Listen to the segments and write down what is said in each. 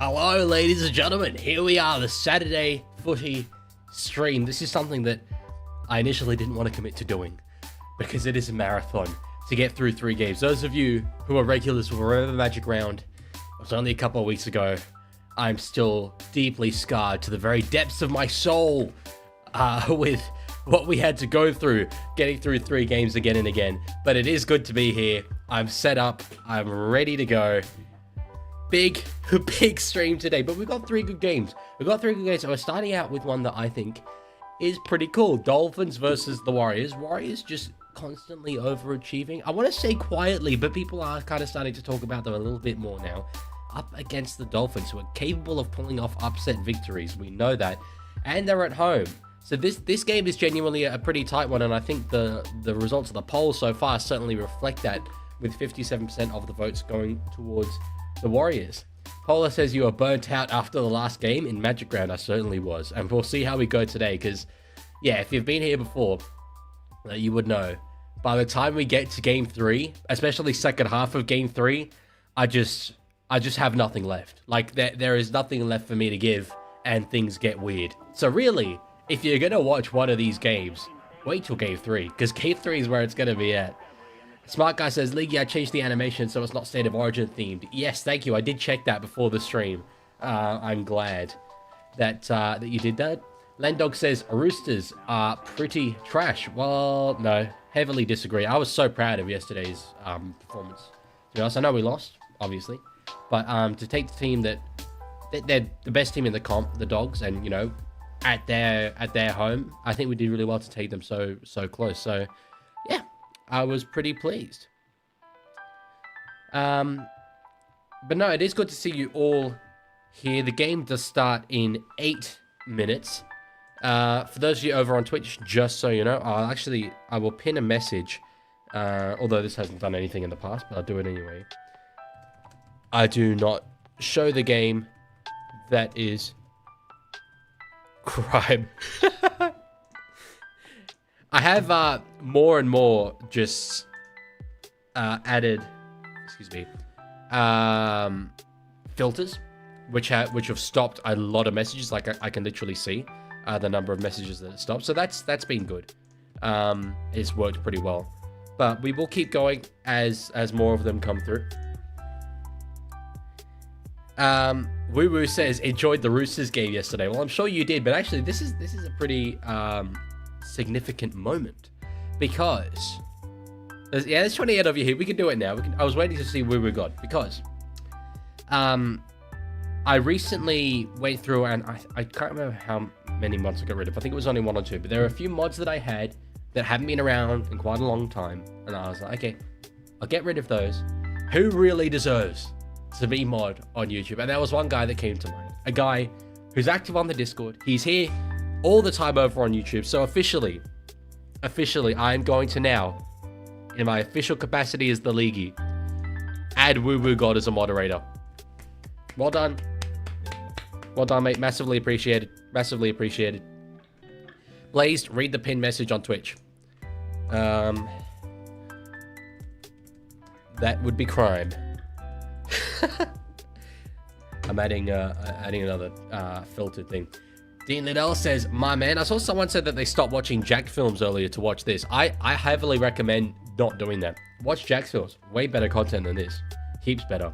Hello, ladies and gentlemen. Here we are, the Saturday footy stream. This is something that I initially didn't want to commit to doing because it is a marathon to get through 3 games. Those of you who are regulars will remember Magic Round. It was only a couple of weeks ago. I'm still deeply scarred to the very depths of my soul with what we had to go through, getting through 3 games again and again. But it is good to be here. I'm set up. I'm ready to go. Big stream today, but we've got 3 good games. So we're starting out with one that I think is pretty cool. Dolphins versus the Warriors. Warriors just constantly overachieving. I want to say quietly, but people are kind of starting to talk about them a little bit more now. Up against the Dolphins, who are capable of pulling off upset victories. We know that. And they're at home. So this game is genuinely a pretty tight one, and I think the results of the poll so far certainly reflect that, with 57% of the votes going towards the Warriors. Paula says you were burnt out after the last game. In Magic Round, I certainly was. And we'll see how we go today, because, yeah, if you've been here before, you would know. By the time we get to Game 3, especially second half of Game 3, I just have nothing left. Like, there is nothing left for me to give, and things get weird. So really, if you're going to watch one of these games, wait till Game 3, because Game 3 is where it's going to be at. Smart Guy says, Leaguie, I changed the animation so it's not State of Origin themed. Yes, thank you. I did check that before the stream. I'm glad that you did that. Lendog says, Roosters are pretty trash. Well, no, heavily disagree. I was so proud of yesterday's performance. To be honest, I know we lost, obviously. But to take the team they're the best team in the comp, the Dogs, and, you know, at their home, I think we did really well to take them so close. So, yeah. I was pretty pleased. But no, it is good to see you all here. The game does start in 8 minutes. For those of you over on Twitch, just so you know, I will pin a message. Although this hasn't done anything in the past, but I'll do it anyway. I do not show the game. That is crime. I have more and more just added, filters, which have stopped a lot of messages. Like I can literally see the number of messages that it stopped. So that's been good. It's worked pretty well. But we will keep going as more of them come through. Woo Woo says enjoyed the Roosters game yesterday. Well, I'm sure you did, but actually this is a pretty significant moment, because there's 28 of you here. We can do it now. I was waiting to see where we got, because I recently went through, and I can't remember how many mods I got rid of. I think it was only 1 or 2, but there are a few mods that I had that haven't been around in quite a long time, and I was like, okay, I'll get rid of those. Who really deserves to be mod on YouTube? And there was one guy that came to mind, a guy who's active on the Discord. He's here all the time over on YouTube. So officially, I'm going to now, in my official capacity as the Leaguie, add Woo Woo God as a moderator. Well done, mate. Massively appreciated. Blazed, read the pinned message on Twitch. That would be crime. I'm adding another filtered thing. Dean Liddell says, my man, I saw someone said that they stopped watching Jack films earlier to watch this. I heavily recommend not doing that. Watch Jack's films. Way better content than this. Heaps better.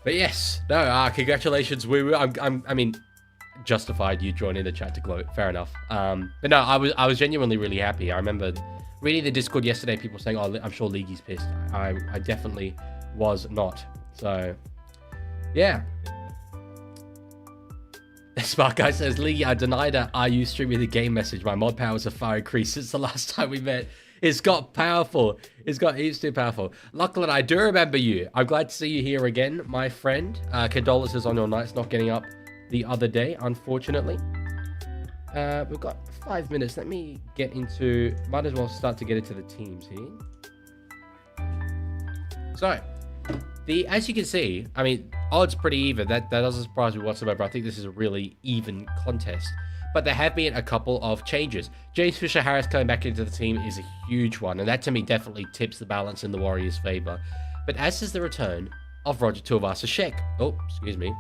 But yes, no, congratulations, Woo Woo. I mean, justified you joining the chat to gloat. Fair enough. But no, I was genuinely really happy. I remember reading the Discord yesterday, people saying, oh, I'm sure Leaguie's pissed. I definitely was not. So, yeah. Smart Guy says, Leaguie, I denied a "Are you streaming the game" message. My mod powers have far increased since the last time we met. It's got powerful. It's too powerful. Lachlan, I do remember you. I'm glad to see you here again, my friend. Condolences on your nights not getting up the other day, unfortunately. We've got 5 minutes. Let me get into... Might as well start to get into the teams here. So, as you can see, I mean, odds pretty even. That doesn't surprise me whatsoever. I think this is a really even contest. But there have been a couple of changes. James Fisher-Harris coming back into the team is a huge one. And that, to me, definitely tips the balance in the Warriors' favor. But as is the return of Roger Tuivasa-Sheck. Oh, excuse me.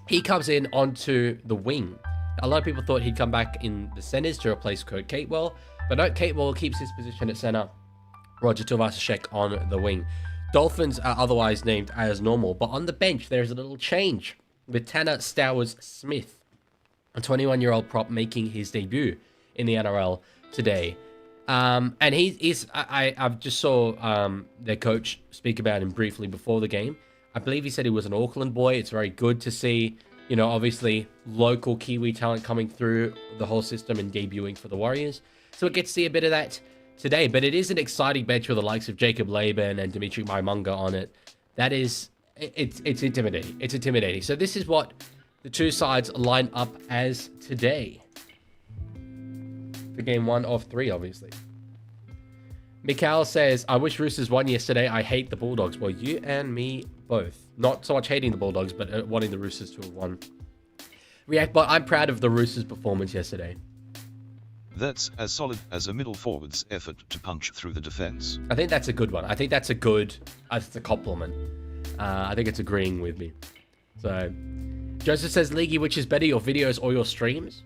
He comes in onto the wing. A lot of people thought he'd come back in the centers to replace Kurt Catewell, but no, Catewell keeps his position at center. Roger Tuivasa-Sheck on the wing. Dolphins are otherwise named as normal, but on the bench, there's a little change with Tanner Stowers-Smith, a 21-year-old prop making his debut in the NRL today. And I've just saw their coach speak about him briefly before the game. I believe he said he was an Auckland boy. It's very good to see, you know, obviously local Kiwi talent coming through the whole system and debuting for the Warriors. So it gets to see a bit of that today, but it is an exciting bench with the likes of Jacob Laban and Dimitri Maimunga on it. That is, it's intimidating. It's intimidating. So this is what the two sides line up as today. For game 1 of 3, obviously. Mikhail says, I wish Roosters won yesterday. I hate the Bulldogs. Well, you and me both. Not so much hating the Bulldogs, but wanting the Roosters to have won. React, but I'm proud of the Roosters' performance yesterday. That's as solid as a middle forward's effort to punch through the defense. I think that's a good one. I think that's a good, it's a compliment. I think it's agreeing with me. So, Joseph says, Leaguie, which is better, your videos or your streams?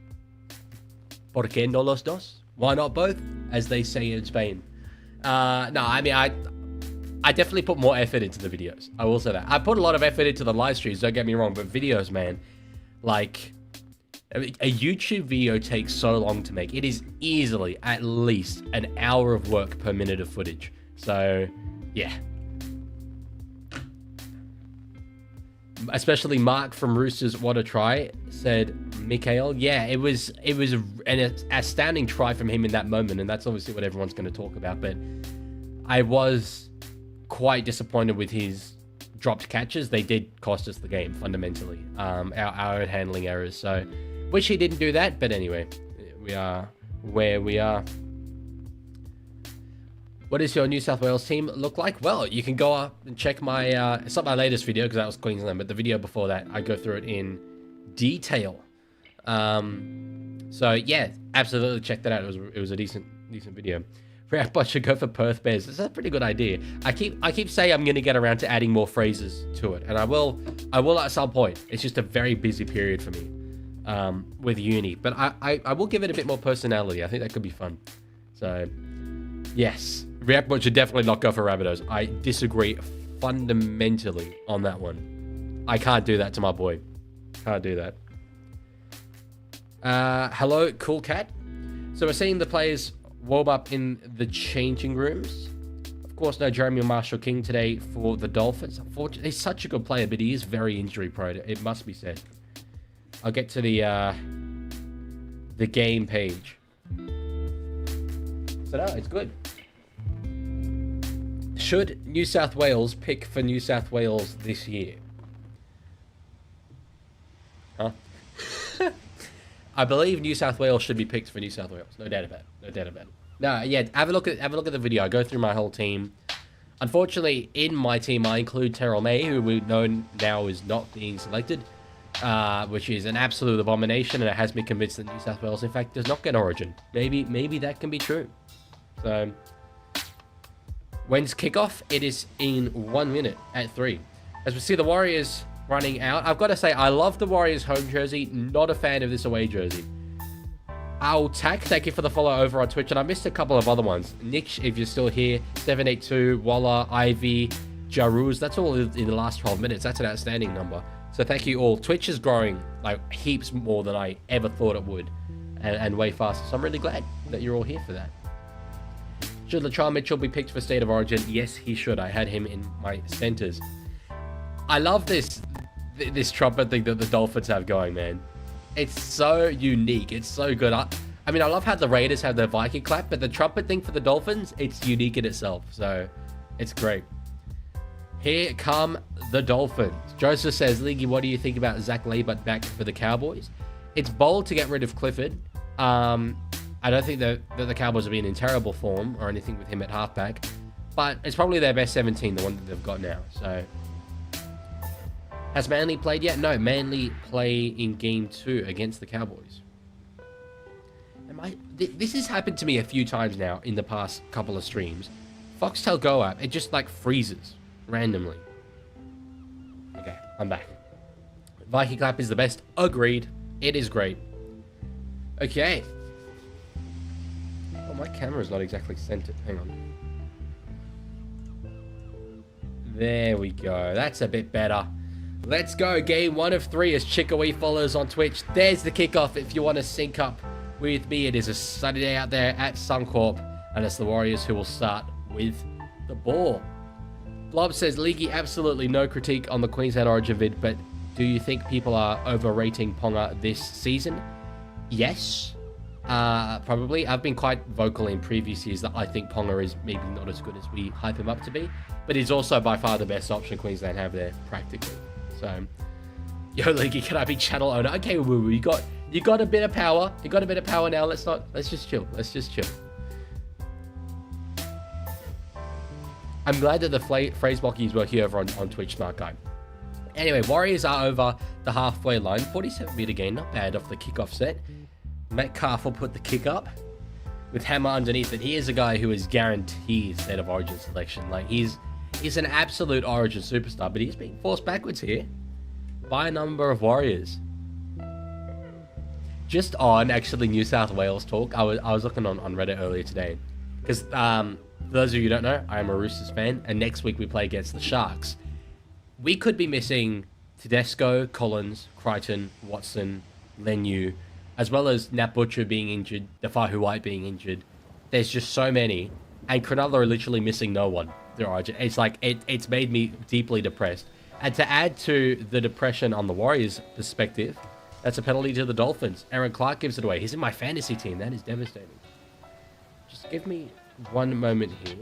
¿Por qué no los dos? Why not both? As they say in Spain. No, I mean, I definitely put more effort into the videos. I will say that. I put a lot of effort into the live streams, don't get me wrong, but videos, man, like, a YouTube video takes so long to make. It is easily at least an hour of work per minute of footage. So, yeah. Especially Mark from Roosters What a Try said, Mikhail, yeah, it was an astounding try from him in that moment, and that's obviously what everyone's going to talk about, but I was quite disappointed with his dropped catches. They did cost us the game, fundamentally. Our handling errors, so wish he didn't do that, but anyway, we are where we are. What does your New South Wales team look like? Well, you can go up and check my, it's not my latest video because that was Queensland, but the video before that, I go through it in detail. So yeah, absolutely check that out. It was a decent video. But should go for Perth Bears. That's a pretty good idea. I keep saying I'm going to get around to adding more phrases to it, and I will at some point. It's just a very busy period for me with uni, but I will give it a bit more personality. I think that could be fun. So yes. React should definitely not go for Rabbitohs. I disagree fundamentally on that one. I can't do that to my boy. Can't do that. Hello, Cool Cat. So we're seeing the players warm up in the changing rooms. Of course, no Jeremy Marshall-King today for the Dolphins. Unfortunately, he's such a good player, but he is very injury prone. It must be said. I'll get to the game page. So no, it's good. Should New South Wales pick for New South Wales this year? Huh? I believe New South Wales should be picked for New South Wales. No doubt about it. No doubt about it. No, yeah, have a look at the video. I go through my whole team. Unfortunately, in my team, I include Terrell May, who we know now is not being selected, which is an absolute abomination, and it has me convinced that New South Wales, in fact, does not get Origin. Maybe that can be true. So, when's kickoff? It is in 1 minute at 3. As we see the Warriors running out. I've got to say, I love the Warriors home jersey. Not a fan of this away jersey. Tack, thank you for the follow over on Twitch. And I missed a couple of other ones. Nick, if you're still here. 782, Waller, Ivy, Jaruz. That's all in the last 12 minutes. That's an outstanding number. So thank you all. Twitch is growing like heaps more than I ever thought it would. And way faster. So I'm really glad that you're all here for that. Should Latrell Mitchell be picked for State of Origin? Yes, he should. I had him in my centers. I love this trumpet thing that the Dolphins have going, man. It's so unique. It's so good. I mean, I love how the Raiders have their Viking clap, but the trumpet thing for the Dolphins, it's unique in itself. So it's great. Here come the Dolphins. Joseph says, Leaguie, what do you think about Zach Leibert back for the Cowboys? It's bold to get rid of Clifford. I don't think that the Cowboys have been in terrible form or anything with him at halfback, but it's probably their best 17, the one that they've got now. So, has Manly played yet? No, Manly play in game 2 against the Cowboys. This has happened to me a few times now in the past couple of streams. Foxtel Go app, it just like freezes randomly. Okay, I'm back. Viking clap is the best. Agreed. It is great. Okay. Oh, my camera's not exactly centered. Hang on. There we go. That's a bit better. Let's go. Game 1 of 3 as Chickawee follows on Twitch. There's the kickoff if you want to sync up with me. It is a sunny day out there at Suncorp, and it's the Warriors who will start with the ball. Blob says, Leaguie, absolutely no critique on the Queensland Origin vid, but do you think people are overrating Ponga this season? Yes, probably. I've been quite vocal in previous years that I think Ponga is maybe not as good as we hype him up to be, but he's also by far the best option Queensland have there, practically. So, yo, Leaguie, can I be channel owner? Okay, woo, you got a bit of power. You got a bit of power now. Let's just chill. Let's just chill. I'm glad that the phrase blocky is working over on Twitch, smart guy. Anyway, Warriors are over the halfway line. 47-meter gain, not bad off the kickoff set. Metcalf will put the kick up with Hammer underneath it. He is a guy who is guaranteed state of origin selection. Like, he's an absolute origin superstar, but he's being forced backwards here by a number of Warriors. Just on, actually, New South Wales talk, I was looking on Reddit earlier today. Because, for those of you who don't know, I am a Roosters fan, and next week we play against the Sharks. We could be missing Tedesco, Collins, Crichton, Watson, Leniu, as well as Nat Butcher being injured, Defahu White being injured. There's just so many, and Cronulla are literally missing no one. It's like, it's made me deeply depressed. And to add to the depression on the Warriors' perspective, that's a penalty to the Dolphins. Aaron Clark gives it away. He's in my fantasy team. That is devastating. Just give me one moment here.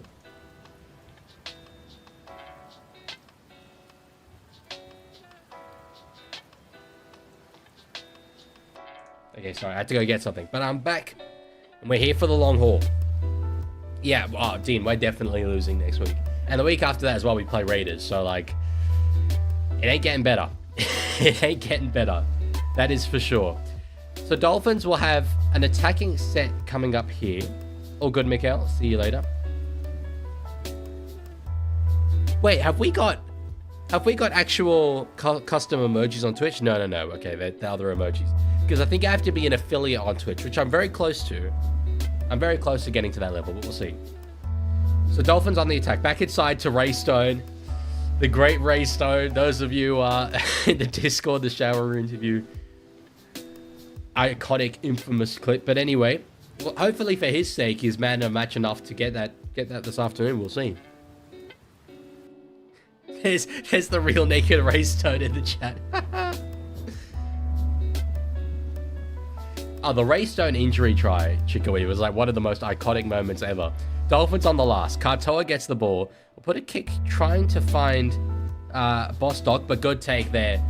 Okay, sorry, I had to go get something. But I'm back, and we're here for the long haul. Yeah, oh, Dean, we're definitely losing next week. And the week after that as well, we play Raiders. So, like, it ain't getting better. It ain't getting better. That is for sure. So, Dolphins will have an attacking set coming up here. All good, Mikael. See you later. Wait, have we got actual custom emojis on Twitch? No. Okay, they're the other emojis. Because I think I have to be an affiliate on Twitch, which I'm very close to. I'm very close to getting to that level, but we'll see. So Dolphins on the attack. Back inside to Ray Stone. The great Ray Stone. Those of you in the Discord, the shower interview. Iconic, infamous clip. But anyway, well, hopefully for his sake, he's man of match enough to get that this afternoon. We'll see. There's the real naked Ray Stone in the chat. Oh, the Ray Stone injury try, Chickawee, was like one of the most iconic moments ever. Dolphins on the last. Katoa gets the ball. We'll put a kick trying to find Bostock, but good take there.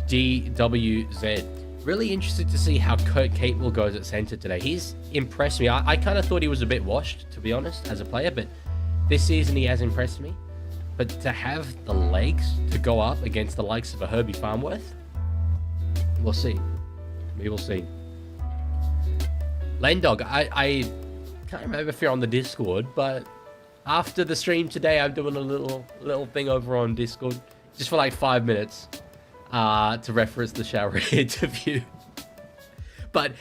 DWZ. Really interested to see how Kurt Capewell goes at center today. He's impressed me. I kind of thought he was a bit washed, to be honest, as a player, but this season he has impressed me. But to have the legs to go up against the likes of a Herbie Farmworth, we'll see. We will see. Lendog, I can't remember if you're on the Discord, but after the stream today, I'm doing a little thing over on Discord, just for like 5 minutes, to reference the shower interview. But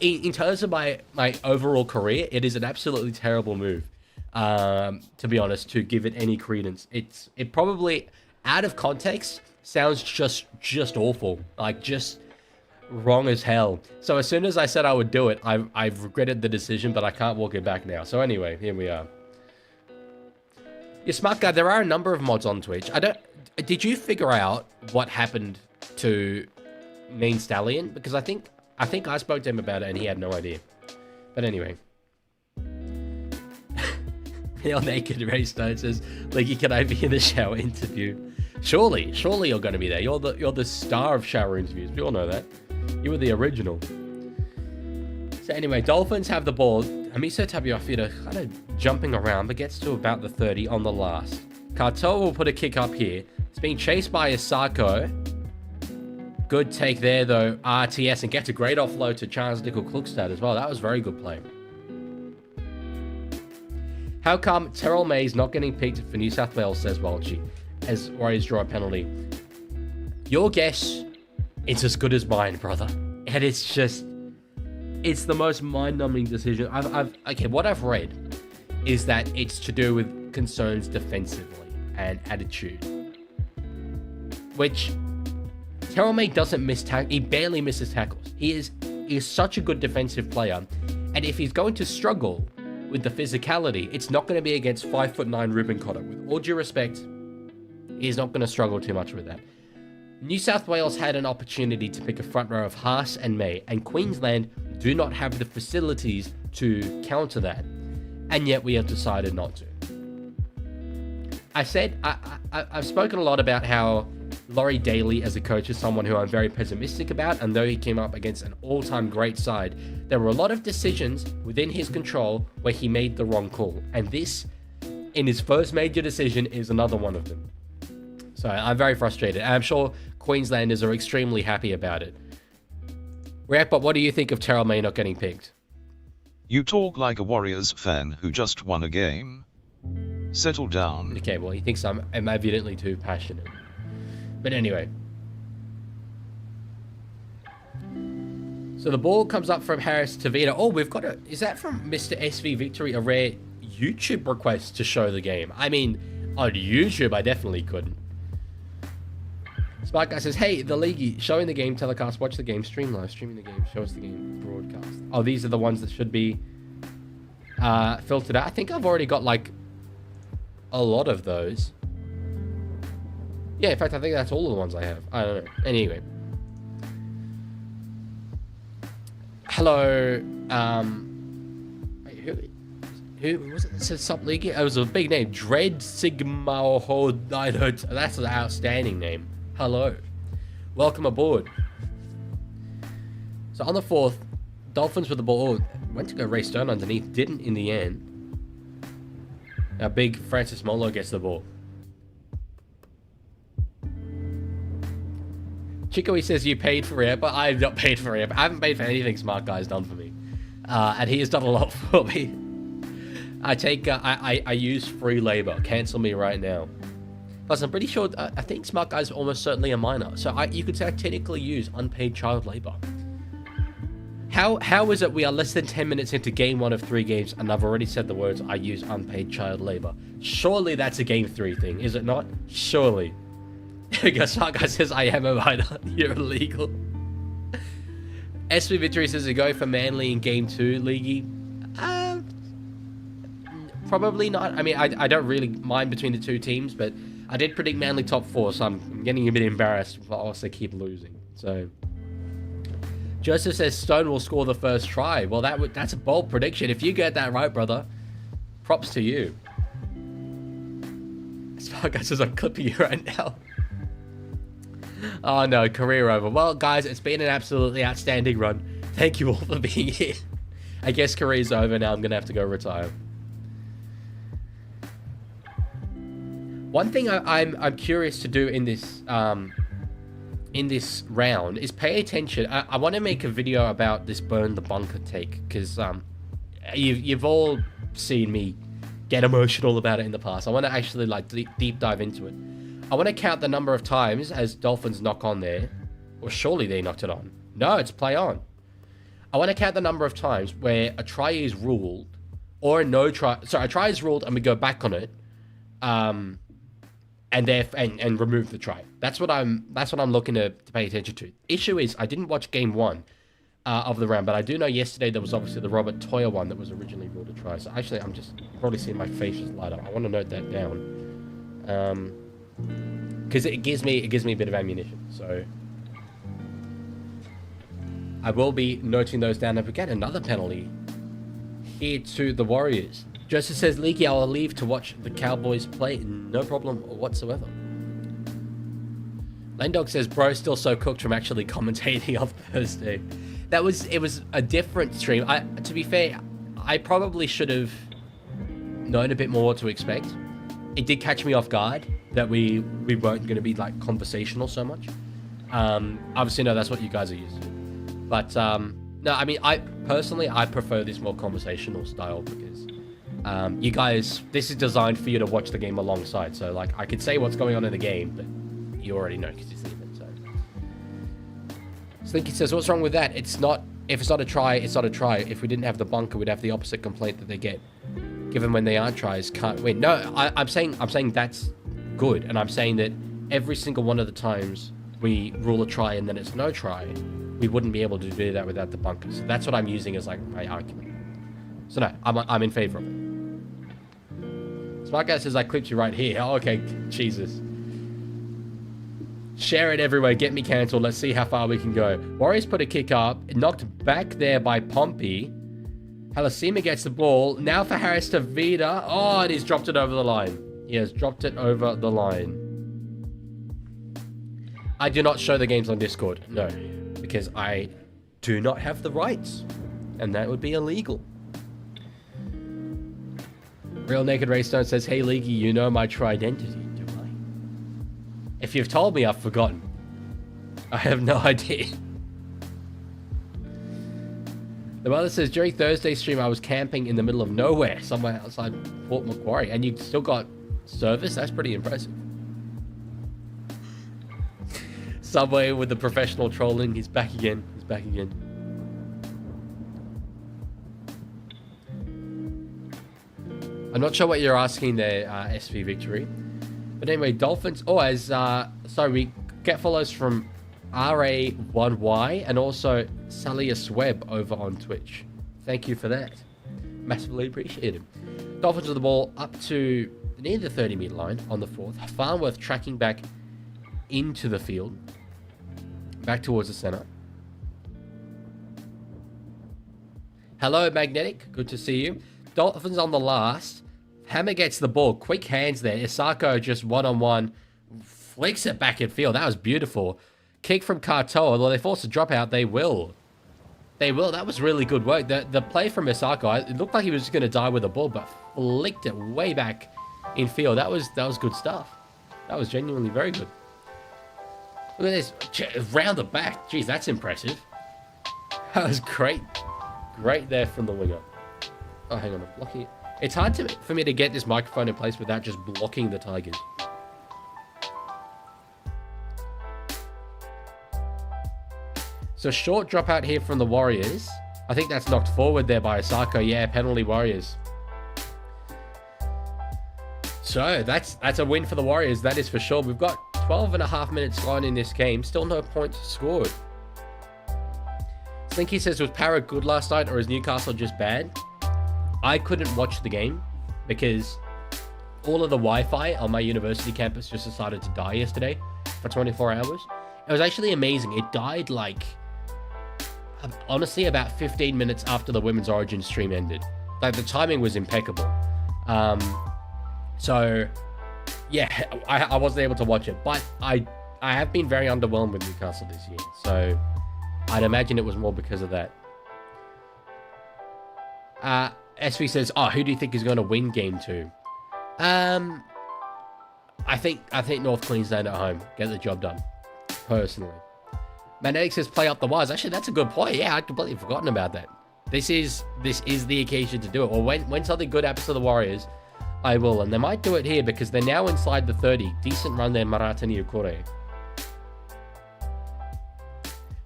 in terms of my overall career, it is an absolutely terrible move, to be honest, to give it any credence. It probably, out of context, sounds just awful, like just wrong as hell. So as soon as I said I would do it, I've regretted the decision, but I can't walk it back now. So anyway, here we are. Yeah, smart guy, there are a number of mods on Twitch. Did you figure out what happened to Mean Stallion? Because I think I spoke to him about it and he had no idea. But anyway. Real naked Ray Stone says, Leaguie, can I be in the shower interview? Surely you're going to be there. You're the star of shower interviews. We all know that. You were the original. So anyway, Dolphins have the ball. Amiso Tabiafita kind of jumping around, but gets to about the 30 on the last. Katoa will put a kick up here. It's being chased by Isako. Good take there, though. RTS, and gets a great offload to Charles Nickel-Klukstad as well. That was very good play. How come Terrell May's not getting picked for New South Wales, says Walchi, as Warriors draw a penalty? Your guess is as good as mine, brother. And it's the most mind-numbing decision. Okay, what I've read is that it's to do with concerns defensively and attitude. Which, Terrell May doesn't miss tackles. He barely misses tackles. He is such a good defensive player. And if he's going to struggle with the physicality, it's not going to be against 5'9" ribbon cutter. With all due respect, he's not going to struggle too much with that. New South Wales had an opportunity to pick a front row of Haas and May, and Queensland do not have the facilities to counter that. And yet we have decided not to. I've spoken a lot about how Laurie Daly as a coach is someone who I'm very pessimistic about, and though he came up against an all-time great side, there were a lot of decisions within his control where he made the wrong call. And this, in his first major decision, is another one of them. So I'm very frustrated. And I'm sure Queenslanders are extremely happy about it. But what do you think of Terrell May not getting picked? You talk like a Warriors fan who just won a game. Settle down. Okay, well, he thinks I'm evidently too passionate. But anyway. So the ball comes up from Harris to Vita. Oh, we've got is that from Mr. SV Victory, a rare YouTube request to show the game? I mean, on YouTube, I definitely couldn't. Smart Guy says, hey, the Leaguie, showing the game telecast, watch the game, stream live, streaming the game, show us the game broadcast. Oh, these are the ones that should be filtered out. I think I've already got, like, a lot of those. Yeah, in fact, I think that's all of the ones I have. I don't know. Anyway. Hello. Wait, who was it that said sub League? It was a big name. Dread Sigma Hodino. That's an outstanding name. Hello. Welcome aboard. So on the 4th, Dolphins with the ball. Went to go Ray Stone underneath. Didn't in the end. Our big Francis Molo gets the ball. Chico, he says you paid for it, but I've not paid for it. I haven't paid for anything Smart Guy's done for me. And he has done a lot for me. I use free labor. Cancel me right now. Plus, I'm pretty sure, I think Smart Guy's almost certainly a minor. So you could say I technically use unpaid child labor. How is it we are less than 10 minutes into game 1 of 3 games and I've already said the words, I use unpaid child labor? Surely that's a game 3 thing, is it not? Surely. Because Smart Guy says, I am a minor. You're illegal. SV Victory says, a go for Manly in game 2, Leaguie. Probably not. I mean, I don't really mind between the two teams, but I did predict Manly top 4, so I'm getting a bit embarrassed, but I also keep losing. So, Joseph says Stone will score the first try. Well, that's a bold prediction. If you get that right, brother, props to you. Smart Guy says, I'm clipping you right now. Oh no, career over. Well, guys, it's been an absolutely outstanding run. Thank you all for being here. I guess career's over now. I'm gonna have to go retire. One thing I'm curious to do in this round is pay attention. I want to make a video about this burn the bunker take because you've all seen me get emotional about it in the past. I want to actually like deep dive into it. I want to count the number of times as Dolphins knock on there. Or surely they knocked it on. No, it's play on. I want to count the number of times where a try is ruled or a no try. Sorry, a try is ruled and we go back on it. And remove the try. That's what I'm looking to pay attention to. Issue is I didn't watch game 1 of the round, but I do know yesterday there was obviously the Robert Toyer one that was originally ruled a try. So actually I'm just probably seeing my face just light up. I want to note that down. Because it gives me a bit of ammunition. So I will be noting those down. And we get another penalty here to the Warriors. Joseph says, Leaky, I'll leave to watch the Cowboys play. No problem whatsoever. Landog says, bro, still so cooked from actually commentating on Thursday. It was a different stream. To be fair, I probably should have known a bit more what to expect. It did catch me off guard that we weren't going to be like conversational so much. Obviously, no, that's what you guys are used to. But no, I mean, I personally prefer this more conversational style because you guys, this is designed for you to watch the game alongside. So like, I could say what's going on in the game, but you already know because you've seen it. So Slinky says, what's wrong with that? It's not, if it's not a try, it's not a try. If we didn't have the bunker, we'd have the opposite complaint that they get. Given when they aren't tries, can't win. No, I'm saying that's good. And I'm saying that every single one of the times we rule a try and then it's no try, we wouldn't be able to do that without the bunker. So that's what I'm using as like my argument. So no, I'm in favor of it. Smart guy says, I clipped you right here. Oh, okay, Jesus. Share it everywhere. Get me cancelled. Let's see how far we can go. Warriors put a kick up. Knocked back there by Pompey. Halasima gets the ball. Now for Harris to Vida. Oh, and he's dropped it over the line. He has dropped it over the line. I do not show the games on Discord. No. Because I do not have the rights. And that would be illegal. Real Naked Raystone says, hey, Leaguie, you know my true identity, do I? If you've told me, I've forgotten. I have no idea. The mother says, during Thursday's stream, I was camping in the middle of nowhere, somewhere outside Port Macquarie, and you still got service? That's pretty impressive. Subway with the professional trolling. He's back again. He's back again. I'm not sure what you're asking there, SV Victory. But anyway, Dolphins... Oh, as... sorry, we get follows from RA1Y and also Salius Webb over on Twitch. Thank you for that. Massively appreciated. Dolphins with the ball up to near the 30-meter line on the 4th. Farnworth tracking back into the field. Back towards the center. Hello, Magnetic. Good to see you. Dolphins on the last. Hammer gets the ball. Quick hands there. Isako just one-on-one. Flicks it back in field. That was beautiful. Kick from Carto. Although they force a dropout, they will. They will. That was really good work. The play from Isako, it looked like he was just going to die with the ball, but flicked it way back in field. That was good stuff. That was genuinely very good. Look at this. Round the back. Jeez, that's impressive. That was great. Great there from the winger. Oh, hang on. I'm blocking it. It's hard for me to get this microphone in place without just blocking the Tigers. So short dropout here from the Warriors. I think that's knocked forward there by Isako. Yeah, penalty Warriors. So that's a win for the Warriors. That is for sure. We've got 12.5 minutes gone in this game. Still no points scored. Slinky says, was Parrot good last night or is Newcastle just bad? I couldn't watch the game because all of the Wi-Fi on my university campus just decided to die yesterday for 24 hours. It was actually amazing. It died like, honestly, about 15 minutes after the Women's Origin stream ended. Like, the timing was impeccable. So, yeah, I wasn't able to watch it. But I have been very underwhelmed with Newcastle this year. So, I'd imagine it was more because of that. SV says, oh, who do you think is going to win game 2? I think North Queensland at home. Get the job done. Personally. Magnetic says, play up the wires. Actually, that's a good point. Yeah, I'd completely forgotten about that. This is the occasion to do it. Or when something good happens to the Warriors, I will. And they might do it here because they're now inside the 30. Decent run there, Maratani Ukore.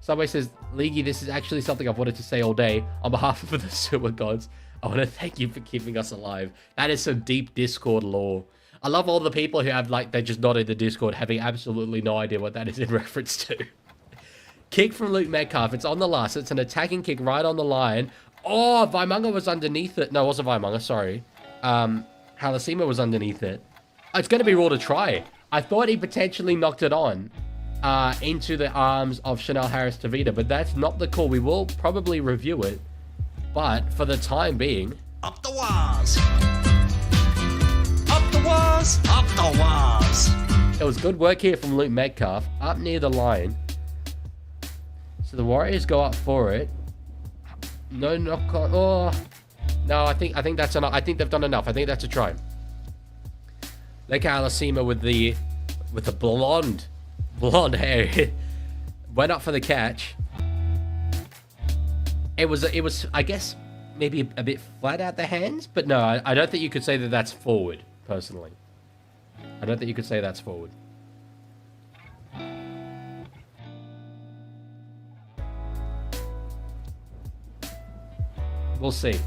Subway says, Leaguie, this is actually something I've wanted to say all day. On behalf of the sewer gods, I want to thank you for keeping us alive. That is some deep Discord lore. I love all the people who have, like, they just nodded the Discord, having absolutely no idea what that is in reference to. Kick from Luke Metcalf. It's on the last. It's an attacking kick right on the line. Oh, Vaimunga was underneath it. No, it wasn't Vaimunga, sorry. Halasima was underneath it. Oh, it's going to be ruled a try. I thought he potentially knocked it on into the arms of Chanel Harris-Tavita, but that's not the call. We will probably review it. But for the time being... Up the wires! Up the wires! Up the wires! It was good work here from Luke Metcalf, up near the line. So the Warriors go up for it. No knock on... Oh... No, I think that's enough. I think they've done enough. I think that's a try. Leka Alasima with the blonde hair went up for the catch. It was I guess maybe a bit flat out the hands, but no, I don't think you could say that that's forward. Personally, I don't think you could say that's forward. We'll see.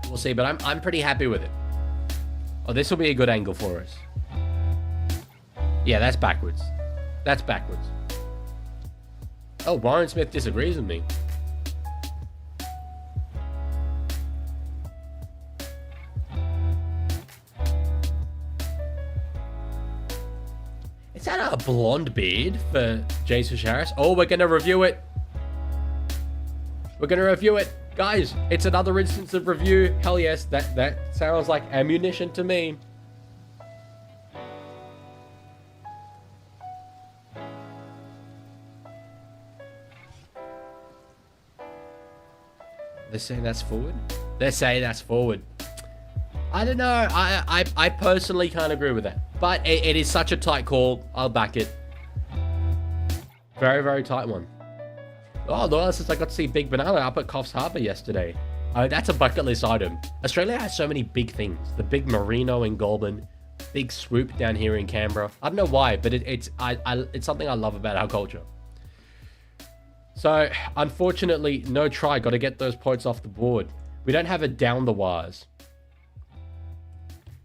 We'll see, but I'm pretty happy with it. Oh, this will be a good angle for us. Yeah, that's backwards. That's backwards. Oh, Warren Smith disagrees with me. Is that a blonde beard for Jesus Harris? Oh, we're going to review it. We're going to review it. Guys, it's another instance of review. Hell yes, that sounds like ammunition to me. They're saying that's forward? They're saying that's forward. I don't know. I personally can't agree with that. But it is such a tight call. I'll back it. Very, very tight one. Oh, no, since I got to see Big Banana up at Coffs Harbour yesterday. Oh, that's a bucket list item. Australia has so many big things. The big Merino in Goulburn. Big swoop down here in Canberra. I don't know why, but it's something I love about our culture. So, unfortunately, no try. Got to get those points off the board. We don't have a down the wires.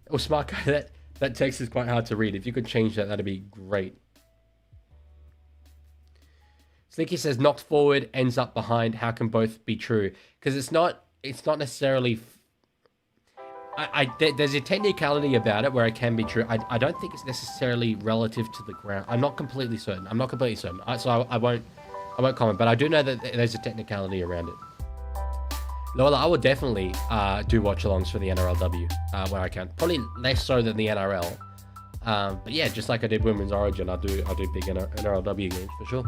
Oh, smart guy, that text is quite hard to read. If you could change that, that'd be great. Slinky says knocked forward, ends up behind. How can both be true? Because it's not necessarily. There's a technicality about it where it can be true. I don't think it's necessarily relative to the ground. I'm not completely certain. So I won't comment. But I do know that there's a technicality around it. Lola, I would definitely do watch-alongs for the NRLW where I can. Probably less so than the NRL. But yeah, just like I did Women's Origin, I do big NRLW games for sure.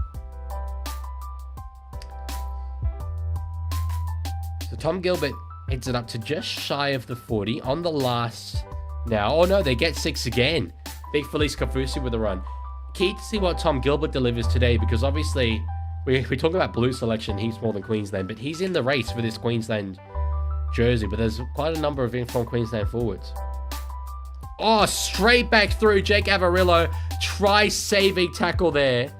So Tom Gilbert heads it up to just shy of the 40 on the last now. Oh no, they get 6 again. Big Felice Kafusi with a run. Key to see what Tom Gilbert delivers today, because obviously we talk about blue selection, he's more than Queensland, but he's in the race for this Queensland jersey, but there's quite a number of informed Queensland forwards. Oh, straight back through. Jake Avarillo, try-saving tackle there.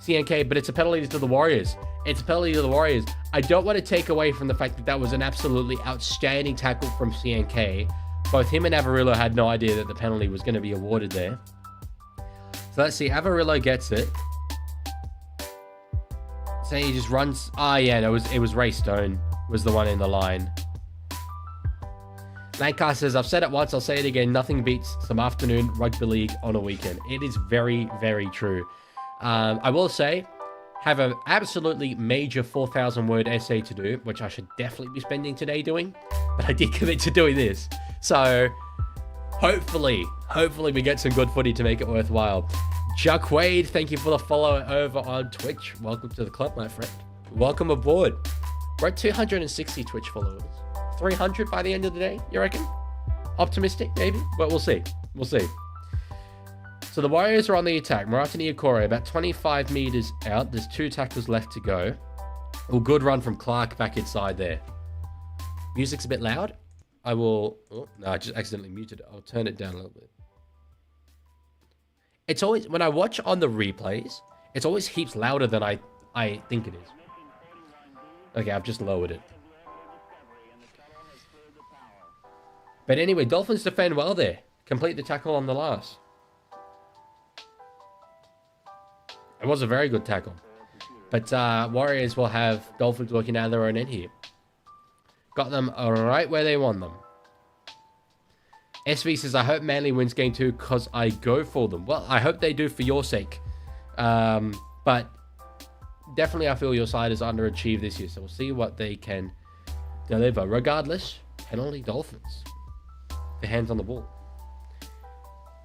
CNK, but it's a penalty to the Warriors. It's a penalty to the Warriors. I don't want to take away from the fact that was an absolutely outstanding tackle from CNK. Both him and Avarillo had no idea that the penalty was going to be awarded there. So let's see. Avarillo gets it. So he just runs. Ah, yeah, no, it was Ray Stone was the one in the line. Lancaster says, I've said it once, I'll say it again. Nothing beats some afternoon rugby league on a weekend. It is very, very true. I will say, have an absolutely major 4,000 word essay to do, which I should definitely be spending today doing, but I did commit to doing this. So hopefully we get some good footy to make it worthwhile. Chuck Wade, thank you for the follow over on Twitch. Welcome to the club, my friend. Welcome aboard. We're at 260 Twitch followers. 300 by the end of the day, you reckon? Optimistic, maybe? But we'll see. We'll see. So the Warriors are on the attack. Maratini Okore, about 25 meters out. There's 2 tackles left to go. Oh, good run from Clark back inside there. Music's a bit loud. I will... Oh, no, I just accidentally muted it. I'll turn it down a little bit. It's always... When I watch on the replays, it's always heaps louder than I think it is. Okay, I've just lowered it. But anyway, Dolphins defend well there. Complete the tackle on the last. It was a very good tackle. But Warriors will have Dolphins working out their own end here. Got them right where they want them. SV says, I hope Manly wins game 2 because I go for them. Well, I hope they do for your sake. But definitely I feel your side is underachieved this year. So we'll see what they can deliver. Regardless, penalty Dolphins. The hands on the ball.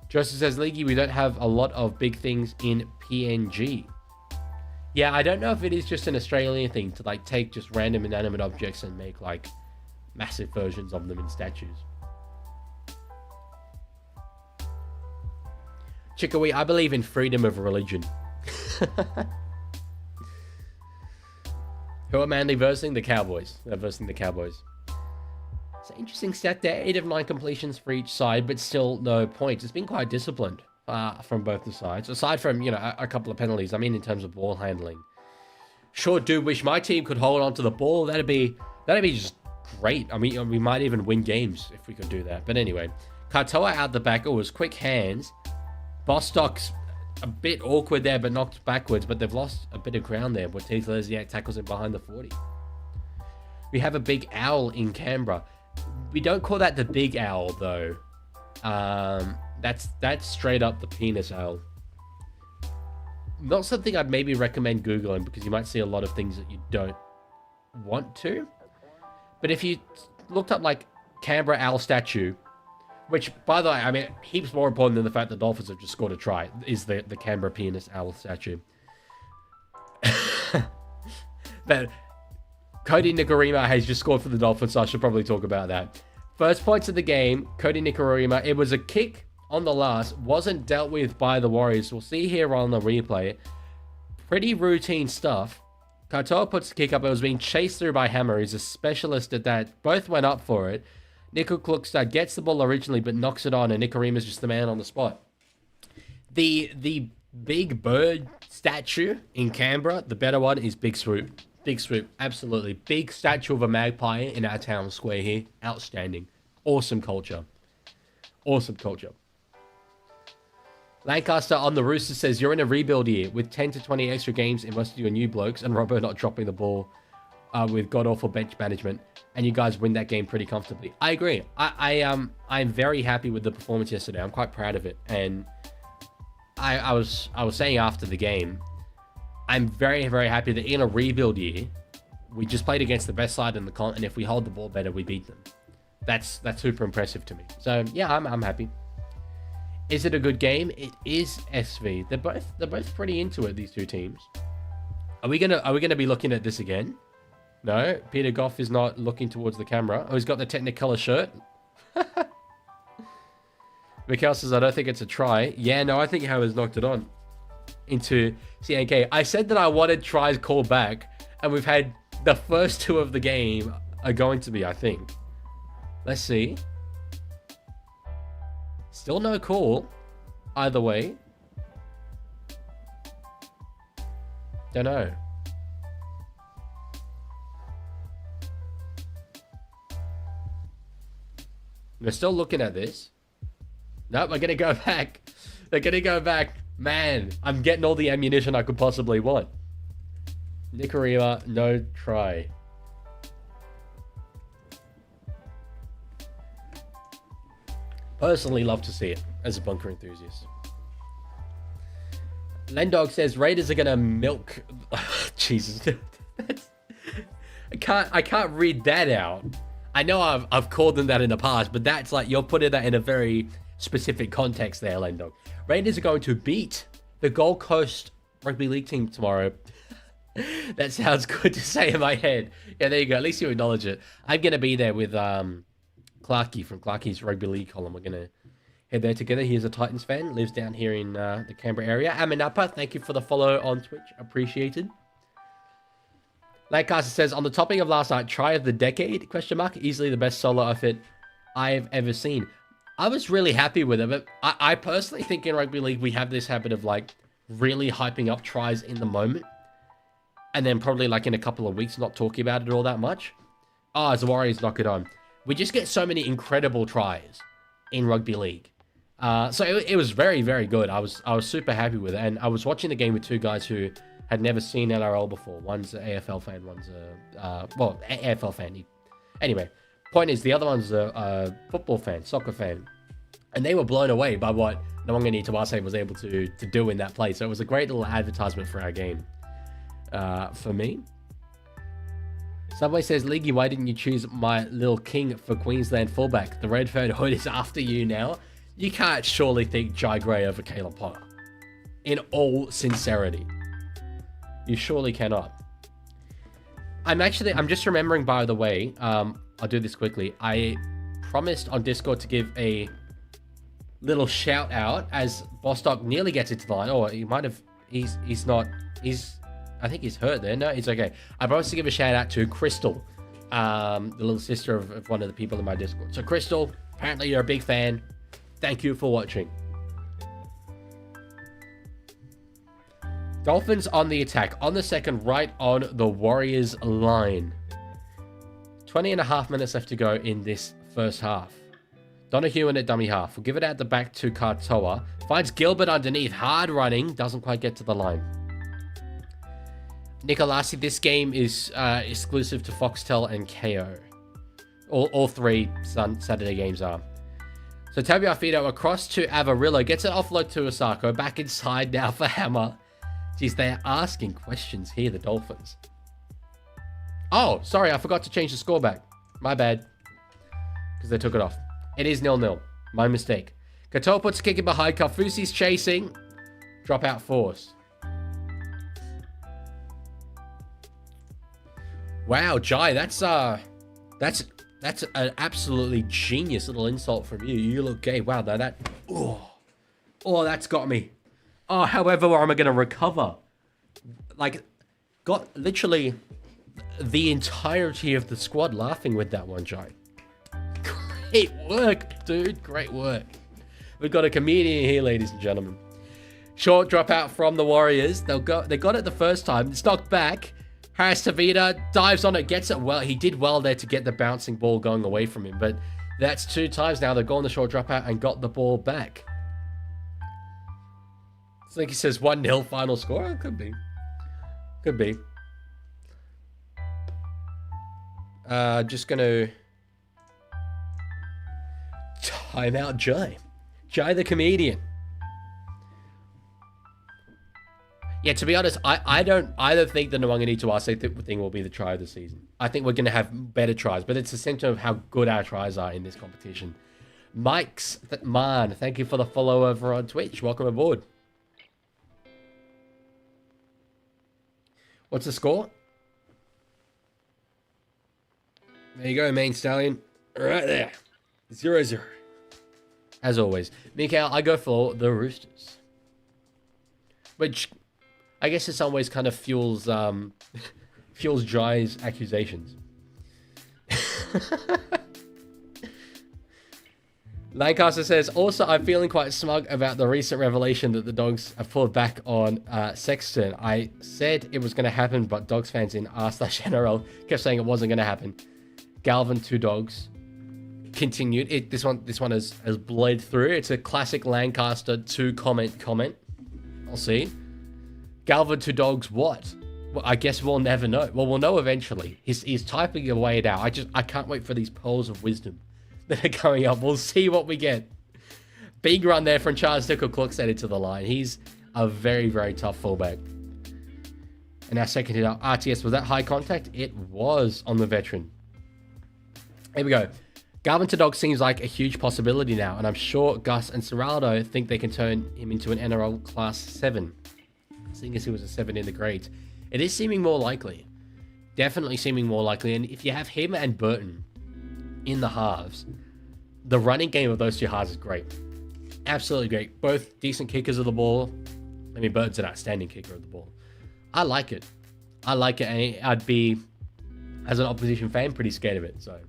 Joseph says, Leaguie, we don't have a lot of big things in PNG. Yeah, I don't know if it is just an Australian thing to like take just random inanimate objects and make like massive versions of them in statues. Chickawee, I believe in freedom of religion. Who are Manly versing? The Cowboys. They're versing the Cowboys. It's an interesting stat there. 8 of 9 completions for each side, but still no points. It's been quite disciplined from both the sides. Aside from, a couple of penalties. I mean, in terms of ball handling. Sure do wish my team could hold on to the ball. That'd be just great. I mean, we might even win games if we could do that. But anyway, Katoa out the back. Oh, it was quick hands. Bostock's a bit awkward there, but knocked backwards. But they've lost a bit of ground there. Ortiz Lesiak tackles him behind the 40. We have a big owl in Canberra. We don't call that the big owl, though. That's straight up the penis owl. Not something I'd maybe recommend Googling, because you might see a lot of things that you don't want to. But if you looked up, like, Canberra owl statue, which, by the way, I mean, heaps more important than the fact that Dolphins have just scored a try, is the Canberra penis owl statue. But Cody Nikorima has just scored for the Dolphins, so I should probably talk about that. First points of the game, Cody Nikorima. It was a kick on the last, wasn't dealt with by the Warriors. We'll see here on the replay. Pretty routine stuff. Katoa puts the kick up. It was being chased through by Hammer. He's a specialist at that. Both went up for it. Nico Klukstad gets the ball originally, but knocks it on, and Nikorima's just the man on the spot. The big bird statue in Canberra, the better one, is Big Swoop. Big Swoop, absolutely. Big statue of a magpie in our town square here. Outstanding. Awesome culture. Awesome culture. Lancaster on the Rooster says, you're in a rebuild year with 10 to 20 extra games in most of your new blokes and Robbo not dropping the ball with god-awful bench management, and you guys win that game pretty comfortably. I agree. I'm very happy with the performance yesterday. I'm quite proud of it. And I was saying after the game, I'm very, very happy that in a rebuild year, we just played against the best side in the comp, and if we hold the ball better, we beat them. That's super impressive to me. So yeah, I'm happy. Is it a good game? It is SV. They're both pretty into it, these two teams. Are we gonna be looking at this again? No, Peter Goff is not looking towards the camera. Oh, he's got the Technicolor shirt. Mikhail says, I don't think it's a try. Yeah, no, I think Howard's knocked it on into CNK. I said that I wanted tries called back, and we've had the first two of the game are going to be, I think. Let's see. Still no call. Either way. Don't know. We're still looking at this. Nope, we're going to go back. They're going to go back. Man, I'm getting all the ammunition I could possibly want. Nikorima, no try. Personally love to see it as a bunker enthusiast. Lendog says Raiders are gonna milk. Jesus, I can't read that out. I know I've called them that in the past, but that's like you're putting that in a very specific context there, Lendog. Raiders are going to beat the Gold Coast Rugby League team tomorrow. That sounds good to say in my head. Yeah, there you go. At least you acknowledge it. I'm gonna be there with Clarkey from Clarkey's Rugby League column. We're going to head there together. He's a Titans fan, lives down here in the Canberra area. Aminapa, thank you for the follow on Twitch. Appreciated. Lancaster says, on the topic of last night, try of the decade, ? Easily the best solo effort I've ever seen. I was really happy with it, but I personally think in Rugby League, we have this habit of like really hyping up tries in the moment. And then probably like in a couple of weeks, not talking about it all that much. Oh, as the Warriors knock it on. We just get so many incredible tries in Rugby League. So it was very, very good. I was super happy with it. And I was watching the game with two guys who had never seen NRL before. One's an AFL fan, one's AFL fan. Anyway, point is the other one's a football fan, soccer fan. And they were blown away by what Nwangani Tawase was able to do in that play. So it was a great little advertisement for our game for me. Subway says, Leaguie, why didn't you choose my little king for Queensland fullback? The Redfern Hood is after you now. You can't surely think Jai Gray over Caleb Potter. In all sincerity. You surely cannot. I'm just remembering, by the way, I'll do this quickly. I promised on Discord to give a little shout out as Bostock nearly gets into the line. Oh, he might have, I think he's hurt there. No, it's okay. I promised to give a shout out to Crystal, the little sister of one of the people in my Discord. So Crystal, apparently you're a big fan. Thank you for watching. Dolphins on the attack. On the second, right on the Warriors line. 20 and a half minutes left to go in this first half. Donahue in at dummy half. We'll give it out the back to Katoa. Finds Gilbert underneath. Hard running. Doesn't quite get to the line. Nicolasi, this game is exclusive to Foxtel and KO. All three Saturday games are. So Tabiafido across to Avarillo. Gets it offload to Osako. Back inside now for Hammer. Jeez, they're asking questions here, the Dolphins. Oh, sorry. I forgot to change the score back. My bad. Because they took it off. It is 0-0. My mistake. Katoa puts a kick in behind. Kafusi's chasing. Drop out force. Wow, Jai, that's an absolutely genius little insult from you. You look gay. Wow, that's got me. Oh, however, where am I going to recover? Like, got literally the entirety of the squad laughing with that one, Jai. Great work, dude. Great work. We've got a comedian here, ladies and gentlemen. Short dropout from the Warriors. They got it the first time. It's knocked back. Harris Tavita dives on it, gets it well. He did well there to get the bouncing ball going away from him, but that's 2 times now they've gone the short dropout and got the ball back. I think he says 1-0 final score. Could be. Could be. Just gonna time out Jai. Jai the comedian. Yeah, to be honest, I don't think the Nwangani Tuase thing will be the try of the season. I think we're going to have better tries, but it's a symptom of how good our tries are in this competition. Mike's Man, thank you for the follow over on Twitch. Welcome aboard. What's the score? There you go, main stallion. Right there. 0-0. As always. Mikael, I go for the Roosters. Which I guess in some ways kind of fuels Jai's accusations. Lancaster says, also, I'm feeling quite smug about the recent revelation that the Dogs have pulled back on Sexton. I said it was going to happen, but Dogs fans in r/NRL kept saying it wasn't going to happen. Galvin, 2 Dogs. Continued. This one has bled through. It's a classic Lancaster 2 comment. I'll see. Galvin, 2 Dogs, what? Well, I guess we'll never know. Well, we'll know eventually. He's typing away it out. I can't wait for these pearls of wisdom that are coming up. We'll see what we get. Big run there from Charles Nickel-Cook set it to the line. He's a very, very tough fullback. And our second hit up, RTS, was that high contact? It was on the veteran. Here we go. Galvin to Dog seems like a huge possibility now, and I'm sure Gus and Serraldo think they can turn him into an NRL Class 7, seeing as he was a 7 in the grades. It is seeming more likely. Definitely seeming more likely, and if you have him and Burton in the halves, the running game of those 2 halves is great. Absolutely great. Both decent kickers of the ball. I mean, Burton's an outstanding kicker of the ball. I like it. And I'd be, as an opposition fan, pretty scared of it, so...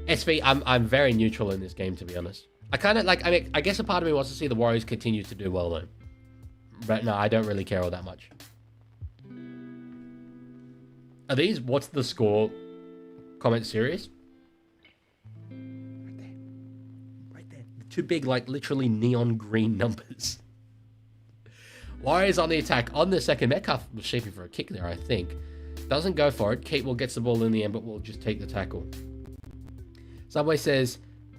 SV, I'm very neutral in this game, to be honest. I guess a part of me wants to see the Warriors continue to do well, though. But no, I don't really care all that much. Are these what's the score comments serious? Right there. The 2 big, like, literally neon green numbers. Warriors on the attack. On the second, Metcalf was shaping for a kick there, I think. Doesn't go for it. Keatwell gets the ball in the end, but will just take the tackle. Subway says,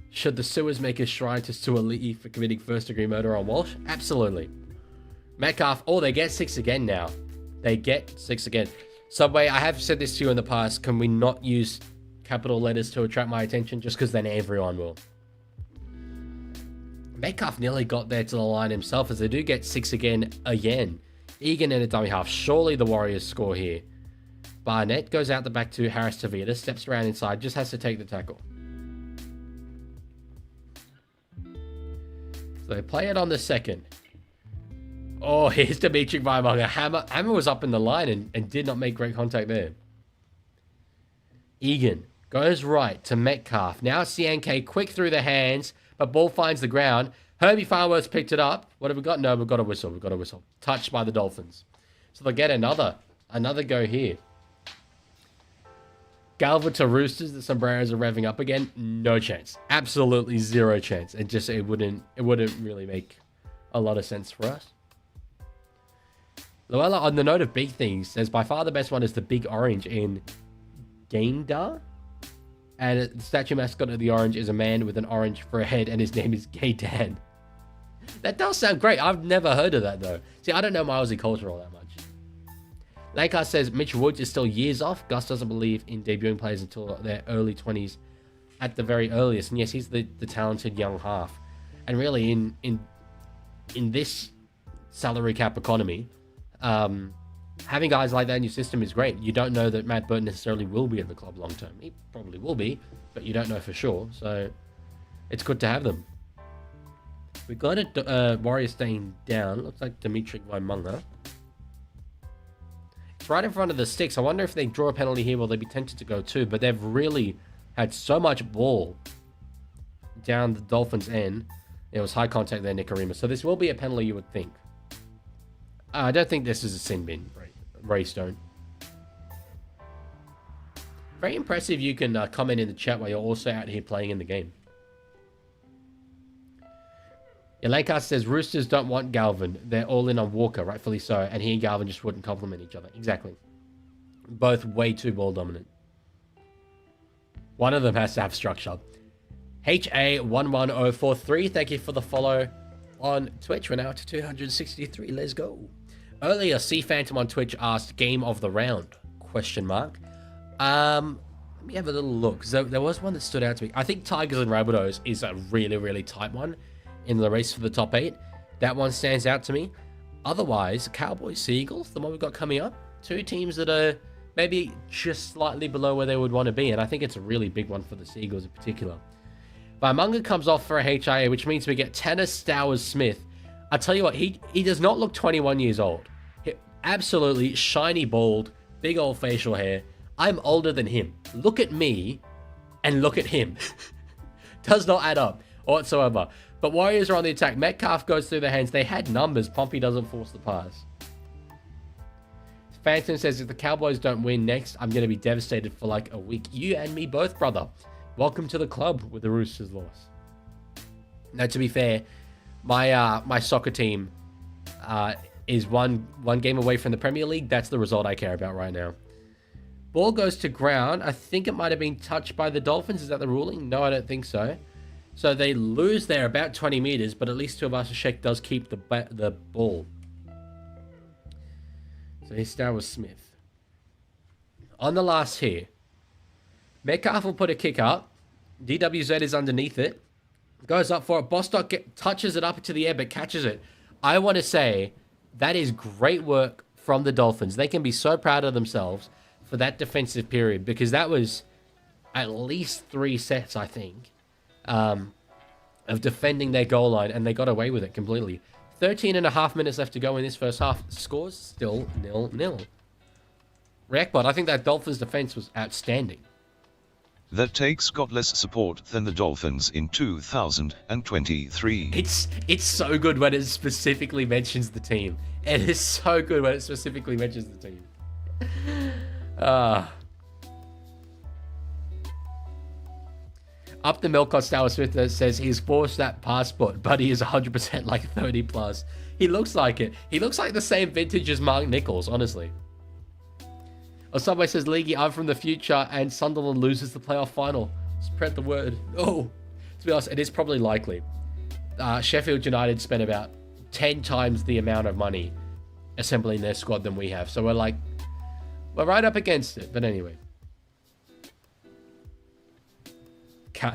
should the Sewers make a shrine to Stuart Leahy for committing first-degree murder on Walsh? Absolutely. Metcalf, they get 6 again now. They get 6 again. Subway, I have said this to you in the past. Can we not use capital letters to attract my attention? Just because then everyone will. Metcalf nearly got there to the line himself as they do get 6 again. Egan in a dummy half. Surely the Warriors score here. Barnett goes out the back to Harris Tavita. Steps around inside. Just has to take the tackle. So they play it on the second. Oh, here's Dimitri Vaimonga. Hammer was up in the line and did not make great contact there. Egan goes right to Metcalf. Now it's CNK quick through the hands, but ball finds the ground. Herbie Farworth's picked it up. What have we got? No, we've got a whistle. Touched by the Dolphins. So they'll get another go here. Galvin to Roosters, the Sombreros are revving up again. No chance. Absolutely zero chance. It wouldn't really make a lot of sense for us. Luella, on the note of big things, says by far the best one is the big orange in Gaindar. And the statue mascot of the orange is a man with an orange for a head, and his name is Gay Dan. That does sound great. I've never heard of that, though. See, I don't know my Aussie culture all that much. Lakar says Mitch Woods is still years off. Gus doesn't believe in debuting players until their early 20s at the very earliest. And yes, he's the talented young half. And really, in this salary cap economy, having guys like that in your system is great. You don't know that Matt Burton necessarily will be at the club long term. He probably will be, but you don't know for sure. So it's good to have them. We got a Warriors staying down. Looks like Dimitri Waimunga. It's right in front of the sticks. I wonder if they draw a penalty here, will they be tempted to go too? But they've really had so much ball down the Dolphins' end. It was high contact there, Nicarima. So this will be a penalty, you would think. I don't think this is a sin bin, Raystone. Very impressive you can comment in the chat while you're also out here playing in the game. Lancaster says, Roosters don't want Galvin. They're all in on Walker, rightfully so. And he and Galvin just wouldn't complement each other. Exactly. Both way too ball dominant. One of them has to have structure. HA11043, thank you for the follow on Twitch. We're now to 263. Let's go. Earlier, C Phantom on Twitch asked game of the round, question mark. Let me have a little look. So there was one that stood out to me. I think Tigers and Rabbitohs is a really, really tight one in the race for the top 8. That one stands out to me. Otherwise, Cowboys, Seagulls, the one we've got coming up. Two teams that are maybe just slightly below where they would want to be. And I think it's a really big one for the Seagulls in particular. Vaimunga comes off for a HIA, which means we get Tanner Stowers-Smith. I tell you what, he does not look 21 years old. Absolutely shiny bald, big old facial hair. I'm older than him. Look at me and look at him. Does not add up whatsoever. But Warriors are on the attack. Metcalf goes through their hands. They had numbers. Pompey doesn't force the pass. Phantom says, if the Cowboys don't win next, I'm going to be devastated for like a week. You and me both, brother. Welcome to the club with the Roosters loss. Now, to be fair, my soccer team is one game away from the Premier League. That's the result I care about right now. Ball goes to ground. I think it might have been touched by the Dolphins. Is that the ruling? No, I don't think so. So they lose there about 20 meters, but at least Tuivasa-Sheck does keep the ball. So here's Stowers-Smith. On the last here, Metcalf will put a kick up. DWZ is underneath it. Goes up for it. Bostock touches it up into the air, but catches it. I want to say that is great work from the Dolphins. They can be so proud of themselves for that defensive period, because that was at least 3 sets, I think, of defending their goal line, and they got away with it completely. 13.5 minutes left to go in this first half. Scores still 0-0. Reactbot, I think that Dolphins defense was outstanding. That takes got less support than the Dolphins in 2023. It's so good when it specifically mentions the team. It is so good when it specifically mentions the team. Up the Melcott Stowers-Smith says he's forced that passport, but he is 100% like 30 plus. He looks like it. He looks like the same vintage as Mark Nichols, honestly. Or Subway says, Leaguie, I'm from the future, and Sunderland loses the playoff final. Spread the word. Oh, to be honest, it is probably likely. Sheffield United spent about 10 times the amount of money assembling their squad than we have. So we're right up against it. But anyway.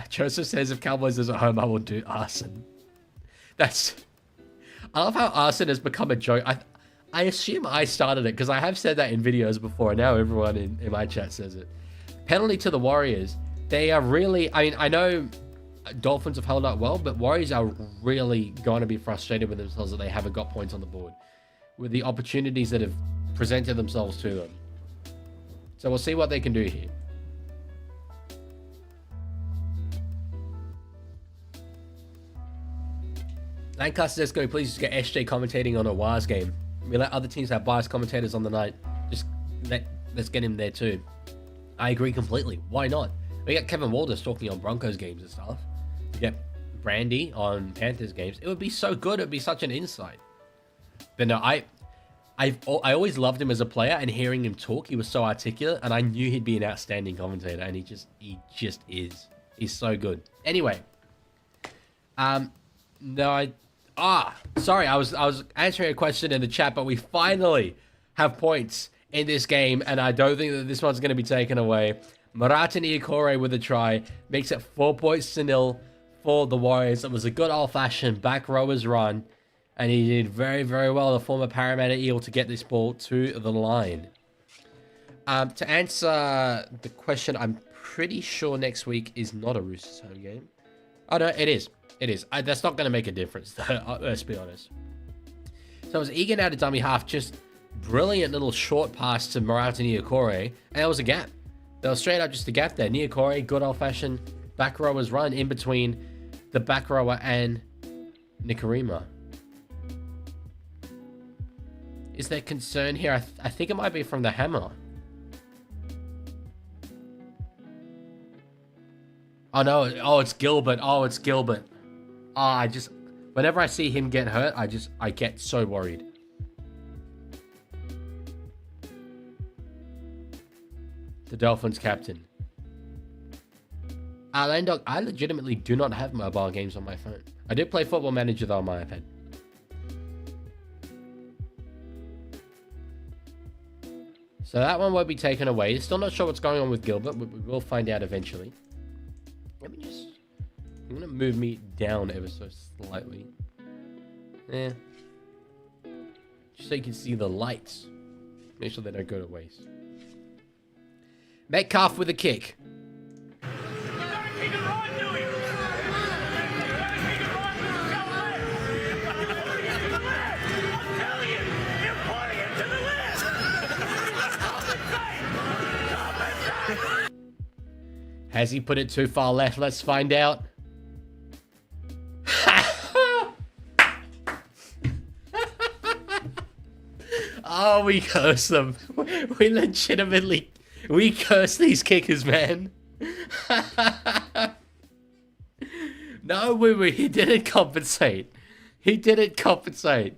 Joseph says, if Cowboys is at home, I will do arson. I love how arson has become a joke. I assume I started it, because I have said that in videos before. Now everyone in my chat says it. Penalty to the Warriors. They are really... I mean, I know Dolphins have held up well, but Warriors are really going to be frustrated with themselves that they haven't got points on the board with the opportunities that have presented themselves to them. So we'll see what they can do here. Lancaster says, can we please just get SJ commentating on a Wars game? We let other teams have biased commentators on the night. Let's get him there too. I agree completely. Why not? We got Kevin Walters talking on Broncos games and stuff. We get Brandy on Panthers games. It would be so good. It would be such an insight. But no, I always loved him as a player, and hearing him talk, he was so articulate, and I knew he'd be an outstanding commentator, and he just is. He's so good. Anyway, no, sorry, I was answering a question in the chat, but we finally have points in this game, and I don't think that this one's going to be taken away. Marata Niokore with a try makes it 4-0 for the Warriors. It was a good old-fashioned back rowers run, and he did very, very well, the former Parramatta Eel, to get this ball to the line. To answer the question, I'm pretty sure next week is not a Roosters home game. Oh, no, it is. It is. That's not going to make a difference, though, let's be honest. So it was Egan out of dummy half, just brilliant little short pass to Marata Niokore, and there was a gap. There was straight up just a gap there. Niokore, good old-fashioned back rowers run in between the back rower and Nikorima. Is there concern here? I think it might be from the hammer. Oh, no. Oh, it's Gilbert. Oh, it's Gilbert. Oh, whenever I see him get hurt, I get so worried. The Dolphins captain. Landog, I legitimately do not have mobile games on my phone. I do play Football Manager, though, on my iPad. So that one won't be taken away. Still not sure what's going on with Gilbert, but we will find out eventually. I'm going to move me down ever so slightly. Just so you can see the lights. Make sure they don't go to waste. Metcalf with a kick. Has he put it too far left? Let's find out. Oh, we curse them. We legitimately... We curse these kickers, man. No, he didn't compensate. He didn't compensate.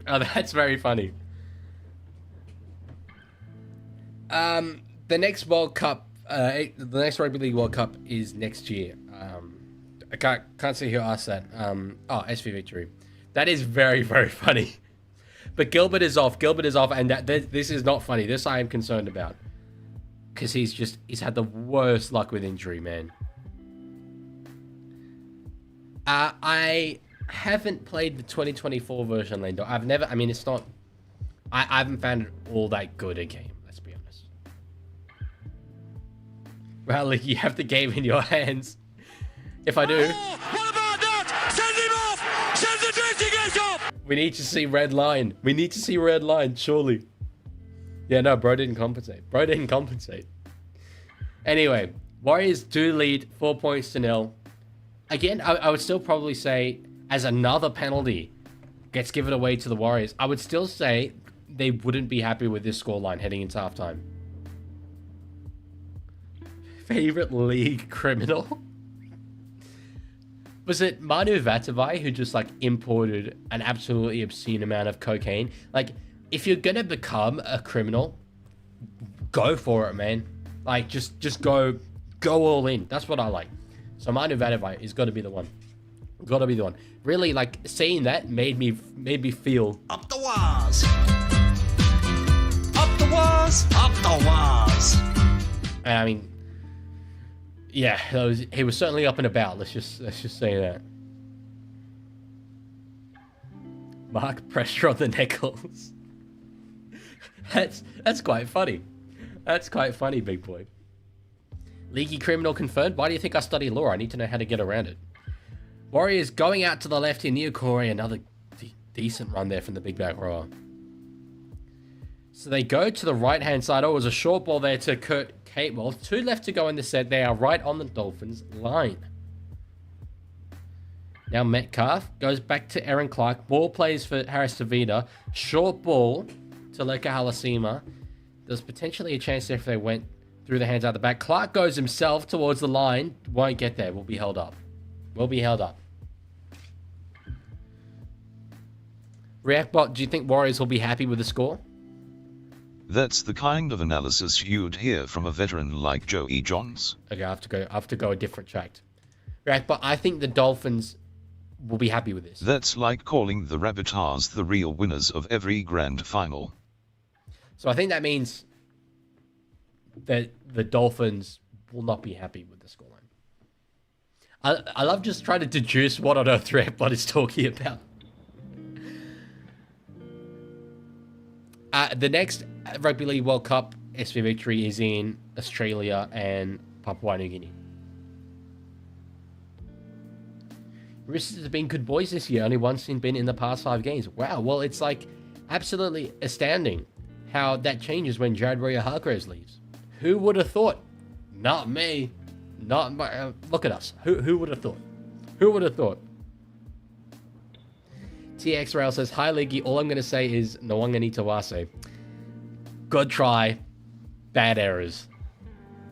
Oh, that's very funny. The next World Cup, the next Rugby League World Cup is next year. I can't see who asked that. SV Victory. That is very, very funny. But Gilbert is off. And this is not funny. This I am concerned about. Because he's had the worst luck with injury, man. I haven't played the 2024 version, Lando. I haven't found it all that good a game, let's be honest. Well, like, you have the game in your hands. If I do... Oh, what about that? Send him off! Send the drifting edge off! We need to see red line. We need to see red line, surely. Yeah, no, bro didn't compensate. Anyway, Warriors do lead 4-0. Again, I would still probably say, as another penalty gets given away to the Warriors, I would still say they wouldn't be happy with this scoreline heading into halftime. Favorite league criminal? Was it Manu Vatavai who just, like, imported an absolutely obscene amount of cocaine? Like, if you're gonna become a criminal, go for it, man. Like, just go all in. That's what I like. So Manu Vatavai is got to be the one. Really, like, seeing that made me feel... Up the walls! Up the walls! Up the walls! I mean... Yeah, he was certainly up and about. Let's just say that. Mark pressure on the Nichols. That's quite funny. That's quite funny, big boy. Leaguie criminal confirmed. Why do you think I study law? I need to know how to get around it. Warriors going out to the left here. Niokore, another decent run there from the big back rower. So they go to the right-hand side. Oh, it was a short ball there to Kurt Catewell. 2 left to go in the set. They are right on the Dolphins line. Now Metcalf goes back to Aaron Clark. Ball plays for Harris Tavita. Short ball to Leka Halasima. There's potentially a chance there if they went Through the hands out the back. Clark goes himself towards the line. Won't get there. Will be held up. Will be held up. Reactbot, do you think Warriors will be happy with the score? That's the kind of analysis you'd hear from a veteran like Joey Johns. Okay, I have to go a different track. Reactbot, I think the Dolphins will be happy with this. That's like calling the Rabbitohs the real winners of every grand final. So I think that means that the Dolphins will not be happy with the scoreline. I love just trying to deduce what on earth Reactbot is talking about. The next Rugby League World Cup SV victory is in Australia and Papua New Guinea. Roosters have been good boys this year. Only once been in the past 5 games. Wow. Well, it's like absolutely astounding how that changes when Jared Warrior-Hargreaves leaves. Who would have thought? Not me. Not my. Look at us. Who would have thought? Who would have thought? TX Rail says, "Hi, Leaguie. All I'm going to say is Nwangani Tawase. Good try. Bad errors.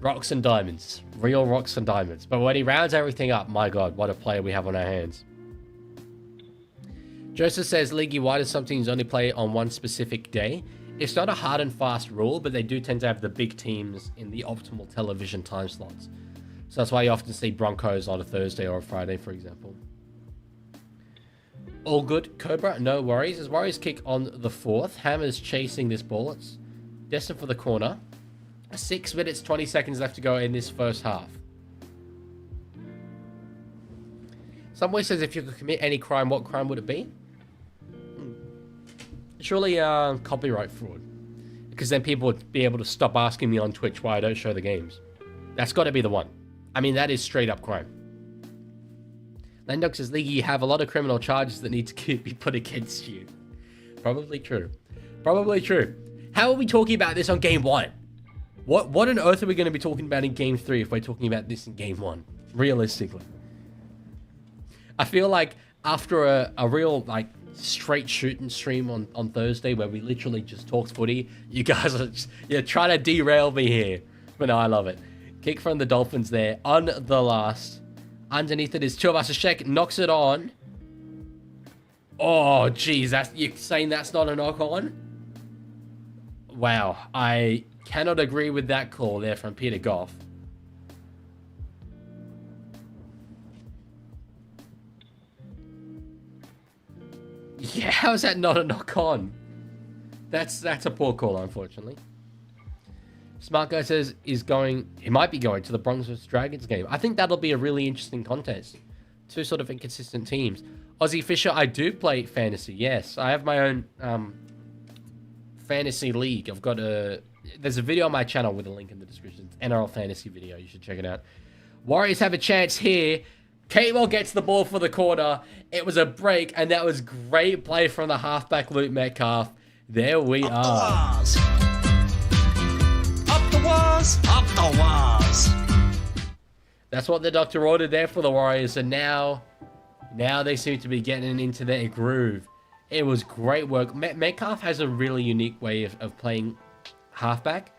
Rocks and diamonds. Real rocks and diamonds. But when he rounds everything up, my God, what a player we have on our hands." Joseph says, "Leaguie, why do some teams only play on one specific day? It's not a hard and fast rule, but they do tend to have the big teams in the optimal television time slots. So that's why you often see Broncos on a Thursday or a Friday, for example." All good, Cobra. No worries. As Warriors kick on the 4th. Hammer's chasing this ball. It's destined for the corner. 6 minutes, 20 seconds left to go in this first half. Somewhere says, if you could commit any crime, what crime would it be? Surely copyright fraud. Because then people would be able to stop asking me on Twitch why I don't show the games. That's got to be the one. I mean, that is straight up crime. Lendox says, "League, you have a lot of criminal charges that need to be put against you." Probably true. Probably true. How are we talking about this on game 1? What on earth are we going to be talking about in game 3 if we're talking about this in game 1? Realistically. I feel like after a real, like, straight shooting stream on Thursday where we literally just talked footy, you guys are just, you're trying to derail me here. But no, I love it. Kick from the Dolphins there on the last. Underneath it is Tuivasa-Sheck, knocks it on. Oh, geez, you're saying that's not a knock on? Wow, I cannot agree with that call there from Peter Goff. Yeah, how is that not a knock on? That's a poor call, unfortunately. Smart Guy says he might be going to the Broncos vs Dragons game. I think that'll be a really interesting contest. 2 sort of inconsistent teams. Aussie Fisher, I do play fantasy. Yes, I have my own fantasy league. There's a video on my channel with a link in the description. It's NRL fantasy video. You should check it out. Warriors have a chance here. Catewell gets the ball for the corner. It was a break, and that was great play from the halfback Luke Metcalf. There we are. Up the walls. That's what the doctor ordered there for the Warriors, and now they seem to be getting into their groove. It was great work. Metcalf has a really unique way of playing halfback,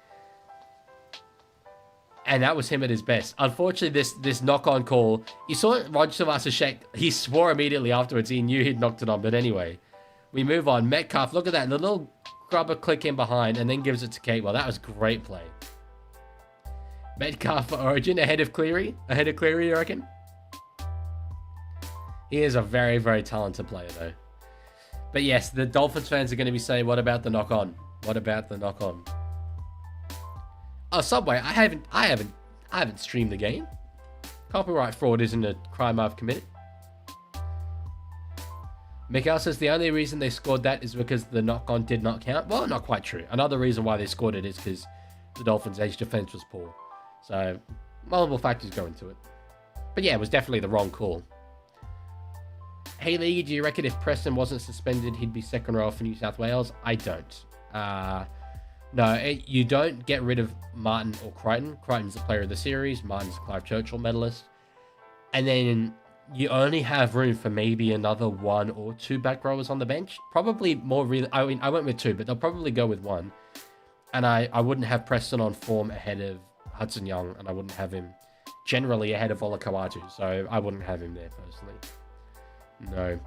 and that was him at his best. Unfortunately, this knock-on call, you saw Roger Tuivasa-Sheck, he swore immediately afterwards. He knew he'd knocked it on, but anyway, we move on. Metcalf, look at that, the little grubber click in behind, and then gives it to Catewell. That was great play. Metcalf for Origin ahead of Cleary. Ahead of Cleary, you reckon? He is a very, very talented player, though. But yes, the Dolphins fans are going to be saying, "What about the knock-on? What about the knock-on?" Oh, Subway, I haven't streamed the game. Copyright fraud isn't a crime I've committed. Mikael says the only reason they scored that is because the knock-on did not count. Well, not quite true. Another reason why they scored it is because the Dolphins' edge defense was poor. So, multiple factors go into it. But yeah, it was definitely the wrong call. Hey, League, do you reckon if Preston wasn't suspended, he'd be second row for New South Wales? I don't. No, you don't get rid of Martin or Crichton. Crichton's the player of the series. Martin's a Clive Churchill medalist. And then you only have room for maybe another 1 or 2 back rowers on the bench. Probably more really. I mean, I went with 2, but they'll probably go with 1. And I wouldn't have Preston on form ahead of Hudson Young, and I wouldn't have him generally ahead of Ola Kawatu, so I wouldn't have him there personally. No.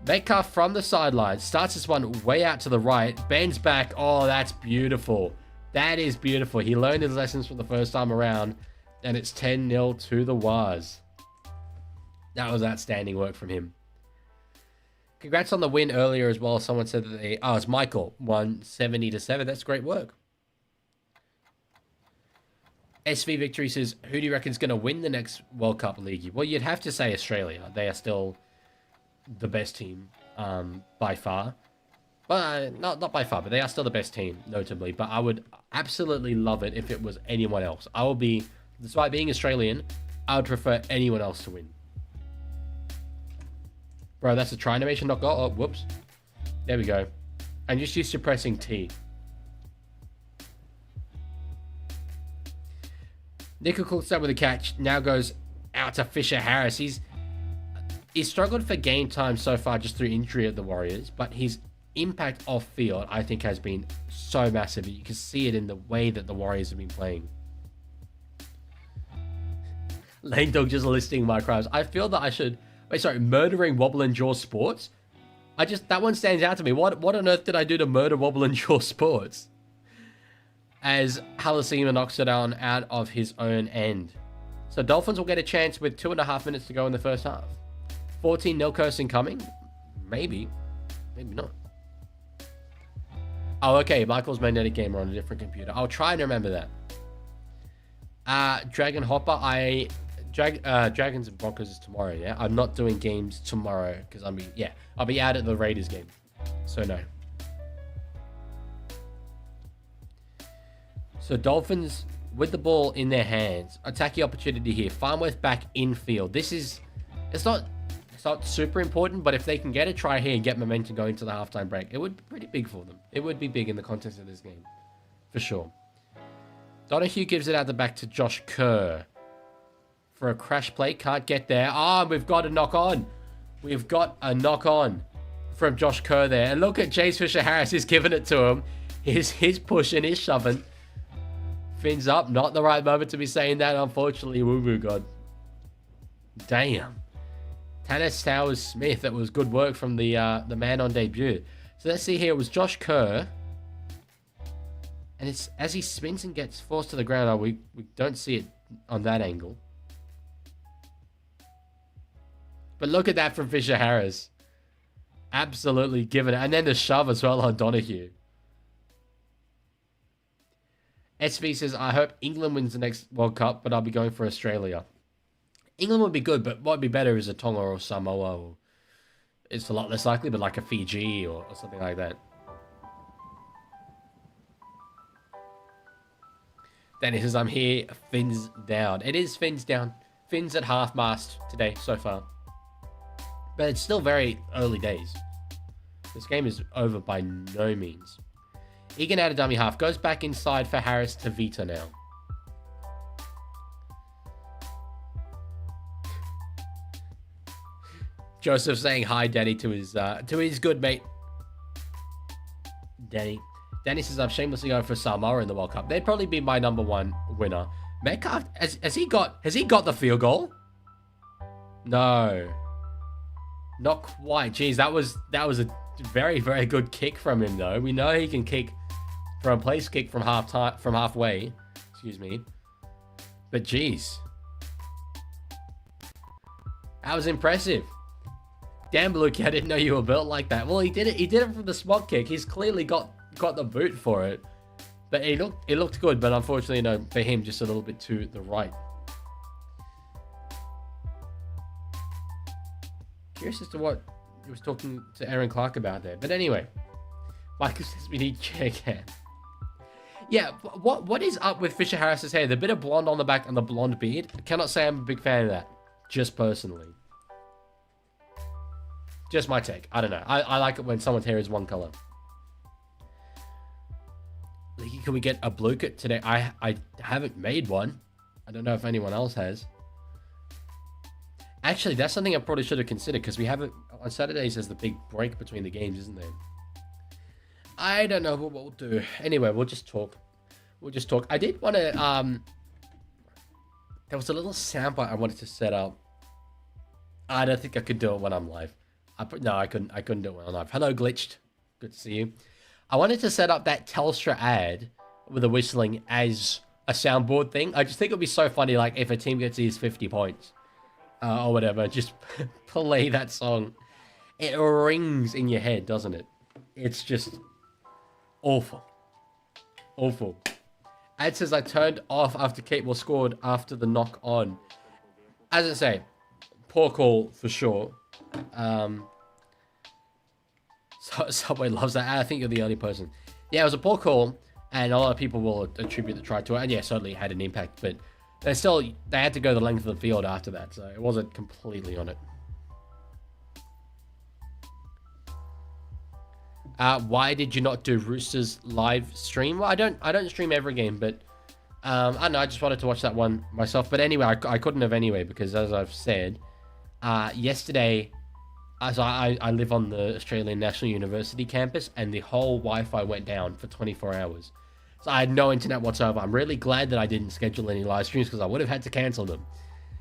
Metcalf from the sideline starts this one way out to the right, bends back. Oh, that's beautiful. That is beautiful. He learned his lessons from the first time around, and it's 10-0 to the Waz. That was outstanding work from him. Congrats on the win earlier as well. Someone said that it's Michael, won 70-7. That's great work. SV Victory says, who do you reckon is going to win the next World Cup League? Well, you'd have to say Australia. They are still the best team by far. Well, not by far, but they are still the best team, notably. But I would absolutely love it if it was anyone else. I will be, despite being Australian, I would prefer anyone else to win. Bro, that's a try animation not got. Oh, whoops. There we go. I'm just used to pressing T. Nickel cooks up with a catch. Now goes out to Fisher Harris. He's struggled for game time so far just through injury at the Warriors, but his impact off field, I think, has been so massive. You can see it in the way that the Warriors have been playing. Lane Dog just listing my crimes. I feel that I should... Wait, sorry, murdering Wobble and Jaw Sports? That one stands out to me. What on earth did I do to murder Wobble and Jaw Sports? As Halasima knocks it on out of his own end. So Dolphins will get a chance with 2.5 minutes to go in the first half. 14-0 cursing coming? Maybe. Maybe not. Oh, okay. Michael's Magnetic Gamer on a different computer. I'll try and remember that. Dragon Hopper, Dragons and Broncos is tomorrow, yeah? I'm not doing games tomorrow because I'll be out at the Raiders game. So no. So Dolphins with the ball in their hands. Attacking opportunity here. Farnworth back infield. It's not super important, but if they can get a try here and get momentum going to the halftime break, it would be pretty big for them. It would be big in the context of this game. For sure. Donahue gives it out the back to Josh Kerr. For a crash play, can't get there. We've got a knock on. We've got a knock on from Josh Kerr there. And look at Jace Fisher-Harris. He's giving it to him. He's pushing, he's shoving. Fins up. Not the right moment to be saying that, unfortunately. Woo-woo God. Damn. Tanner Stowers-Smith. That was good work from the man on debut. So let's see here. It was Josh Kerr. And it's as he spins and gets forced to the ground. We don't see it on that angle. But look at that from Fisher Harris. Absolutely given it. And then the shove as well on Donahue. SV says, I hope England wins the next World Cup, but I'll be going for Australia. England would be good, but what would be better is a Tonga or Samoa. Or it's a lot less likely, but like a Fiji or something like that. Then he says, I'm here, fins down. It is fins down. Fins at half mast today so far. But it's still very early days. This game is over by no means. Egan out of dummy half. Goes back inside for Harris to Vita now. Joseph saying hi, Danny, to his good mate. Danny says, I'm shamelessly going for Samoa in the World Cup. They'd probably be my #1 winner. Metcalf, has he got the field goal? No. Not quite. Jeez, that was a very, very good kick from him, though. We know he can kick from a place kick from halfway. Excuse me. But jeez, that was impressive. Damn, Luke, I didn't know you were built like that. Well, he did it. He did it from the spot kick. He's clearly got the boot for it. But it looked good. But unfortunately, no, for him, just a little bit to the right. Curious as to what he was talking to Aaron Clark about there. But anyway, Michael says we need chair cam. Yeah, what is up with Fisher Harris's hair? The bit of blonde on the back and the blonde beard. I cannot say I'm a big fan of that. Just personally. Just my take. I don't know. I like it when someone's hair is one color. Leaguie, can we get a blue kit today? I haven't made one. I don't know if anyone else has. Actually, that's something I probably should have considered because we have it on Saturdays. There's the big break between the games, isn't there? I don't know what we'll do. Anyway, we'll just talk. I did want to There was a little soundbite I wanted to set up. I don't think I could do it when I'm live. No, I couldn't do it when I'm live. Hello, Glitched. Good to see you. I wanted to set up that Telstra ad with the whistling as a soundboard thing. I just think it would be so funny, like, if a team gets these 50 points or whatever, just play that song. It rings in your head, doesn't it? It's just awful. Awful. Ad says I turned off after Capewell scored after the knock on. As I say, poor call for sure. Subway loves that. I think you're the only person. Yeah, it was a poor call, and a lot of people will attribute the try to it. And yeah, certainly it had an impact, but they had to go the length of the field after that, so it wasn't completely on it. Why did you not do Roosters live stream? Well, I don't stream every game, but I don't know. I just wanted to watch that one myself. But anyway, I couldn't have anyway because, as I've said, yesterday, as I live on the Australian National University campus, and the whole Wi-Fi went down for 24 hours. So I had no internet whatsoever. I'm really glad that I didn't schedule any live streams because I would have had to cancel them,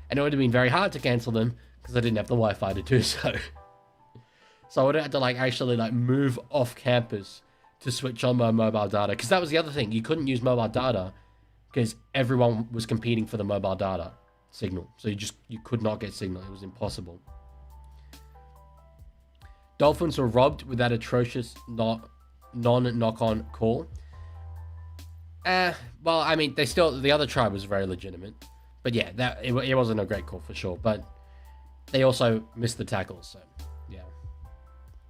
and it would have been very hard to cancel them because I didn't have the Wi-Fi to do so. So I would have had to actually move off campus to switch on my mobile data. Because that was the other thing. You couldn't use mobile data because everyone was competing for the mobile data signal. So you could not get signal. It was impossible. Dolphins were robbed with that atrocious non-knock-on call. Well, I mean, the other try was very legitimate. But yeah, it wasn't a great call for sure. But they also missed the tackles, so...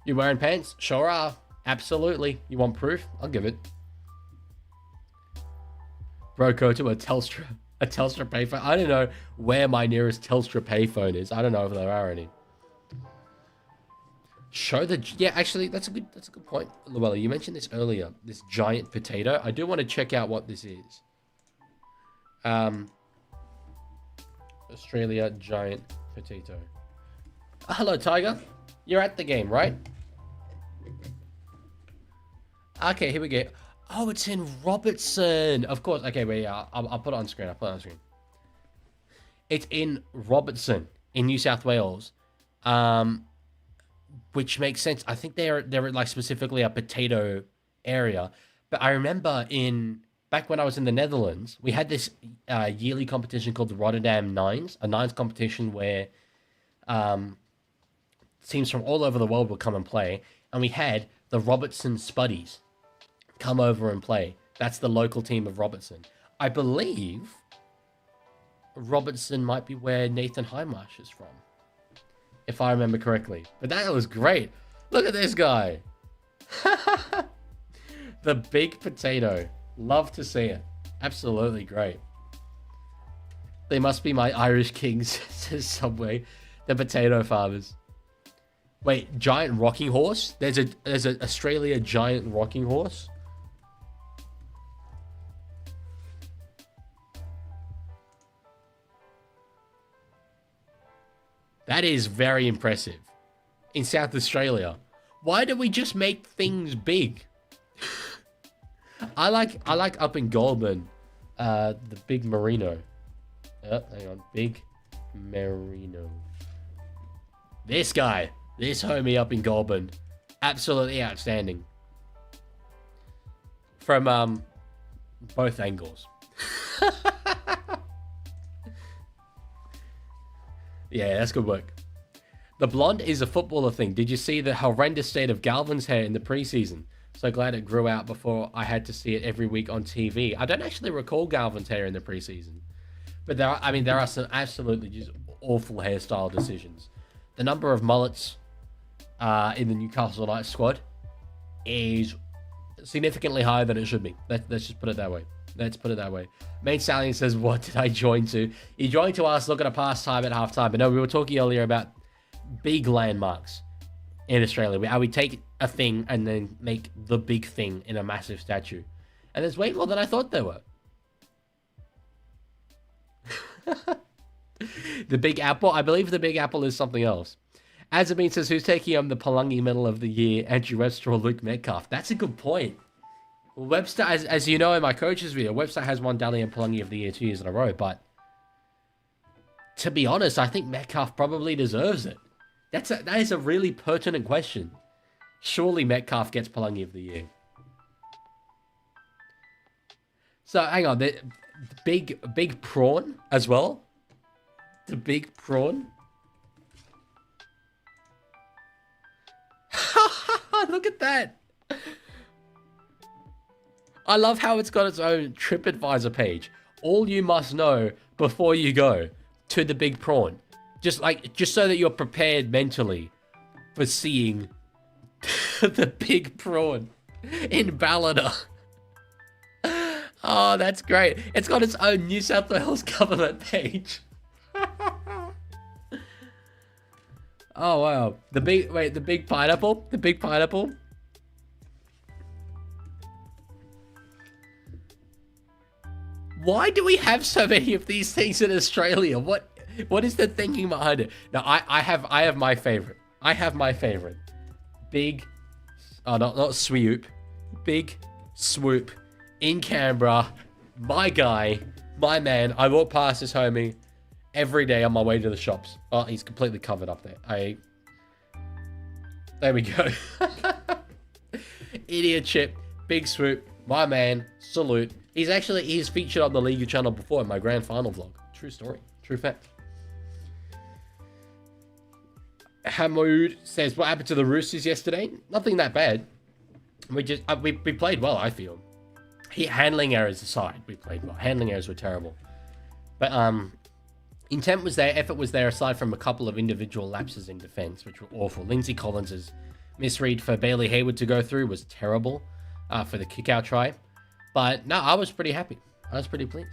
You wearing pants? Sure are. Absolutely. You want proof? I'll give it. Bro, go to a Telstra payphone. I don't know where my nearest Telstra payphone is. I don't know if there are any. Yeah, actually, that's a good point, Luella. You mentioned this earlier. This giant potato. I do want to check out what this is. Australia giant potato. Hello, Tiger. You're at the game, right? Okay, here we go. Oh, it's in Robertson. Of course. Okay, wait, yeah. I'll put it on screen. It's in Robertson, in New South Wales. Which makes sense. I think they're specifically a potato area. But I remember back when I was in the Netherlands, we had this yearly competition called the Rotterdam Nines, a nines competition where teams from all over the world would come and play, and we had the Robertson Spuddies come over and play. That's the local team of Robertson. I believe Robertson might be where Nathan Highmarsh is from, if I remember correctly. But that was great. Look at this guy. The big potato. Love to see it. Absolutely great. They must be my Irish kings, says Subway. The potato farmers. Wait, giant rocking horse? There's an Australia giant rocking horse? That is very impressive. In South Australia. Why do we just make things big? I like up in Goulburn, the big merino. Hang on, big merino. This guy. This homie up in Goulburn. Absolutely outstanding. From both angles. Yeah, that's good work. The blonde is a footballer thing. Did you see the horrendous state of Galvin's hair in the preseason? So glad it grew out before I had to see it every week on TV. I don't actually recall Galvin's hair in the preseason. But there are some absolutely just awful hairstyle decisions. The number of mullets in the Newcastle Knights squad is significantly higher than it should be. Let's just put it that way. Let's put it that way. Main Stallion says, what did I join to? You joined to us, look at a pastime at halftime. But no, we were talking earlier about big landmarks in Australia. How we take a thing and then make the big thing in a massive statue. And there's way more than I thought there were. The Big Apple? I believe the Big Apple is something else. Azabine says, who's taking on the Palungi Medal of the Year, Andrew Webster or Luke Metcalf? That's a good point. Webster, as you know in my coach's video, Webster has won Dally and Palungi of the Year 2 years in a row, but to be honest, I think Metcalf probably deserves it. That is a really pertinent question. Surely Metcalf gets Palungi of the Year. So hang on, the big prawn as well. The big prawn. Look at that. I love how it's got its own TripAdvisor page. All you must know before you go to the big prawn. Just so that you're prepared mentally for seeing the big prawn in Ballina. Oh, that's great. It's got its own New South Wales government page. Oh, wow. The big pineapple? The big pineapple? Why do we have so many of these things in Australia? What is the thinking behind it? Now, I have my favorite. I have my favorite. Big, not swoop. Big swoop in Canberra. My guy, my man. I walk past this homie every day on my way to the shops. Oh, he's completely covered up there. There we go. Idiot chip. Big swoop. My man. Salute. He's featured on the Leaguie channel before in my grand final vlog. True story. True fact. Hamoud says, what happened to the Roosters yesterday? Nothing that bad. We played well, I feel. Handling errors aside, we played well. Handling errors were terrible. But intent was there, effort was there, aside from a couple of individual lapses in defense, which were awful. Lindsay Collins' misread for Bailey Hayward to go through was terrible for the kick-out try. But no, I was pretty happy. I was pretty pleased.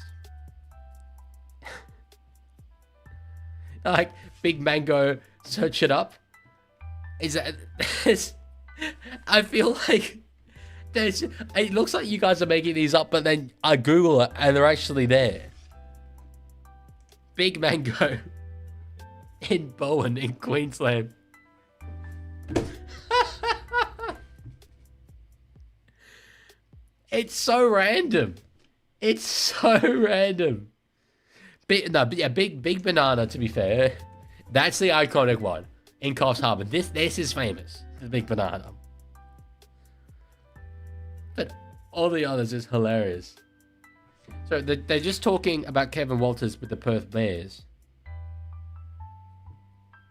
Like, Big Mango, search it up. I feel like it looks like you guys are making these up, but then I Google it and they're actually there. Big Mango in Bowen in Queensland. It's so random. It's so random. Big Banana, to be fair. That's the iconic one in Coffs Harbour. This is famous. The Big Banana. But all the others is hilarious. So they're just talking about Kevin Walters with the Perth Bears.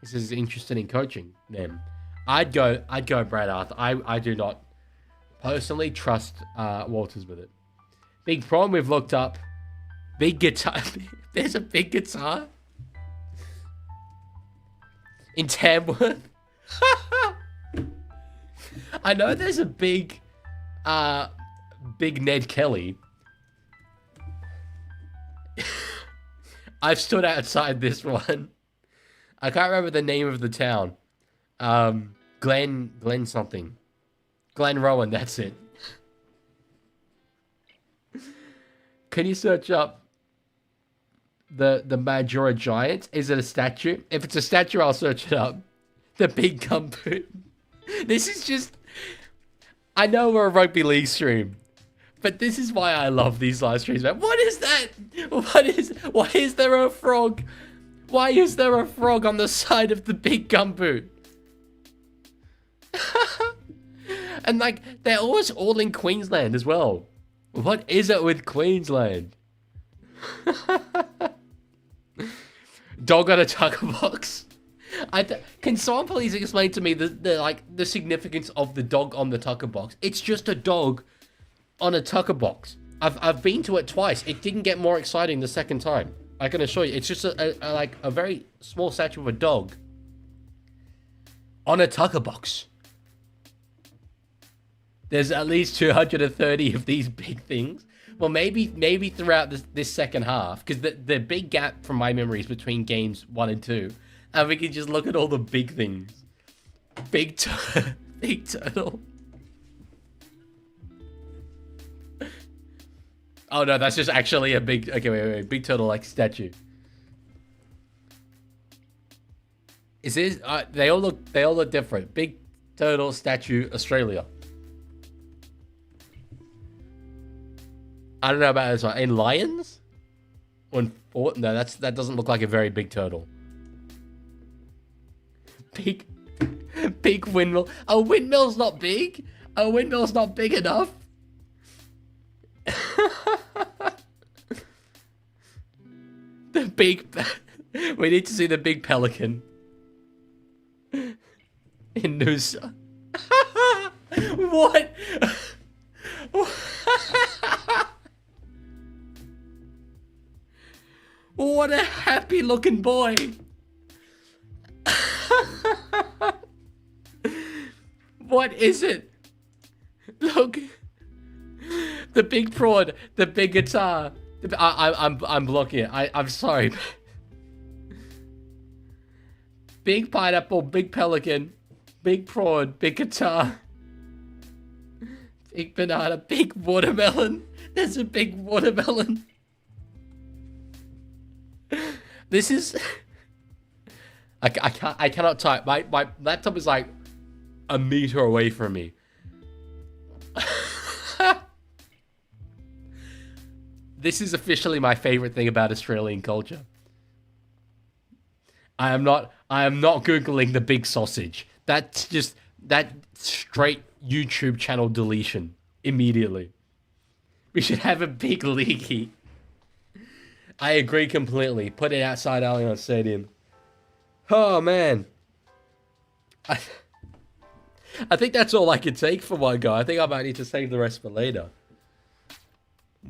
This is interested in coaching them. I'd go Brad Arthur. I do not personally trust Walters with it. Big problem we've looked up. Big guitar. There's a big guitar in Tamworth. I know there's a big Ned Kelly. I've stood outside this one. I can't remember the name of the town. Glen something. Glen Rowan, that's it. Can you search up the Majora Giants? Is it a statue? If it's a statue, I'll search it up. The big gumboot. This is just... I know we're a rugby league stream, but this is why I love these live streams, man. What is that? Why is there a frog? Why is there a frog on the side of the big gumboot? And like, they're always all in Queensland as well. What is it with Queensland? Dog on a tucker box. Can someone please explain to me the significance of the dog on the tucker box? It's just a dog on a tucker box. I've been to it twice. It didn't get more exciting the second time. I can assure you. It's just a very small statue of a dog on a tucker box. There's at least 230 of these big things. Well, maybe throughout this second half, because the big gap from my memory is between games 1 and 2, and we can just look at all the big things. Big turtle. Oh no, that's just actually a big. Okay, wait. Big turtle like statue. Is this? They all look different. Big turtle statue, Australia. I don't know about this one. In Lions? On four? No, that doesn't look like a very big turtle. Big windmill. A windmill's not big. A windmill's not big enough. The big... We need to see the big pelican. In Noosa. What? What a happy looking boy. What is it? Look. The big prawn, the big guitar. I'm blocking it. I'm sorry. Big pineapple, big pelican, big prawn, big guitar. Big banana, big watermelon. There's a big watermelon. This is... I cannot type. My laptop is like a meter away from me. This is officially my favorite thing about Australian culture. I am not Googling the big sausage. That's just that straight YouTube channel deletion immediately. We should have a big leaguie. I agree completely. Put it outside Allianz Stadium. Oh man. I think that's all I can take for one guy. I think I might need to save the rest for later.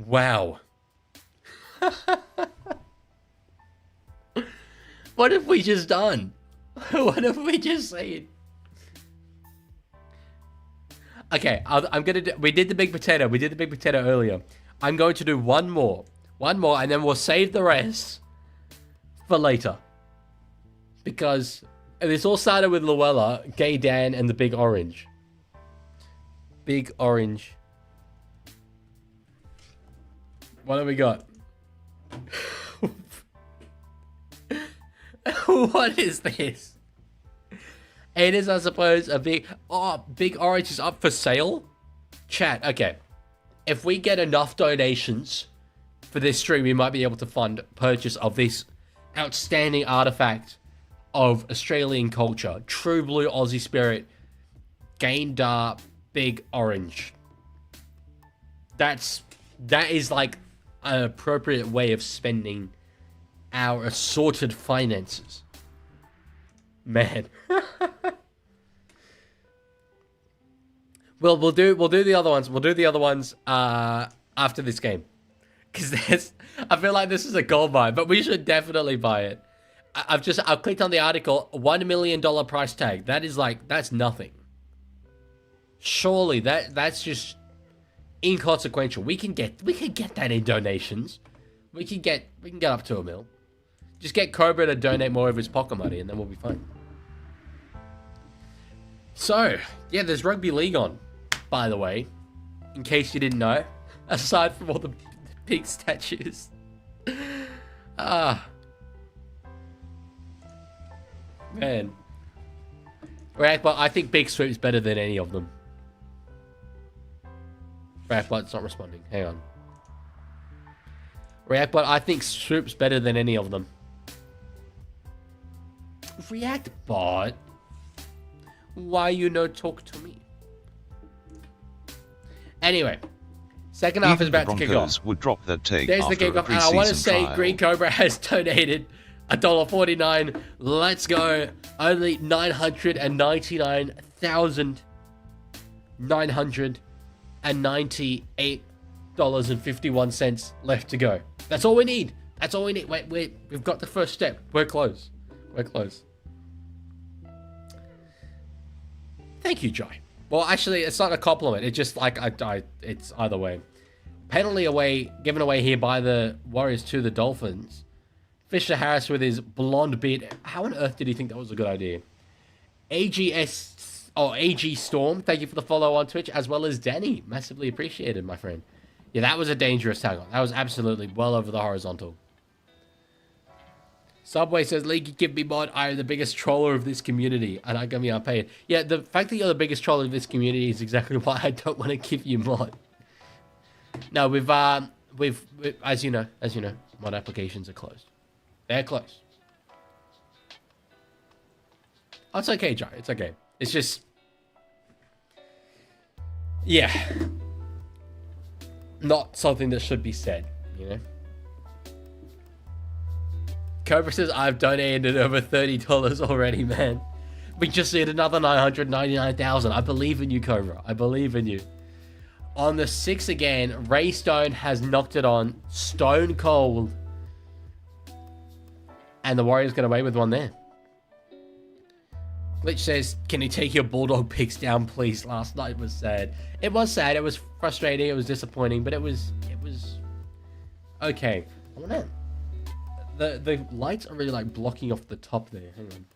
Wow. What have we just done? What have we just said? Okay, I'm gonna do... We did the big potato. We did the big potato earlier. I'm going to do one more. One more, and then we'll save the rest for later. Because this all started with Luella, Gay Dan, and the Big Orange. Big Orange. What have we got? What is this? It is, I suppose, a big... Oh, Big Orange is up for sale? Chat, okay. If we get enough donations for this stream, we might be able to fund purchase of this outstanding artifact of Australian culture. True blue Aussie spirit. Gaindar Big Orange. That is like an appropriate way of spending our assorted finances. Man. Well, we'll do the other ones. We'll do the other ones after this game. Because I feel like this is a gold mine, but we should definitely buy it. I've clicked on the article, $1 million price tag. That is like, that's nothing. Surely that's just inconsequential. We can get that in donations. We can get up to $1 million. Just get Cobra to donate more of his pocket money, and then we'll be fine. So, yeah, there's Rugby League on, by the way, in case you didn't know. Aside from all the big statues. Man. Right, but I think Big Swoop's better than any of them. React, but it's not responding. Hang on. React, but I think Swoop's better than any of them. React bot. Why you no talk to me? Anyway, second half is about to kick off. Would drop that take. There's the kickoff, and I want to say Green Cobra has donated $1.49. Let's go. Only $999,998.51 left to go. That's all we need. That's all we need. We've got the first step. We're close. We're close. Thank you, Joy. Well, actually, it's not a compliment. It's just like it's either way. Penalty given away here by the Warriors to the Dolphins. Fisher Harris with his blonde beard. How on earth did he think that was a good idea? AG Storm, thank you for the follow on Twitch, as well as Danny. Massively appreciated, my friend. Yeah, that was a dangerous tackle. That was absolutely well over the horizontal. Subway says, Leaguie, give me mod. I am the biggest troller of this community, and I'm going to be unpaid. Yeah, the fact that you're the biggest troller of this community is exactly why I don't want to give you mod. No, we've as you know, mod applications are closed. They're closed. Oh, it's okay, Joe. It's okay. It's just, yeah, not something that should be said, you know. Cobra says, I've donated over $30 already, man. We just need another 999,000. I believe in you, Cobra. I believe in you. On the 6 again, Ray Stone has knocked it on stone cold. And the Warriors get away with one there. Glitch says, can you take your Bulldog picks down, please? Last night was sad. It was sad. It was frustrating. It was disappointing. But it was okay. I want to... The lights are really like blocking off the top there. Hang on.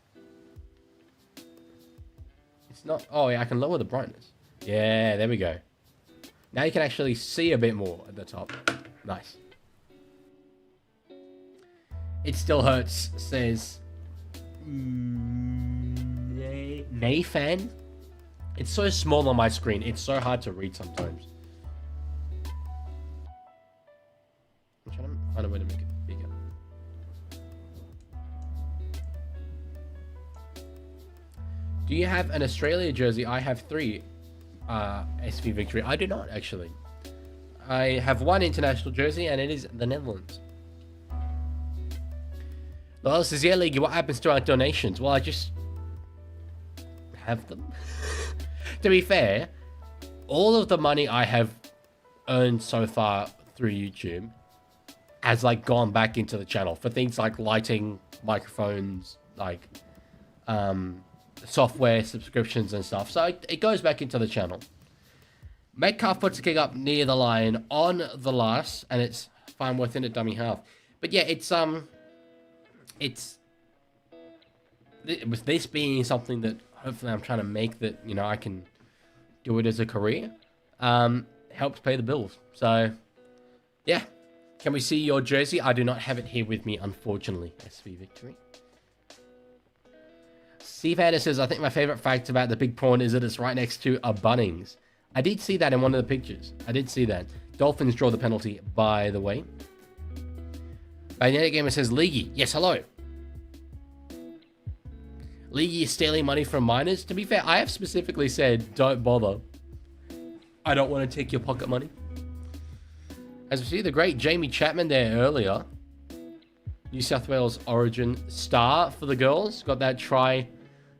It's not... Oh, yeah, I can lower the brightness. Yeah, there we go. Now you can actually see a bit more at the top. Nice. It still hurts, says... Nathan? It's so small on my screen. It's so hard to read sometimes. I'm trying to find a way to make it bigger. Do you have an Australia jersey? I have 3 SV Victory. I do not, actually. I have 1 international jersey, and it is the Netherlands. Lyle says, yeah, Leaguie, what happens to our donations? Well, I just have them. To be fair, all of the money I have earned so far through YouTube has like gone back into the channel for things like lighting, microphones, like software subscriptions and stuff. So it goes back into the channel. Metcalf puts a kick up near the line on the last, and it's fine within a dummy half. But yeah, it's with this being something that hopefully I'm trying to make that, you know, I can do it as a career, helps pay the bills. So yeah, can we see your jersey? I do not have it here with me, unfortunately. SV Victory. Steve Hader says, I think my favorite fact about the big prawn is that it's right next to a Bunnings. I did see that in one of the pictures. I did see that. Dolphins draw the penalty, by the way. Magnetic Gamer says, Leaguie, yes, hello. Leaguie is stealing money from minors. To be fair, I have specifically said, don't bother. I don't want to take your pocket money. As we see, the great Jamie Chapman there earlier. New South Wales origin star for the girls. Got that try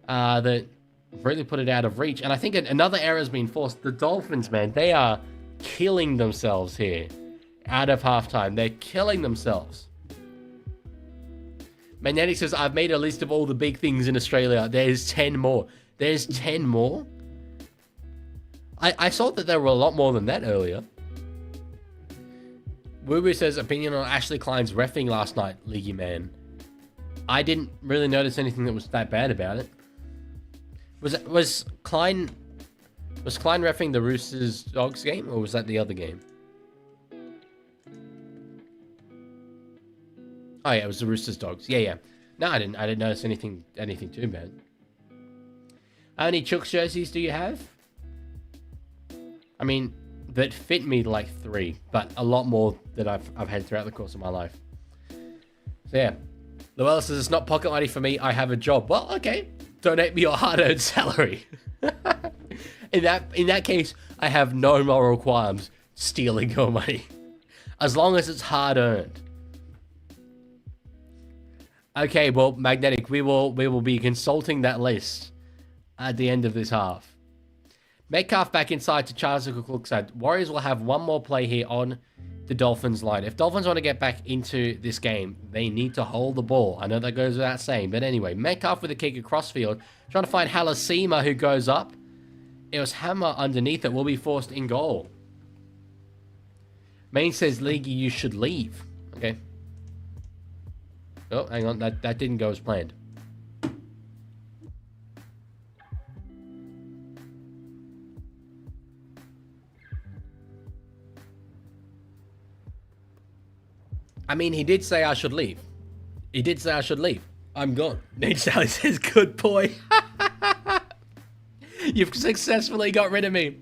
that really put it out of reach. And I think another error has been forced. The Dolphins, man, they are killing themselves here. Out of halftime. They're killing themselves. Magnetic says, I've made a list of all the big things in Australia. There's 10 more. There's 10 more? I saw that there were a lot more than that earlier. Woo says, opinion on Ashley Klein's reffing last night, Leaguie man. I didn't really notice anything that was that bad about it. Was Klein reffing the Roosters Dogs game, or was that the other game? Oh yeah, it was the Roosters Dogs. Yeah. No, I didn't notice anything too bad. How many Chooks jerseys do you have? I mean, that fit me like 3, but a lot more that I've had throughout the course of my life. So yeah. Llewellyn says, it's not pocket money for me, I have a job. Well, okay. Donate me your hard-earned salary. In that case, I have no moral qualms stealing your money. As long as it's hard-earned. Okay, well, Magnetic, we will be consulting that list at the end of this half. Metcalf back inside to Charles Cook-Side. Warriors will have one more play here on the Dolphins line. If Dolphins want to get back into this game, they need to hold the ball. I know that goes without saying, but anyway, Metcalf with a kick across field, trying to find Halasima, who goes up. It was Hammer underneath it, will be forced in goal. Main says, Leaguie, you should leave. Okay. Oh, hang on, that didn't go as planned. I mean, he did say I should leave. I'm gone. Nate Sally says, good boy. You've successfully got rid of me.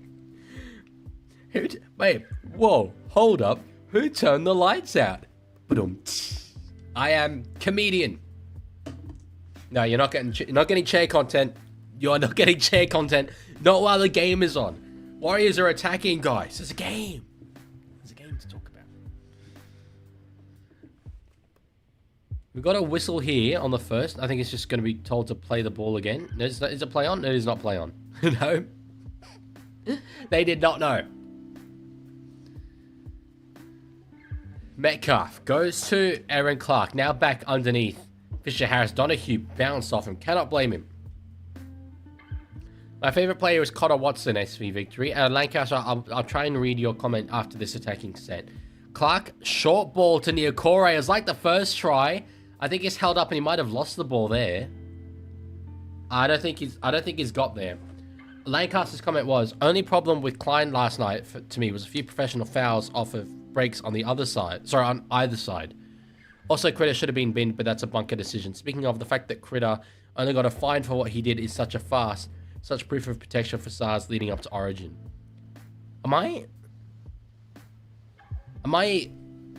Wait, whoa, hold up. Who turned the lights out? I am comedian. No, you're not getting chair content. You are not getting chair content. Not while the game is on. Warriors are attacking, guys. There's a game. There's a game to talk about. We've got a whistle here on the first. I think it's just going to be told to play the ball again. Is it play on? No, it is not play on. No. They did not know. Metcalf goes to Aaron Clark. Now back underneath. Fisher Harris. Donahue bounced off him. Cannot blame him. My favourite player is Cotter Watson, SV Victory. Lancaster, I'll try and read your comment after this attacking set. Clark, short ball to Niokore. It was like the first try. I think he's held up and he might have lost the ball there. I don't think he's got there. Lancaster's comment was, only problem with Klein last night to me was a few professional fouls off of breaks on the other side. Sorry, on either side. Also, Critter should have been binned, but that's a bunker decision. Speaking of the fact that Critter only got a fine for what he did is such a farce. Such proof of protection for SARS leading up to Origin. Am I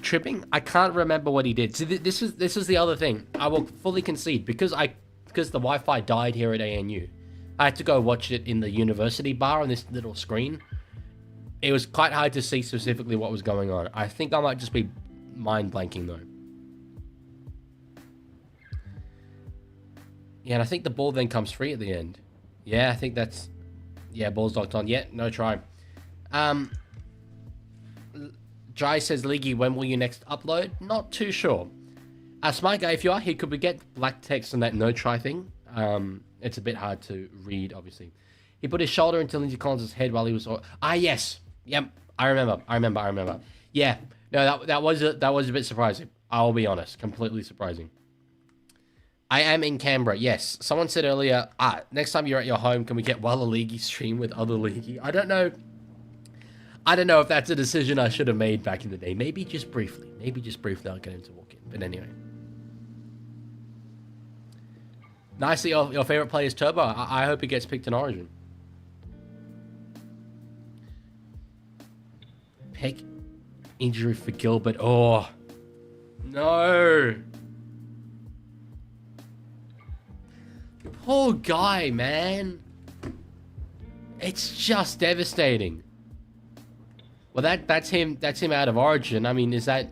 tripping? I can't remember what he did. So this is the other thing. I will fully concede because the Wi-Fi died here at ANU. I had to go watch it in the university bar on this little screen. It was quite hard to see specifically what was going on. I think I might just be mind blanking though. Yeah, and I think the ball then comes free at the end. Yeah, I think that's... Yeah, ball's locked on. Yeah, no try. Jai says, Leaguie, when will you next upload? Not too sure. Smart guy, if you are here, could we get black text on that no try thing? It's a bit hard to read, obviously. He put his shoulder into Lindsay Collins' head while he was... yes. Yep, I remember. Yeah, no, that was a bit surprising. I'll be honest. Completely surprising. I am in Canberra, yes. Someone said earlier, next time you're at your home, can we get a Leaguie stream with other Leaguie? I don't know if that's a decision I should have made back in the day. Maybe just briefly. I'll get him to walk in. But anyway. Nicely, your favorite player is Turbo. I hope he gets picked in Origin. Pec injury for Gilbert. Oh, no. Poor guy, man. It's just devastating. Well, that's him out of Origin. I mean, is that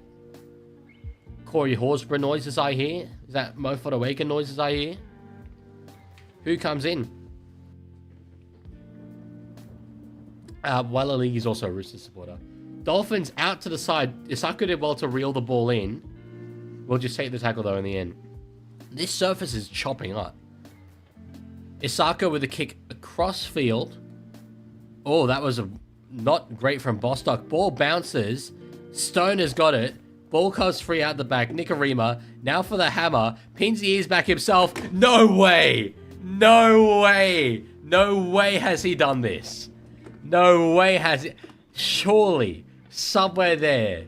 Corey Horsburgh noises I hear? Is that Mo Fodawaker noises I hear? Who comes in? Walla League is also a Roosters supporter. Dolphins out to the side. Isaka did well to reel the ball in. We'll just take the tackle, though, in the end. This surface is chopping up. Isaka with a kick across field. Oh, that was not great from Bostock. Ball bounces. Stone has got it. Ball comes free out the back. Nikarima. Now for the hammer. Pins the ears back himself. No way. No way. No way has he done this. No way has it. Surely. Somewhere there.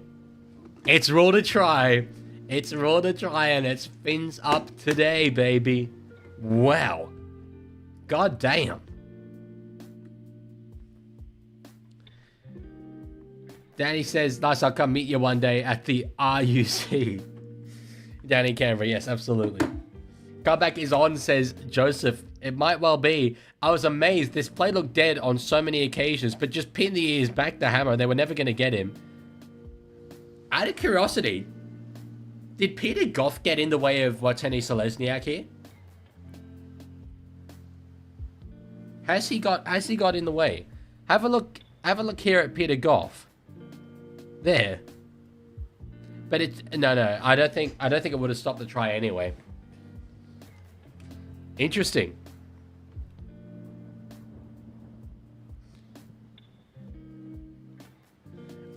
It's roll to try. It's roll to try and it's fins up today, baby. Wow. God damn. Danny says, nice, I'll come meet you one day at the RUC. Danny Canberra, yes, absolutely. Comeback is on, says Joseph. It might well be. I was amazed. This play looked dead on so many occasions, but just pin the ears back the hammer. They were never going to get him. Out of curiosity, did Peter Goff get in the way of Watene Selesniak here? Has he got in the way? Have a look here at Peter Goff. There. But it's no, I don't think it would have stopped the try anyway. Interesting.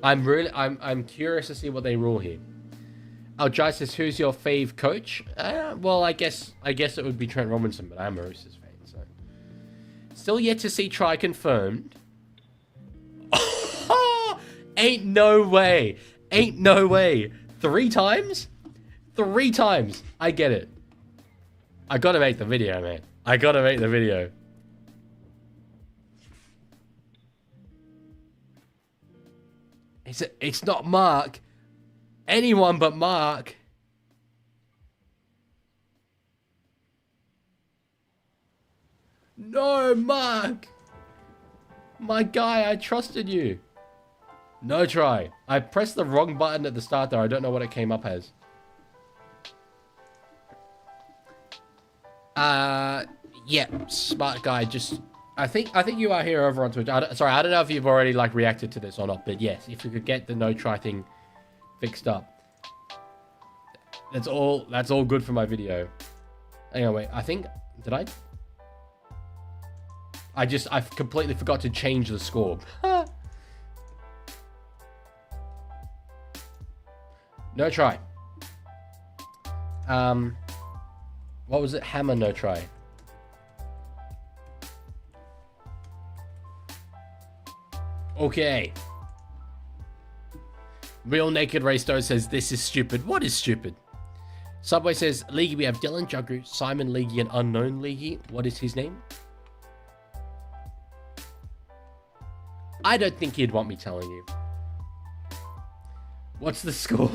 I'm curious to see what they rule here. Oh, Jai says, who's your fave coach? Well, I guess it would be Trent Robinson, but I'm a Roosters fan, so. Still yet to see try confirmed. Ain't no way. Ain't no way. 3 times? 3 times. I get it. I gotta make the video, man. I gotta make the video. It's not Mark. Anyone but Mark. No, Mark. My guy, I trusted you. No try. I pressed the wrong button at the start there. I don't know what it came up as. Yeah, smart guy. Just, I think you are here over on Twitch. Sorry, I don't know if you've already like reacted to this or not, but yes, if you could get the no try thing fixed up, that's all good for my video. Hang on, wait. I think I completely forgot to change the score. No try. What was it? Hammer no try. Okay. Real Naked Raystone says this is stupid. What is stupid? Subway says, Leaguie, we have Dylan Juggu, Simon Leaguie, and Unknown Leaguie. What is his name? I don't think he'd want me telling you. What's the score?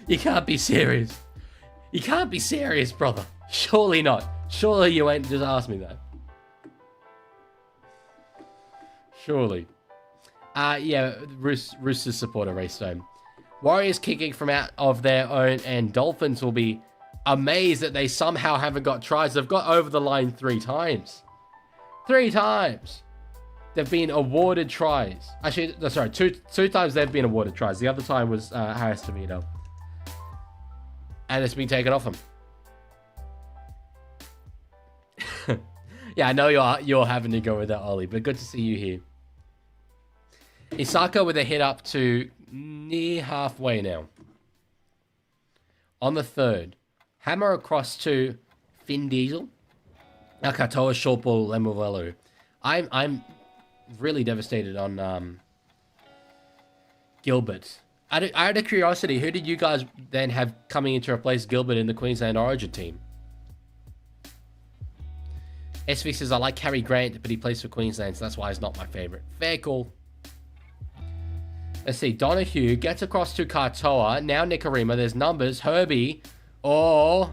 You can't be serious. You can't be serious, brother. Surely not. Surely you ain't just asked me that. Surely. Yeah, Roosters supporter Raystone. Warriors kicking from out of their own, and Dolphins will be amazed that they somehow haven't got tries. They've got over the line 3 times. 3 times. They've been awarded tries. Actually, no, sorry, two times they've been awarded tries. The other time was Harris DeVito. And it's been taken off them. Yeah, I know you're having to go with that, Ollie, but good to see you here. Isako with a hit up to near halfway now. On the 3rd. Hammer across to Finn Diesel. Akatoa short ball Lemuelu. I'm really devastated on Gilbert. Out of curiosity, who did you guys then have coming in to replace Gilbert in the Queensland Origin team? SV says, I like Harry Grant, but he plays for Queensland, so that's why he's not my favourite. Fair call. Let's see. Donahue gets across to Katoa. Now Nikarima. There's numbers. Herbie. Oh.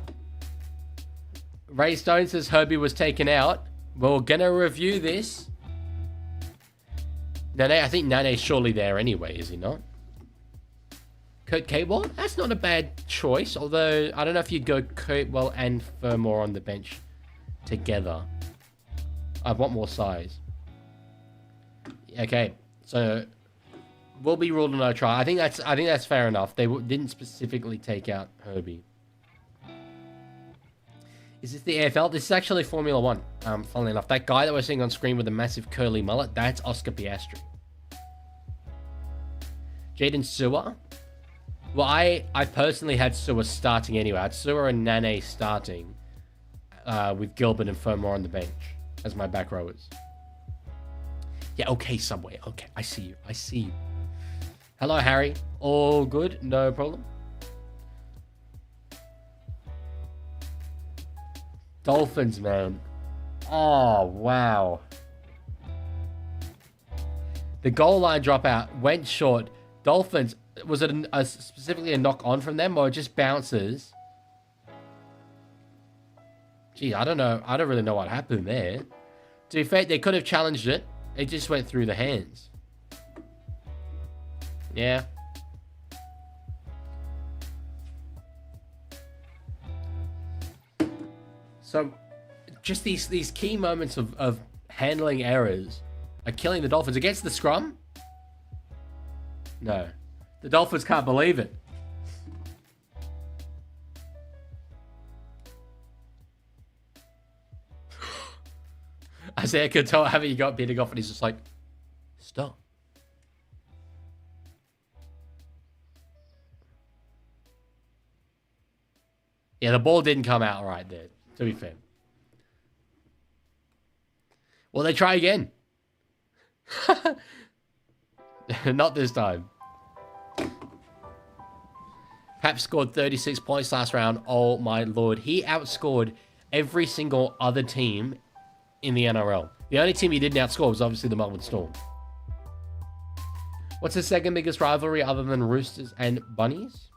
Ray Stone says Herbie was taken out. We're going to review this. Nane, I think Nane's surely there anyway, is he not? Kurt Capewell? That's not a bad choice. Although, I don't know if you'd go Capewell and Fermor on the bench together. I want more size. Okay. So, will be ruled a no try. I think that's fair enough. They didn't specifically take out Herbie. Is this the AFL? This is actually Formula 1. Funnily enough, that guy that we're seeing on screen with the massive curly mullet, that's Oscar Piastri. Jaden Sewer. Well, I personally had Sewer starting anyway. I had Sewer and Nane starting with Gilbert and Fermor on the bench as my back rowers. Yeah, okay, Subway. Okay, I see you. I see you. Hello, Harry. All good? No problem. Dolphins, man. Oh, wow. The goal line dropout went short. Dolphins, was it specifically a knock on from them or it just bounces? Gee, I don't know. I don't really know what happened there. To be fair, they could have challenged it. It just went through the hands. Yeah. So, just these key moments of handling errors are killing the Dolphins. Against the scrum? No. The Dolphins can't believe it. Isaiah could tell having you got beating off and he's just like, stop. Yeah, the ball didn't come out right there, to be fair. Well, they try again. Not this time. Pap scored 36 points last round. Oh, my lord. He outscored every single other team in the NRL. The only team he didn't outscore was obviously the Melbourne Storm. What's the second biggest rivalry other than Roosters and Bunnies?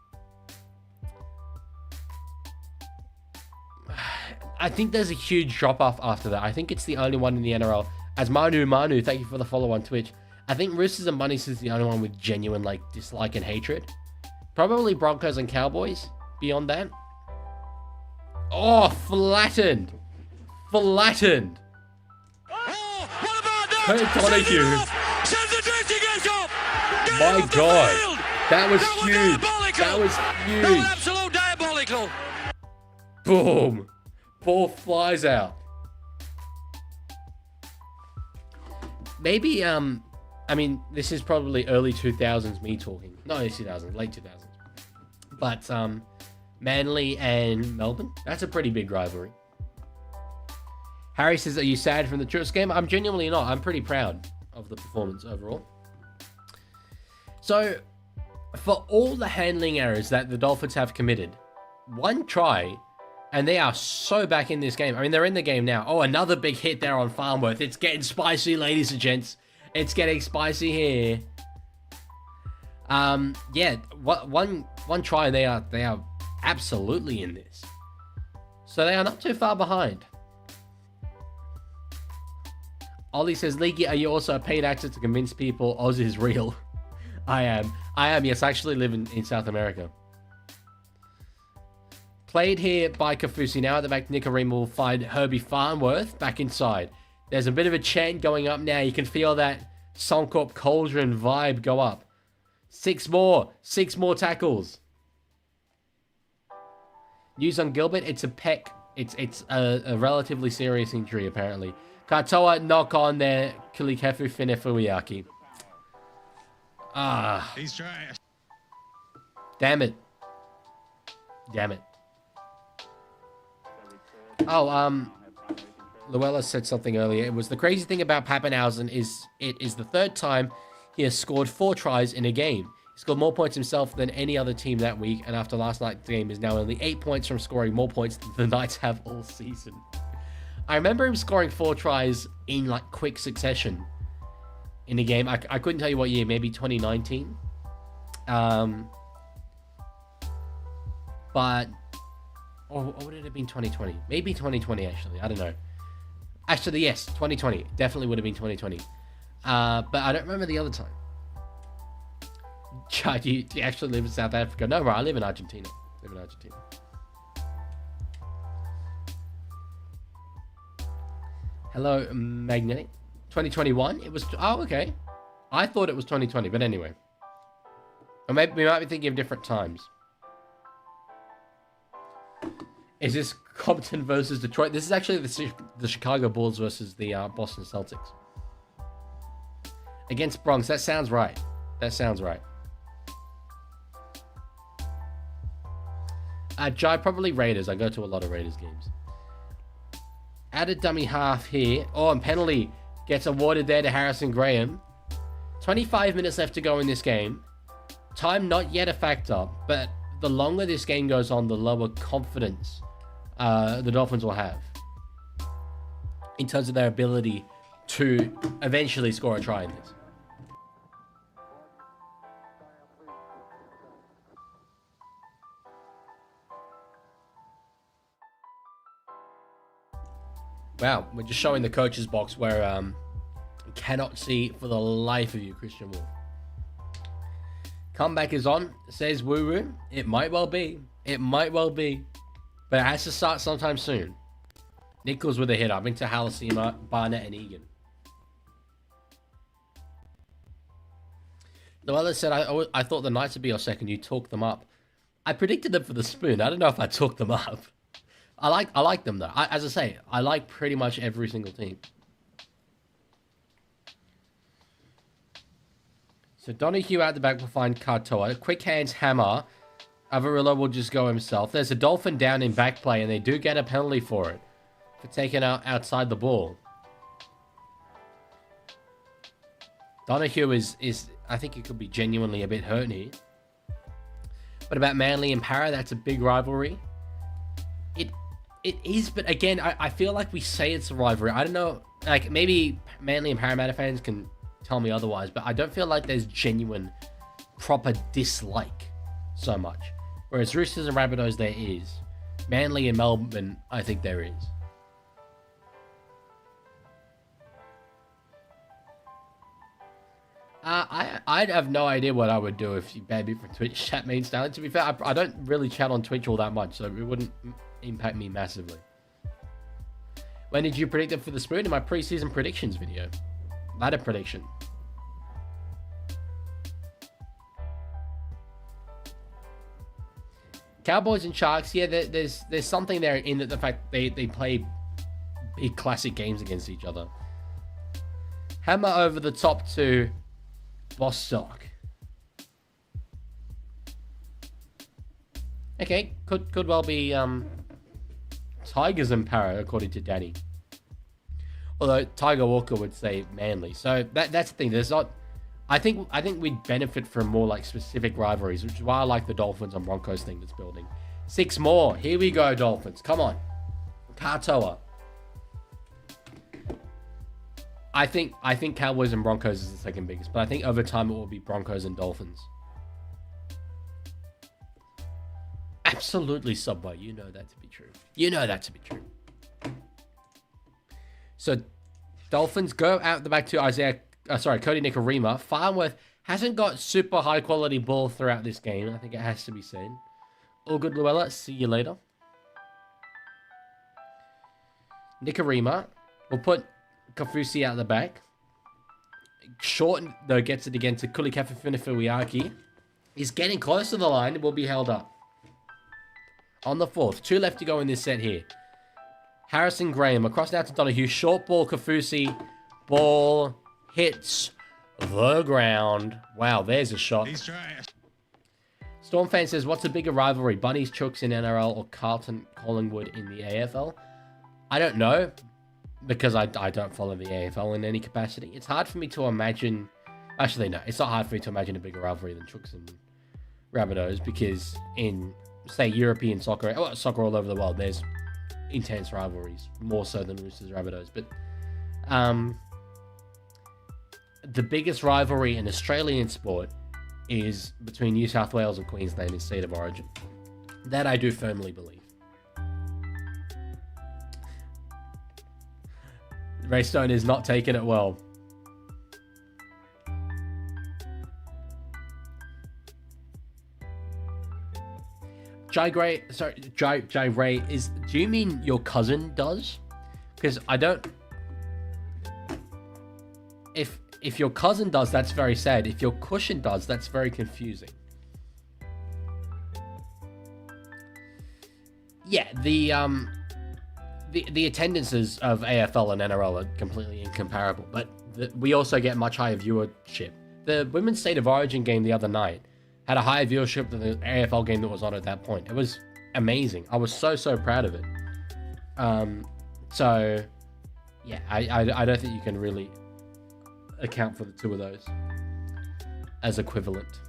I think there's a huge drop-off after that. I think it's the only one in the NRL. As Manu, thank you for the follow on Twitch. I think Roosters and Bunnies is the only one with genuine like dislike and hatred. Probably Broncos and Cowboys beyond that. Oh, flattened. Flattened. Oh, what about that? Kurt Donahue. Sends the drifting edge up. Get My it off the God. field. That was That was huge. diabolical. That was That was huge. absolute diabolical. Boom. Ball flies out. Maybe, I mean, this is probably early 2000s me talking. Not early 2000s, late 2000s. But, Manly and Melbourne, that's a pretty big rivalry. Harry says, are you sad from the Truist game? I'm genuinely not. I'm pretty proud of the performance overall. So, for all the handling errors that the Dolphins have committed, one try, and they are so back in this game. I mean, they're in the game now. Oh, another big hit there on Farnworth. It's getting spicy, ladies and gents. It's getting spicy here. Yeah, one try, and they are absolutely in this. So they are not too far behind. Ollie says, Leaguie, are you also a paid actor to convince people Oz is real? I am. Yes, I actually live in South America. Played here by Kafusi. Now at the back, Nicarima will find Herbie Farnworth back inside. There's a bit of a chant going up now. You can feel that Suncorp Cauldron vibe go up. 6 more tackles. News on Gilbert, it's a pec. It's a relatively serious injury, apparently. Katoa knock on there. Kilikefu Finefuiaki. Ah. He's trying. Damn it. Oh, Luella said something earlier. It was the crazy thing about Pappenhausen is it is the third time he has scored 4 tries in a game. He scored more points himself than any other team that week, and after last night's game is now only 8 points from scoring more points than the Knights have all season. I remember him scoring 4 tries in like quick succession in a game. I couldn't tell you what year, maybe 2019. But or would it have been 2020? Maybe 2020, actually. I don't know. Actually, yes, 2020. Definitely would have been 2020. But I don't remember the other time. Chad, do you actually live in South Africa? No, bro, I live in Argentina. Hello, Magnetic. 2021? It was... Oh, okay. I thought it was 2020, but anyway. Or maybe we might be thinking of different times. Is this Compton versus Detroit? This is actually the Chicago Bulls versus the Boston Celtics. Against Bronx. That sounds right. Jai, probably Raiders. I go to a lot of Raiders games. Added dummy half here. Oh, and penalty gets awarded there to Harrison Graham. 25 minutes left to go in this game. Time not yet a factor, but the longer this game goes on, the lower confidence the Dolphins will have in terms of their ability to eventually score a try in this. Wow, we're just showing the coach's box where you cannot see for the life of you, Christian Wolf. Comeback is on, says Woo Woo. It might well be. But it has to start sometime soon. Nichols with a hit up into Halasima, Barnett, and Egan. Noella said, I thought the Knights would be your second. You talked them up. I predicted them for the spoon. I don't know if I talked them up. I like them, though. As I say, I like pretty much every single team. So Donahue at the back will find Katoa. Quick hands hammer. Avarillo will just go himself. There's a Dolphin down in back play, and they do get a penalty for it. For taking out outside the ball. Donahue is I think he could be genuinely a bit hurt here. What about Manly and Para? That's a big rivalry. It is, but again, I feel like we say it's a rivalry. I don't know, like maybe Manly and Parramatta fans can tell me otherwise, but I don't feel like there's genuine, proper dislike so much. Whereas Roosters and Rabbitohs, there is. Manly and Melbourne, I think there is. I'd have no idea what I would do if you banned me from Twitch chat main style. To be fair, I don't really chat on Twitch all that much, so it wouldn't impact me massively. When did you predict it for the Spoon? In my preseason predictions video. Ladder prediction. Cowboys and Sharks, yeah, there's something there in the fact they play big classic games against each other. Hammer over the top to Bostock. Okay, could well be Tigers and Para, according to Danny. Although Tiger Walker would say Manly. So that's the thing. There's not. I think we'd benefit from more like specific rivalries, which is why I like the Dolphins and Broncos thing that's building. 6 more. Here we go, Dolphins. Come on. Katoa. I think Cowboys and Broncos is the second biggest, but I think over time it will be Broncos and Dolphins. Absolutely, Subway. You know that to be true. You know that to be true. So, Dolphins go out the back to Cody Nikorima. Farnworth hasn't got super high quality ball throughout this game. I think it has to be said. All good, Luella. See you later. Nikorima will put Kafusi out the back. Short, though, gets it again to Kulikafa-Finifuiaki. He's getting close to the line. It will be held up. On the 4th. 2 left to go in this set here. Harrison Graham across now to Donahue. Short ball, Kafusi. Ball hits the ground. Wow, there's a shot. He's trying. Stormfan says, what's a bigger rivalry? Bunnies, Chooks in NRL or Carlton, Collingwood in the AFL? I don't know, because I don't follow the AFL in any capacity. It's hard for me to imagine... Actually, no, it's not hard for me to imagine a bigger rivalry than Chooks and Rabbitohs, because in, say, European soccer, soccer all over the world, there's intense rivalries, more so than Roosters Rabbitohs. But the biggest rivalry in Australian sport is between New South Wales and Queensland in state of origin. That I do firmly believe. Raystone is not taking it well. Jai Ray is... Do you mean your cousin does? Because I don't... If your cousin does, that's very sad. If your cushion does, that's very confusing. Yeah, the attendances of AFL and NRL are completely incomparable, but we also get much higher viewership. The Women's State of Origin game the other night had a higher viewership than the AFL game that was on at that point. It was amazing. I was so proud of it. So, yeah, I don't think you can really account for the two of those as equivalent.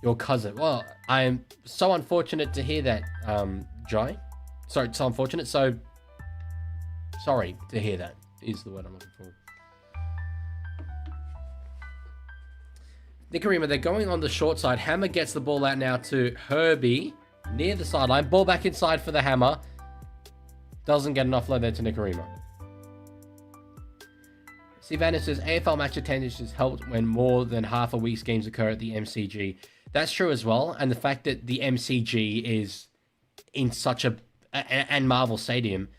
Your cousin. Well, I am so unfortunate to hear that, Jai. Sorry, so unfortunate. So sorry to hear that is the word I'm looking for. Nikorima, they're going on the short side. Hammer gets the ball out now to Herbie near the sideline. Ball back inside for the Hammer. Doesn't get an offload there to Nikorima. Savannah says, AFL match attendance is helped when more than half a week's games occur at the MCG. That's true as well. And the fact that the MCG is in such and Marvel Stadium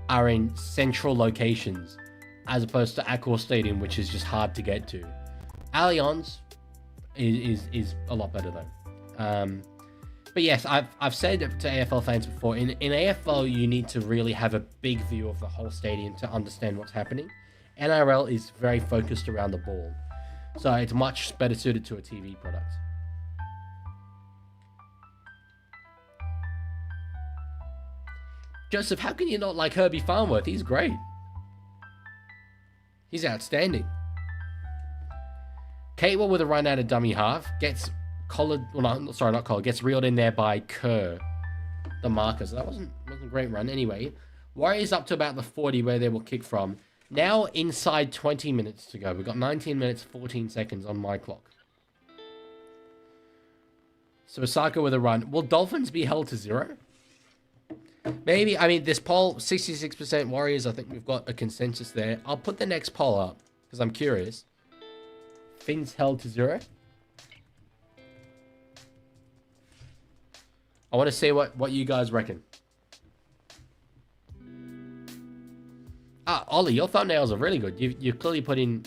are in central locations as opposed to Accor Stadium, which is just hard to get to. Allianz is a lot better though. But yes, I've said to AFL fans before, in AFL you need to really have a big view of the whole stadium to understand what's happening. NRL is very focused around the ball, so it's much better suited to a TV product. Joseph, how can you not like Herbie Farnworth? He's great. He's outstanding. Catewell with a run out of dummy half gets collared. Well, no, sorry, not collared. Gets reeled in there by Kerr, the marker. So that wasn't a great run. Anyway, Warriors up to about the 40 where they will kick from. Now inside 20 minutes to go. We've got 19 minutes, 14 seconds on my clock. So Osaka with a run. Will Dolphins be held to 0? Maybe. I mean, this poll, 66% Warriors. I think we've got a consensus there. I'll put the next poll up because I'm curious. Fins held to 0? I want to see what you guys reckon. Ollie, your thumbnails are really good. You've clearly put in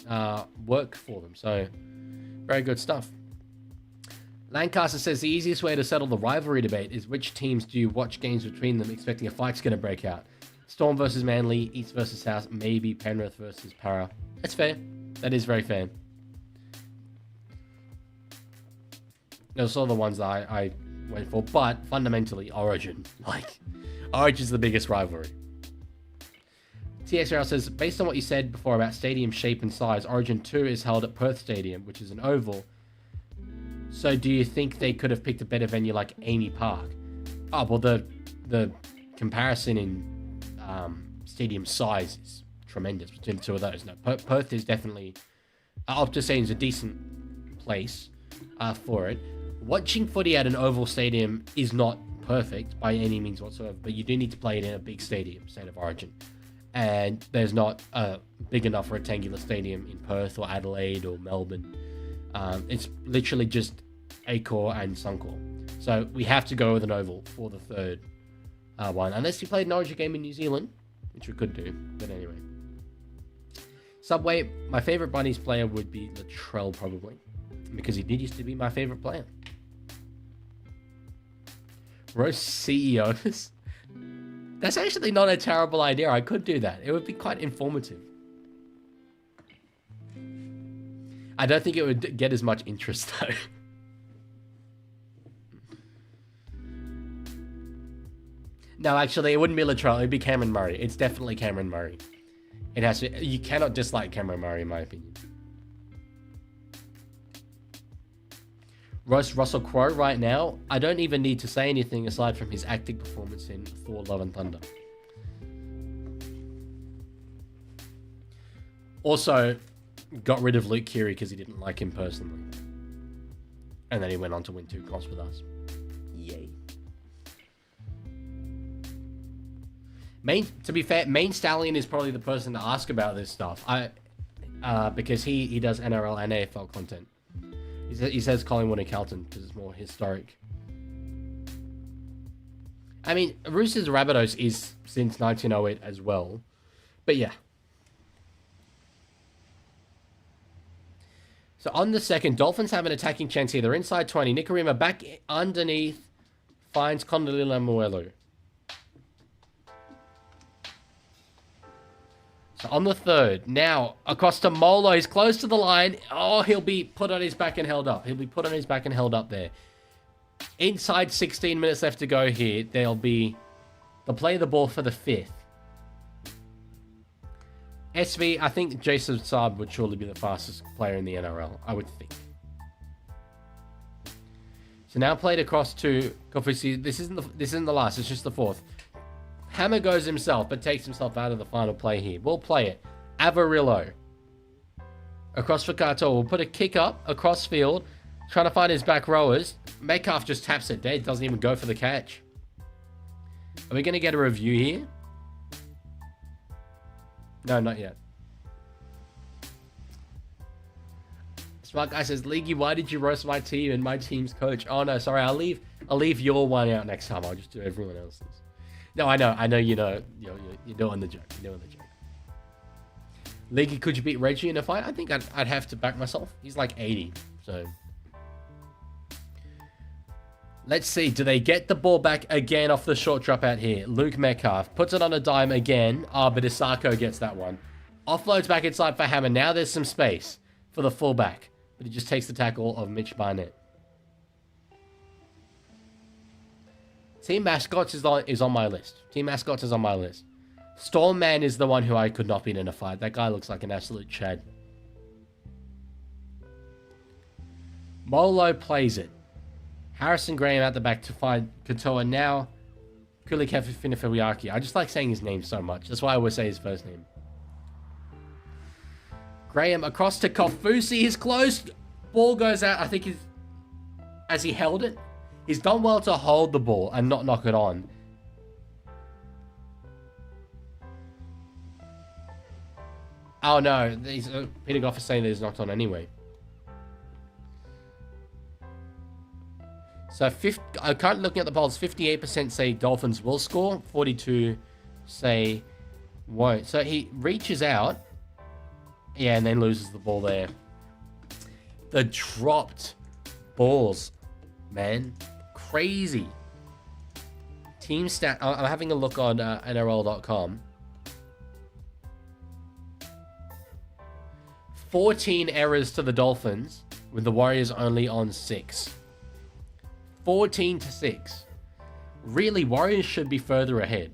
work for them, so very good stuff. Lancaster says the easiest way to settle the rivalry debate is which teams do you watch games between them expecting a fight's going to break out. Storm versus Manly, East versus South, maybe Penrith versus Para. That's fair. That is very fair. Those are the ones that I went for, but fundamentally Origin. Like, Origin's the biggest rivalry. TXRL says, based on what you said before about stadium shape and size, Origin 2 is held at Perth Stadium, which is an oval. So do you think they could have picked a better venue like Amy Park? Oh, well, the comparison in stadium size is tremendous between the two of those. No, Perth is definitely, Optus Stadium is a decent place for it. Watching footy at an oval stadium is not perfect by any means whatsoever, but you do need to play it in a big stadium, State of Origin. And there's not a big enough rectangular stadium in Perth or Adelaide or Melbourne. It's literally just Accor and Suncorp. So we have to go with an oval for the third one. Unless you played an Origin game in New Zealand, which we could do. But anyway. Subway, my favourite Bunnies player would be Latrell probably. Because he did used to be my favourite player. Roast CEOs. That's actually not a terrible idea. I could do that. It would be quite informative. I don't think it would get as much interest, though. No, actually, it wouldn't be Latrell. It would be Cameron Murray. It's definitely Cameron Murray. It has to. You cannot dislike Cameron Murray, in my opinion. Russell Crowe right now, I don't even need to say anything aside from his acting performance in Thor Love and Thunder. Also, got rid of Luke Keary because he didn't like him personally. And then he went on to win 2 comps with us. Yay. To be fair, Main Stallion is probably the person to ask about this stuff. Because he does NRL and AFL content. He says Collingwood and Carlton because it's more historic. I mean, Roosters Rabbitohs is since 1908 as well. But yeah. So on the second, Dolphins have an attacking chance here. They're inside 20. Nikorima back underneath. Finds Kondolila Muelu. So on the third, now across to Molo. He's close to the line. Oh, he'll be put on his back and held up. He'll be put on his back and held up there. Inside 16 minutes left to go here. They'll play the ball for the 5th. SV, I think Jason Saab would surely be the fastest player in the NRL. I would think. So now played across to Kofusi. This isn't the last. It's just the 4th. Hammer goes himself, but takes himself out of the final play here. We'll play it. Avarillo. Across for Kato. We'll put a kick up across field. Trying to find his back rowers. Metcalf just taps it dead. Doesn't even go for the catch. Are we going to get a review here? No, not yet. Smart Guy says, Leaguie, why did you roast my team and my team's coach? Oh, no, sorry. I'll leave your one out next time. I'll just do everyone else's. No, I know, you know, you're doing the joke. Leaguey, could you beat Reggie in a fight? I think I'd have to back myself. He's like 80, so. Let's see, do they get the ball back again off the short drop out here? Luke Metcalf puts it on a dime again. But Isako gets that one. Offloads back inside for Hammer. Now there's some space for the fullback, but he just takes the tackle of Mitch Barnett. Team Mascots is on my list. Stormman is the one who I could not beat in a fight. That guy looks like an absolute chad. Molo plays it. Harrison Graham at the back to find Katoa now. Kulikefu Finifewiyaki. I just like saying his name so much. That's why I always say his first name. Graham across to Kofusi. He's close. Ball goes out. I think as he held it. He's done well to hold the ball and not knock it on. Oh no, Peter Goff is saying that he's knocked on anyway. So I'm currently looking at the polls. 58% say Dolphins will score. 42 say won't. So he reaches out. Yeah, and then loses the ball there. The dropped balls, man. Crazy. Team stat. I'm having a look on NRL.com. 14 errors to the Dolphins, with the Warriors only on 6. 14-6. Really, Warriors should be further ahead.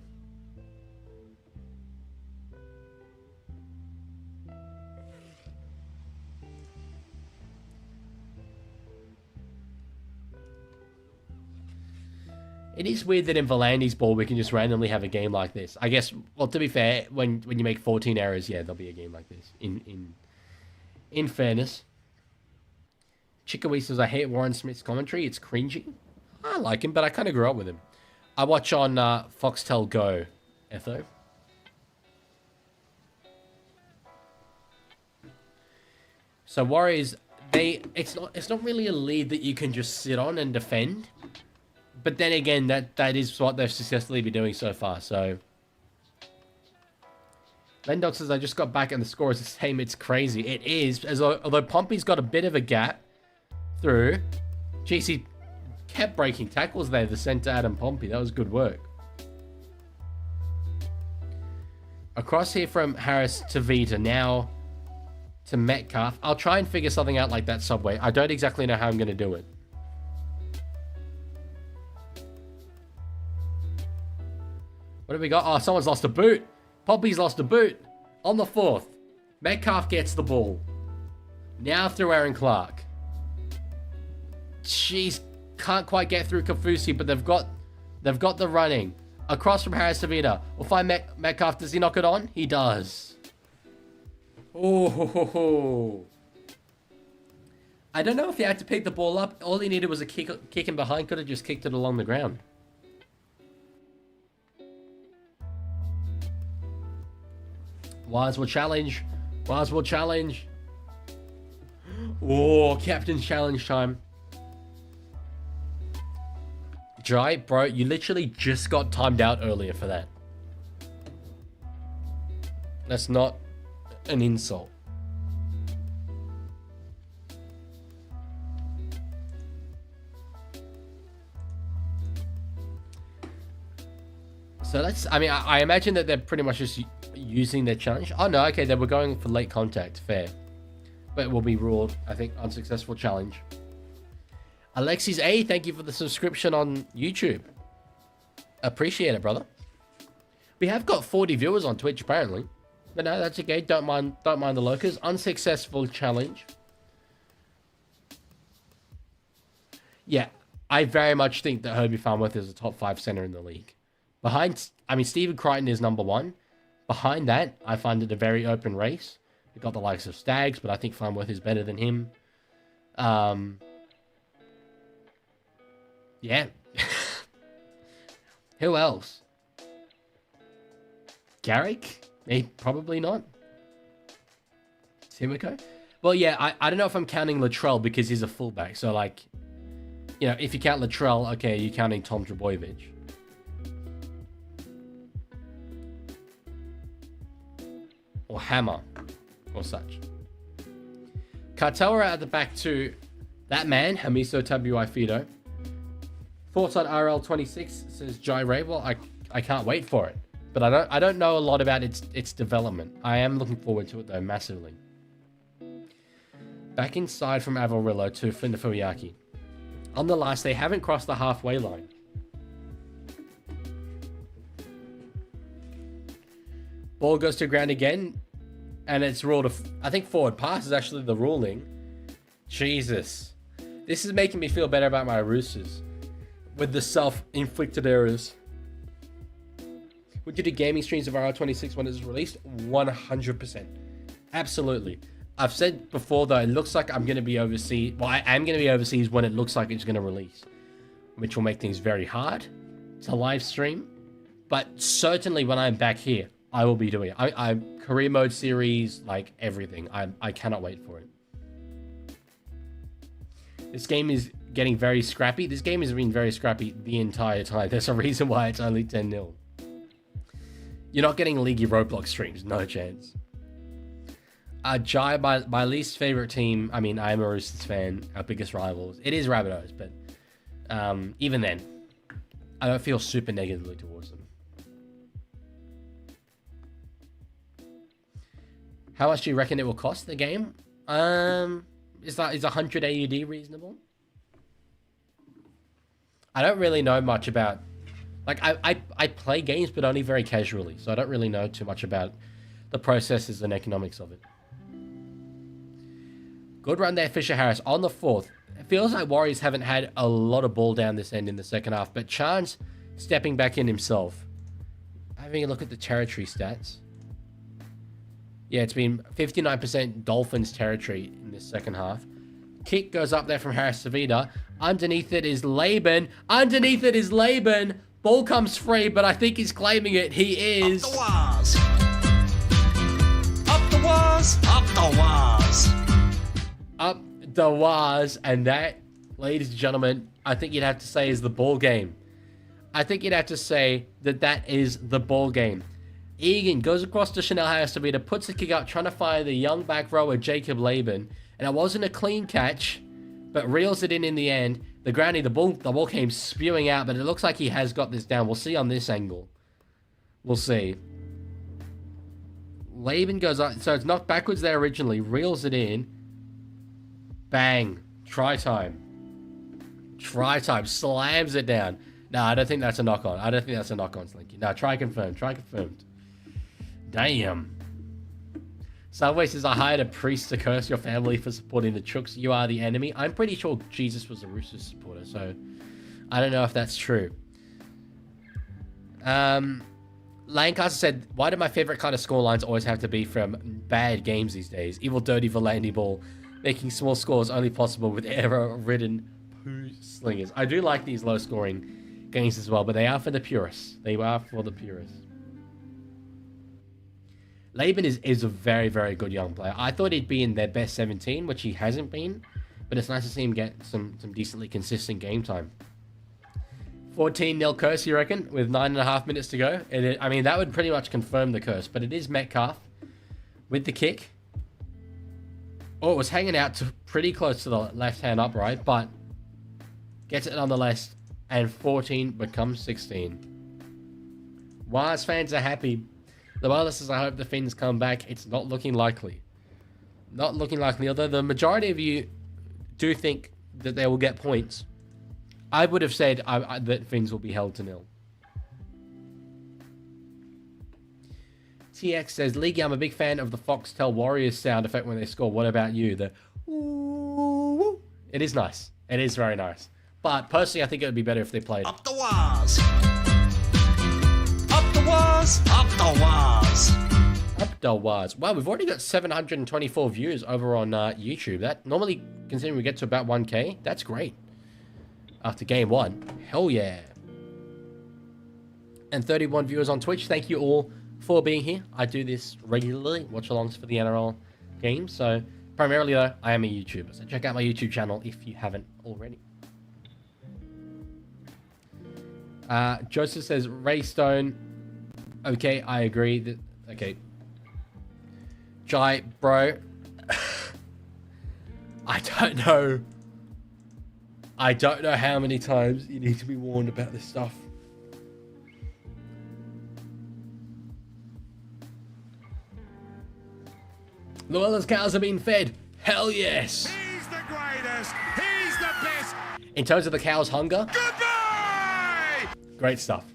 It is weird that in Volandi's ball we can just randomly have a game like this. I guess, well, to be fair, when you make 14 errors, yeah, there'll be a game like this. In fairness. Chickawee says, I hate Warren Smith's commentary. It's cringy. I like him, but I kind of grew up with him. I watch on Foxtel Go, Etho. So Warriors, it's not really a lead that you can just sit on and defend. But then again, that is what they've successfully been doing so far. So Lendox says, I just got back and the score is the same. It's crazy. It is. Although Pompey's got a bit of a gap through. Jeez, he kept breaking tackles there, the centre Adam Pompey. That was good work. Across here from Harris to Vita, now to Metcalf. I'll try and figure something out like that, Subway. I don't exactly know how I'm going to do it. What have we got? Oh, someone's lost a boot. Pompey's lost a boot. On the 4th. Metcalf gets the ball. Now through Aaron Clark. Jeez, can't quite get through Kafusi, but they've got the running. Across from Harris Savita. We'll find Metcalf. Does he knock it on? He does. Oh. I don't know if he had to pick the ball up. All he needed was a kick in behind. Could have just kicked it along the ground. Wise will challenge. Wise will challenge. Oh, captain's challenge time. Jai, bro, you literally just got timed out earlier for that. That's not an insult. So that's, I mean, I imagine that they're pretty much just using their challenge. Oh no, okay, they were going for late contact, fair. But it will be ruled, I think, unsuccessful challenge. Alexis A, thank you for the subscription on YouTube. Appreciate it, brother. We have got 40 viewers on Twitch, apparently. But no, that's okay. Don't mind the locals. Unsuccessful challenge. Yeah, I very much think that Herbie Farnworth is a top 5 center in the league. Behind, I mean, Stephen Crichton is number 1. Behind that, I find it a very open race. We've got the likes of Staggs, but I think Farnworth is better than him. Yeah. Who else? Garrick? Probably not. Simiko? Well, yeah, I don't know if I'm counting Latrell because he's a fullback. So, like, you know, if you count Latrell, okay, you're counting Tom Trbojevic. Or Hammer. Or such. Cartella at the back too. That man, Hamiso Tabuai-Fido. Thoughts on RL 26, says Jai Ray. Well, I can't wait for it. But I don't know a lot about its development. I am looking forward to it though, massively. Back inside from Avarillo to Finafuyaki. On the last, they haven't crossed the halfway line. Ball goes to ground again. And it's ruled, I think forward pass is actually the ruling. Jesus. This is making me feel better about my Roosters. With the self-inflicted errors. Would you do gaming streams of RL26 when it's released? 100%. Absolutely. I've said before, though, it looks like I'm going to be overseas. Well, I am going to be overseas when it looks like it's going to release, which will make things very hard to live stream. But certainly when I'm back here, I will be doing it. I'm career mode series, like everything. I cannot wait for it. This game is getting very scrappy. This game has been very scrappy the entire time. There's a reason why it's only 10-0. You're not getting Leaguie Roblox streams. No chance. Jai, my least favorite team. I mean, I am a Roosters fan. Our biggest rivals. It is Rabbitohs, but even then, I don't feel super negatively towards them. How much do you reckon it will cost the game? Is 100 AUD reasonable? I don't really know much about... Like, I play games, but only very casually. So I don't really know too much about the processes and economics of it. Good run there, Fisher Harris on the 4th. It feels like Warriors haven't had a lot of ball down this end in the second half. But Chan's stepping back in himself. Having a look at the territory stats. Yeah, it's been 59% Dolphins territory in this second half. Kick goes up there from Harris Savita. Underneath it is Laban. Underneath it is Laban. Ball comes free, but I think he's claiming it. He is. Up the wires. Up the wires. Up the wires. Up the wires. And that, ladies and gentlemen, I think you'd have to say is the ball game. I think you'd have to say that that is the ball game. Egan goes across to Chanel Harris-Savita, puts the kick up, trying to find the young back rower, Jacob Laban. And it wasn't a clean catch, but reels it in the end. The groundie, the ball came spewing out, but it looks like he has got this down. We'll see on this angle. We'll see. Laban goes up, so it's knocked backwards there originally, reels it in. Bang. Try time. Try time. Slams it down. No, I don't think that's a knock-on. I don't think that's a knock-on, Slinky. No, try confirmed. Try confirmed. Damn. Subway says, I hired a priest to curse your family for supporting the Chooks. You are the enemy. I'm pretty sure Jesus was a Roosters supporter, so I don't know if that's true. Lancaster said, why do my favorite kind of scorelines always have to be from bad games these days? Evil, dirty, Volandi ball, making small scores only possible with error-ridden poo slingers. I do like these low-scoring games as well, but they are for the purists. They are for the purists. Laban is a very, very good young player. I thought he'd be in their best 17, which he hasn't been. But it's nice to see him get some decently consistent game time. 14-0 curse, you reckon? With 9.5 minutes to go? I mean, that would pretty much confirm the curse. But it is Metcalf with the kick. Oh, it was hanging out to pretty close to the left-hand upright. But gets it nonetheless. And 14 becomes 16. Wires fans are happy. The Wireless says, I hope the Finns come back. It's not looking likely. Not looking likely. Although the majority of you do think that they will get points. I would have said that Finns will be held to 0. TX says, Leaguie, I'm a big fan of the Foxtel Warriors sound effect when they score. What about you? The ooh. It is nice. It is very nice. But personally, I think it would be better if they played. Up the wires. Up the wires. Up the wires. Up the wires. Wow, we've already got 724 views over on YouTube. That normally, considering we get to about 1K, that's great. After game 1. Hell yeah. And 31 viewers on Twitch. Thank you all for being here. I do this regularly. Watch-alongs for the NRL games. So, primarily, though, I am a YouTuber. So, check out my YouTube channel if you haven't already. Joseph says, Ray Stone. Okay, I agree. Okay. Jai, bro. I don't know. I don't know how many times you need to be warned about this stuff. Luella's cows are being fed. Hell yes. He's the greatest. He's the best. In terms of the cows' hunger. Goodbye. Great stuff.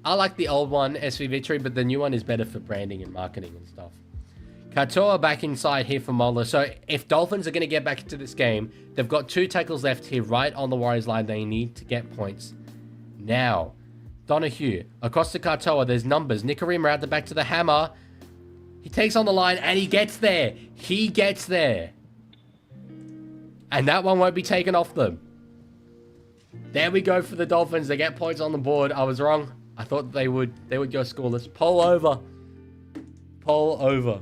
I like the old one, SV Victory, but the new one is better for branding and marketing and stuff. Katoa back inside here for Moller. So if Dolphins are going to get back into this game, they've got 2 tackles left here right on the Warriors line. They need to get points now. Donahue across to Katoa. There's numbers. Nikarima out the back to the hammer. He takes on the line and he gets there. He gets there. And that one won't be taken off them. There we go for the Dolphins. They get points on the board. I was wrong. I thought they would go scoreless. Pull over. Pull over.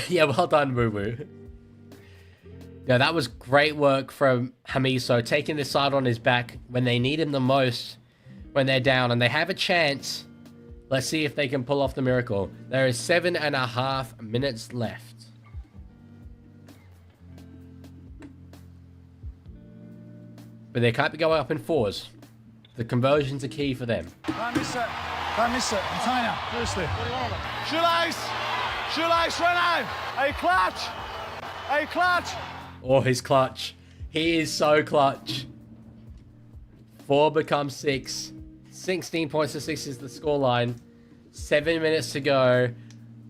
Yeah, well done, Moo Moo. Yeah, that was great work from Hamiso, taking this side on his back when they need him the most, when they're down, and they have a chance. Let's see if they can pull off the miracle. There is 7.5 minutes left. But they can't be going up in fours. The conversions are key for them. Can't miss it. Can't miss it. I'm telling you, firstly. Shoelace! Shoelace, run out! Hey, clutch! Hey, clutch! Oh, his clutch. He is so clutch. 4 becomes 6. 16 points to 6 is the scoreline. 7 minutes to go.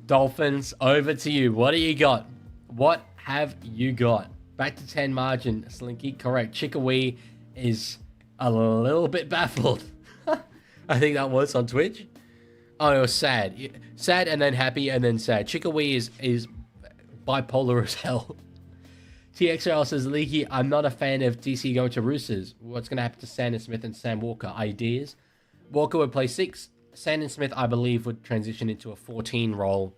Dolphins, over to you. What do you got? What have you got? Back to 10 margin. Slinky, correct. Chickawee is a little bit baffled. I think that was on Twitch. Oh, it was sad. Sad and then happy and then sad. Chickawee is bipolar as hell. TXL says, Leaguie, I'm not a fan of DC going to Roosters. What's going to happen to Sandon Smith and Sam Walker? Ideas? Walker would play 6. Sandon Smith, I believe, would transition into a 14 role.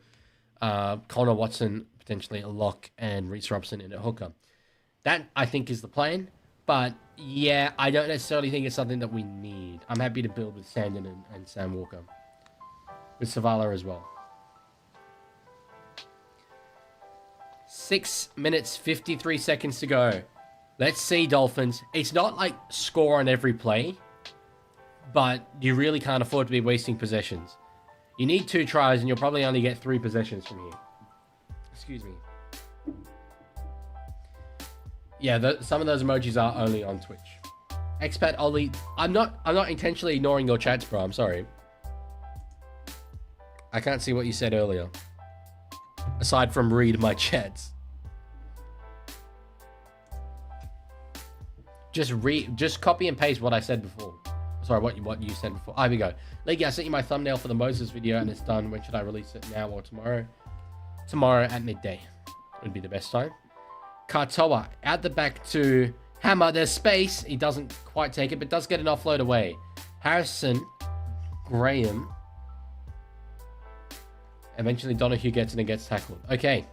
Connor Watson, potentially a lock, and Reece Robson in a hooker. That, I think, is the plan. But, yeah, I don't necessarily think it's something that we need. I'm happy to build with Sandon and Sam Walker. With Savala as well. 6 minutes, 53 seconds to go. Let's see, Dolphins. It's not like score on every play, but you really can't afford to be wasting possessions. You need 2 tries, and you'll probably only get 3 possessions from here. Excuse me. Yeah, some of those emojis are only on Twitch. Expat Ollie, I'm not intentionally ignoring your chats, bro. I'm sorry. I can't see what you said earlier. Aside from read my chats. Just copy and paste what I said before. Sorry, what you said before. Here we go. Leaguie, I sent you my thumbnail for the Moses video and it's done. When should I release it, now or tomorrow? Tomorrow at midday would be the best time. Katoa out the back to Hammer. There's space. He doesn't quite take it, but does get an offload away. Harrison, Graham. Eventually Donahue gets it and gets tackled. Okay.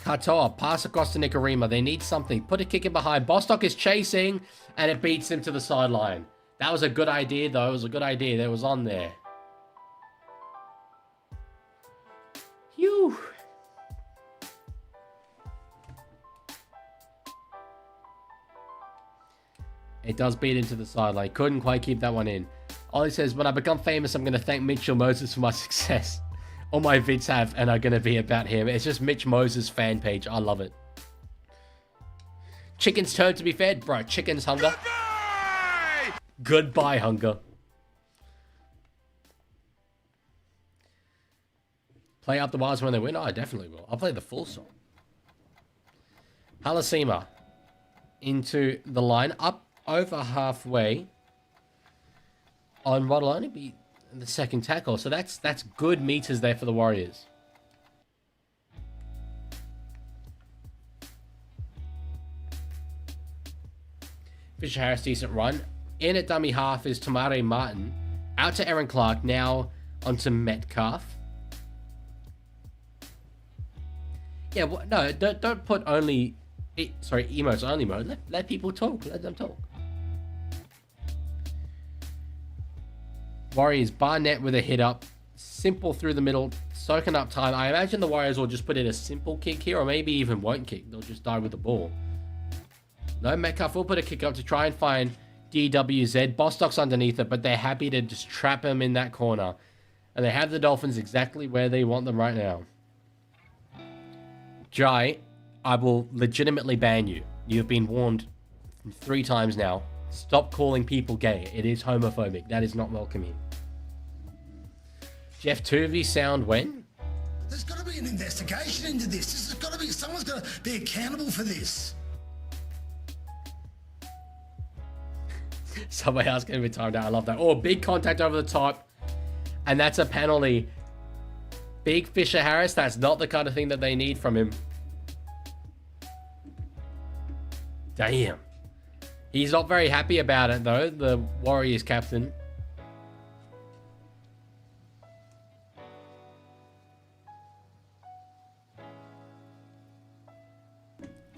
Katoa, pass across to Nicarima. They need something. Put a kick in behind. Bostock is chasing, and it beats him to the sideline. That was a good idea, though. It was a good idea. That was on there. Phew. It does beat into the sideline. Couldn't quite keep that one in. Ollie says, when I become famous, I'm going to thank Mitchell Moses for my success. All my vids have and are going to be about him. It's just Mitch Moses fan page. I love it. Chicken's turn to be fed. Bro, chicken's hunger. Goodbye, Goodbye hunger. Play up the bars when they win? Oh, I definitely will. I'll play the full song. Halasima into the line. Up over halfway. On what'll only be the second tackle. So that's good meters there for the Warriors. Fisher Harris, decent run. In at dummy half is Tamare Martin. Out to Aaron Clark. Now onto Metcalf. Yeah, well, no, don't put only... Sorry, emotes only mode. Let people talk. Let them talk. Warriors, Barnett with a hit up. Simple through the middle, soaking up time. I imagine the Warriors will just put in a simple kick here, or maybe even won't kick. They'll just die with the ball. No, Metcalf will put a kick up to try and find DWZ. Bostock's underneath it, but they're happy to just trap him in that corner. And they have the Dolphins exactly where they want them right now. Jai, I will legitimately ban you. You've been warned 3 times now. Stop calling people gay. It is homophobic. That is not welcoming. Jeff Tuvey sound when? There's got to be an investigation into this. There's got to be, someone's got to be accountable for this. Somebody else getting a bit timed out. I love that. Oh, big contact over the top. And that's a penalty. Big Fisher Harris. That's not the kind of thing that they need from him. Damn. He's not very happy about it, though, the Warriors captain.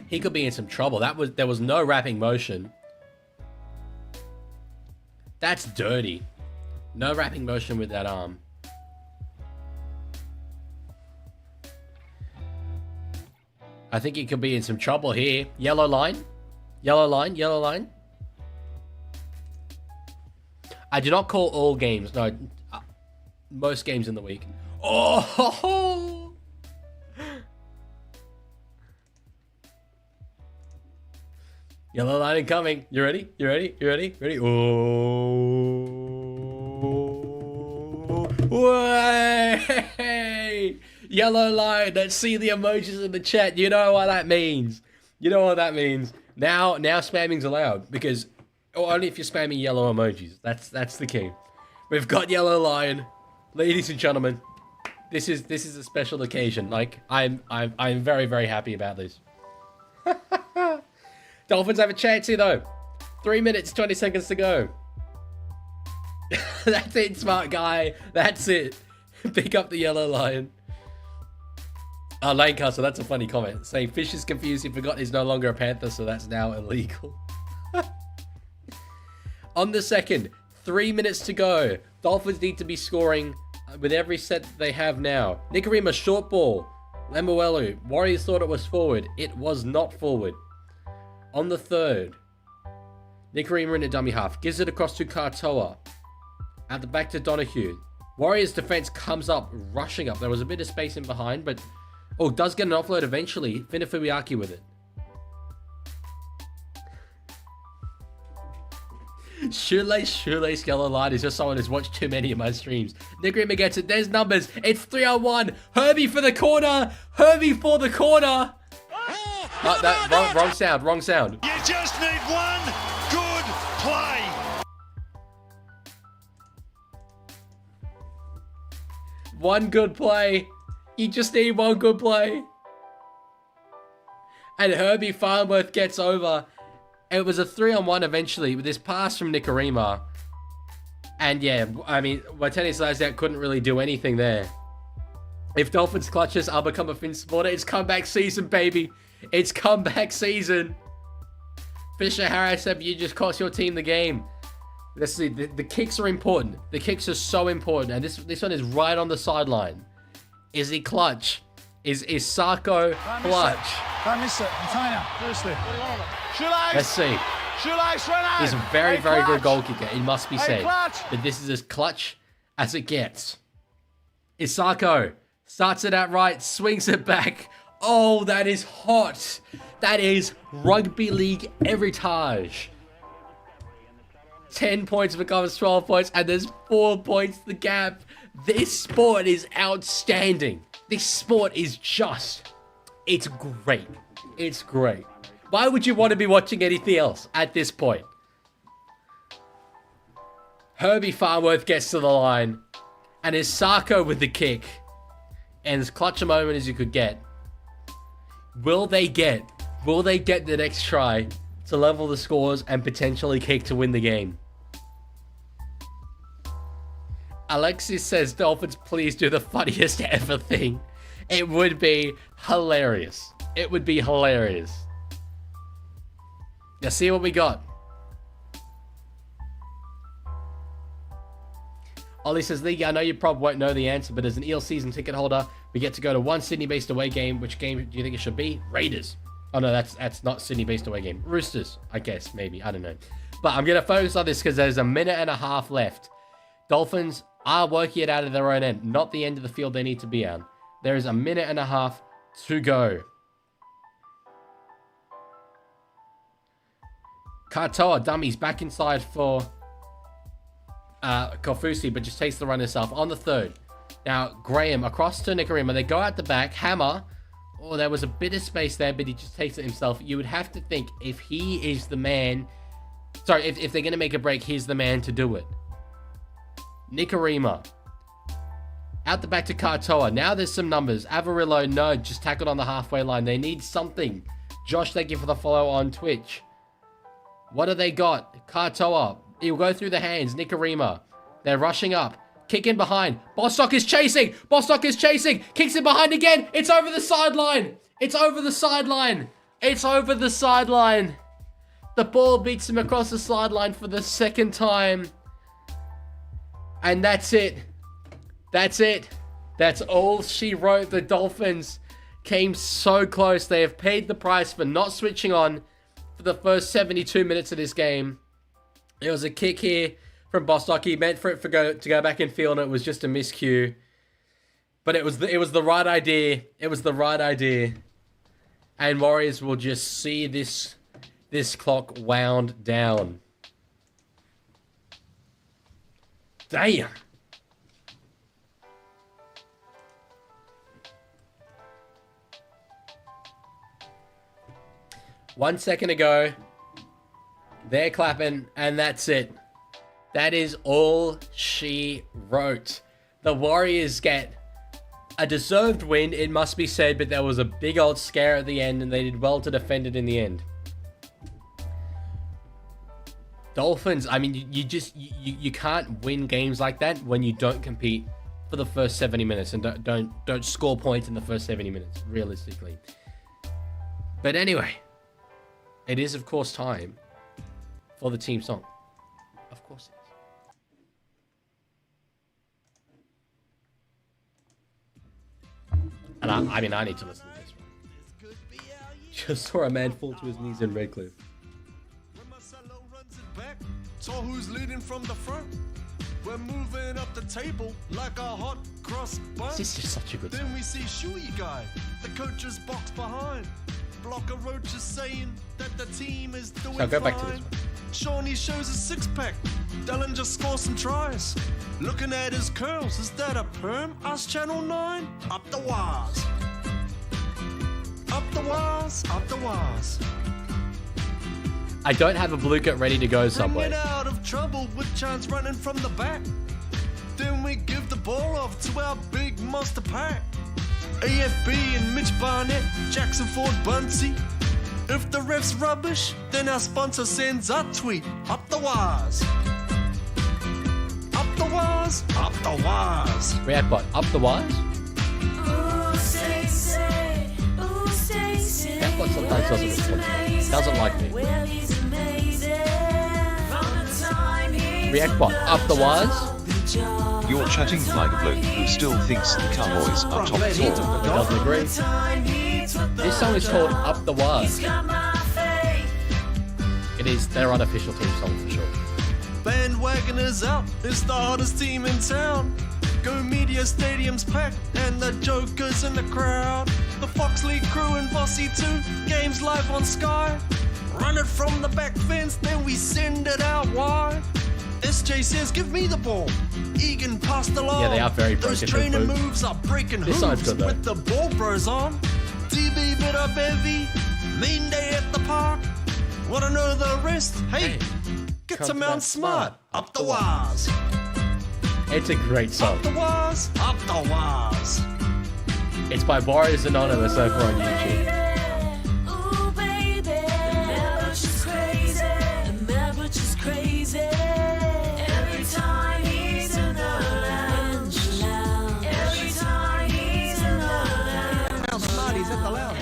He could be in some trouble. There was no wrapping motion. That's dirty. No wrapping motion with that arm. I think he could be in some trouble here. Yellow line. Yellow line. Yellow line. I do not call all games. No. Most games in the week. Oh! Yellow line incoming. You ready? You ready? You ready? Ready? Oh! Way! Yellow line. Let's see the emojis in the chat. You know what that means. You know what that means. Now spamming's allowed because only if you're spamming yellow emojis. That's the key. We've got yellow line, ladies and gentlemen. This is a special occasion. Like I'm very, very happy about this. Dolphins have a chance here, though. 3 minutes, 20 seconds to go. That's it, smart guy. That's it. Pick up the yellow line. Lane Castle, that's a funny comment. Saying Fish is confused. He forgot he's no longer a Panther, so that's now illegal. On the second, 3 minutes to go. Dolphins need to be scoring with every set that they have now. Nicarima, short ball. Lemuelu. Warriors thought it was forward. It was not forward. On the third, Nicarima in a dummy half. Gives it across to Katoa. At the back to Donahue. Warriors defense comes up, rushing up. There was a bit of space in behind, but... Oh, does get an offload eventually. Finifuiaki with it. Shoelace yellow line is just someone who's watched too many of my streams. Nicarima gets it. There's numbers. It's 3-on-1. Herbie for the corner. Herbie for the corner. Wrong sound. You just need one good play. One good play. You just need one good play. And Herbie Farnworth gets over. It was a 3-on-1 eventually with this pass from Nicarima. And yeah, I mean, Wateni Slazak couldn't really do anything there. If Dolphins clutches, I'll become a Finn supporter. It's comeback season, baby. It's comeback season. Fisher Harris, you just cost your team the game. Let's see. The kicks are important. The kicks are so important. And this one is right on the sideline. Is he clutch? Is Sarko clutch? Don't miss it. Container, firstly. Let's see. He's a very, very good goal kicker. It must be said. But this is as clutch as it gets. Isako starts it out right, swings it back. Oh, that is hot. That is rugby league heritage. 10 points becomes 12 points, and there's 4 points the gap. This sport is outstanding. This sport is just, it's great. It's great. Why would you want to be watching anything else at this point? Herbie Farnworth gets to the line, and is Sarko with the kick, and as clutch a moment as you could get. Will they get the next try to level the scores and potentially kick to win the game? Alexis says, Dolphins, please do the funniest ever thing. It would be hilarious. It would be hilarious. Let's see what we got. Ollie says, League, I know you probably won't know the answer, but as an EL season ticket holder, we get to go to one Sydney-based away game. Which game do you think it should be? Raiders. Oh, no, that's not Sydney-based away game. Roosters, I guess, maybe. I don't know. But I'm going to focus on this because there's a minute and a half left. Dolphins are working it out of their own end, not the end of the field they need to be on. There is a minute and a half to go. Katoa, dummies, back inside for Kofusi, but just takes the run himself on the third. Now, Graham across to Nicarima. They go out the back. Hammer. Oh, there was a bit of space there, but he just takes it himself. You would have to think if he is the man Sorry, if they're going to make a break, here's the man to do it. Nikorima. Out the back to Katoa. Now there's some numbers. Avarillo, no, just tackled on the halfway line. They need something. Josh, thank you for the follow on Twitch. What do they got? Katoa. He'll go through the hands. Nikorima. They're rushing up. Kick in behind. Bostock is chasing. Bostock is chasing. Kicks it behind again. It's over the sideline. It's over the sideline. It's over the sideline. The ball beats him across the sideline for the second time. And that's it. That's it. That's all she wrote. The Dolphins came so close. They have paid the price for not switching on for the first 72 minutes of this game. It was a kick here from Bostock. He meant for it to go back in field, and it was just a miscue. But it was the right idea. It was the right idea. And Warriors will just see this clock wound down. Damn. One second ago, they're clapping, and that's it. That is all she wrote. The Warriors get a deserved win, it must be said, but there was a big old scare at the end, and they did well to defend it in the end. Dolphins, I mean, you can't win games like that when you don't compete for the first 70 minutes and don't score points in the first 70 minutes, realistically. But anyway, it is, of course, time for the team song. Of course it is. And I mean, I need to listen to this one. Just saw a man fall to his knees in Redcliffe. So who's leading from the front? We're moving up the table like a hot cross bun. This is just such a good song. Then we see Shuey guy, the coach's box behind. Blocker Roach is saying that the team is doing So go fine. back to this one. Shawnee shows a six-pack. Dylan just scores some tries. Looking at his curls, is that a perm? Ask Channel 9. Up the wires. Up the wires. Up the wires. I don't have a blue kit ready to go somewhere. Bring it out of trouble with Chance running from the back. Then we give the ball off to our big monster pack. AFB and Mitch Barnett, Jackson Ford Bunsey. If the ref's rubbish, then our sponsor sends a tweet. Up the wires. Up the wires. Up the wires. React bot, up the wires? Ooh, say. Ooh, say. React bot sometimes doesn't respond to me. Doesn't like me. Well, he's amazing. From the time he React bot, up the wires? You're chatting like a bloke who still thinks the Cowboys are top He 4. doesn't agree. This song is called Up the Wires. It is their unofficial team song for sure. Bandwagon is out, it's the hottest team in town. Go Media Stadium's packed, and the Joker's in the crowd. The Fox League crew and Bossy too, games live on Sky. Run it from the back fence, then we send it out wide. SJ says, give me the ball. Egan passed along. Yeah, they are very Those broken training hoof. moves are breaking This side's hooves good, though. with the ball bros on. DB bit a bevy, mean day at the park. Wanna know the rest? Hey, get come to to Mount Mount Smart. Smart. Up the wires. It's a great song. Up the wires. Up the wires. It's by Warriors Anonymous over on YouTube. Ooh, baby. The Melbourne is crazy. Every time he's in the lounge. Every time he's in the lounge. Mount Smarty's at the lounge.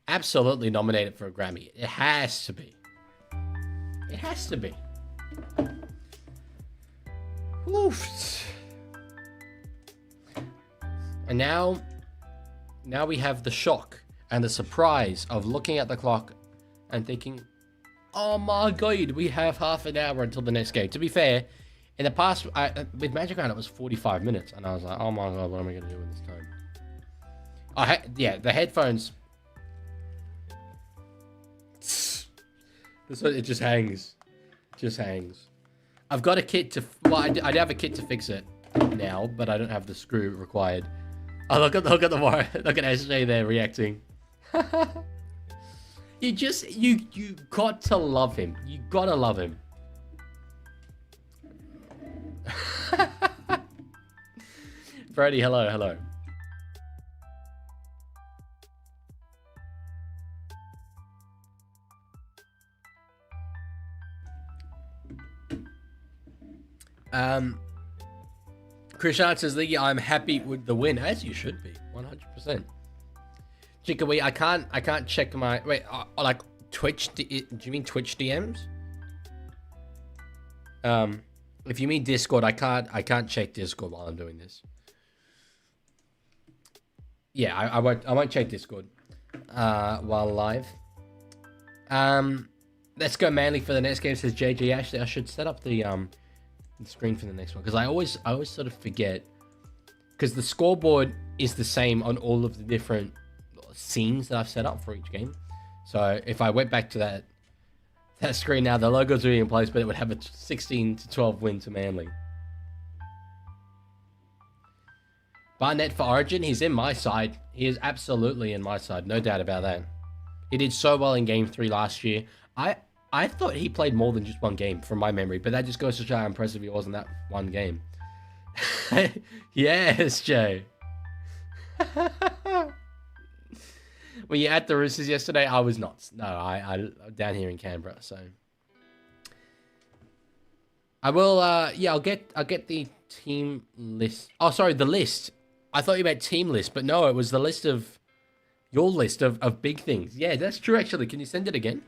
Absolutely nominated for a Grammy. It has to be. It has to be. Oof. And now we have the shock and the surprise of looking at the clock and thinking, oh my god, we have half an hour until the next game. To be fair, in the past, with Magic Round, it was 45 minutes. And I was like, oh my god, what am I going to do in this time? Yeah, the headphones. This one, it just hangs. Just hangs. I've got a kit to... Well, I do have a kit to fix it now, but I don't have the screw required. Oh, look at the look at SJ there reacting. You got to love him. You gotta love him. Brody, hello. Chris Hart says, Leaguie, I'm happy with the win, as you should be, 100%. Chickawee, I can't check my like Twitch. Do you mean Twitch DMs? If you mean Discord, I can't check Discord while I'm doing this. Yeah, I won't check Discord while live. Let's go Manly for the next game, says JJ. Actually, I should set up the screen for the next one, because I always sort of forget, because the scoreboard is the same on all of the different scenes that I've set up for each game. So if I went back to that screen now, the logo's already in place, but it would have a 16-12 win to Manly. Barnett for Origin, he's in my side. He is absolutely in my side, no doubt about that. He did so well in Game 3 last year. I thought he played more than just one game from my memory, but that just goes to show how impressive he was in that one game. Yes, Jay. Were you at the Roosters yesterday? I was not. No, I'm down here in Canberra, so I will. Yeah, I'll get the team list. Oh, sorry, the list. I thought you meant team list, but no, it was the list of your list of big things. Yeah, that's true. Actually, can you send it again?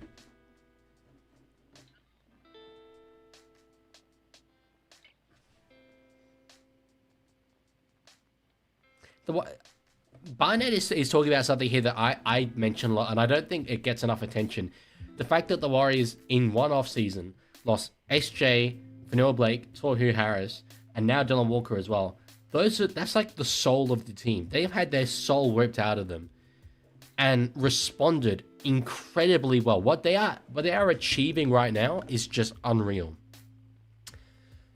Barnett is talking about something here that I mention a lot, and I don't think it gets enough attention. The fact that the Warriors, in one off-season, lost SJ, Vanilla Blake, Tohu Harris, and now Dylan Walker as well. That's like the soul of the team. They've had their soul ripped out of them and responded incredibly well. What they are achieving right now is just unreal.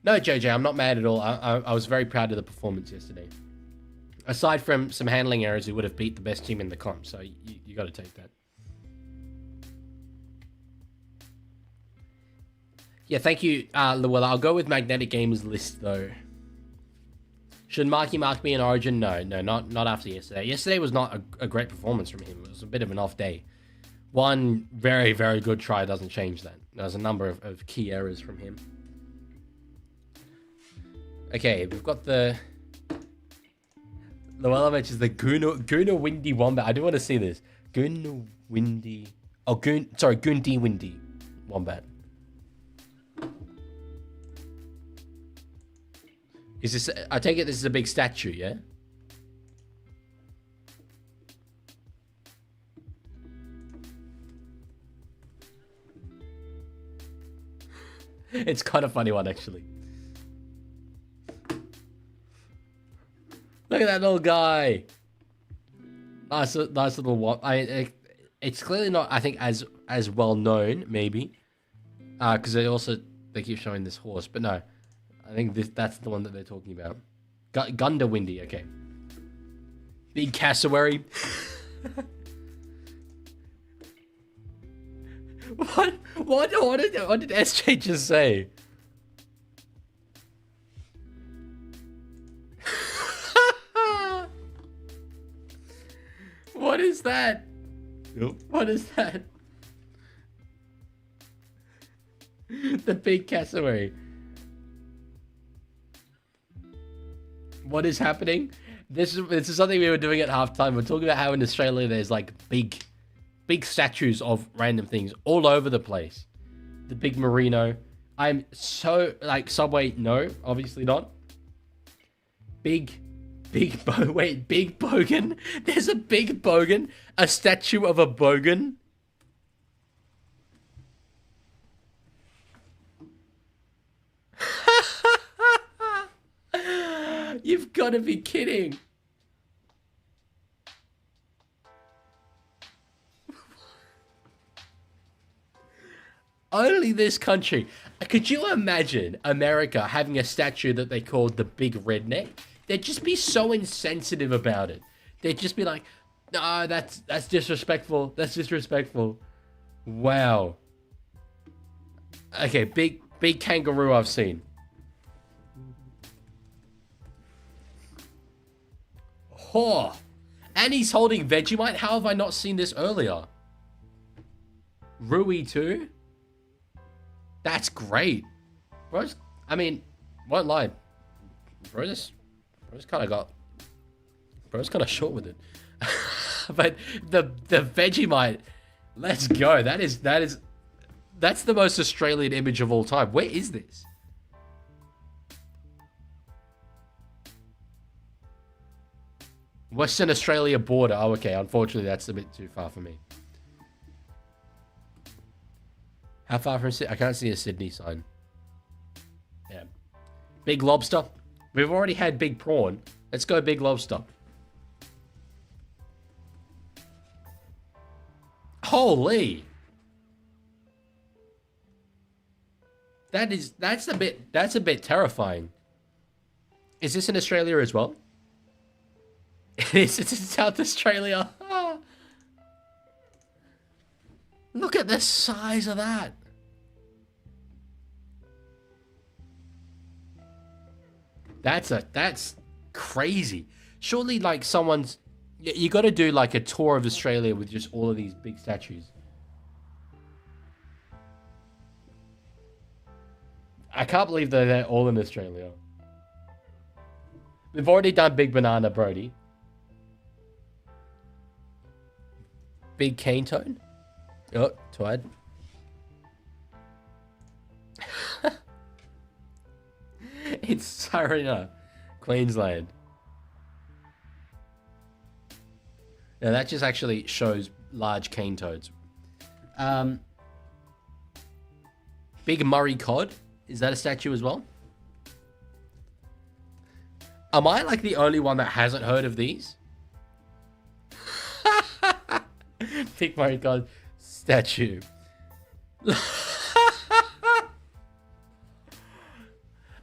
No, JJ, I'm not mad at all. I was very proud of the performance yesterday. Aside from some handling errors, he would have beat the best team in the comp, so you got to take that. Yeah, thank you, Llewellyn. I'll go with Magnetic Gamer's list, though. Should Marky Mark be in Origin? No, not after yesterday. Yesterday was not a great performance from him. It was a bit of an off day. One very, very good try doesn't change that. There's a number of key errors from him. Okay, we've got the... Llewellyn mentions the Guna Windy Wombat. I do want to see this. Guna Windy... Oh, Gundi Windy Wombat. Is this... I take it this is a big statue, yeah? It's kind of funny one, actually. Look at that little guy. Nice little one. It's clearly not, I think, as well known, maybe. Because they keep showing this horse, but no. I think that's the one that they're talking about. Gunda Windy, okay. Big cassowary. What did SJ just say? What is that? Nope. What is that? The big cassowary. What is happening? This is something we were doing at halftime. We're talking about how in Australia there's like big statues of random things all over the place. The big merino. I'm so like Subway. No, obviously not. Big bogan. There's a big bogan. A statue of a bogan. You've got to be kidding. Only this country. Could you imagine America having a statue that they called the Big Redneck? They'd just be so insensitive about it. They'd just be like, no, that's disrespectful. That's disrespectful. Wow. Okay, big kangaroo I've seen. Oh, and he's holding Vegemite. How have I not seen this earlier? Rui too. That's great, bro's. I mean, won't lie, bro's kind of short with it. But the Vegemite, let's go. That's the most Australian image of all time. Where is this? Western Australia border. Oh, okay. Unfortunately, that's a bit too far for me. How far from Sydney? I can't see a Sydney sign. Yeah. Big lobster. We've already had big prawn. Let's go big lobster. Holy. That's a bit terrifying. Is this in Australia as well? It is. It's in South Australia. Look at the size of that. That's crazy. Surely, like, someone's... You got to do, like, a tour of Australia with just all of these big statues. I can't believe that they're all in Australia. We've already done Big Banana, Brody. Big cane toad. Oh, Twad. It's Sarina, Queensland. Now that just actually shows large cane toads. Big Murray cod. Is that a statue as well? Am I like the only one that hasn't heard of these? Big Murray cod statue.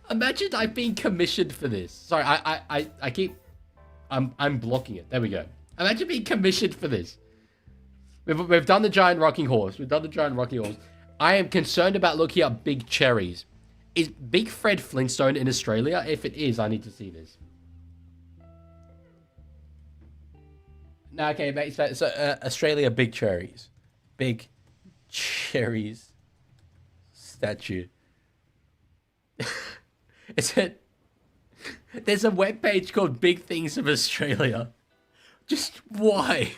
Imagine I've been commissioned for this. Sorry, I keep... I'm blocking it. There we go. Imagine being commissioned for this. We've done the giant rocking horse. I am concerned about looking up big cherries. Is Big Fred Flintstone in Australia? If it is, I need to see this. No, okay, mate. So Australia, big cherries. Big cherries statue. Is it? There's a webpage called Big Things of Australia. Just why?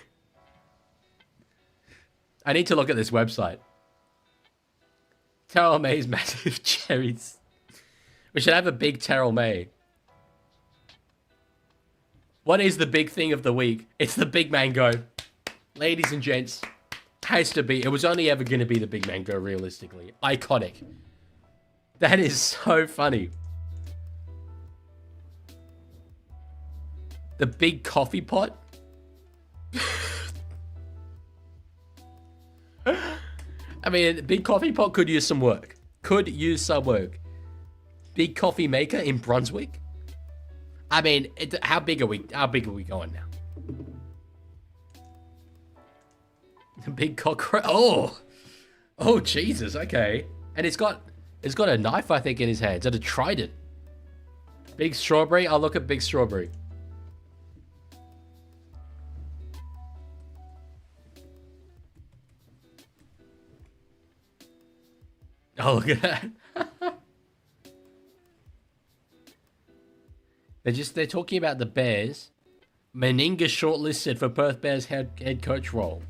I need to look at this website. Terrell May's massive cherries. We should have a big Terrell May. What is the big thing of the week? It's the big mango. Ladies and gents, has to be. It was only ever going to be the big mango, realistically. Iconic. That is so funny. The big coffee pot. I mean, big coffee pot could use some work. Big coffee maker in Brunswick. I mean, how big are we going now? The big cockroach. Oh, Jesus. Okay, and it's got a knife, I think, in his hands and a trident. Big strawberry. I'll look at big strawberry. Oh, look at that. They're talking about the Bears. Meninga shortlisted for Perth Bears head coach role.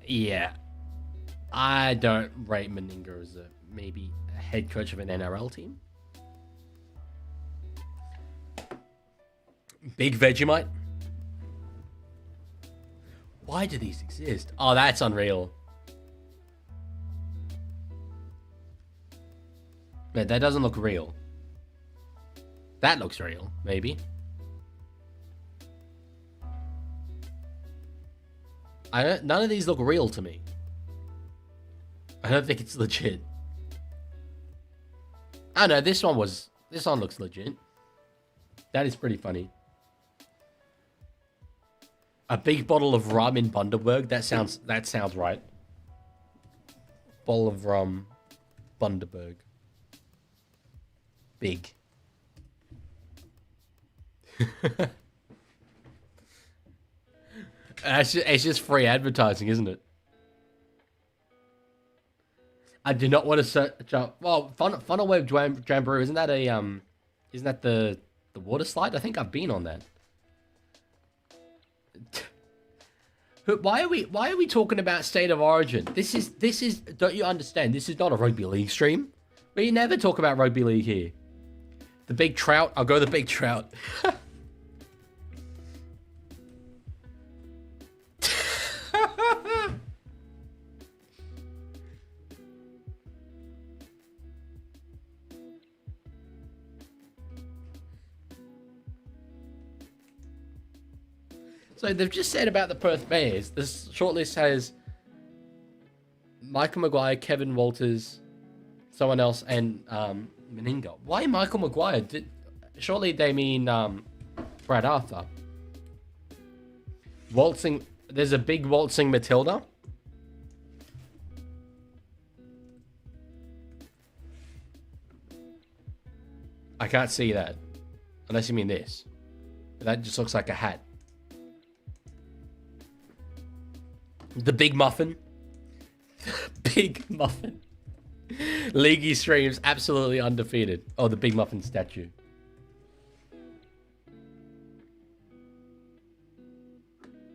Yeah. I don't rate Meninga as maybe a head coach of an NRL team. Big Vegemite. Why do these exist? Oh, that's unreal. Man, that doesn't look real. That looks real, maybe. None of these look real to me. I don't think it's legit. I know this one looks legit. That is pretty funny. A big bottle of rum in Bundaberg. That sounds right. bottle of rum, Bundaberg. Big. It's just free advertising, isn't it? I do not want to search up. Well, Funnel Web Jamboree, isn't that the water slide? I think I've been on that. Why are we talking about State of Origin? This is don't you understand? This is not a rugby league stream. We never talk about rugby league here. The big trout. I'll go the big trout. So they've just said about the Perth Bears, this shortlist has Michael Maguire, Kevin Walters, someone else, and Meninga. Why Michael Maguire? Surely they mean Brad Arthur. Waltzing. There's a big waltzing Matilda. I can't see that. Unless you mean this. That just looks like a hat. The Big Muffin. Big Muffin. Leaguie streams absolutely undefeated. Oh, the Big Muffin statue.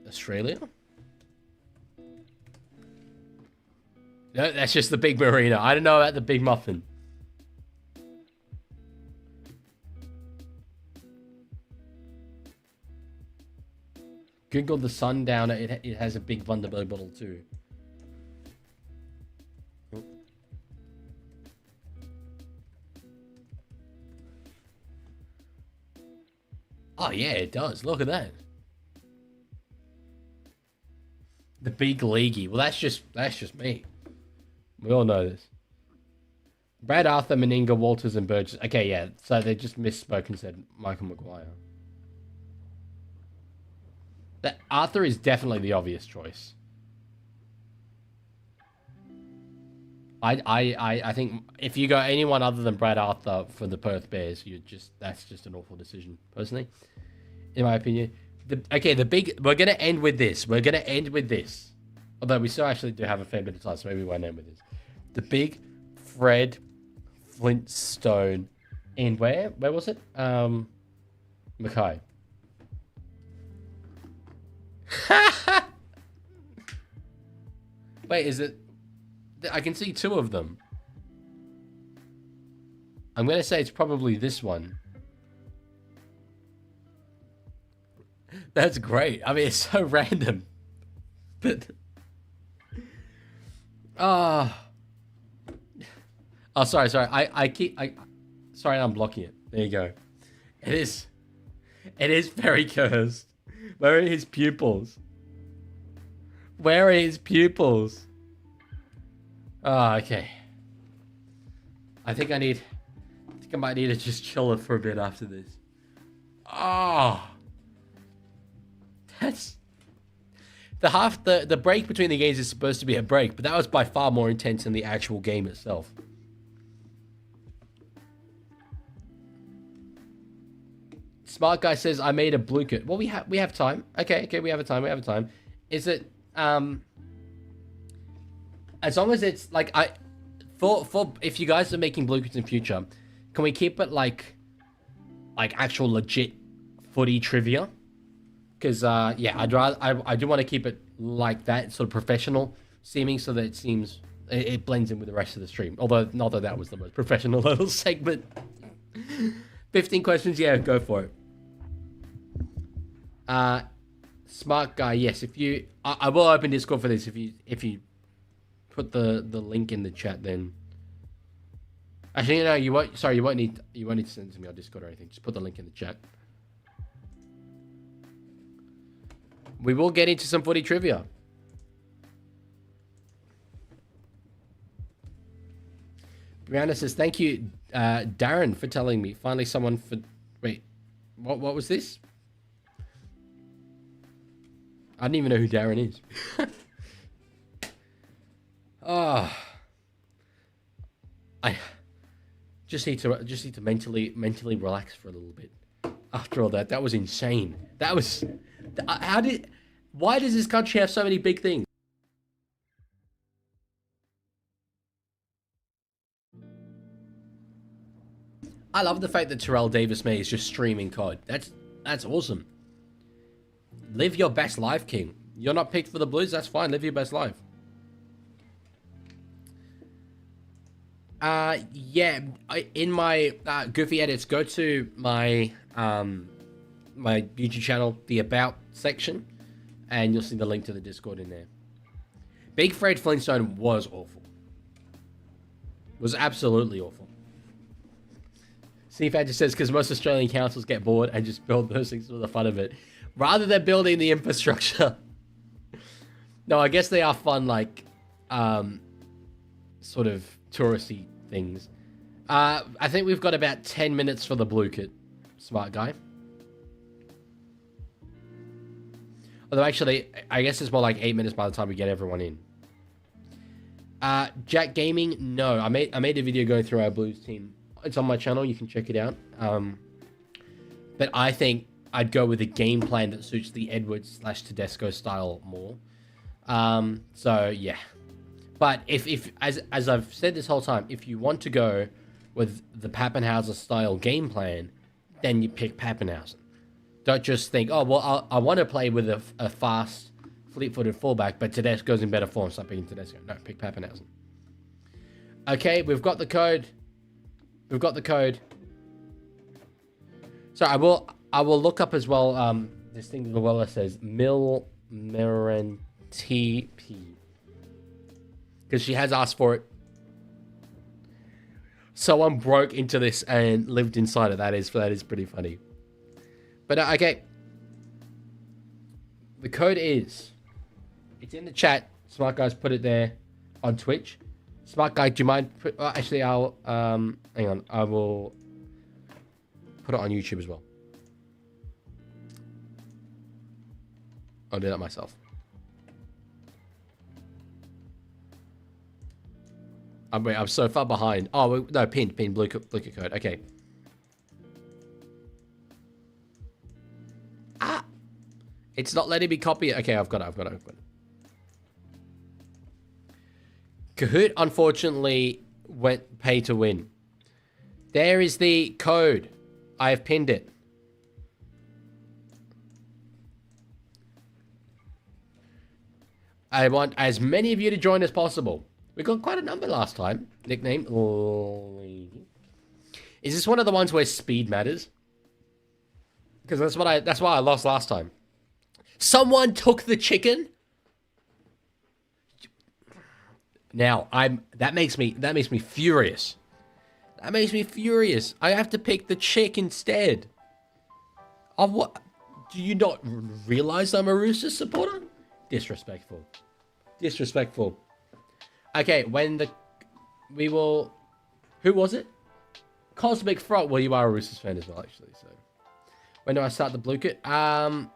Australia? No, that's just the Big Marina. I don't know about the Big Muffin. Google the Sundowner. It has a big Bundaberg bottle too. Oh yeah, it does. Look at that. The big Leaguie. Well, that's just me. We all know this. Brad Arthur, Meninga, Walters, and Burgess. Okay, yeah. So they just misspoke and said Michael Maguire. That Arthur is definitely the obvious choice. I think if you go anyone other than Brad Arthur for the Perth Bears, that's just an awful decision, personally, in my opinion. We're gonna end with this. Although we still actually do have a fair bit of time, so maybe we won't end with this. The big Fred Flintstone, and where was it? Mackay. Wait, is it? I can see two of them. I'm gonna say it's probably this one. That's great. I mean, it's so random. But oh, sorry. Sorry, I'm blocking it. There you go. It is very cursed. Where are his pupils? Oh, okay. I think I might need to just chill it for a bit after this. Oh. That's the break between the games is supposed to be a break, but that was by far more intense than the actual game itself. Smart guy says I made a blue kit. Well, we have time. Okay, we have a time. Is it as long as it's like for if you guys are making blue kits in future, can we keep it like actual legit footy trivia? Because yeah, I do want to keep it like that, sort of professional seeming, so that it blends in with the rest of the stream. Although not that was the most professional little segment. 15 questions, yeah, go for it. Smart guy, yes. If you, I will open Discord for this. If you put the link in the chat, then actually no, you won't. Sorry, you won't need to send it to me on Discord or anything. Just put the link in the chat. We will get into some footy trivia. Brianna says, thank you, Darren, for telling me. Finally, someone for... Wait, what was this? I don't even know who Darren is. Oh. I just need to mentally relax for a little bit. After all that was insane. That was why does this country have so many big things? I love the fact that Terrell Davis-May is just streaming COD. That's awesome. Live your best life, King. You're not picked for the Blues, that's fine. Live your best life. Yeah, in my Goofy edits, go to my my YouTube channel, the About section, and you'll see the link to the Discord in there. Big Fred Flintstone was awful. Was absolutely awful. CFAD just says, because most Australian councils get bored and just build those things for the fun of it, rather than building the infrastructure. No, I guess they are fun, like, sort of touristy things. I think we've got about 10 minutes for the blue kit. Smart guy. Although, actually, I guess it's more like 8 minutes by the time we get everyone in. Jack Gaming, no. I made a video going through our Blues team. It's on my channel. You can check it out. But I think I'd go with a game plan that suits the Edwards/Tedesco style more. So, yeah. But if as I've said this whole time, if you want to go with the Pappenhausen style game plan, then you pick Pappenhausen. Don't just think, oh, well, I want to play with a fast, fleet-footed fullback, but Tedesco's in better form, so I'm picking Tedesco. No, pick Pappenhausen. Okay, we've got the code. We've got the code. So I will look up as well, this thing that Luella says, MilmerentiP. Because she has asked for it. Someone broke into this and lived inside it. That is pretty funny. But okay. The code is... It's in the chat. Smart Guys put it there on Twitch. Smart Guy, do you mind... actually, I'll... hang on. I will put it on YouTube as well. I'll do that myself. Wait, I'm so far behind. Oh, no, pinned, blue code. Okay. Ah! It's not letting me copy it. Okay, I've got it. Kahoot, unfortunately, went pay to win. There is the code. I have pinned it. I want as many of you to join as possible. We got quite a number last time. Nickname. Is this one of the ones where speed matters? Because that's why I lost last time. Someone took the chicken. Now that makes me furious. That makes me furious. I have to pick the chick instead. Of what? Do you not realize I'm a Roosters supporter? Disrespectful. Okay, who was it? Cosmic Frog. Well, you are a Roosters fan as well, actually. So, when do I start the blue kit? I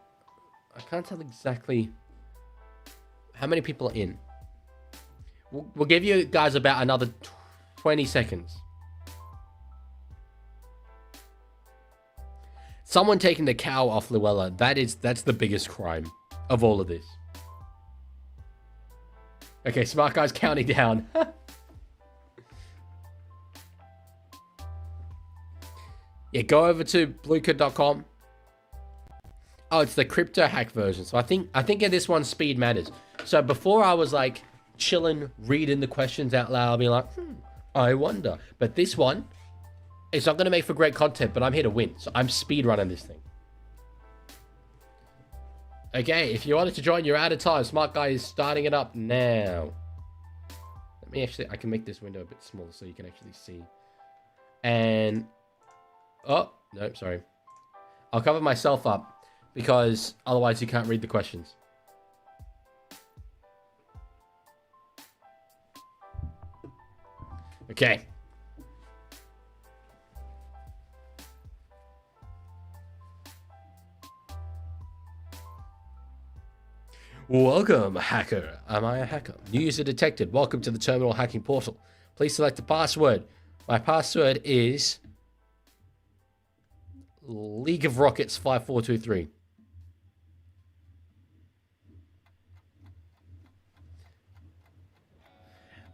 can't tell exactly how many people are in. We'll give you guys about another 20 seconds. Someone taking the cow off Luella. That's the biggest crime of all of this. Okay, Smart Guy's counting down. Yeah, go over to bluekit.com. Oh, it's the crypto hack version. So I think in this one, speed matters. So before I was like chilling, reading the questions out loud, being like, I wonder. But this one, it's not going to make for great content, but I'm here to win. So I'm speed running this thing. Okay, if you wanted to join, you're out of time. Smart Guy is starting it up now. Let me actually... I can make this window a bit smaller so you can actually see. And... Oh, no, sorry. I'll cover myself up because otherwise you can't read the questions. Okay. Welcome, hacker. Am I a hacker? New user detected. Welcome to the terminal hacking portal. Please select a password. My password is League of Rockets 5423.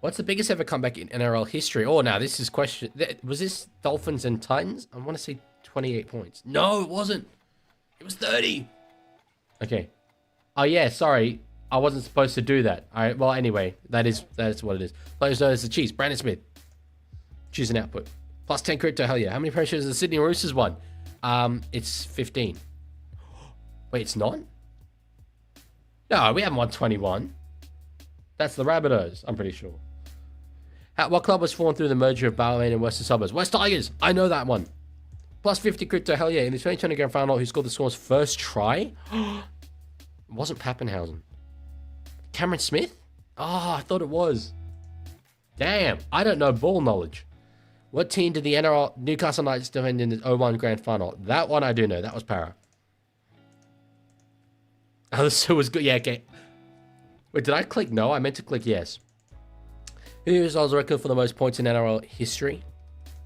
What's the biggest ever comeback in NRL history? Oh, now this is question. Was this Dolphins and Titans? I want to say 28 points. No, it wasn't. It was 30. Okay. Oh, yeah, sorry. I wasn't supposed to do that. All right. Well, anyway, that is what it is. Players known as the Chiefs. Brandon Smith. Choose an output. Plus 10 crypto. Hell yeah. How many pressures has the Sydney Roosters won? It's 15. Wait, it's not? No, we haven't won 21. That's the Rabbitohs, I'm pretty sure. What club was formed through the merger of Balmain and Western Suburbs? West Tigers. I know that one. Plus 50 crypto. Hell yeah. In the 2020 grand final, who scored the score's first try? It wasn't Pappenhausen. Cameron Smith? Oh, I thought it was. Damn. I don't know ball knowledge. What team did the NRL Newcastle Knights defend in the 01 grand final? That one I do know. That was Para. Oh, this was good. Yeah, okay. Wait, did I click no? I meant to click yes. Who holds the record for the most points in NRL history?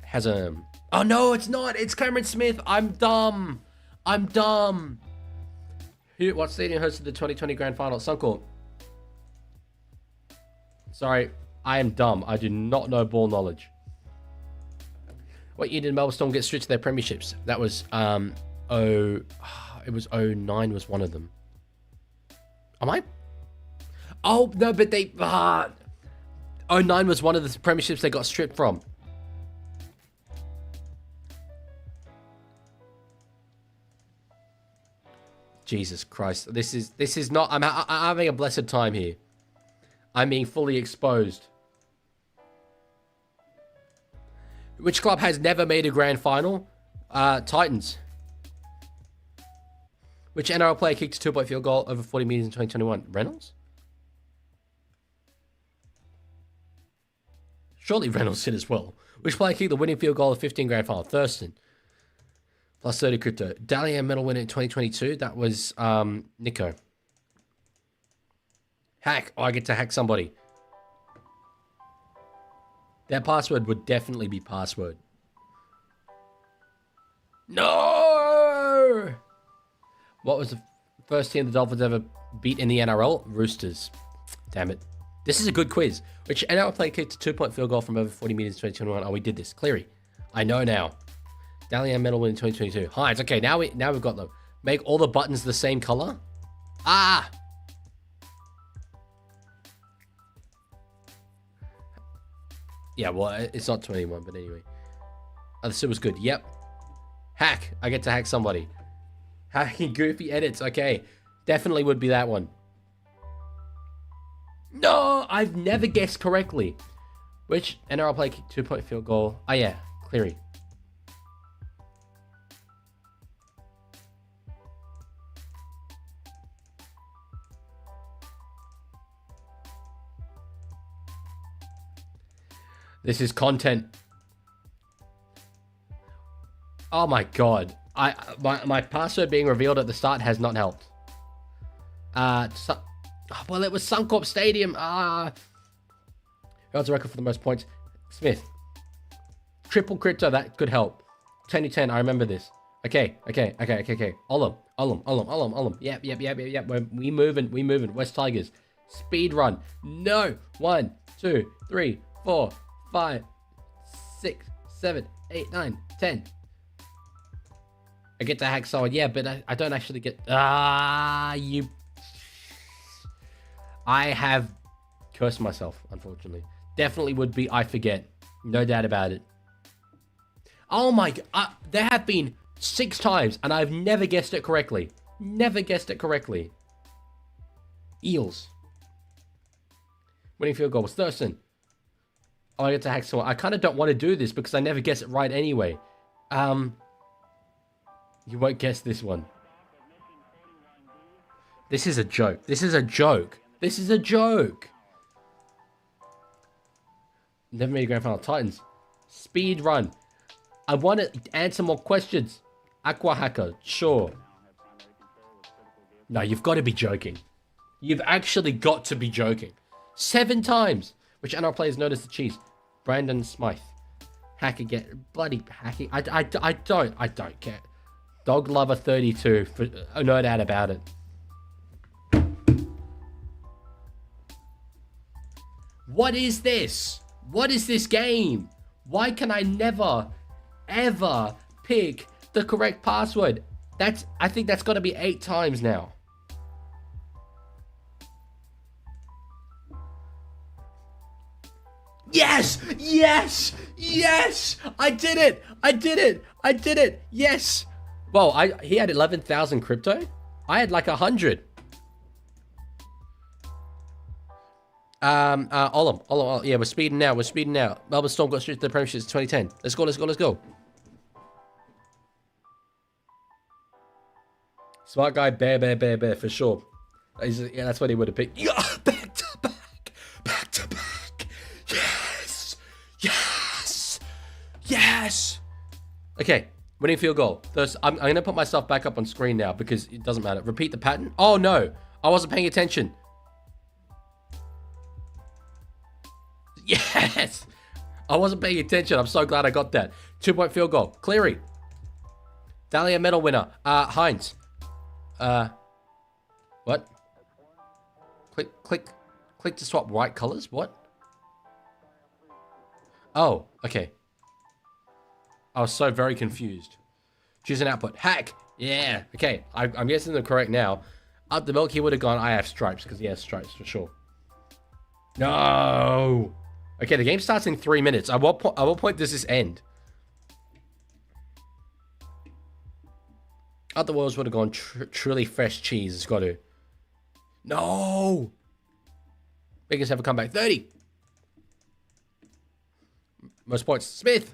Has a... Oh, no, it's not. It's Cameron Smith. I'm dumb. What stadium hosted the 2020 grand final? Suncorp. Sorry, I am dumb. I do not know ball knowledge. What year did Melbourne Storm get stripped to their premierships? That was, it was 09 was one of them. Am I? Oh, no, but they... 09 was one of the premierships they got stripped from. Jesus Christ. This is not... I'm having a blessed time here. I'm being fully exposed. Which club has never made a grand final? Titans. Which NRL player kicked a two-point field goal over 40 meters in 2021? Reynolds? Surely Reynolds did as well. Which player kicked the winning field goal of 15 grand final? Thurston. Plus 30 crypto. Dally M medal winner in 2022. That was Nico. Hack. Oh, I get to hack somebody. That password would definitely be password. No! What was the first team the Dolphins ever beat in the NRL? Roosters. Damn it. This is a good quiz. Which NRL player kicked a two-point field goal from over 40 meters in 2021? Oh, we did this. Cleary. I know now. Dally M medal win in 2022. Hines. Okay, now we've got them. Make all the buttons the same color. Ah! Yeah, well, it's not 21, but anyway. Oh, this was good. Yep. Hack. I get to hack somebody. Hacking goofy edits. Okay. Definitely would be that one. No! I've never guessed correctly. Which NRL player kicked two-point field goal? Oh, yeah. Cleary. This is content. Oh my god. My password being revealed at the start has not helped. Well, it was Suncorp Stadium. Who holds the record for the most points? Smith. Triple crypto, that could help. 10-10, I remember this. Okay. Olam. Yep. We moving. West Tigers. Speed run. No. 1, 2, 3, 4, 5, 6, 7, 8, 9, 10. I get to hack someone. Yeah, but I don't actually get... I have cursed myself, unfortunately. Definitely would be I forget. No doubt about it. Oh my god. There have been 6 times, and I've never guessed it correctly. Eels. Winning field goal was Thurston. Oh, I get to hack someone. I kind of don't want to do this because I never guess it right anyway. You won't guess this one. This is a joke. Never made a grand final. Titans. Speed run. I want to answer more questions. Aqua hacker. Sure. No, you've got to be joking. You've actually got to be joking. 7 times. Which NRL players known as the Chiefs? Brandon Smythe. Hack again. Bloody hacking. I don't care. Dog Lover 32. For, no doubt about it. What is this? What is this game? Why can I never, ever pick the correct password? I think that's got to be 8 times now. Yes! Yes! Yes! I did it! I did it! I did it! Yes! Well, he had 11,000 crypto. I had like 100. Olam. Yeah, we're speeding now. We're speeding now. Melbourne Storm got straight to the Premiership 2010. Let's go, let's go, let's go. Smart guy, bear, for sure. Yeah, that's what he would have picked. Yeah, back to back. Yes. Okay, winning field goal. I'm going to put myself back up on screen now because it doesn't matter. Repeat the pattern. Oh, no. I wasn't paying attention. Yes. I wasn't paying attention. I'm so glad I got that. 2-point field goal. Cleary. Dahlia medal winner. Hines. What? Click to swap white colors. What? Oh, okay. I was so very confused. Choose an output. Hack. Yeah. Okay. I'm guessing they're correct now. Up the milk, he would have gone. I have stripes because he has stripes for sure. No. Okay, the game starts in 3 minutes. At what point does this end? Other worlds would have gone truly fresh cheese. It's got to. No. Biggest ever comeback. 30. Most points. Smith.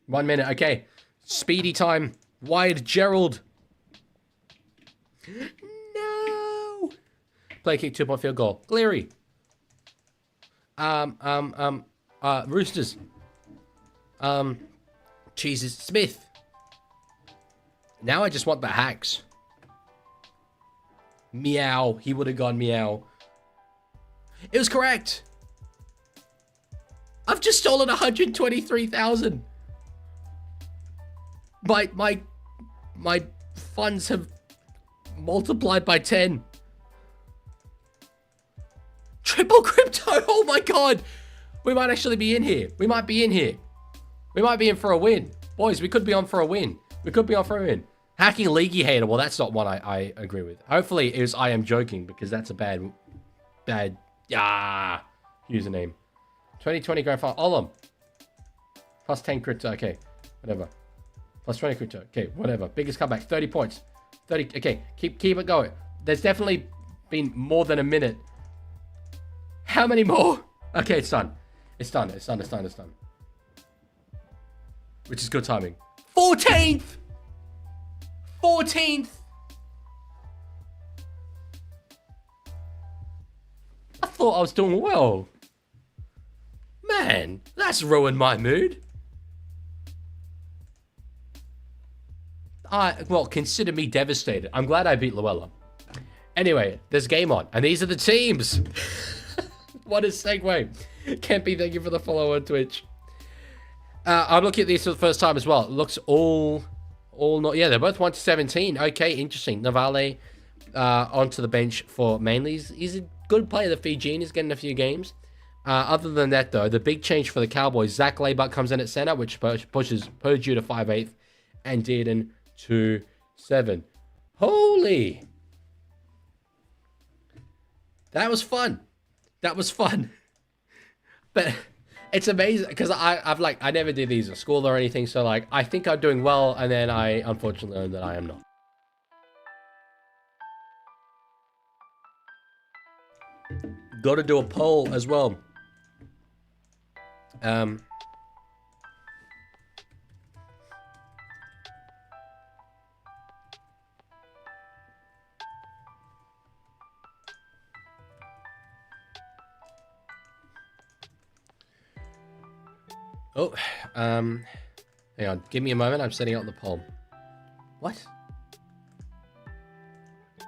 1 minute. Okay. Speedy time. Wide Gerald. No. Play kick 2-point field goal. Cleary. Roosters. Jesus. Smith. Now I just want the hacks. Meow. He would have gone meow. It was correct. I've just stolen 123,000. My funds have multiplied by 10. Triple crypto. Oh my god. We might actually be in here. We might be in here. We might be in for a win. Boys, we could be on for a win. We could be on for a win. Hacking Leaguie hater. Well, that's not one I agree with. Hopefully it was I am joking because that's a bad username. 2020 grand final. Olam. Plus 10 crypto. Okay. Whatever. Plus 20 crypto. Okay. Whatever. Biggest comeback. 30 points. 30. Okay. Keep it going. There's definitely been more than a minute. How many more? Okay. It's done. It's done. Which is good timing. 14th. I thought I was doing well. Man, that's ruined my mood. Well, consider me devastated. I'm glad I beat Luella. Anyway, there's game on, and these are the teams. What a segue. Kempy, thank you for the follow on Twitch. I'm looking at these for the first time as well. It looks all not. Yeah, they're both 1-17. Okay, interesting. Navale onto the bench for Manly. He's a good player. The Fijian is getting a few games. Other than that, though, the big change for the Cowboys, Zach Laybuck comes in at center, which pushes Purdue to 5'8", and Dearden to 7. Holy! That was fun. But it's amazing because I never did these at school or anything, so like I think I'm doing well, and then I unfortunately learned that I am not. Got to do a poll as well. Hang on, give me a moment. I'm setting up the poll. What?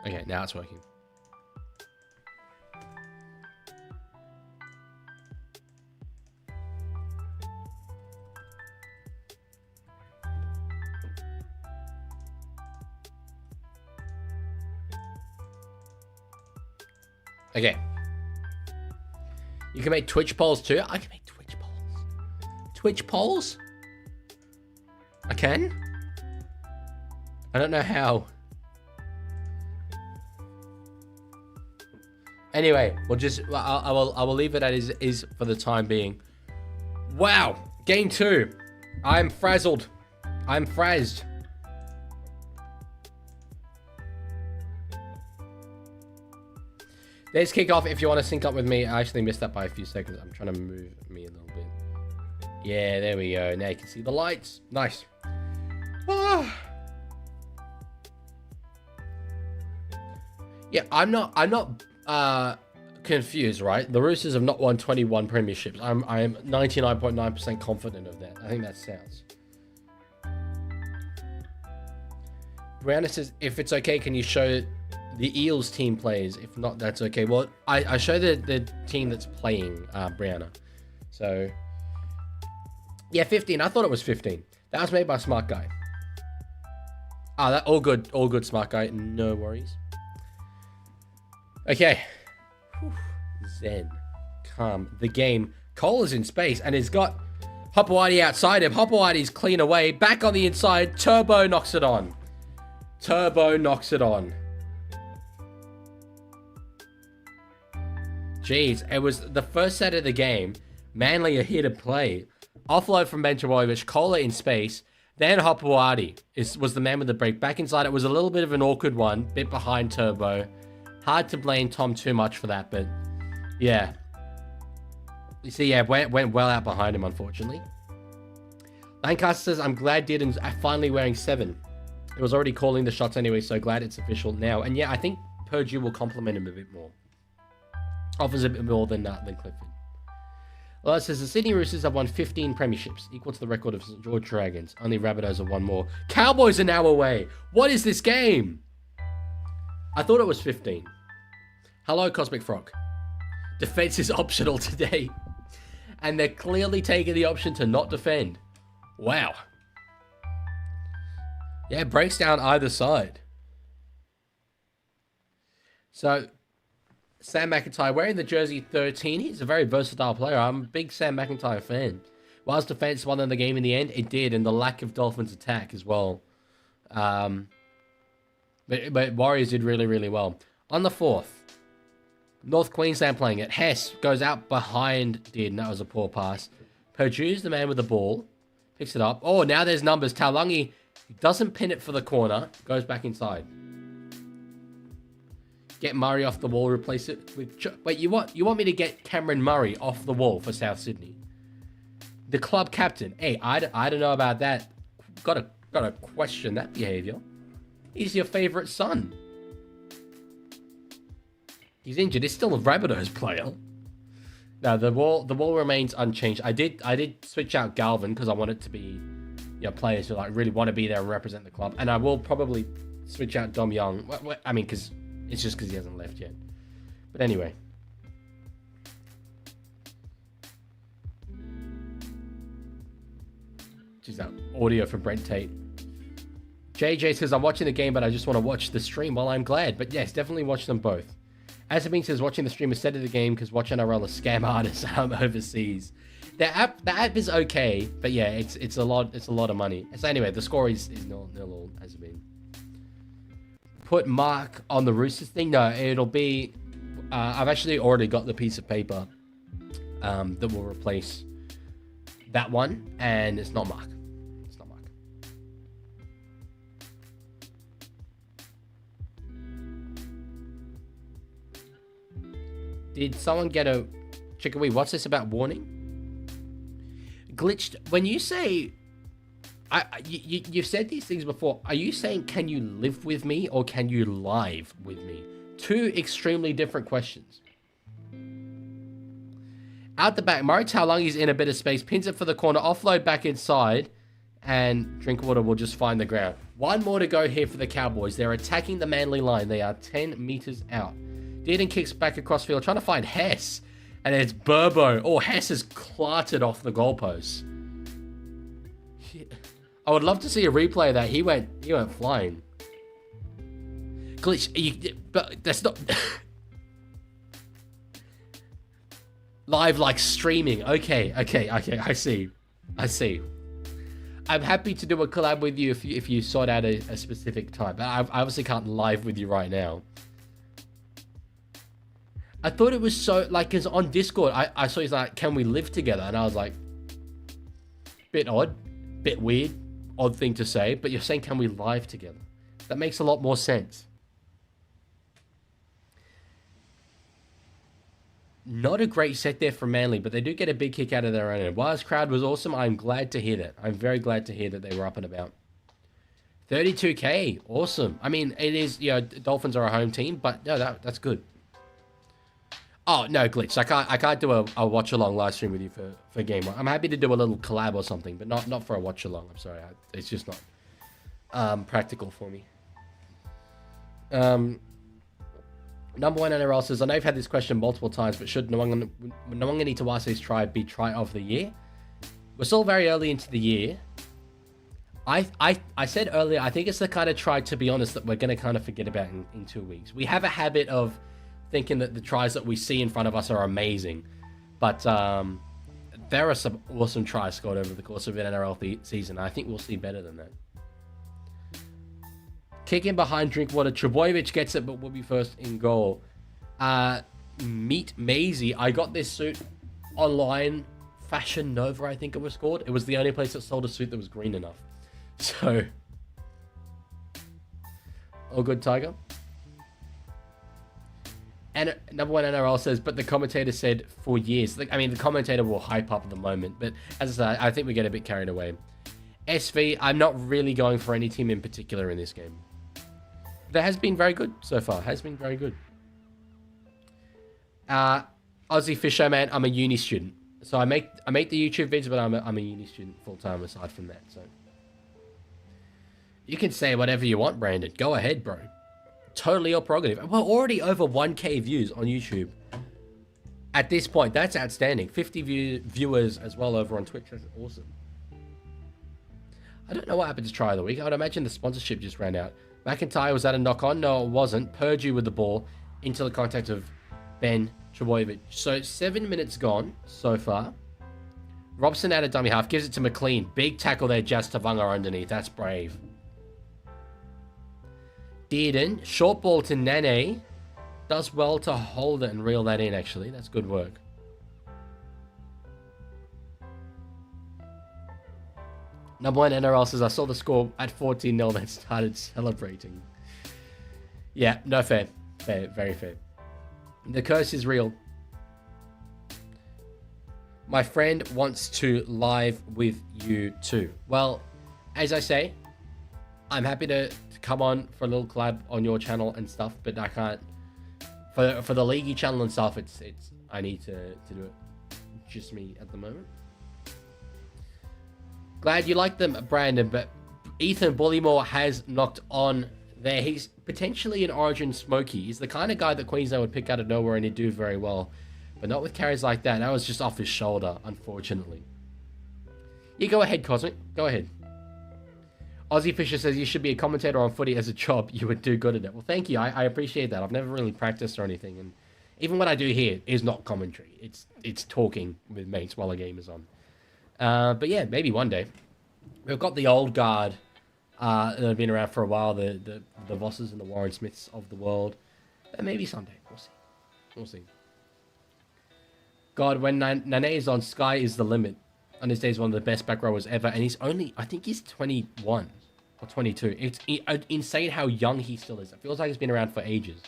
Okay, now it's working. Okay. You can make Twitch polls too. I can make Twitch polls. Twitch polls? I can? I don't know how. Anyway, we'll just I will leave it as is for the time being. Wow, game 2. I'm frazzled. I'm frazzed. Let's kick off. If you want to sync up with me, I actually missed that by a few seconds. I'm trying to move me a little bit. Yeah, there we go. Now you can see the lights. Nice. Ah. Yeah, I'm not confused, right? The Roosters have not won 21 premierships. I am 99.9% confident of that. I think that sounds. Brianna says, if it's okay, can you show the Eels team plays? If not, that's okay. Well, I show the team that's playing, Brianna. So, yeah, 15. I thought it was 15. That was made by a smart guy. That all good, smart guy. No worries. Okay. Whew. Zen. Calm. The game. Cole is in space and he's got Hopewadi outside him. Hopewadi's clean away. Back on the inside. Turbo knocks it on. Turbo knocks it on. Jeez. It was the first set of the game. Manly are here to play. Offload from Benjamovic. Kohler in space. Then Hopewadi was the man with the break. Back inside. It was a little bit of an awkward one. Bit behind Turbo. Hard to blame Tom too much for that, but yeah. You see, yeah, went well out behind him, unfortunately. Lancaster says, I'm glad Dearden's finally wearing 7. It was already calling the shots anyway, so glad it's official now. And yeah, I think Purdue will compliment him a bit more. Offers a bit more than Clifford. Well, it says the Sydney Roosters have won 15 premierships, equal to the record of St. George Dragons. Only Rabbitohs have won more. Cowboys are now away. What is this game? I thought it was 15. Hello, Cosmic Frog. Defense is optional today. And they're clearly taking the option to not defend. Wow. Yeah, it breaks down either side. So, Sam McIntyre wearing the jersey 13. He's a very versatile player. I'm a big Sam McIntyre fan. Whilst defense won in the game in the end, it did. And the lack of Dolphins attack as well. But Warriors did really, really well. On the 4th, North Queensland playing it. Hess goes out behind Dearden. That was a poor pass. Perdue's the man with the ball. Picks it up. Oh, now there's numbers. Taulagi doesn't pin it for the corner. Goes back inside. Get Murray off the wall. Replace it with... Wait, you want me to get Cameron Murray off the wall for South Sydney? The club captain. Hey, I don't know about that. Gotta question that behaviour. He's your favourite son. He's injured. He's still a Rabbitohs player. No, the wall remains unchanged. I did switch out Galvin because I want it to be, players who really want to be there and represent the club. And I will probably switch out Dom Young. I mean, because it's just because he hasn't left yet. But anyway. Just that audio from Brent Tate. JJ says, I'm watching the game, but I just want to watch the stream. Well, I'm glad. But yes, definitely watch them both. Asabine says, watching the stream instead of the game because watch NRL is scam artists overseas. The app is okay, but yeah, it's a lot of money. So anyway, the score is nil all, Asabine. Put Mark on the Roosters thing? No, it'll be... I've actually already got the piece of paper that will replace that one, and it's not Mark. Did someone get a chickawee? What's this about warning? Glitched. When you say, you've said these things before. Are you saying can you live with me or can you live with me? Two extremely different questions. Out the back, Murray Taulungi's in a bit of space, pins it for the corner, offload back inside, and Drinkwater will just find the ground. One more to go here for the Cowboys. They're attacking the Manly line. They are 10 meters out. Dearden kicks back across field, trying to find Hess. And it's Burbo. Oh, Hess has clarted off the goalpost. I would love to see a replay of that. He went flying. Glitch, but that's not... Live like streaming. Okay. I see. I'm happy to do a collab with you if you sort out a specific time. I obviously can't live with you right now. I thought it was so, like, because on Discord, I saw he's like, can we live together? And I was like, bit odd, bit weird, odd thing to say, but you're saying, can we live together? That makes a lot more sense. Not a great set there from Manly, but they do get a big kick out of their own end. Wild's crowd was awesome. I'm glad to hear that. I'm very glad to hear that they were up and about. 32K, awesome. I mean, it is, you know, Dolphins are a home team, but no, that's good. Oh, no, Glitch. I can't do a watch-along live stream with you for Game 1. I'm happy to do a little collab or something, but not for a watch-along. I'm sorry. It's just not practical for me. Number one NRL says, I know you've had this question multiple times, but should Nwangani Tawase's try be try of the year? We're still very early into the year. I said earlier, I think it's the kind of try, to be honest, that we're going to kind of forget about in 2 weeks. We have a habit of thinking that the tries that we see in front of us are amazing. But there are some awesome tries scored over the course of an NRL season. I think we'll see better than that. Kicking behind Drinkwater. Trebojevic gets it, but will be first in goal. Meet Maisie. I got this suit online. Fashion Nova, I think it was called. It was the only place that sold a suit that was green enough. So, all good, Tiger. And number one NRL says, but the commentator said for years. I mean, the commentator will hype up at the moment, but as I said, I think we get a bit carried away. SV, I'm not really going for any team in particular in this game. That has been very good so far. Has been very good. Aussie Fisher, man, I'm a uni student. So I make the YouTube vids, but I'm a uni student full-time aside from that. So you can say whatever you want, Brandon. Go ahead, bro. Totally your prerogative. We're already over 1K views on YouTube. At this point, that's outstanding. 50 viewers as well over on Twitch. That's awesome. I don't know what happened to try of the week. I would imagine the sponsorship just ran out. McIntyre, was that a knock-on? No, it wasn't. Purdue with the ball into the contact of Ben Trebojevic. So 7 minutes gone so far. Robson out of dummy half. Gives it to McLean. Big tackle there. Jazz Tavanga underneath. That's brave. Dearden. Short ball to Nene. Does well to hold it and reel that in, actually. That's good work. Number one NRL says, I saw the score at 14-0, then started celebrating. Yeah, no fair. Fair, very fair. The curse is real. My friend wants to live with you too. Well, as I say, I'm happy to come on for a little collab on your channel and stuff, but I can't. For the Leaguie channel and stuff, it's I need to do it just me at the moment. Glad you like them, Brandon, but Ethan Bullymore has knocked on there. He's potentially an Origin Smoky. He's the kind of guy that Queensland would pick out of nowhere and he'd do very well. But not with carries like that. That was just off his shoulder, unfortunately. You go ahead, Cosmic. Go ahead. Aussie Fisher says, you should be a commentator on footy as a job. You would do good at it. Well, thank you. I appreciate that. I've never really practiced or anything. And even what I do here is not commentary. It's talking with mates while a game is on. But yeah, maybe one day. We've got the old guard that have been around for a while, the Vosses and the Warren Smiths of the world. Maybe someday. We'll see. We'll see. God, when Nane is on, sky is the limit. On his day, he's one of the best back rowers ever, and he's only, I think he's 21 or 22. It's insane how young he still is. It feels like he's been around for ages.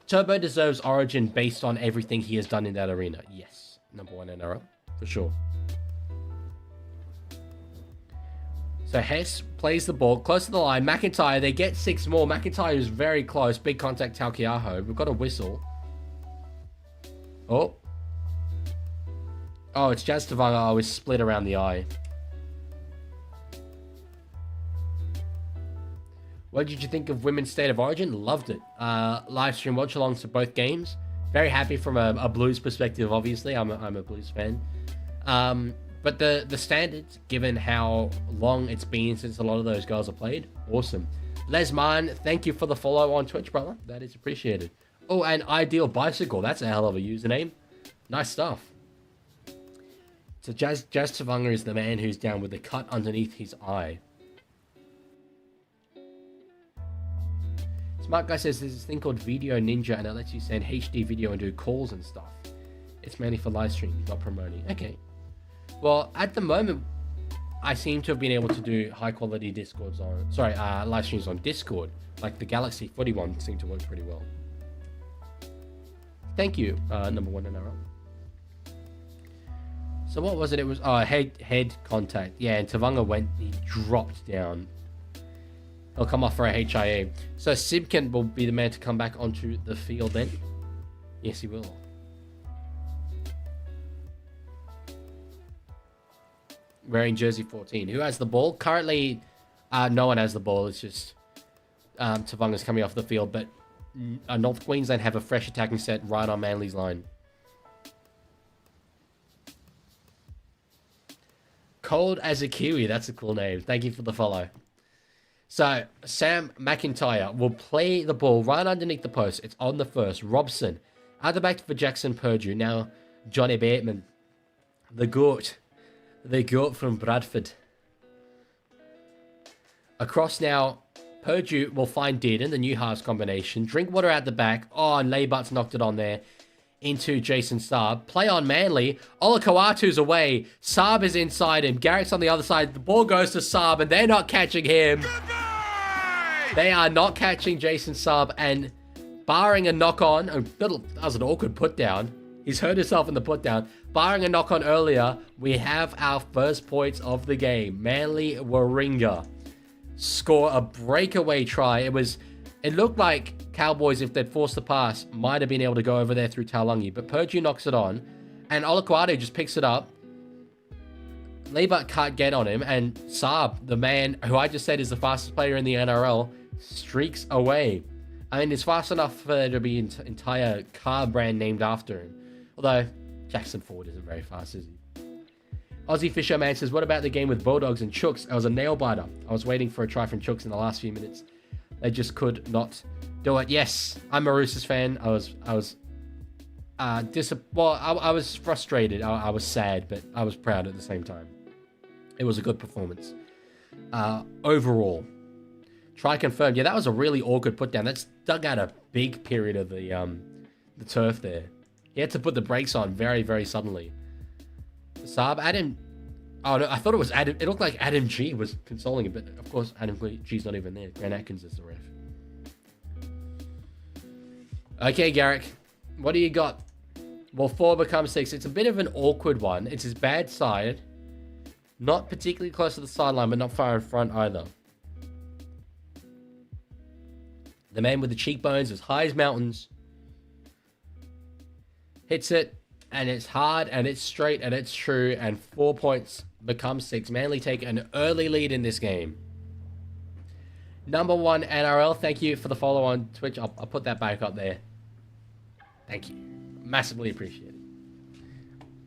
Turbo deserves Origin based on everything he has done in that arena. Yes, number one NRL, for sure. So Hess plays the ball close to the line. McIntyre, they get 6 more. McIntyre is very close. Big contact, Taukiaho. We've got a whistle. Oh. Oh, it's Jazz Tavanga. Oh, it's split around the eye. What did you think of Women's State of Origin? Loved it. Livestream watch-alongs to both games. Very happy from a Blues perspective, obviously. I'm a Blues fan. But the standards, given how long it's been since a lot of those girls have played, awesome. Lesman, thank you for the follow on Twitch, brother. That is appreciated. Oh, and Ideal Bicycle. That's a hell of a username. Nice stuff. So Jazz Tavanga is the man who's down with the cut underneath his eye. Smart Guy says there's this thing called Video Ninja and it lets you send HD video and do calls and stuff. It's mainly for live streams, not promoting. Okay. Well, at the moment, I seem to have been able to do high quality Discords on, live streams on Discord. Like the Galaxy Footy one seemed to work pretty well. Thank you, number one NRL. So what was it? It was head contact. Yeah, and Tavanga he dropped down. He'll come off for a HIA. So Simpkin will be the man to come back onto the field then. Yes, he will. Wearing jersey 14. Who has the ball? Currently, no one has the ball. It's just Tavanga's coming off the field. But North Queensland have a fresh attacking set right on Manly's line. Cold as a Kiwi. That's a cool name. Thank you for the follow. So, Sam McIntyre will play the ball right underneath the post. It's on the first. Robson. Out the back for Jackson Purdue. Now, Johnny Bateman. The GOAT. The GOAT from Bradford. Across now. Purdue will find Dearden, the new halves combination. Drinkwater out the back. Oh, and Leibut's knocked it on there. Into Jason Saab. Play on Manly. Olakau'atu's away. Saab is inside him. Garrick's on the other side. The ball goes to Saab, and they're not catching him. They are not catching Jason Saab, and barring a knock-on, that was an awkward put-down. He's hurt himself in the put-down. Barring a knock-on earlier, we have our first points of the game. Manly Warringah score a breakaway try. It looked like Cowboys, if they'd forced the pass, might have been able to go over there through Taulagi. But Purdue knocks it on. And Olakau'atu just picks it up. Leibut can't get on him. And Saab, the man who I just said is the fastest player in the NRL, streaks away. I mean, it's fast enough for there to be an entire car brand named after him. Although, Jackson Ford isn't very fast, is he? Aussie Fisherman says, what about the game with Bulldogs and Chooks? It was a nail-biter. I was waiting for a try from Chooks in the last few minutes. They just could not do it. Yes, I'm a Roosters fan. I was frustrated. I was sad, but I was proud at the same time. It was a good performance. Overall. Try confirmed. Yeah, that was a really awkward put down. That's dug out a big period of the turf there. He had to put the brakes on very, very suddenly. Saab, Adam. Oh, no, I thought it was Adam. It looked like Adam G was consoling him, but of course, Adam G's not even there. Grant Atkins is the ref. Okay, Garrick. What do you got? Well, 4 becomes 6. It's a bit of an awkward one. It's his bad side. Not particularly close to the sideline, but not far in front either. The man with the cheekbones as high as mountains. Hits it. And it's hard, and it's straight, and it's true, and 4 points becomes 6. Manly take an early lead in this game. Number one NRL, thank you for the follow on Twitch. I'll put that back up there. Thank you. Massively appreciate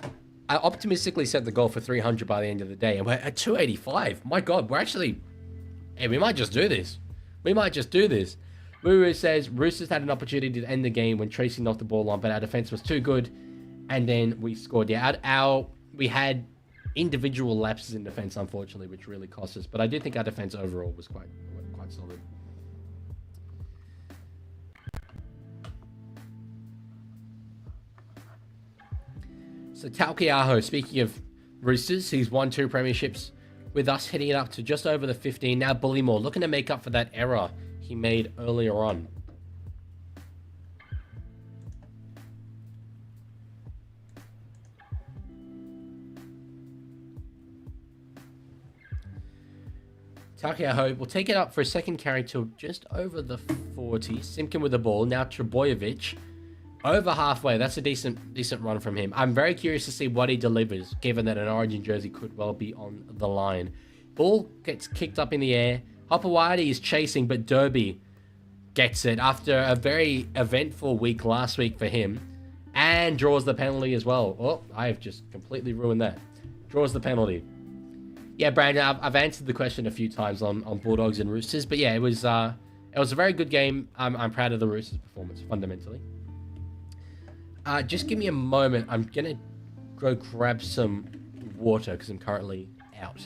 it. I optimistically set the goal for 300 by the end of the day, and we're at 285. My God, we're actually... Hey, we might just do this. Woo says, Roosters had an opportunity to end the game when Tracy knocked the ball on, but our defense was too good. And then we scored. Yeah, we had individual lapses in defense, unfortunately, which really cost us. But I did think our defense overall was quite solid. So Taukiaho, speaking of Roosters, he's won 2 premierships with us, hitting it up to just over the 15. Now Bullymore looking to make up for that error he made earlier on. Takiaho will take it up for a second carry to just over the 40. Simpkin with the ball. Now Trbojevic over halfway. That's a decent run from him. I'm very curious to see what he delivers, given that an Origin jersey could well be on the line. Ball gets kicked up in the air. Hopewadi is chasing, but Derby gets it after a very eventful week last week for him, and draws the penalty as well. Oh, I have just completely ruined that. Draws the penalty. Yeah, Brandon, I've answered the question a few times on Bulldogs and Roosters, but yeah, it was a very good game. I'm proud of the Roosters' performance, fundamentally. Just give me a moment. I'm going to go grab some water because I'm currently out.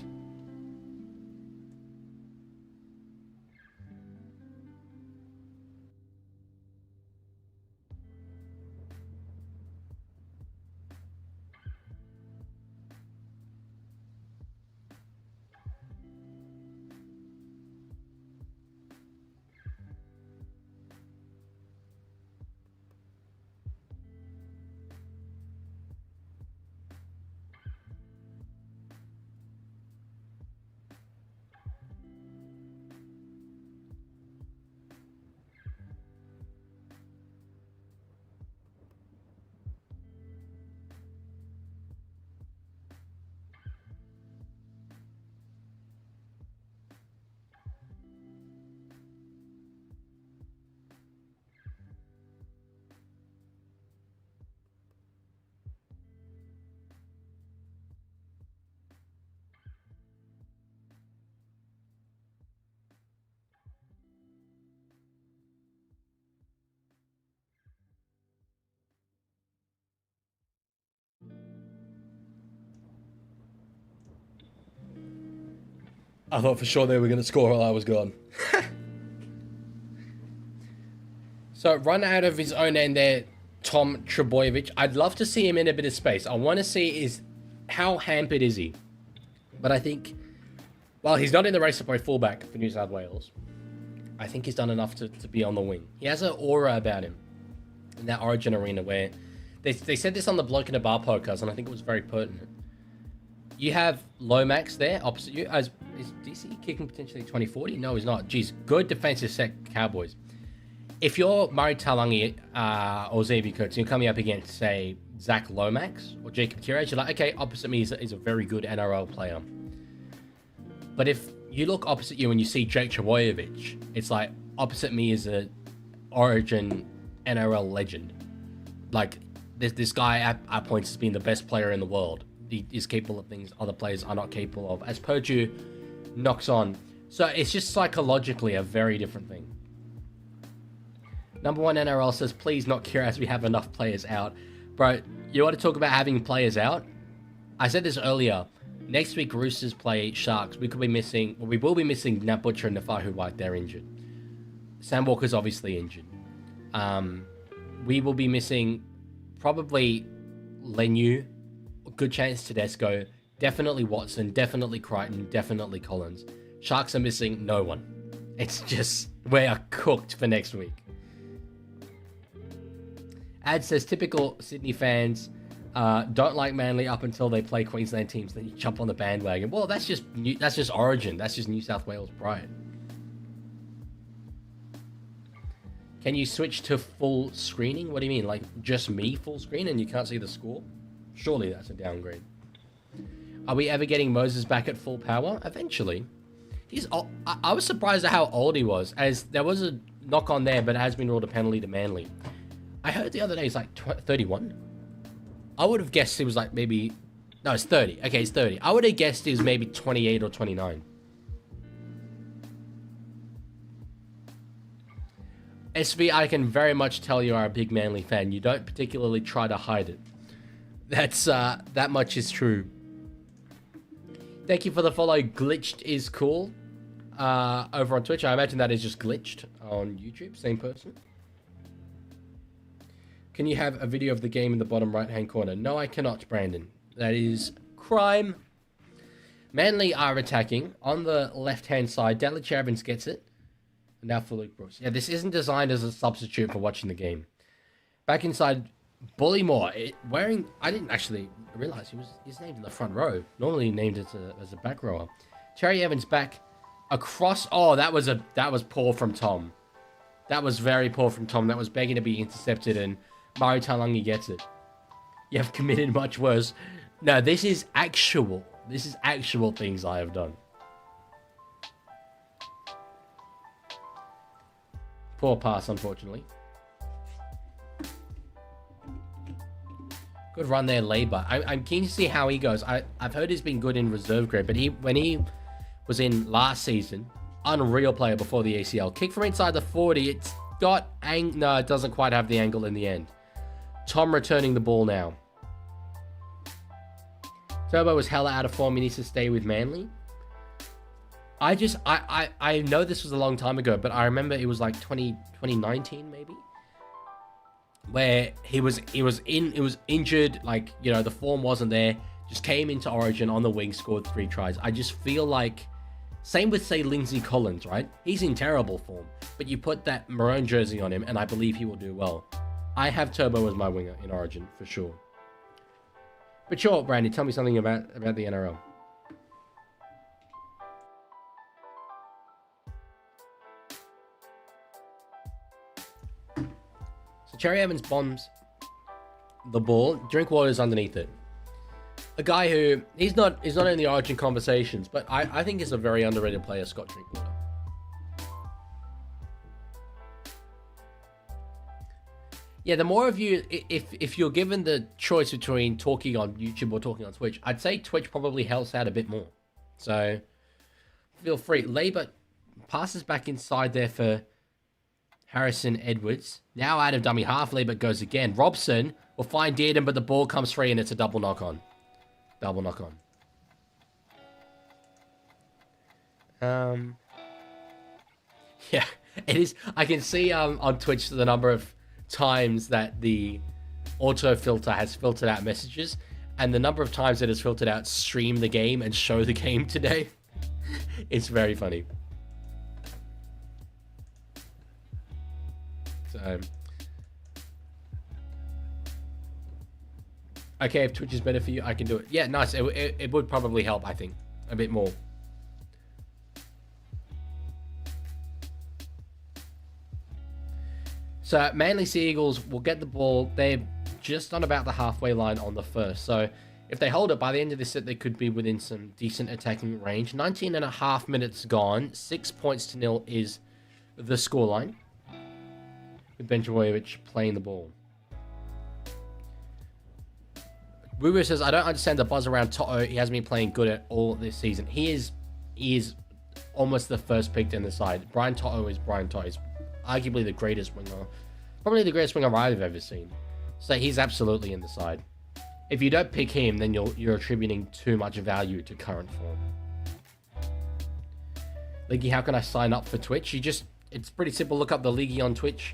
I thought for sure they were going to score while I was gone. So, run out of his own end there, Tom Trebojevic. I'd love to see him in a bit of space. I want to see how hampered is he. But I think, well, he's not in the race to play fullback for New South Wales. I think he's done enough to be on the wing. He has an aura about him in that Origin arena where they said this on the Bloke in a Bar podcast, and I think it was very pertinent. You have Lomax there opposite you. Is DC kicking potentially 2040? No, he's not. Geez, good defensive set, Cowboys. If you're Murray Talangi or Xavier Kurtz, you're coming up against, say, Zach Lomax or Jacob Kiraz, you're like, okay, opposite me is a very good NRL player. But if you look opposite you and you see Jake Trebojevic, it's like, opposite me is a Origin NRL legend. Like, this guy at points has been the best player in the world. He is capable of things other players are not capable of, as Purdue knocks on. So it's just psychologically a very different thing. Number one NRL says, please not Kiraz, we have enough players out. Bro, you want to talk about having players out? I said this earlier. Next week, Roosters play Sharks. We will be missing Nat Butcher and Nafahu White. They're injured. Sam Walker's obviously injured. We will be missing probably Leniu, good chance Tedesco, definitely Watson, definitely Crichton, definitely Collins. Sharks are missing no one. It's just, we are cooked for next week. Ad says, typical Sydney fans don't like Manly up until they play Queensland teams, then you jump on the bandwagon. Well, that's just Origin. That's just New South Wales pride. Can you switch to full screening? What do you mean? Like, just me full screen and you can't see the score? Surely that's a downgrade. Are we ever getting Moses back at full power? Eventually. I was surprised at how old he was, as there was a knock on there, but it has been ruled a penalty to Manly. I heard the other day he's like 31. I would have guessed he was like maybe... No, it's 30. Okay, it's 30. I would have guessed he was maybe 28 or 29. SV, I can very much tell you are a big Manly fan. You don't particularly try to hide it. That's that much is true. Thank you for the follow. Glitched is cool. Over on Twitch. I imagine that is just glitched on YouTube. Same person. Can you have a video of the game in the bottom right-hand corner? No, I cannot, Brandon. That is crime. Manly are attacking on the left-hand side. Delich Evans gets it. And now for Luke Bruce. Yeah, this isn't designed as a substitute for watching the game. Back inside, Bullymore I didn't actually realize he's named in the front row. Normally named as a back rower. Terry Evans back across. Oh, that was poor from Tom. That was very poor from Tom. That was begging to be intercepted, and Murray Talangi gets it. You have committed much worse. No, this is actual things I have done. Poor pass, unfortunately. Good run there, Labour. I'm keen to see how he goes. I've heard he's been good in reserve grade, but when he was in last season, unreal player before the ACL. Kick from inside the 40. It's got no, it doesn't quite have the angle in the end. Tom returning the ball now. Turbo was hella out of form. He needs to stay with Manly. I know this was a long time ago, but I remember it was like 2019 maybe, where he was injured, like, you know, the form wasn't there, just came into Origin on the wing, scored 3 tries. I just feel like, same with, say, Lindsay Collins, right? He's in terrible form, but you put that maroon jersey on him and I believe he will do well. I have Turbo as my winger in Origin for sure. But sure, Brandy, tell me something about the NRL. So Cherry Evans bombs the ball. Drinkwater's underneath it. A guy who, he's not in the Origin conversations, but I think is a very underrated player, Scott Drinkwater. Yeah, the more of you, if you're given the choice between talking on YouTube or talking on Twitch, I'd say Twitch probably helps out a bit more. So feel free. Labour passes back inside there for Harrison Edwards. Now out of dummy half, Labour goes again. Robson will find Dearden, but the ball comes free and it's a double knock on. Double knock on. Yeah, it is. I can see on Twitch the number of times that the auto filter has filtered out messages, and the number of times it has filtered out stream the game and show the game today. It's very funny. So, okay, if Twitch is better for you, I can do it. Yeah, nice. It would probably help, I think, a bit more. So Manly Sea Eagles will get the ball. They're just on about the halfway line on the first. So if they hold it, by the end of this set, they could be within some decent attacking range. 19 and a half minutes gone. 6-0 is the scoreline, with Ben Jovojevic playing the ball. Woo says, I don't understand the buzz around Toto. He hasn't been playing good at all this season. He is almost the first picked in the side. Brian Toto is Brian Toto. He's arguably the greatest winger. Probably the greatest winger I've ever seen. So he's absolutely in the side. If you don't pick him, then you're attributing too much value to current form. Leaguie, how can I sign up for Twitch? It's pretty simple. Look up the Leaguie on Twitch.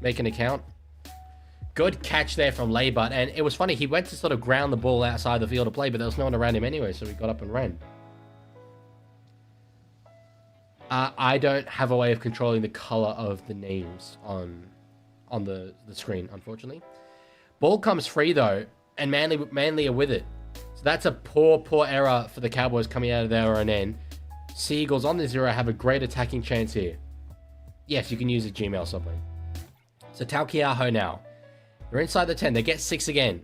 Make an account. Good catch there from Laybut. And it was funny. He went to sort of ground the ball outside the field of play, but there was no one around him anyway, so he got up and ran. I don't have a way of controlling the color of the names on the screen, unfortunately. Ball comes free, though, and Manly are with it. So that's a poor error for the Cowboys coming out of there or an end. Seagulls on the 0 have a great attacking chance here. Yes, you can use a Gmail subway. So Taukiaho now. They're inside the 10. They get 6 again.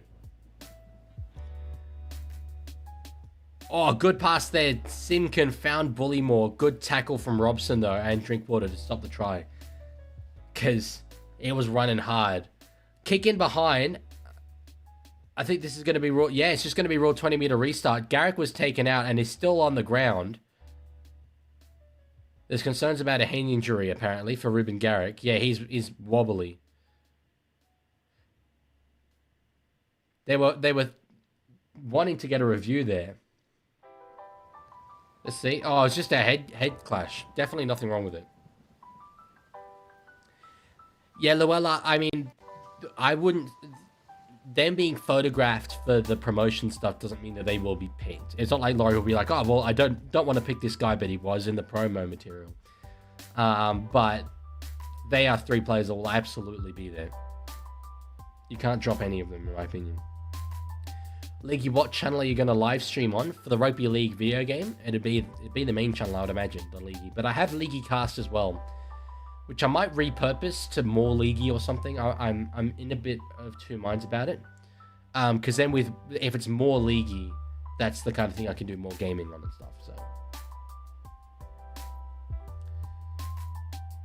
Oh, good pass there. Simkin found Bullymore. Good tackle from Robson, though, and Drinkwater to stop the try. Because it was running hard. Kick in behind. I think this is going to be raw. Yeah, it's just going to be raw 20-meter restart. Garrick was taken out and is still on the ground. There's concerns about a hand injury, apparently, for Ruben Garrick. Yeah, he's wobbly. They were wanting to get a review there. Let's see. Oh, it's just a head clash. Definitely nothing wrong with it. Yeah, Luella, I mean, I wouldn't... Them being photographed for the promotion stuff doesn't mean that they will be picked. It's not like Laurie will be like, oh, well, I don't want to pick this guy, but he was in the promo material. But they are 3 players that will absolutely be there. You can't drop any of them, in my opinion. Leaguie, what channel are you going to live stream on for the Rugby League video game? It'd be the main channel, I would imagine, the Leaguie. But I have Leaguie Cast as well, which I might repurpose to more Leaguie or something. I'm in a bit of 2 minds about it. Because then if it's more Leaguie, that's the kind of thing I can do more gaming on and stuff. So,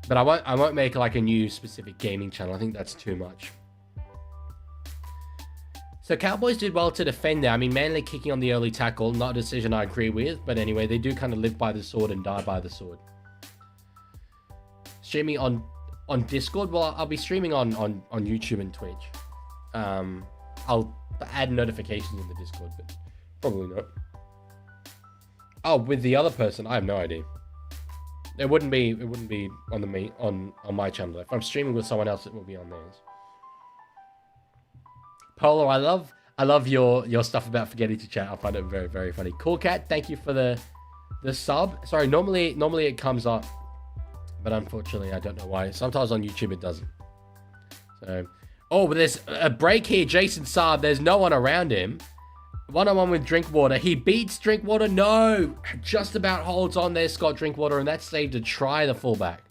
but I won't make like a new specific gaming channel. I think that's too much. So Cowboys did well to defend there. I mean, Manly kicking on the early tackle, not a decision I agree with. But anyway, they do kind of live by the sword and die by the sword. Streaming on Discord? Well, I'll be streaming on YouTube and Twitch. I'll add notifications in the Discord, but Probably not. Oh, with the other person, I have no idea. It wouldn't be on my channel. If I'm streaming with someone else, it will be on theirs. Polo, I love your stuff about forgetting to chat. I find it very, very funny. Cool Cat, thank you for the sub. Sorry, normally it comes up, but unfortunately I don't know why. Sometimes on YouTube it doesn't. So, oh, but there's a break here. Jason Saab, there's no one around him. One-on-one with Drinkwater. He beats Drinkwater. No, just about holds on there, Scott Drinkwater, and that saved a try, the fullback.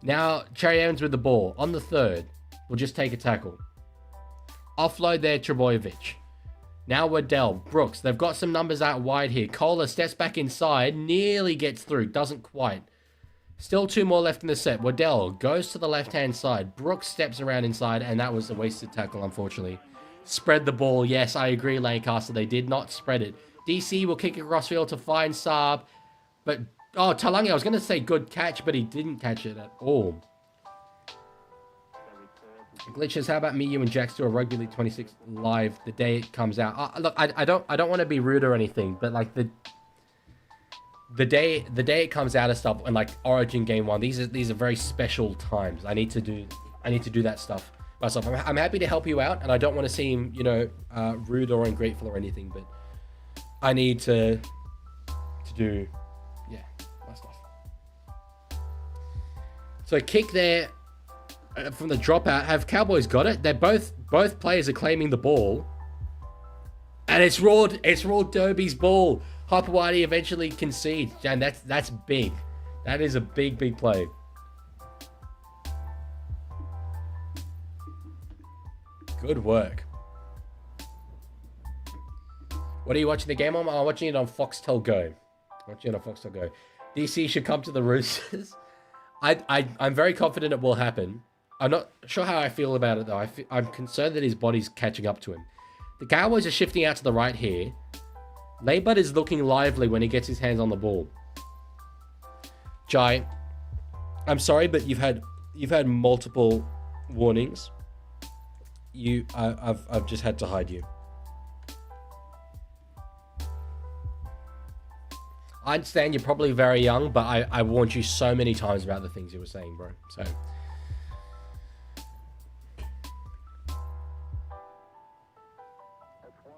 Now, Cherry Evans with the ball. On the third, we'll just take a tackle. Offload there, Trebojevic. Now Waddell, Brooks. They've got some numbers out wide here. Kohler steps back inside, nearly gets through, doesn't quite. Still 2 more left in the set. Waddell goes to the left-hand side. Brooks steps around inside, and that was a wasted tackle, unfortunately. Spread the ball. Yes, I agree, Lancaster. They did not spread it. DC will kick across field to find Saab. But, oh, Talangi, I was going to say good catch, but he didn't catch it at all. Glitches, how about me, you, and Jax do a Rugby League 26 live the day it comes out? Look, I don't want to be rude or anything, but like the day it comes out of stuff, and like Origin Game 1, these are very special times. I need to do that stuff myself. I'm happy to help you out, and I don't want to seem, you know, rude or ungrateful or anything, but I need to do, yeah, my stuff. So kick there from the dropout. Have Cowboys got it? They're both players are claiming the ball, and it's Raw Derby's ball. Hopewadi eventually concedes, and that's big. That is a big play. Good work. What are you watching the game on? I'm watching it on Foxtel Go. DC should come to the Roosters. I'm very confident it will happen. I'm not sure how I feel about it, though. I'm concerned that his body's catching up to him. The Cowboys are shifting out to the right here. Laybud is looking lively when he gets his hands on the ball. Jai, I'm sorry, but you've had multiple warnings. I've just had to hide you. I understand you're probably very young, but I warned you so many times about the things you were saying, bro.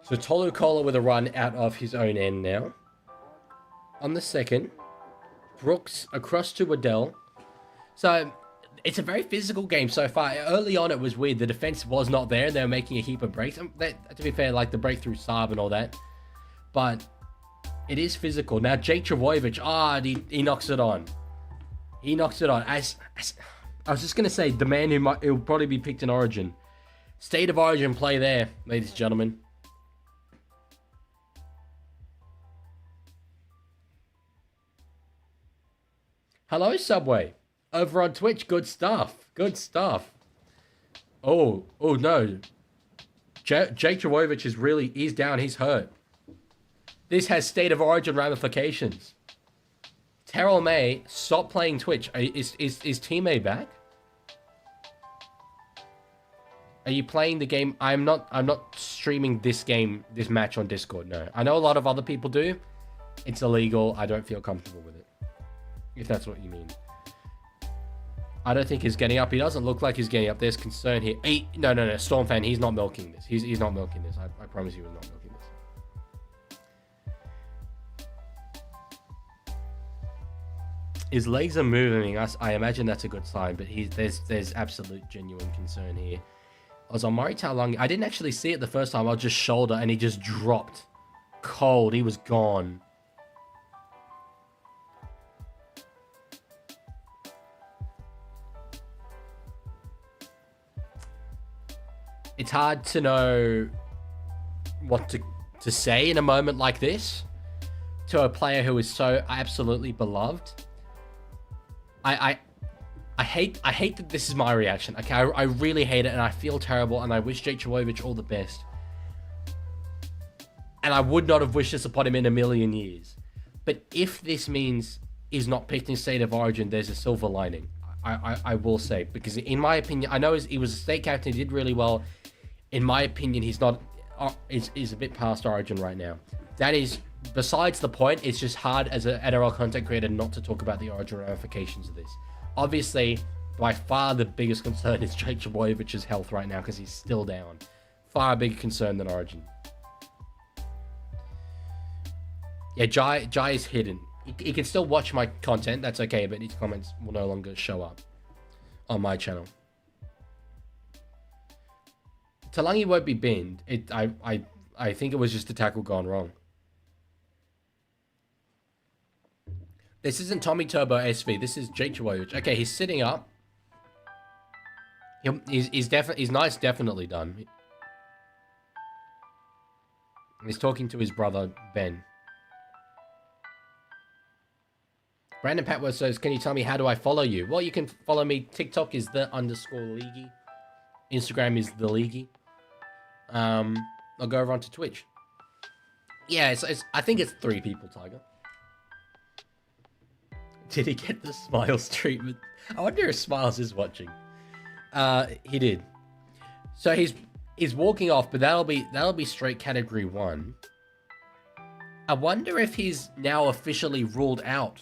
So Tolu Kola with a run out of his own end now. On the second, Brooks across to Waddell. So it's a very physical game so far. Early on, it was weird. The defense was not there. They were making a heap of breaks. To be fair, like the breakthrough Saab and all that. But it is physical. Now, Jake Trebojevic, he knocks it on. He knocks it on. As I was just going to say, the man who'll probably be picked in Origin. State of Origin play there, ladies and gentlemen. Hello, Subway. Over on Twitch, good stuff. Good stuff. Oh no. Jake Trebojevic he's down, he's hurt. This has State of Origin ramifications. Terrell May, stop playing Twitch. Is Team A back? Are you playing the game? I'm not streaming this match on Discord, no. I know a lot of other people do. It's illegal. I don't feel comfortable with it. If that's what you mean. I don't think he's getting up. He doesn't look like he's getting up. There's concern here. No. Storm fan, he's not milking this. He's not milking this. I promise you he's not milking this. His legs are moving. I imagine that's a good sign, but there's absolute genuine concern here. I was on Murray Taulagi. I didn't actually see it the first time. I was just shoulder, and he just dropped. Cold. He was gone. It's hard to know what to say in a moment like this to a player who is so absolutely beloved. I hate that this is my reaction. Okay, I really hate it, and I feel terrible, and I wish Jake Trebojevic all the best. And I would not have wished this upon him in a million years. But if this means he's not picked in State of Origin, there's a silver lining. I will say, because in my opinion, I know he was a state captain, he did really well. In my opinion, he's not is a bit past Origin right now. That is besides the point. It's just hard as an NRL content creator not to talk about the Origin ramifications of this. Obviously, by far the biggest concern is Jake Trbojevich's health right now because he's still down. Far a bigger concern than Origin. Yeah, Jai is hidden. He can still watch my content. That's okay, but his comments will no longer show up on my channel. Talangi won't be binned. I think it was just a tackle gone wrong. This isn't Tommy Turbo SV. This is Jake Trbojevic. Okay, he's sitting up. He's nice, definitely done. He's talking to his brother Ben. Brandon Patworth says, "Can you tell me how do I follow you?" Well, you can follow me. TikTok is _Leaguie. Instagram is the Leaguie. I'll go over onto Twitch. Yeah, I think it's 3 people, Tiger. Did he get the Smiles treatment? I wonder if Smiles is watching. He did. So he's walking off, but that'll be straight category 1. I wonder if he's now officially ruled out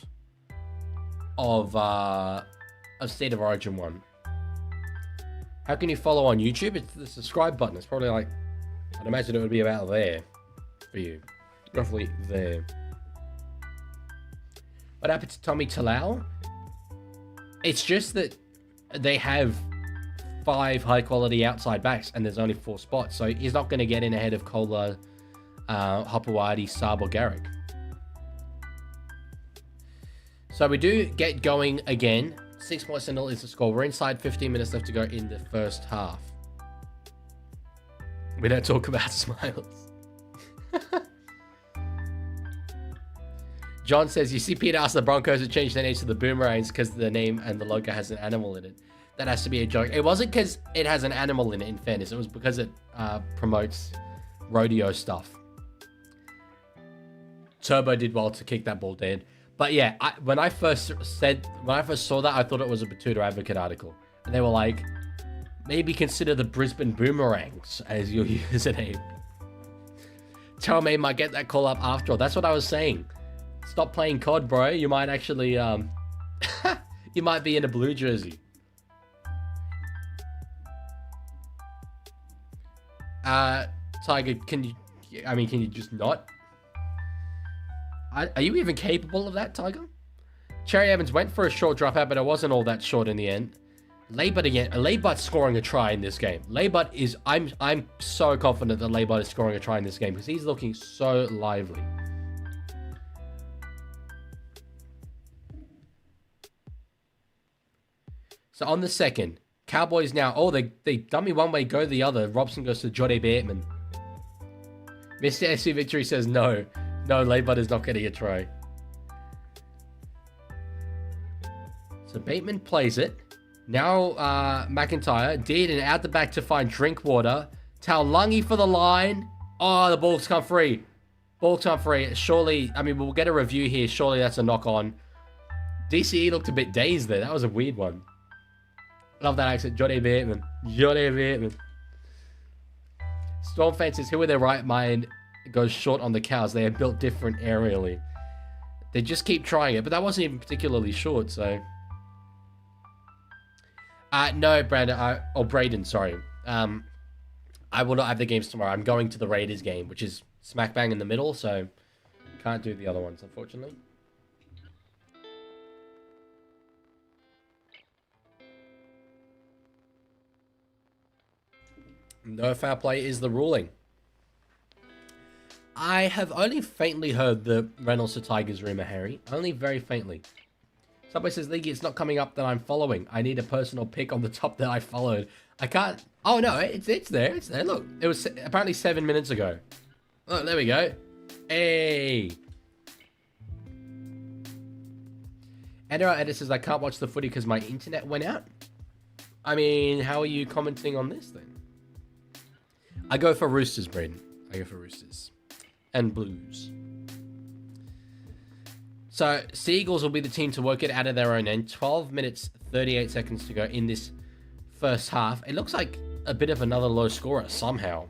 of State of Origin 1. How can you follow on YouTube? It's the subscribe button. It's probably like, I'd imagine it would be about there for you. Roughly there. What happened to Tommy Talau? It's just that they have 5 high quality outside backs and there's only 4 spots. So he's not going to get in ahead of Kola, Hopewadi, Saab or Garrick. So we do get going again. 6-0 is the score. We're inside 15 minutes left to go in the first half. We don't talk about Smiles. John says, you see Peter asked the Broncos to change their names to the Boomerangs because the name and the logo has an animal in it. That has to be a joke. It wasn't because it has an animal in it, in fairness. It was because it promotes rodeo stuff. Turbo did well to kick that ball dead. But yeah, when I first saw that, I thought it was a Batuta Advocate article. And they were like, maybe consider the Brisbane Boomerangs as your username. Charmaine might get that call up after all. That's what I was saying. Stop playing COD, bro. You might actually, you might be in a blue jersey. Tiger, can you just not? Are you even capable of that, Tiger? Cherry Evans went for a short dropout, but it wasn't all that short in the end. Leibutt again. Leibutt's scoring a try in this game. Leibutt is... I'm so confident that Leibutt is scoring a try in this game because he's looking so lively. So on the second, Cowboys now... Oh, they dummy one way, go the other. Robson goes to Jode Bateman. Mr. SC Victory says no. No, Leibutt is not getting a try. So Bateman plays it. Now McIntyre did and out the back to find Drinkwater. Taulagi for the line. Oh, the ball's come free. Ball's come free. Surely, I mean, we'll get a review here. Surely that's a knock on. DCE looked a bit dazed there. That was a weird one. Love that accent. Jode Bateman. Jode Bateman. Storm Fan says, who with their right mind goes short on the cows? They are built different aerially. They just keep trying it, but that wasn't even particularly short, so... no, Brandon, or Braden, sorry. I will not have the games tomorrow. I'm going to the Raiders game, which is smack bang in the middle, so can't do the other ones, unfortunately. No foul play is the ruling. I have only faintly heard the Reynolds to Tigers rumor, Harry. Only very faintly. Subway says, Leaguie, it's not coming up that I'm following. I need a personal pick on the top that I followed. I can't... Oh, no, it's there. It's there. Look, it was apparently 7 minutes ago. Oh, there we go. Hey. NRL Edit says, I can't watch the footy because my internet went out. I mean, how are you commenting on this, then? I go for Roosters, Braden. I go for Roosters. And Blues. So, Seagulls will be the team to work it out of their own end. 12 minutes, 38 seconds to go in this first half. It looks like a bit of another low scorer somehow.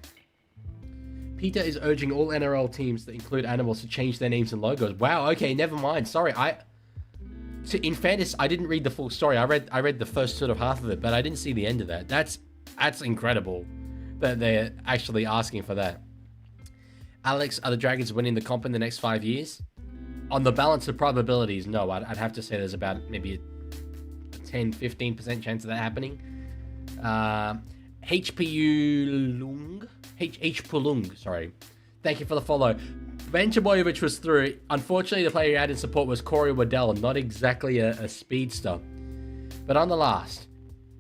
Peter is urging all NRL teams that include animals to change their names and logos. Wow, okay, never mind. Sorry, in fairness, I didn't read the full story. I read the first sort of half of it, but I didn't see the end of that. That's incredible that they're actually asking for that. Alex, are the Dragons winning the comp in the next 5 years? On the balance of probabilities, no. I'd have to say there's about maybe a 10-15% chance of that happening. HPU Lung, H Pulung, sorry. Thank you for the follow. Ben Chaboyevich was through. Unfortunately, the player he had in support was Corey Waddell, not exactly a speedster. But on the last,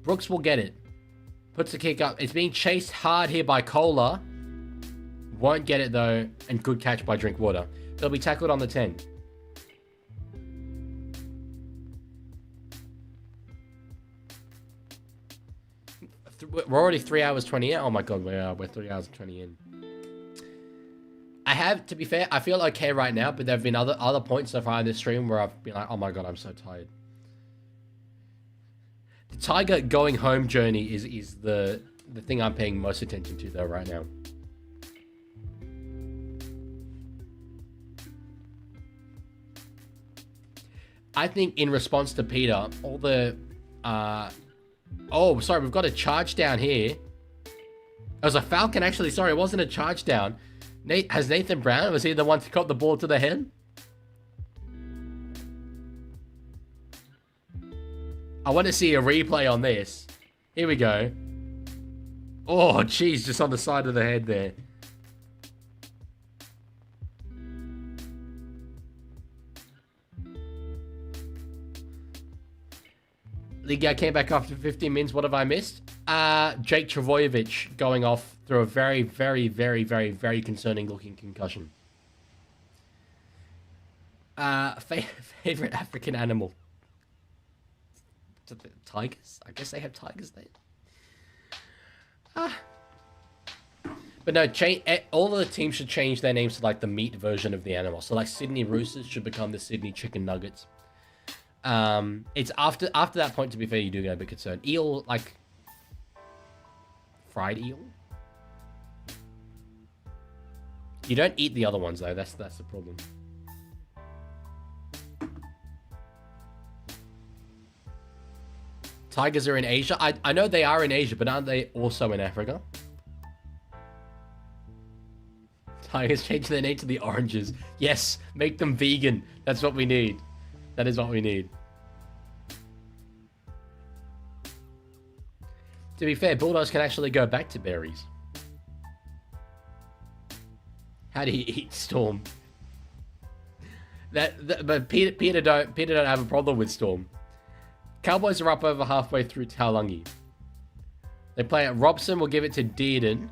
Brooks will get it. Puts the kick up. It's being chased hard here by Kohler. Won't get it though, and good catch by Drinkwater. They'll be tackled on the 10. We're already 3 hours 20 in. Oh my god, we're 3 hours 20 in. I have, to be fair, I feel okay right now, but there have been other points so far in this stream where I've been like, oh my god, I'm so tired. The Tiger going home journey is the thing I'm paying most attention to though right now. I think in response to Peter, all the oh, sorry, we've got a charge down here. It was a Falcon, actually. Sorry, it wasn't a charge down. Has Nathan Brown, was he the one to caught the ball to the head? I want to see a replay on this. Here we go. Oh, jeez, just on the side of the head there. League, I came back after 15 minutes. What have I missed? Jake Travojevic going off through a very, very, very, very, very concerning looking concussion. Favorite African animal? Tigers? I guess they have tigers there. But no, all of the teams should change their names to like the meat version of the animal. So like Sydney Roosters should become the Sydney Chicken Nuggets. It's after that point, to be fair, you do get a bit concerned. Eel, like fried eel. You don't eat the other ones though. That's the problem. Tigers are in Asia. I know they are in Asia, but aren't they also in Africa? Tigers change their name to the Oranges. Yes, make them vegan. That's what we need. That is what we need. To be fair, Bulldogs can actually go back to berries. How do you eat Storm? But Peter don't have a problem with Storm. Cowboys are up over halfway through Taulungi. They play it. Robson will give it to Dearden.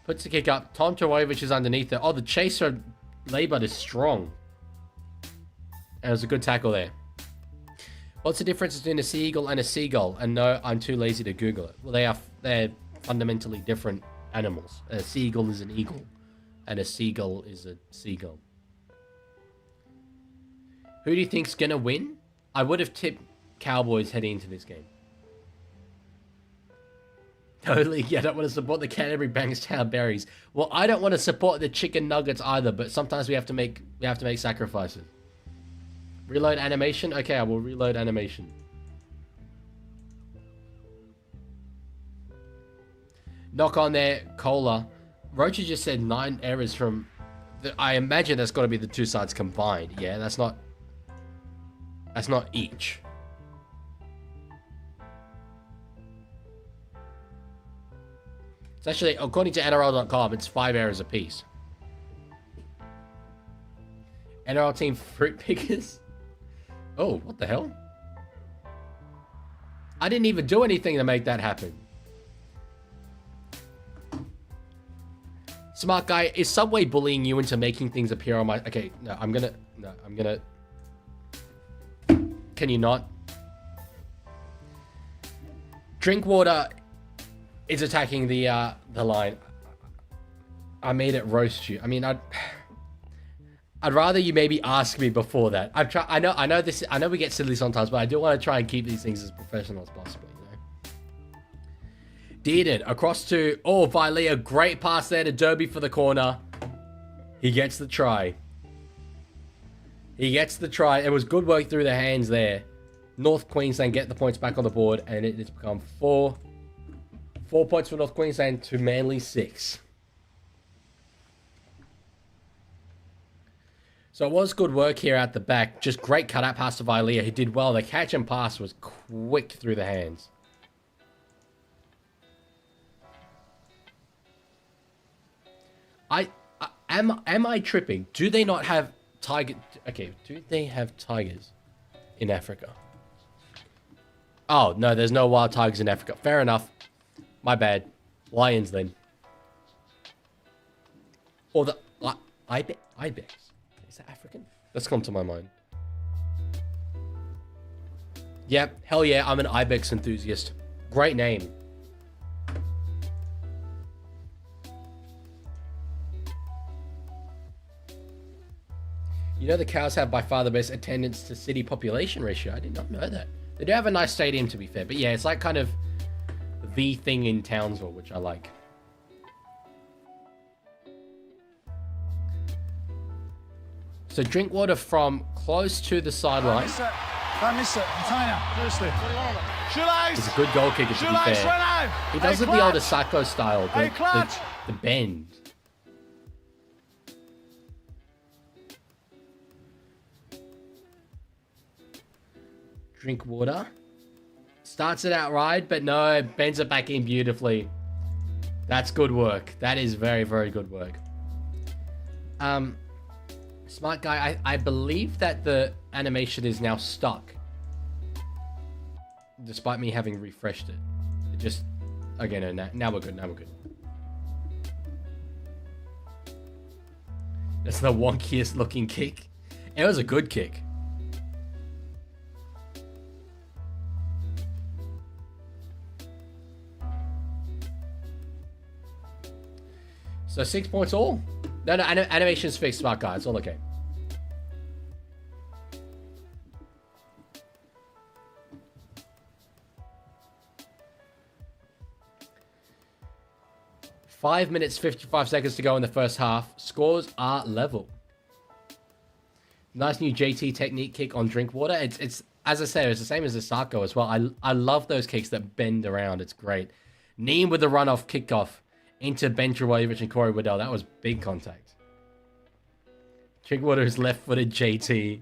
Puts the kick up. Tom Travojevic is underneath it. Oh, the chaser Labour is strong. And it was a good tackle there. What's the difference between a seagull and a seagull? And no, I'm too lazy to Google it. Well, they're fundamentally different animals. A seagull is an eagle, and a seagull is a seagull. Who do you think's gonna win? I would have tipped Cowboys heading into this game. Totally, yeah, I don't want to support the Canterbury Bankstown Berries. Well, I don't want to support the Chicken Nuggets either, but sometimes we have to make sacrifices. Reload animation? Okay, I will reload animation. Knock on there, Cola. Roach just said 9 errors from... I imagine that's got to be the two sides combined. Yeah, that's not each. It's actually, according to NRL.com, it's 5 errors apiece. NRL team fruit pickers? Oh, what the hell? I didn't even do anything to make that happen. Smart guy, is Subway bullying you into making things appear on my... Okay, no, I'm gonna... Can you not? Drinkwater is attacking the line. I made it roast you. I mean, I'd rather you maybe ask me before that. I know we get silly sometimes, but I do want to try and keep these things as professional as possible, you know? didn't. Across to, oh, Vilea. Great pass there to Derby for the corner. He gets the try. He gets the try. It was good work through the hands there. North Queensland get the points back on the board, and it's become 4 points for North Queensland to Manly 6. So it was good work here at the back. Just great cut-out pass to Vilea. He did well. The catch and pass was quick through the hands. Am I tripping? Do they not have tiger? Okay, do they have tigers in Africa? Oh, no, there's no wild tigers in Africa. Fair enough. My bad. Lions, then. Or the... Ibex. Is that African? That's come to my mind. Yep, hell yeah, I'm an Ibex enthusiast. Great name. You know the Cows have by far the best attendance to city population ratio. I did not know that. They do have a nice stadium, to be fair. But yeah, it's like kind of the thing in Townsville, which I like. So drink water from close to the sideline. Don't miss it. Container, firstly. He's a good goal kicker, to be fair. He does it the old Asako style, the bend. Drink water. Starts it out right, but no, bends it back in beautifully. That's good work. That is very, very good work. Smart guy, I believe that the animation is now stuck. Despite me having refreshed it. It just... Okay, no, now we're good, now we're good. That's the wonkiest looking kick. It was a good kick. So 6 points all? No, animation's fixed, smart guy. It's all okay. Five minutes, 55 seconds to go in the first half. Scores are level. Nice new JT technique kick on Drinkwater. It's as I said, it's the same as the Sako as well. I love those kicks that bend around. It's great. Neem with the runoff kickoff into Ben Travojevic and Corey Waddell. That was big contact. Drinkwater is left-footed JT.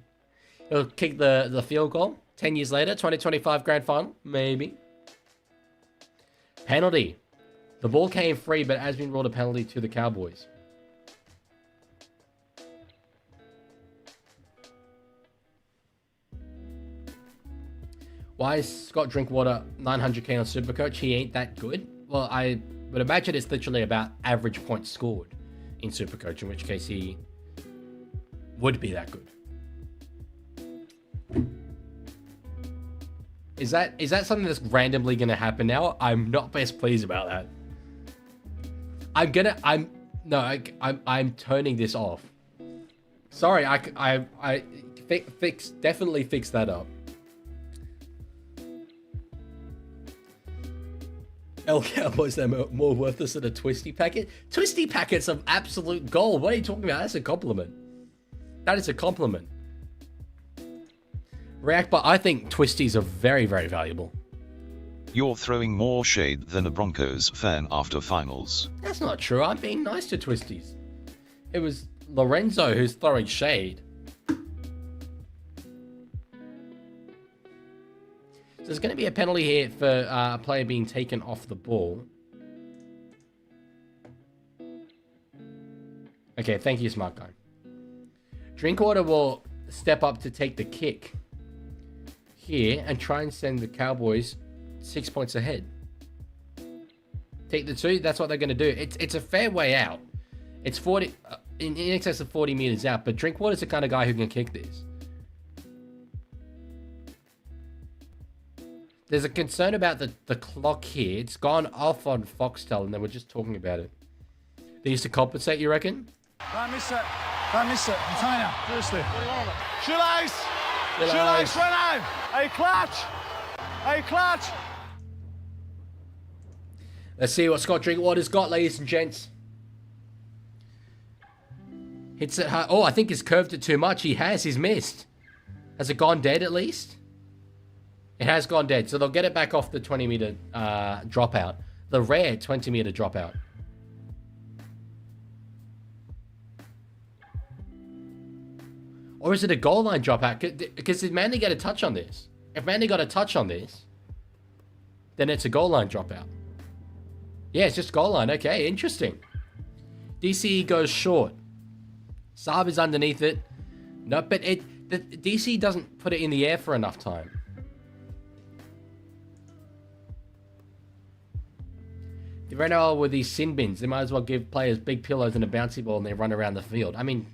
He'll kick the field goal. 10 years later, 2025 grand final. Maybe. Penalty. The ball came free, but has been ruled a penalty to the Cowboys. Why is Scott Drinkwater 900k on Supercoach? He ain't that good. Well, I would imagine it's literally about average points scored in Supercoach, in which case he would be that good. Is that something that's randomly going to happen now? I'm not best pleased about that. I'm turning this off. Sorry, I definitely fix that up. Cowboys, they're more worthless than a Twisty packet. Twisty packets of absolute gold. What are you talking about? That's a compliment. That is a compliment. React, but I think Twisties are very, very valuable. You're throwing more shade than a Broncos fan after finals. That's not true. I'm being nice to Twisties. It was Lorenzo who's throwing shade. So there's going to be a penalty here for a player being taken off the ball. Okay, thank you, smart guy. Drinkwater will step up to take the kick here and try and send the Cowboys 6 points ahead. Take the 2. That's what they're going to do. It's a fair way out. It's 40 in excess of 40 meters out, but Drinkwater's the kind of guy who can kick this. There's a concern about the clock here. It's gone off on Foxtel, and they were just talking about it. They used to compensate, you reckon? Don't miss it. Don't miss it. Container, firstly. Shoelace! Shoelace, Renault! A clutch! A clutch! Let's see what Scott Drinkwater's got, ladies and gents. Hits it hard. Oh, I think he's curved it too much. He has. He's missed. Has it gone dead at least? It has gone dead. So they'll get it back off the 20-meter dropout. The rare 20-meter dropout. Or is it a goal line dropout? Because did Manly get a touch on this? If Manly got a touch on this, then it's a goal line dropout. Yeah, it's just goal line. Okay, interesting. DC goes short. Saab is underneath it. No, but the DC doesn't put it in the air for enough time. The NRL with these sin bins, they might as well give players big pillows and a bouncy ball and they run around the field. I mean,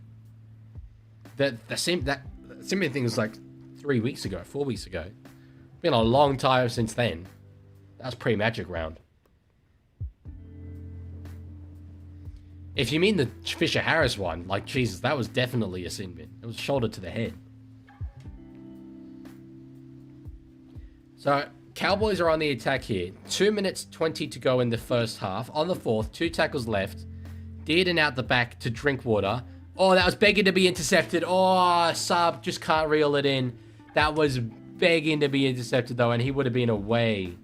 the sin bin thing was like 3 weeks ago, 4 weeks ago. Been a long time since then. That's pre-Magic round. If you mean the Fisher-Harris one, like, Jesus, that was definitely a sin bin. It was shoulder to the head. So, Cowboys are on the attack here. 2 minutes 20 to go in the first half. On the fourth, 2 tackles left. Dearden out the back to Drinkwater. Oh, that was begging to be intercepted. Oh, Saab just can't reel it in. That was begging to be intercepted, though, and he would have been away.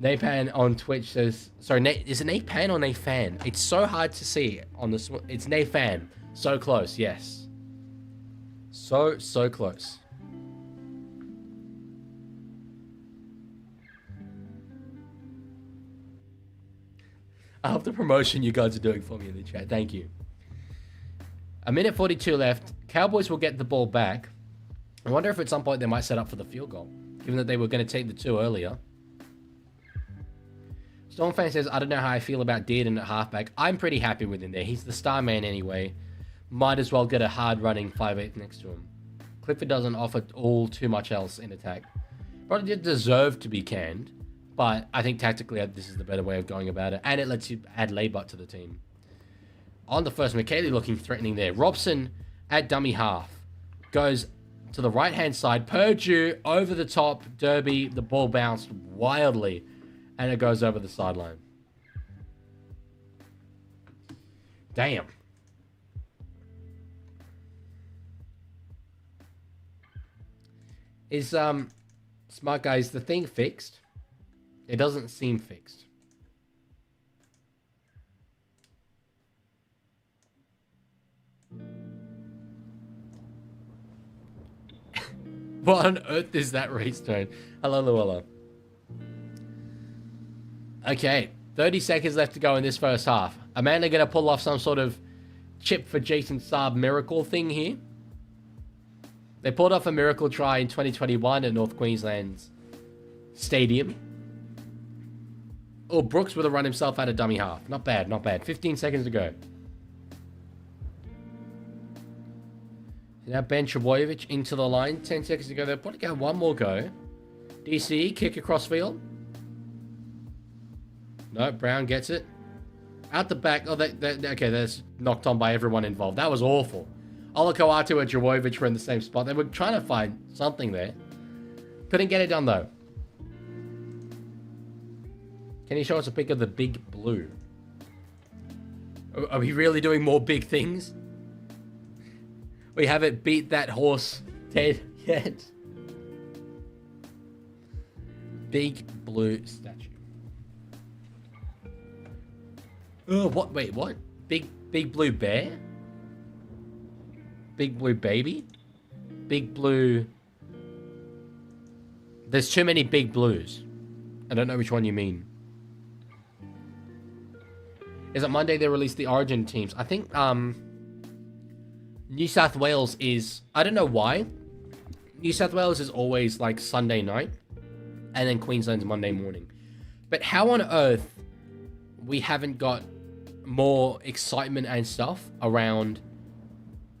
Napan on Twitch says... Sorry, is it Napan or Nafan? It's so hard to see on this one. It's Nafan. So close, yes. So close. I love the promotion you guys are doing for me in the chat. Thank you. 1:42 minute left. Cowboys will get the ball back. I wonder if at some point they might set up for the field goal, given that they were going to take the 2 earlier. Stormfan says, I don't know how I feel about Dearden at halfback. I'm pretty happy with him there. He's the star man anyway. Might as well get a hard-running 5'8" next to him. Clifford doesn't offer all too much else in attack. Probably did deserve to be canned, but I think tactically this is the better way of going about it, and it lets you add laybutt to the team. On the first, McKaylee looking threatening there. Robson at dummy half. Goes to the right-hand side. Purdue over the top. Derby. The ball bounced wildly. And it goes over the sideline. Damn. Is, smart guys, the thing fixed? It doesn't seem fixed. What on earth is that restone? Hello, Luella. Okay, 30 seconds left to go in this first half. Amanda going to pull off some sort of chip for Jason Saab miracle thing here. They pulled off a miracle try in 2021 at North Queensland's stadium. Oh, Brooks would have run himself out of dummy half. Not bad, not bad. 15 seconds to go. Now Ben Trebojevic into the line. 10 seconds to go. They'll probably go one more go. DC, kick across field. No, Brown gets it. Out the back. Oh, okay, that's knocked on by everyone involved. That was awful. Olakoatu and Trebojevic were in the same spot. They were trying to find something there. Couldn't get it done, though. Can you show us a pic of the big blue? Are we really doing more big things? We haven't beat that horse dead yet. Big blue statue. Oh, what? Wait, what? Big blue bear? Big blue baby? Big blue... There's too many big blues. I don't know which one you mean. Is it Monday they released the Origin teams? I think, New South Wales is... I don't know why. New South Wales is always, like, Sunday night. And then Queensland's Monday morning. But how on earth we haven't got more excitement and stuff around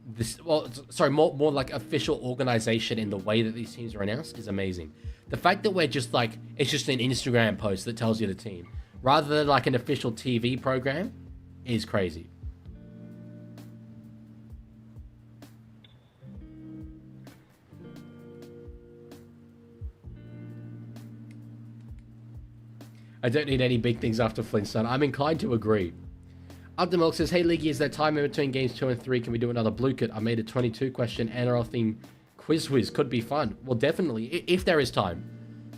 this... Well, sorry, more like official organization in the way that these teams are announced is amazing. The fact that we're just, like... It's just an Instagram post that tells you the team. Rather than, like, an official TV program is crazy. I don't need any big things after Flintstone. I'm inclined to agree. Up the Milk says, hey, Leaguie, is there time in between games 2 and 3? Can we do another blue kit? I made a 22-question NRL theme quiz whiz. Could be fun. Well, definitely. If there is time,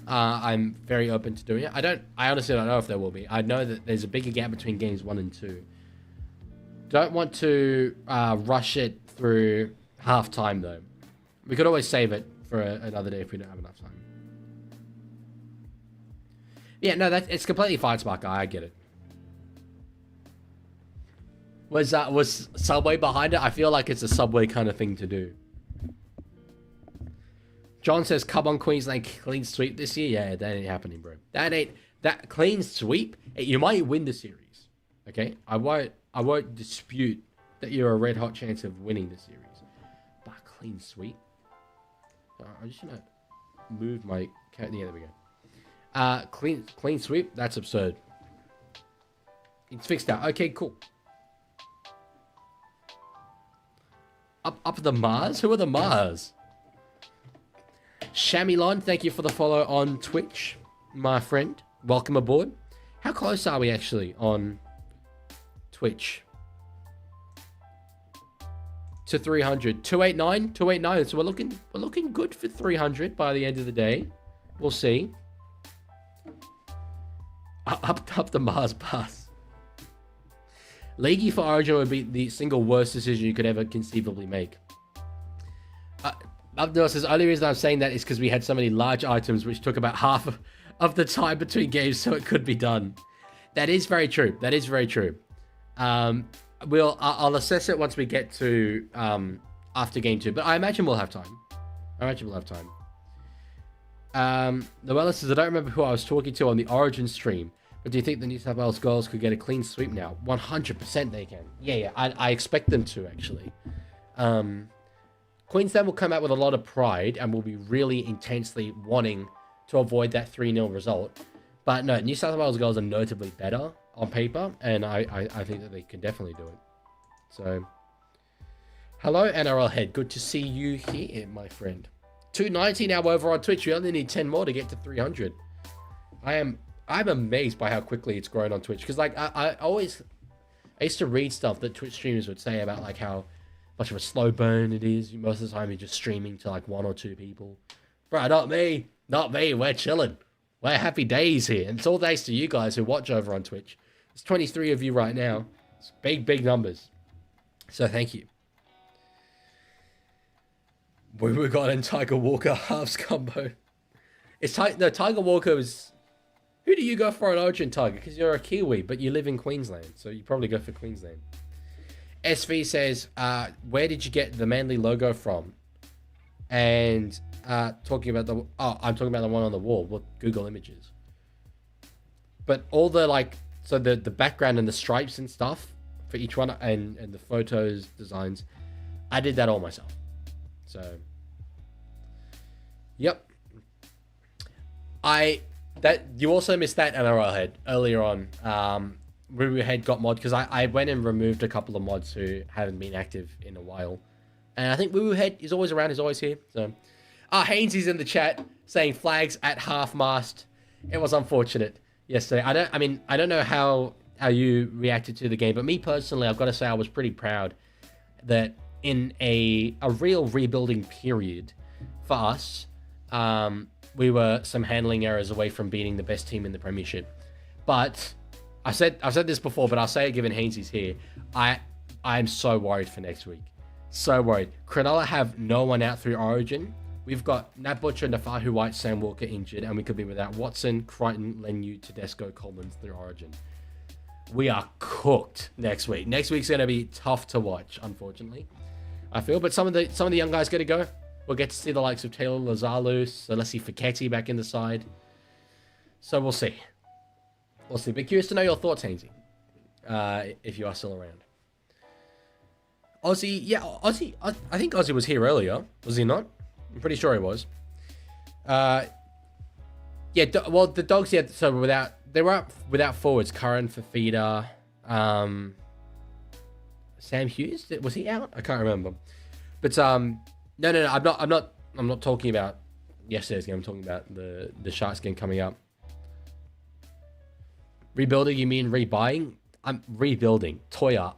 I'm very open to doing it. I honestly don't know if there will be. I know that there's a bigger gap between games 1 and 2. Don't want to rush it through half time, though. We could always save it for another day if we don't have enough time. Yeah, no, it's completely fine, Smart Guy. I get it. Was Subway behind it? I feel like it's a Subway kind of thing to do. John says, come on, Queensland, clean sweep this year. Yeah, that ain't happening, bro. That clean sweep. You might win the series. Okay, I won't dispute that you're a red hot chance of winning the series. But clean sweep. I'm just gonna move my cat. Yeah, there we go. Clean sweep. That's absurd. It's fixed out. Okay, cool. Up the Mars? Who are the Mars? Shamilon, thank you for the follow on Twitch, my friend. Welcome aboard. How close are we actually on Twitch? To 300. 289? 289. So we're looking good for 300 by the end of the day. We'll see. Up the Mars bus. Leaguie for Origin would be the single worst decision you could ever conceivably make. Abdul says, the only reason I'm saying that is because we had so many large items which took about half of the time between games, so it could be done. That is very true. That is very true. I'll assess it once we get to after game 2, but I imagine we'll have time. Noella says, I don't remember who I was talking to on the Origin stream, but do you think the New South Wales girls could get a clean sweep now? 100% they can. Yeah, I expect them to, actually. Queensland will come out with a lot of pride and will be really intensely wanting to avoid that 3-0 result. But no, New South Wales girls are notably better on paper, and I think that they can definitely do it. So, hello, NRL Head. Good to see you here, my friend. 290 now over on Twitch. We only need 10 more to get to 300. I'm amazed by how quickly it's grown on Twitch. Because, like, I used to read stuff that Twitch streamers would say about, like, how much of a slow burn it is. Most of the time, you're just streaming to, like, 1 or 2 people. Bro, not me. Not me. We're chilling. We're happy days here. And it's all thanks to you guys who watch over on Twitch. There's 23 of you right now. It's big numbers. So, thank you. We got in Tiger Walker halves combo. Tiger Walker was... Who do you go for an Origin, Tiger? Because you're a Kiwi, but you live in Queensland. So you probably go for Queensland. SV says, where did you get the Manly logo from? And talking about the... Oh, I'm talking about the one on the wall. Well, Google Images. But all the, like... So the background and the stripes and stuff for each one and the photos, designs, I did that all myself. So, yep. You also missed that NRL Head earlier on. Ruru Head got mod because I went and removed a couple of mods who haven't been active in a while, and I think Ruru Head is always around. He's always here. So, Hainesy's in the chat saying flags at half mast. It was unfortunate yesterday. I don't know how you reacted to the game, but me personally, I've got to say I was pretty proud that in a real rebuilding period for us, we were some handling errors away from beating the best team in the premiership. But I've said this before, but I'll say it given Hainesy's here. I'm so worried for next week. So worried. Cronulla have no one out through Origin. We've got Nat Butcher, Nafahu White, Sam Walker injured, and we could be without Watson, Crichton, Lenu, Tedesco, Coleman through Origin. We are cooked next week. Next week's going to be tough to watch, unfortunately, I feel. But some of the young guys get to go. We'll get to see the likes of Taylor Lazalu, Celessi Fiketti back in the side. So we'll see. We'll see. But curious to know your thoughts, Hainesy, if you are still around. Aussie, I think Aussie was here earlier. Was he not? I'm pretty sure he was. Well, the Dogs, so they were up without forwards. Curran, Fafita, Sam Hughes. Was he out? I can't remember. But no. I'm not talking about yesterday's game. I'm talking about the Sharks game coming up. Rebuilding, you mean rebuying? I'm rebuilding. Toya,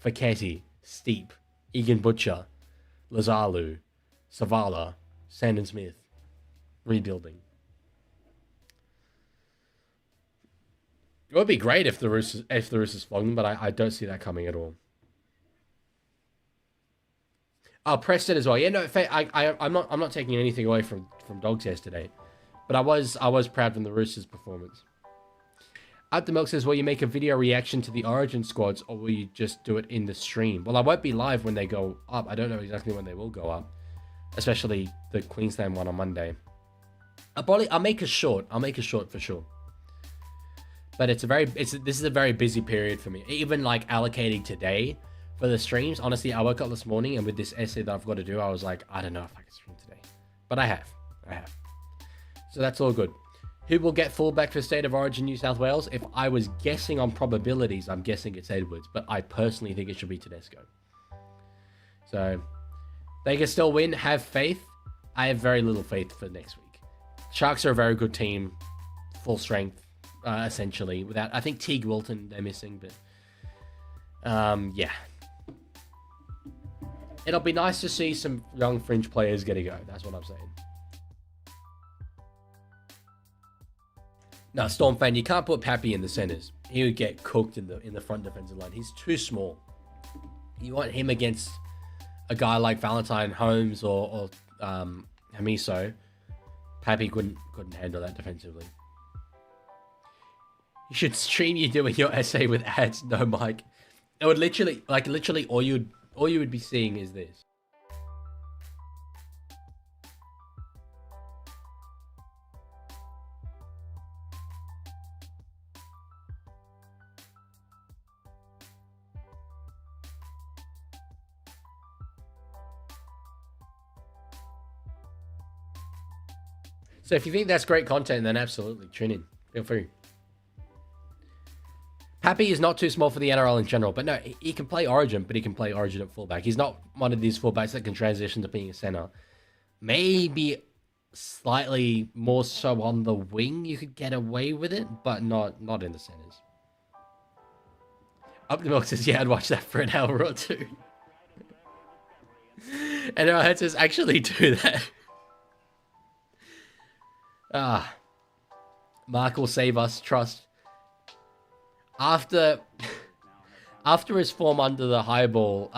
Faketi, Steep, Egan Butcher, Lazalu, Savala, Sandon Smith. Rebuilding. It would be great if the Roosters flog them, but I don't see that coming at all. Oh, Preston as well. Yeah, no, I'm not taking anything away from Dogs yesterday, but I was proud from the Roosters' performance. At the Milk says, will you make a video reaction to the Origin squads, or will you just do it in the stream? Well, I won't be live when they go up. I don't know exactly when they will go up, especially the Queensland one on Monday. I'll make a short. I'll make a short for sure. But this is a very busy period for me. Even like allocating today for the streams. Honestly, I woke up this morning and with this essay that I've got to do, I was like, I don't know if I can stream today. But I have. So that's all good. Who will get fullback for State of Origin New South Wales? If I was guessing on probabilities, I'm guessing it's Edwards. But I personally think it should be Tedesco. So they can still win. Have faith. I have very little faith for next week. Sharks are a very good team. Full strength. Essentially, without, I think Teague Wilton they're missing, but yeah, it'll be nice to see some young fringe players get a go. That's what I'm saying. No, Storm fan, you can't put Pappy in the centers. He would get cooked in the front defensive line. He's too small. You want him against a guy like Valentine Holmes or Hamiso. Pappy couldn't handle that defensively. You should stream you doing your essay with ads, no mic. It would literally all you would be seeing is this. So if you think that's great content, then absolutely tune in. Feel free. Pappy is not too small for the NRL in general, but no, he can play Origin, but he can play Origin at fullback. He's not one of these fullbacks that can transition to being a center. Maybe slightly more so on the wing, you could get away with it, but not in the centers. Up the Milk says, yeah, I'd watch that for an hour or two. And our head says, actually do that. Mark will save us, trust. After his form under the high ball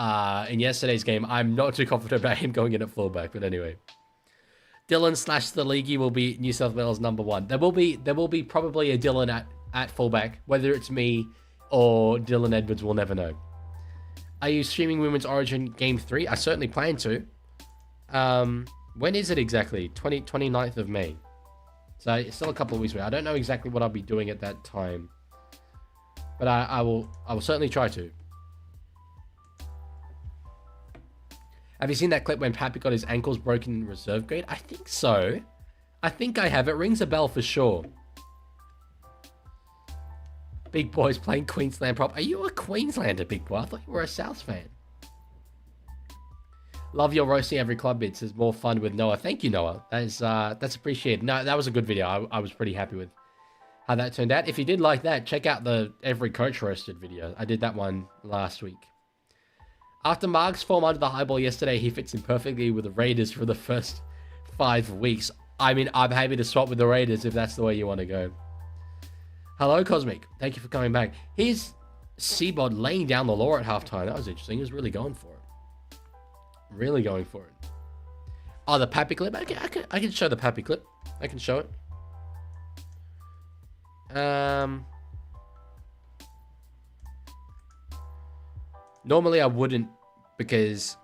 in yesterday's game, I'm not too confident about him going in at fullback. But anyway, Dylan / the Leaguie will be New South Wales #1. There will be probably a Dylan at fullback. Whether it's me or Dylan Edwards, we'll never know. Are you streaming Women's Origin Game 3? I certainly plan to. When is it exactly? 29th of May. So it's still a couple of weeks away. I don't know exactly what I'll be doing at that time. But I will certainly try to. Have you seen that clip when Pappy got his ankles broken in reserve grade? I think so. I think I have. It rings a bell for sure. Big boys playing Queensland prop. Are you a Queenslander, big boy? I thought you were a Souths fan. Love your roasting every club bits. Is more fun with Noah. Thank you, Noah. That's appreciated. No, that was a good video. I was pretty happy with how that turned out. If you did like that, check out the every coach roasted video. I did that one last week. After Mark's form under the high ball yesterday, he fits in perfectly with the Raiders for the first 5 weeks. I mean, I'm happy to swap with the Raiders if that's the way you want to go. Hello, Cosmic. Thank you for coming back. Here's Seabod laying down the law at halftime. That was interesting. He was really going for it. Really going for it. Oh, the Pappy clip? I can show the Pappy clip. I can show it. Normally I wouldn't because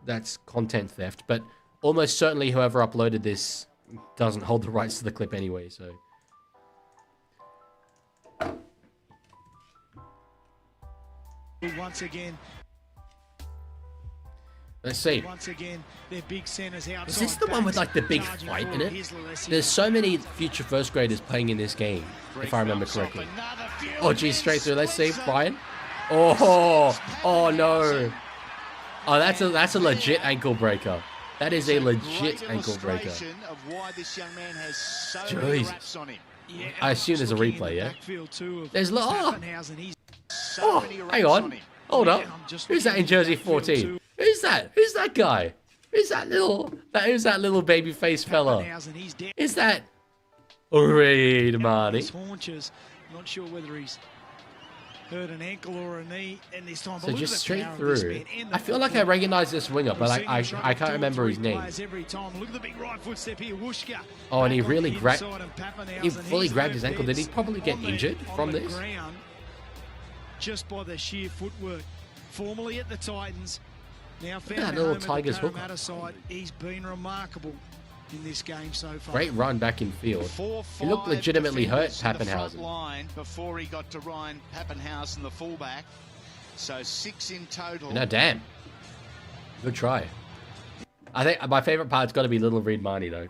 that's content theft, but almost certainly whoever uploaded this doesn't hold the rights to the clip anyway, so. Once again. Let's see. Once again, their big centers outside. Is this the one with like the big fight in it? There's so many future first graders playing in this game, if I remember correctly. Oh geez, straight through. Let's see, Brian. Oh no. Oh, that's a legit ankle breaker. That is a legit ankle breaker. Of why this young man has so Jesus. many raps on him. Yeah, I assume there's a looking in replay, the yeah? backfield too of There's Pappenhausen. He's Oh, hang on. Hold up. Yeah, I'm just Who's that in looking jersey in the backfield 14? too. Who's that? Who's that guy? Who's that little baby face fella? Pappenhausen, he's down. Is that Reed Marty? His haunches. Not sure whether he's hurt an ankle or a knee, and this time. So just straight through. I feel like I recognize this winger, but I can't remember his name. Every time. Look at the big right foot step here, Wooshka. Oh, and he Back on really the grabbed. inside, and Pappenhausen, He fully he's grabbed hurt his ankle. Did he beds probably get on the- injured on from the this? ground, just by the sheer footwork. Formerly at the Titans, now found that a little home at the Tigers hooker. Parramatta side. He's been remarkable in this game so far. Great run back in field. He looked legitimately hurt, Pappenhausen. Line before he got to Ryan Pappenhausen, the fullback. So 6 in total. No, damn. Good try. I think my favorite part's got to be Little Reed Marnie, though.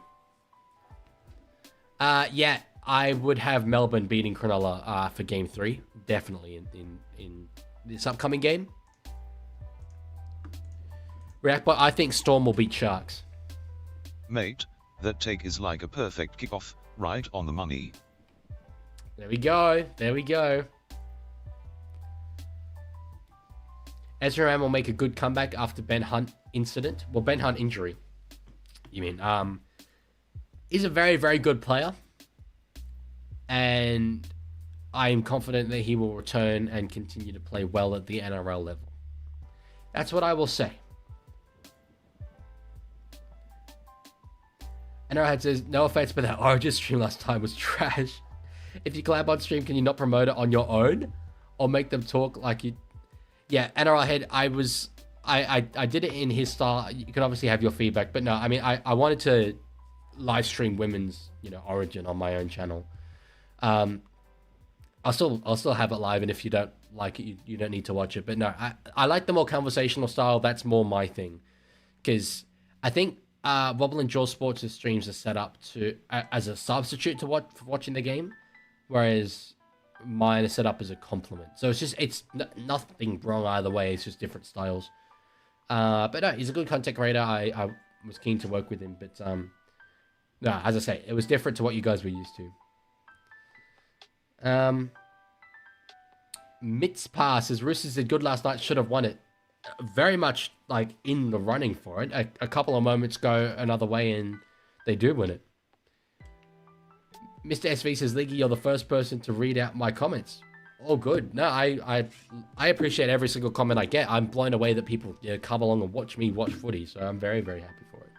Yeah, I would have Melbourne beating Cronulla for Game 3. Definitely in this upcoming game. React, but I think Storm will beat Sharks. Mate, that take is like a perfect kickoff, right on the money. There we go. There we go. Ezra Mann will make a good comeback after Ben Hunt incident. Well, Ben Hunt injury. You mean? He's a very, very good player. And I am confident that he will return and continue to play well at the NRL level. That's what I will say. NRL says, no offense, but that Origin stream last time was trash. If you collab on stream, can you not promote it on your own? Or make them talk like you... Yeah, NRL Head, I did it in his style. You can obviously have your feedback, but no, I mean, I wanted to live stream women's, Origin on my own channel. I'll still have it live, and if you don't like it, you don't need to watch it. But no, I like the more conversational style. That's more my thing, because I think Wobble and Jaw Sports' streams are set up to as a substitute to watching the game, whereas mine is set up as a complement. So it's nothing wrong either way. It's just different styles. But no, he's a good content creator. I was keen to work with him, but no, as I say, it was different to what you guys were used to. Mitzpah says Roosters did good last night, should have won it. Very much like in the running for it. A couple of moments go another way and they do win it. Mr. SV says, Leaguie, you're the first person to read out my comments. All good. No, I appreciate every single comment I get. I'm blown away that people come along and watch me watch footy, so I'm very, very happy for it.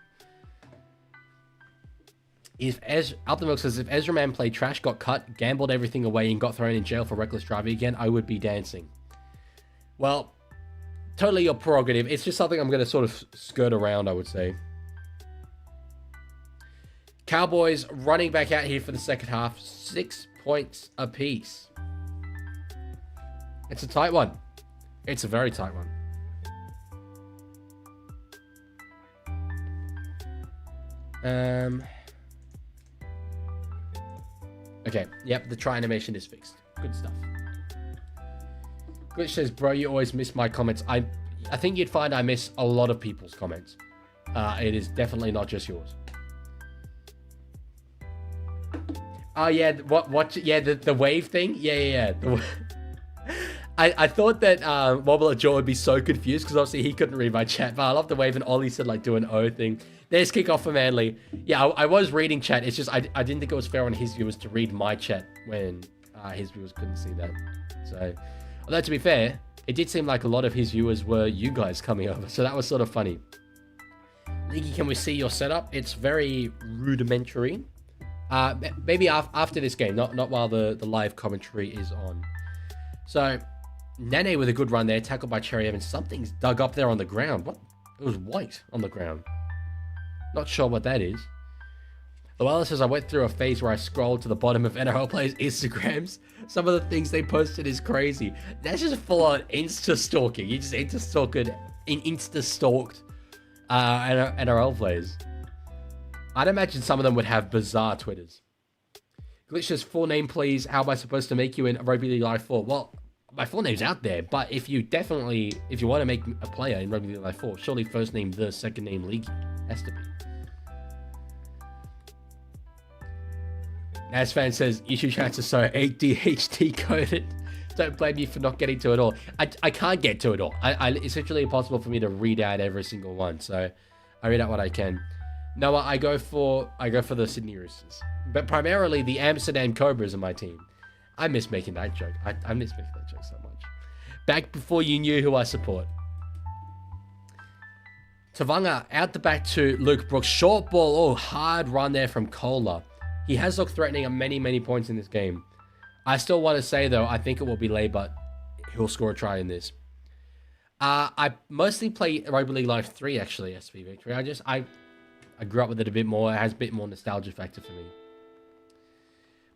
If Milk says, if Ezra Mann played trash, got cut, gambled everything away, and got thrown in jail for reckless driving again, I would be dancing. Well, totally your prerogative. It's just something I'm going to sort of skirt around, I would say. Cowboys running back out here for the second half. 6 points apiece. It's a tight one. It's a very tight one. Okay, yep, the try animation is fixed. Good stuff. Glitch says, bro, you always miss my comments. I think you'd find I miss a lot of people's comments. It is definitely not just yours. Oh, yeah, what, yeah, the wave thing? Yeah. I thought that Wobbler Jaw would be so confused because obviously he couldn't read my chat, but I love the wave, and Ollie said, like, do an O thing. There's kickoff for Manly. Yeah, I was reading chat. It's just I didn't think it was fair on his viewers to read my chat when his viewers couldn't see that. So, although to be fair, it did seem like a lot of his viewers were you guys coming over, so that was sort of funny. Leaguey, can we see your setup? It's very rudimentary. Maybe after this game, not while the live commentary is on. So, Nene with a good run there, tackled by Cherry Evans. Something's dug up there on the ground. What? It was white on the ground. Not sure what that is. Luella says, I went through a phase where I scrolled to the bottom of NRL players' Instagrams. Some of the things they posted is crazy. That's just full-on Insta-stalking. You just Insta-stalked NRL players. I'd imagine some of them would have bizarre Twitters. Glitch says, full name please. How am I supposed to make you in Rugby League Live 4? Well, my full name's out there, but if you want to make a player in Rugby League Live 4, surely first name the, second name League has to be. Nas fan says, issue chats are so ADHD coded. Don't blame you for not getting to it all. I can't get to it all. It's literally impossible for me to read out every single one. So I read out what I can. Noah, I go for the Sydney Roosters. But primarily the Amsterdam Cobras are my team. I miss making that joke. I miss making that joke so much. Back before you knew who I support. Tavanga out the back to Luke Brooks. Short ball. Oh, hard run there from Kohler. He has looked threatening at many points in this game. I still want to say, though, I think it will be Leigh, but he'll score a try in this. I mostly play Rugby League Live 3, actually, SV Victory. I grew up with it a bit more. It has a bit more nostalgia factor for me.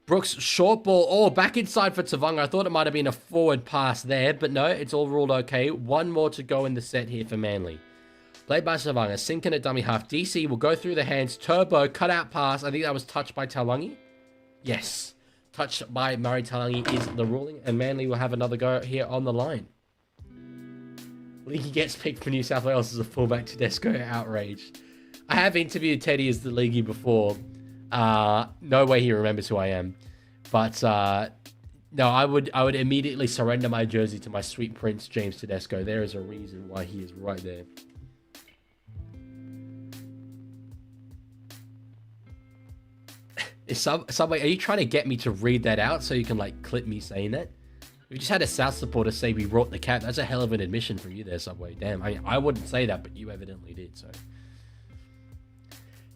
Brooks, short ball. Oh, back inside for Tavanga. I thought it might have been a forward pass there, but no, it's all ruled okay. One more to go in the set here for Manly. Played by Tavanga, sinking at dummy half. DC will go through the hands. Turbo, cut out pass. I think that was touched by Talangi. Yes. Touched by Murray Talangi is the ruling, and Manly will have another go here on the line. Leaguie gets picked for New South Wales as a fullback. Tedesco outraged. I have interviewed Teddy as the Leaguie before. No way he remembers who I am. But no, I would immediately surrender my jersey to my sweet prince, James Tedesco. There is a reason why he is right there. Subway, are you trying to get me to read that out so you can, like, clip me saying that? We just had a South supporter say we brought the cat. That's a hell of an admission from you there, Subway. Damn, I wouldn't say that, but you evidently did, so.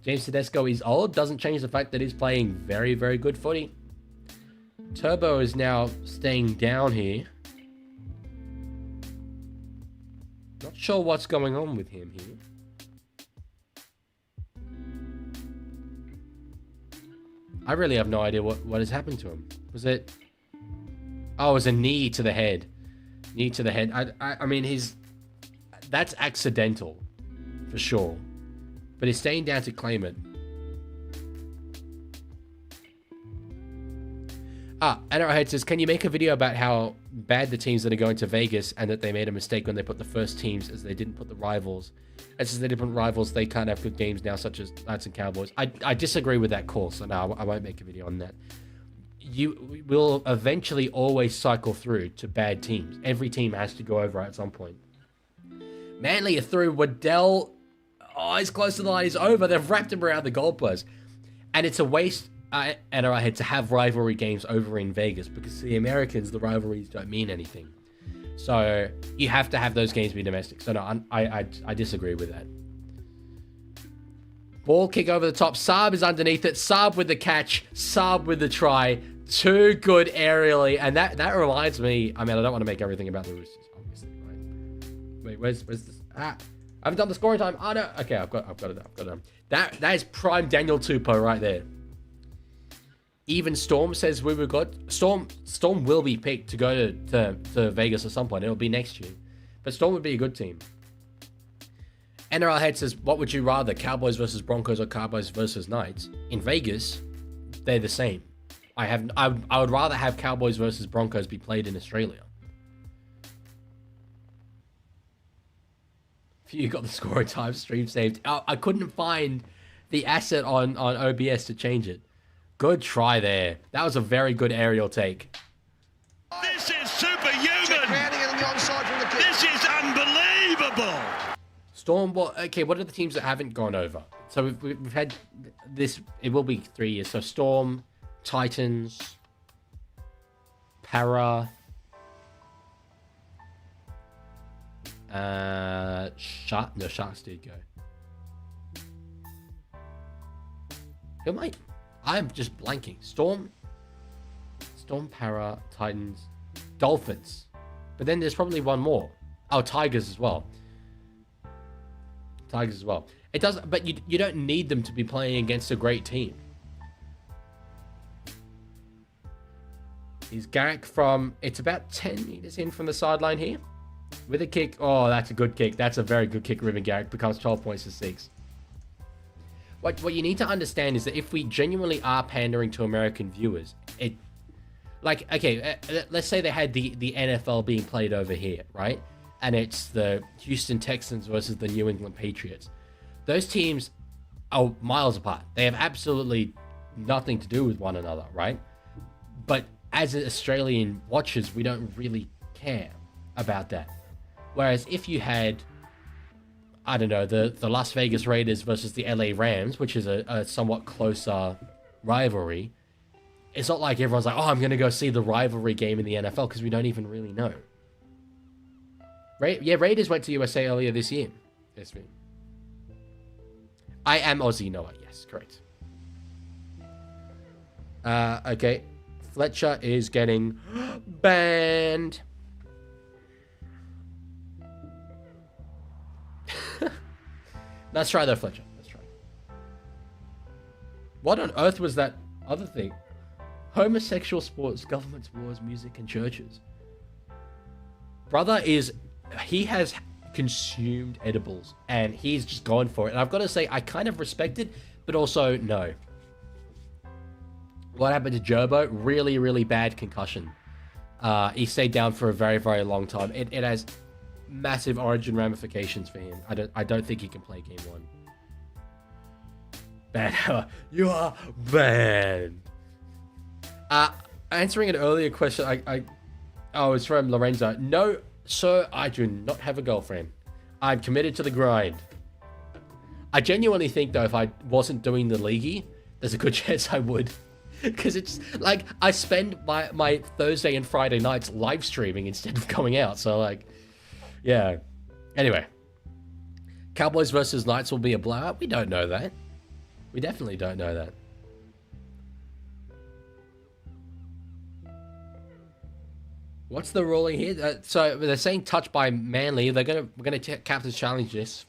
James Tedesco is old. Doesn't change the fact that he's playing very good footy. Turbo is now staying down here. Not sure what's going on with him here. I really have no idea what has happened to him. Was it... Oh, it was a knee to the head. Knee to the head. I mean, that's accidental. For sure. But he's staying down to claim it. NRL Head says, can you make a video about how bad the teams that are going to Vegas and that they made a mistake when they put the first teams as they didn't put the rivals? And since they didn't put rivals, they can't have good games now, such as Knights and Cowboys. I disagree with that call, so no, I won't make a video on that. You will eventually always cycle through to bad teams. Every team has to go over at some point. Manly are through. Waddell, oh, he's close to the line. He's over. They've wrapped him around the goalpost. And it's a waste, NRL Head, to have rivalry games over in Vegas because to the Americans, the rivalries don't mean anything. So you have to have those games be domestic. So no, I disagree with that. Ball kick over the top. Saab is underneath it. Saab with the catch. Saab with the try. Too good aerially. And that reminds me, I mean, I don't want to make everything about the Roosters, obviously, right? Wait, where's this? I haven't done the scoring time. Oh no. Okay, I've got it. That is prime Daniel Tupou right there. Even Storm says we were good. Storm will be picked to go to Vegas at some point. It'll be next year. But Storm would be a good team. NRL Head says, what would you rather, Cowboys versus Broncos or Cowboys versus Knights? In Vegas, they're the same. I would rather have Cowboys versus Broncos be played in Australia. You got the scoring time stream saved. I couldn't find the asset on OBS to change it. Good try there. That was a very good aerial take. This is superhuman. This is unbelievable. Storm, well, okay, what are the teams that haven't gone over? So we've had this, it will be 3 years. So Storm, Titans, Para, Sharks did go. Who might? I'm just blanking. Storm, Para, Titans, Dolphins. But then there's probably one more. Oh, Tigers as well. It doesn't, but you don't need them to be playing against a great team. He's Garrick from, it's about 10 meters in from the sideline here. With a kick. Oh, that's a good kick. That's a very good kick, Ruben Garrick. Becomes 12 points to 6. What you need to understand is that if we genuinely are pandering to American viewers, let's say they had the NFL being played over here, right? And it's the Houston Texans versus the New England Patriots. Those teams are miles apart. They have absolutely nothing to do with one another, right? But as Australian watchers, we don't really care about that. Whereas if you had, I don't know, the Las Vegas Raiders versus the LA Rams, which is a somewhat closer rivalry, it's not like everyone's like, oh, I'm going to go see the rivalry game in the NFL, because we don't even really know. Raiders went to USA earlier this year. Yes, me. I am Aussie Noah. Yes, correct. Okay. Fletcher is getting banned. Let's try though, Fletcher. Let's try. What on earth was that other thing? Homosexual sports, governments, wars, music, and churches. Brother he has consumed edibles and he's just gone for it. And I've got to say, I kind of respect it, but also no. What happened to Gerbo? Really, really bad concussion. He stayed down for a very, very long time. It has massive origin ramifications for him. I don't think he can play game 1. Bad. You are banned. Answering an earlier question, it's from Lorenzo. No, sir, I do not have a girlfriend. I'm committed to the grind. I genuinely think, though, if I wasn't doing the Leaguie, there's a good chance I would. Because it's like, I spend my Thursday and Friday nights live streaming instead of going out. So, like, yeah. Anyway. Cowboys versus Knights will be a blowout. We don't know that. We definitely don't know that. What's the ruling here? So they're saying touch by Manly. We're gonna captain's challenge this.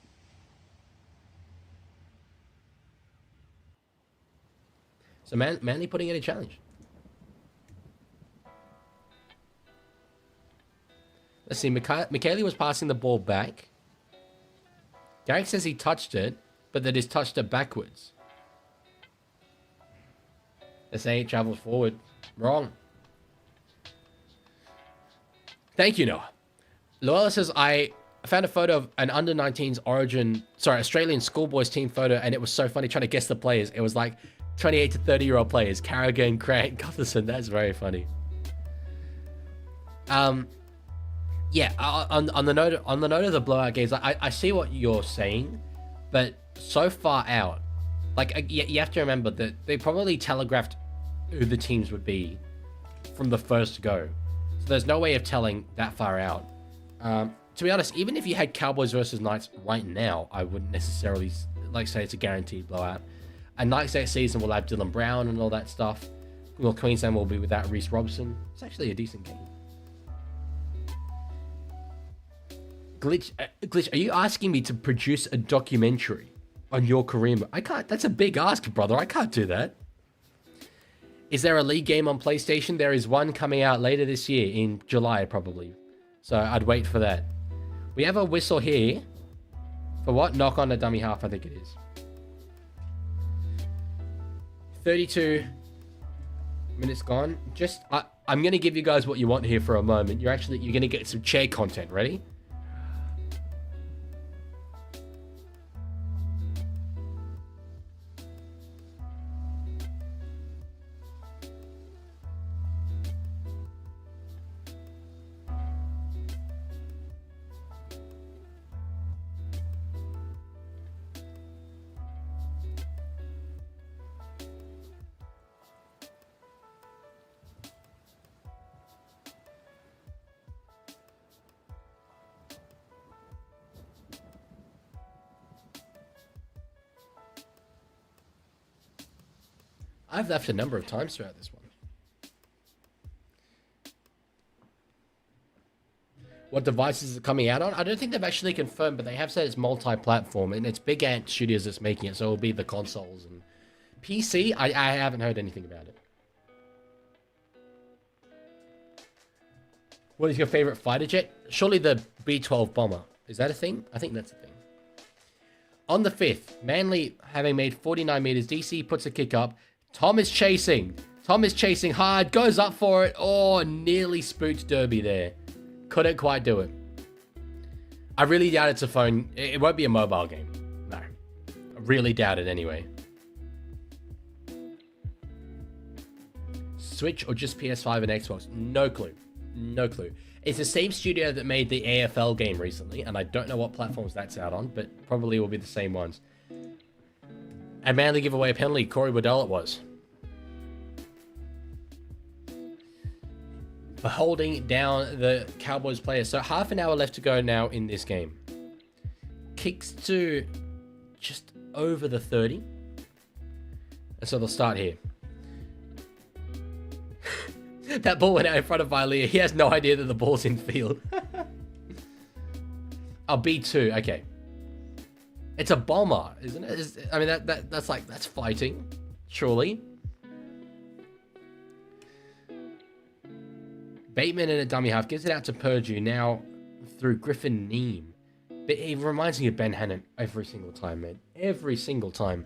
So Manly putting in a challenge. Let's see. Michaeli was passing the ball back. Garrick says he touched it, but that he's touched it backwards. They're saying it travels forward. Wrong. Thank you, Noah. Luella says, I found a photo of an under-19s Australian schoolboys team photo, and it was so funny trying to guess the players. It was like 28 to 30-year-old players. Carrigan, Grant, Gutherson. That's very funny. Yeah, on the note of the blowout games, I see what you're saying, but so far out, like, you have to remember that they probably telegraphed who the teams would be from the first go. So there's no way of telling that far out. To be honest, even if you had Cowboys versus Knights right now, I wouldn't necessarily say it's a guaranteed blowout. And Knights next season will have Dylan Brown and all that stuff. Well, Queensland will be without Reece Robson. It's actually a decent game. Glitch, are you asking me to produce a documentary on your career? I can't. That's a big ask, brother. I can't do that. Is there a League game on PlayStation? There is one coming out later this year in July, probably. So I'd wait for that. We have a whistle here. For what? Knock on a dummy half, I think it is. 32 minutes gone. I'm going to give you guys what you want here for a moment. You're going to get some chair content. Ready? I've left a number of times throughout this one. What devices is it coming out on? I don't think they've actually confirmed, but they have said it's multi-platform, and it's Big Ant Studios that's making it, so it'll be the consoles and PC. I haven't heard anything about it. What is your favorite fighter jet? Surely the B-12 bomber. Is that a thing? I think that's a thing. On the 5th, Manly having made 49 meters, DC puts a kick up. Tom is chasing hard, goes up for it. Oh, nearly spooked Derby there. Couldn't quite do it. I really doubt it's a phone. It won't be a mobile game. No. I really doubt it anyway. Switch or just PS5 and Xbox? No clue. No clue. It's the same studio that made the AFL game recently, and I don't know what platforms that's out on, but probably will be the same ones. And Manly give away a penalty. Corey Waddell it was. For holding down the Cowboys player. So half an hour left to go now in this game. Kicks to just over the 30. And so they'll start here. That ball went out in front of Vilea. He has no idea that the ball's in field. Oh, B2. Okay. It's a bomber, isn't it? I mean, that's fighting, surely. Bateman in a dummy half gives it out to Purdue now through Griffin Neem. But it reminds me of Ben Hannon every single time, man. Every single time.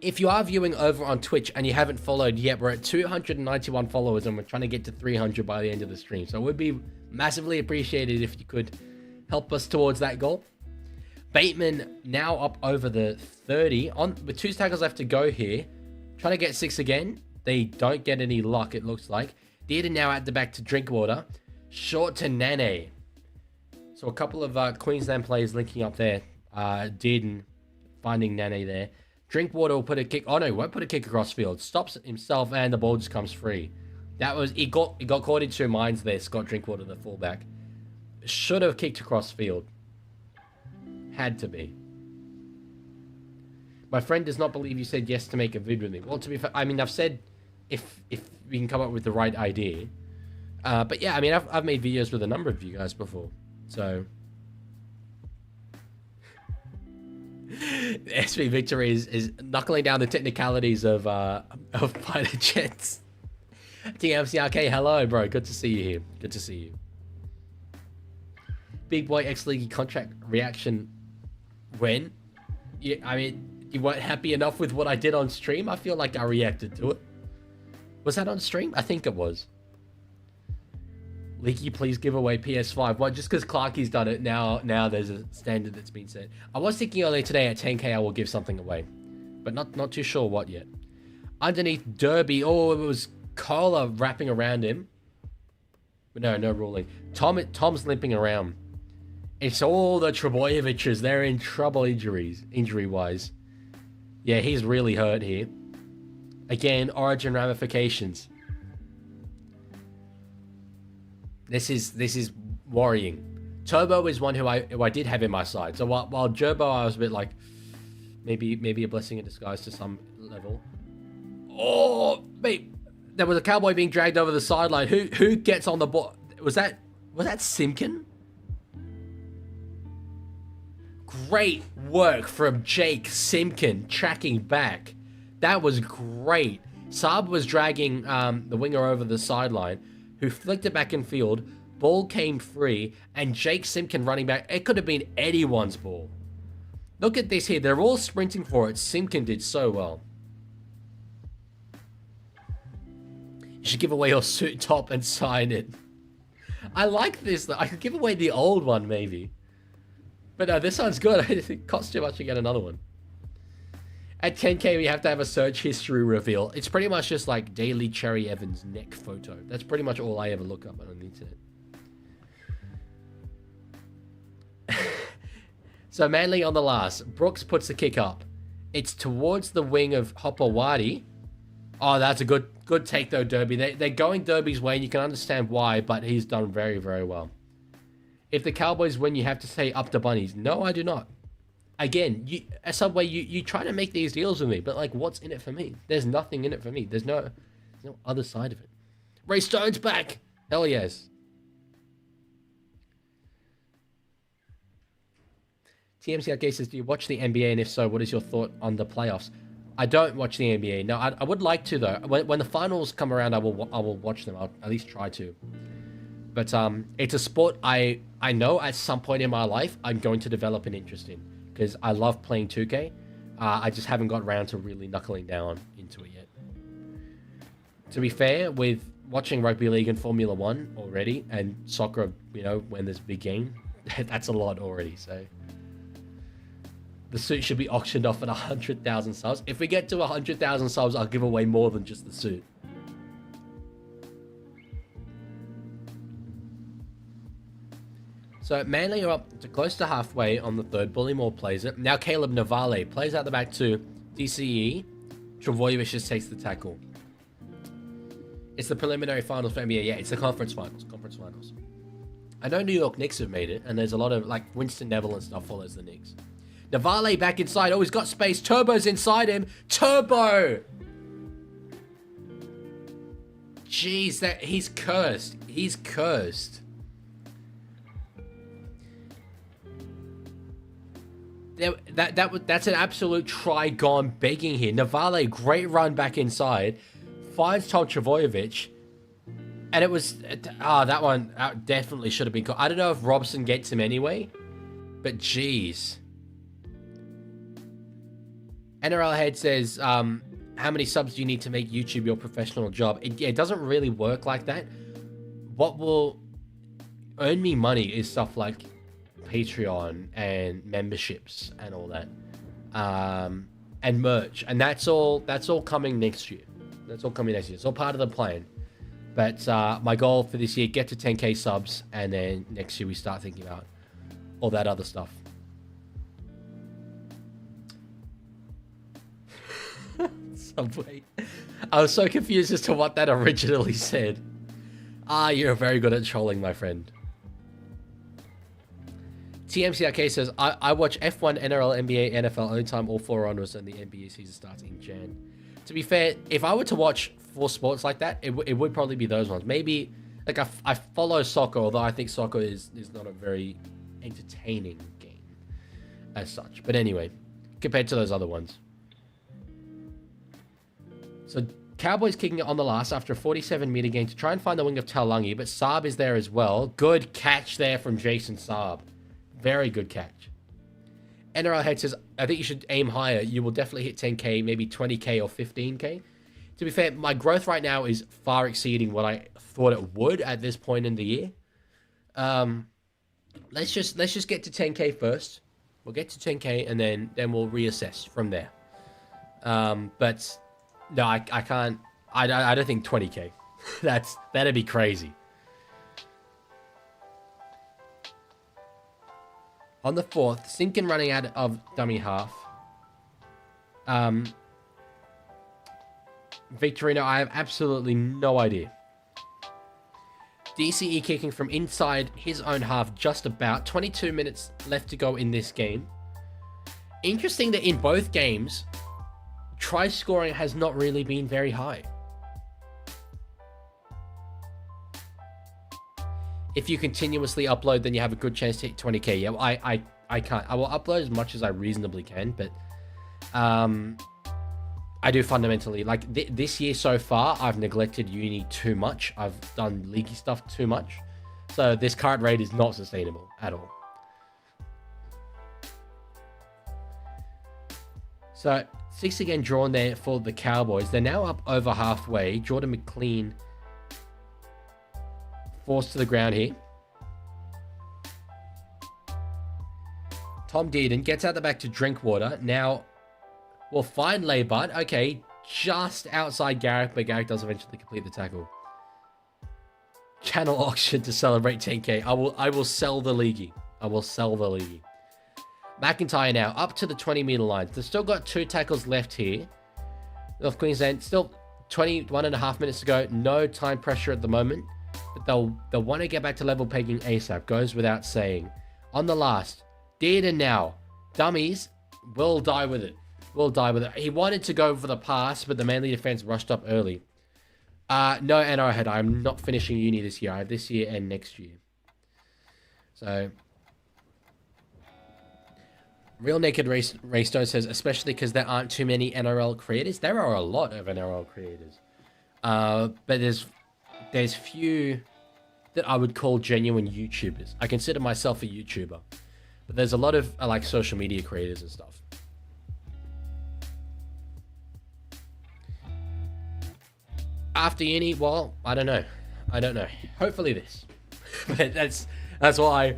If you are viewing over on Twitch and you haven't followed yet, we're at 291 followers and we're trying to get to 300 by the end of the stream. So it would be massively appreciated if you could help us towards that goal. Bateman now up over the 30 on with 2 tackles left to go here. Trying to get 6 again. They don't get any luck, it looks like. Dearden now at the back to Drinkwater. Short to Nane. So a couple of Queensland players linking up there. Dearden finding Nane there. Drinkwater will put a kick. Oh no, won't put a kick across field. Stops himself and the ball just comes free. That was he got caught in 2 minds there. Scott Drinkwater, the fullback, should have kicked across field. Had to be. My friend does not believe you said yes to make a vid with me. Well, to be fair, I mean I've said if we can come up with the right idea. But yeah, I mean I've made videos with a number of you guys before, so. SP Victory is knuckling down the technicalities of fighter jets. TMCRK, hello, bro. Good to see you here. Good to see you. Big boy ex-Leaguie contract reaction. When? Yeah, I mean, you weren't happy enough with what I did on stream? I feel like I reacted to it. Was that on stream? I think it was. Leaky, please give away PS5. Well, just because Clarky's done it, now there's a standard that's been set. I was thinking earlier today at 10k I will give something away. But not too sure what yet. Underneath Derby, oh, it was Cola wrapping around him. But no ruling. Tom's limping around. It's all the Trebojeviches. They're in trouble injury-wise. Yeah, he's really hurt here. Again, origin ramifications. This is worrying. Turbo is one who I did have in my side. So while Gerbo, I was a bit like, maybe a blessing in disguise to some level. Oh, mate, there was a Cowboy being dragged over the sideline. Who gets on the ball? Was that Simkin? Great work from Jake Simkin tracking back. That was great. Saab was dragging the winger over the sideline, who flicked it back in field. Ball came free, and Jake Simkin running back. It could have been anyone's ball. Look at this here. They're all sprinting for it. Simkin did so well. You should give away your suit top and sign it. I like this, though. I could give away the old one, maybe. But no, this one's good. It costs too much to get another one. At 10k, we have to have a search history reveal. It's pretty much just like Daily Cherry Evans' neck photo. That's pretty much all I ever look up on the internet. So Manly on the last. Brooks puts the kick up. It's towards the wing of Hopewadi. Oh, that's a good take though, Derby. They're going Derby's way, and you can understand why, but he's done very, very well. If the Cowboys win, you have to say up the bunnies. No, I do not. Again, Subway, you try to make these deals with me, but like, what's in it for me? There's nothing in it for me. There's no other side of it. Ray Stone's back. Hell yes. TMCRK says, do you watch the NBA? And if so, what is your thought on the playoffs? I don't watch the NBA. No, I would like to though. When the finals come around, I will watch them. I'll at least try to. But it's a sport I know at some point in my life I'm going to develop an interest in. Because I love playing 2K. I just haven't got around to really knuckling down into it yet. To be fair, with watching Rugby League and Formula 1 already, and soccer, when there's a big game, that's a lot already, so. The suit should be auctioned off at 100,000 subs. If we get to 100,000 subs, I'll give away more than just the suit. So Manly are up to close to halfway on the third. Bullymore plays it. Now Caleb Navale plays out the back to DCE. Travojevic just takes the tackle. It's the preliminary finals for NBA. Yeah, it's the conference finals. I know New York Knicks have made it, and there's a lot of, like, Winston Neville and stuff follows the Knicks. Navale back inside. Oh, he's got space. Turbo's inside him. Turbo! Jeez, he's cursed. He's cursed. That's an absolute try gone begging here. Navale, great run back inside. Finds Tom Travojevic. And it was... that one definitely should have been caught. I don't know if Robson gets him anyway. But jeez. NRL Head says, how many subs do you need to make YouTube your professional job? It doesn't really work like that. What will earn me money is stuff like Patreon and memberships and all that. And merch. And that's all coming next year. It's all part of the plan. But my goal for this year, get to 10k subs, and then next year we start thinking about all that other stuff. Subway. I was so confused as to what that originally said. You're very good at trolling, my friend. TMCRK says, I watch F1, NRL, NBA, NFL only time all 4 onwards, and the NBA season starts in Jan. To be fair, if I were to watch 4 sports like that, it would probably be those ones. Maybe, like, I follow soccer, although I think soccer is not a very entertaining game as such. But anyway, compared to those other ones. So Cowboys kicking it on the last after a 47-meter gain to try and find the wing of Taulagi, but Saab is there as well. Good catch there from Jason Saab. Very good catch. NRL Head says, I think you should aim higher. You will definitely hit 10k, maybe 20k or 15k. To be fair, my growth right now is far exceeding what I thought it would at this point in the year. Let's just get to 10k first. We'll get to 10k and then we'll reassess from there. But no, I can't. I don't think 20k. That'd be crazy. On the 4th, Sinkin running out of dummy half. Victorino, I have absolutely no idea. DCE kicking from inside his own half, just about. 22 minutes left to go in this game. Interesting that in both games, try scoring has not really been very high. If you continuously upload, then you have a good chance to hit 20k. Yeah, I can't. I will upload as much as I reasonably can, but I do fundamentally, like, this year so far, I've neglected uni too much. I've done Leaguie stuff too much. So this current rate is not sustainable at all. So 6 again drawn there for the Cowboys. They're now up over halfway. Jordan McLean forced to the ground here. Tom Dearden gets out the back to Drinkwater. Now we'll find Leibart. Okay, just outside Garrick, but Garrick does eventually complete the tackle. Channel auction to celebrate 10k. I will sell the Leaguie. I will sell the Leaguie. McIntyre now up to the 20-meter line. They've still got 2 tackles left here. North Queensland still 21.5 minutes to go. No time pressure at the moment, but they'll want to get back to level pegging ASAP. Goes without saying. On the last, Dearden now. Dummies will die with it. Will die with it. He wanted to go for the pass, but the Manly defense rushed up early. No NR Head. I'm not finishing uni this year. I have this year and next year. So, Real Naked Raystone says, especially because there aren't too many NRL creators. There are a lot of NRL creators. But there's few that I would call genuine YouTubers. I consider myself a YouTuber. But there's a lot of like social media creators and stuff. After uni, well, I don't know. Hopefully this. But that's why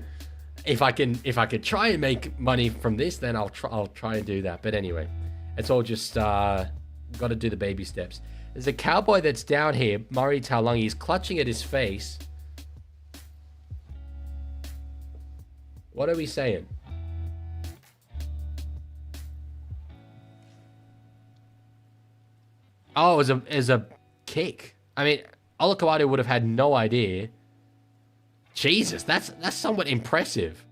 if I could try and make money from this, then I'll try and do that. But anyway, it's all just got to do the baby steps. There's a Cowboy that's down here, Murray Taulagi. He's clutching at his face. What are we saying? Oh, it was a kick. I mean, Olakau'atu would have had no idea. Jesus, that's somewhat impressive.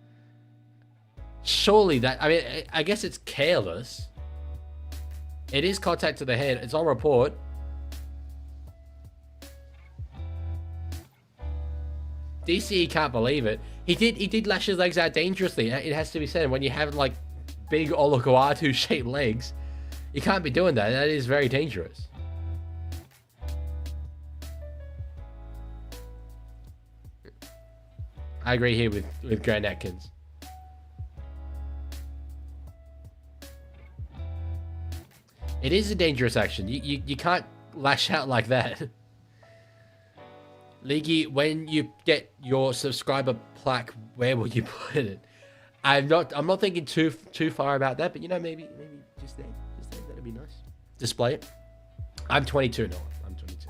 Surely that, I mean, I guess it's careless. It is contact to the head. It's on report. DCE can't believe it. He did lash his legs out dangerously. It has to be said. When you have like big Olakau'atu shaped legs, you can't be doing that. That is very dangerous. I agree here with Grant Atkins. It is a dangerous action. You can't lash out like that. Leaguie, when you get your subscriber plaque, where will you put it? I'm not thinking too far about that, but you know, maybe just there. That'd be nice. Display it. I'm 22 now. I'm 22.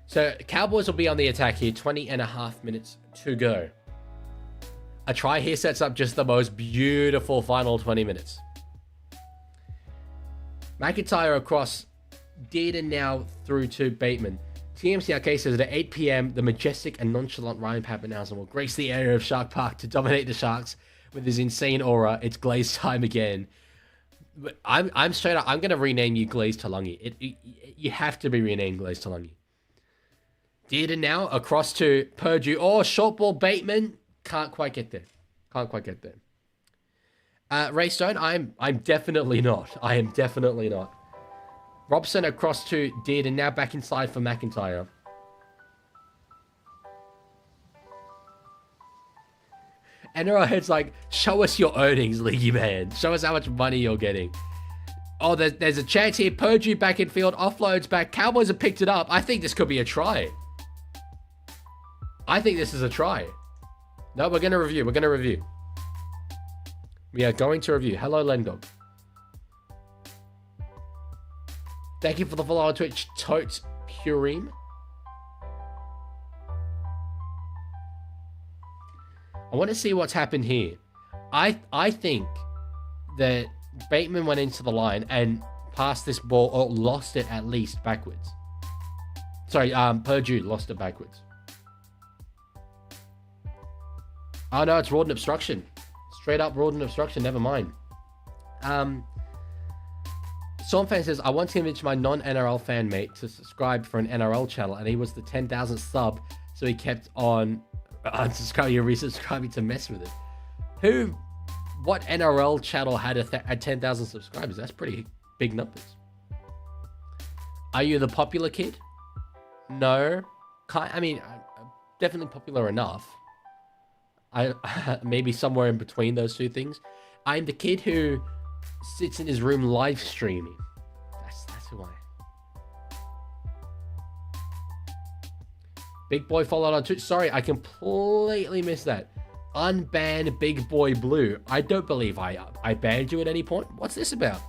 So Cowboys will be on the attack here. 20.5 minutes to go. A try here sets up just the most beautiful final 20 minutes. McIntyre across Dearden now through to Bateman. TMC Arcade says that at 8 p.m, the majestic and nonchalant Ryan Papenhuyzen will grace the area of Shark Park to dominate the Sharks with his insane aura. It's Glaze time again. I'm straight up. I'm going to rename you Glaze Taulagi. You have to be renamed Glaze Taulagi. Dearden now across to Purdue. Oh, short ball Bateman. Can't quite get there. Ray Stone, I'm definitely not. I am definitely not. Robson across to Dearden, now back inside for McIntyre. NRL Head's like, show us your earnings, Leaguie man. Show us how much money you're getting. Oh, there's a chance here. Purdue back in field, offloads back. Cowboys have picked it up. I think this could be a try. I think this is a try. No, we're going to review. We are going to review. Hello, Lendog. Thank you for the follow on Twitch, Totes Purim. I want to see what's happened here. I think that Bateman went into the line and passed this ball, or lost it at least backwards. Sorry, Purdue lost it backwards. Oh no, it's Rawdon obstruction. Straight up Rawdon obstruction, never mind. Stormfan says, I once convinced my non-NRL fan mate to subscribe for an NRL channel, and he was the 10,000th sub, so he kept on unsubscribing and resubscribing to mess with it. What NRL channel had 10,000 subscribers? That's pretty big numbers. Are you the popular kid? No. I mean, definitely popular enough. Maybe somewhere in between those two things. I'm the kid who sits in his room live streaming. That's who I am. Big Boy followed on Twitch. Sorry, I completely missed that. Unban Big Boy Blue. I don't believe I banned you at any point. What's this about?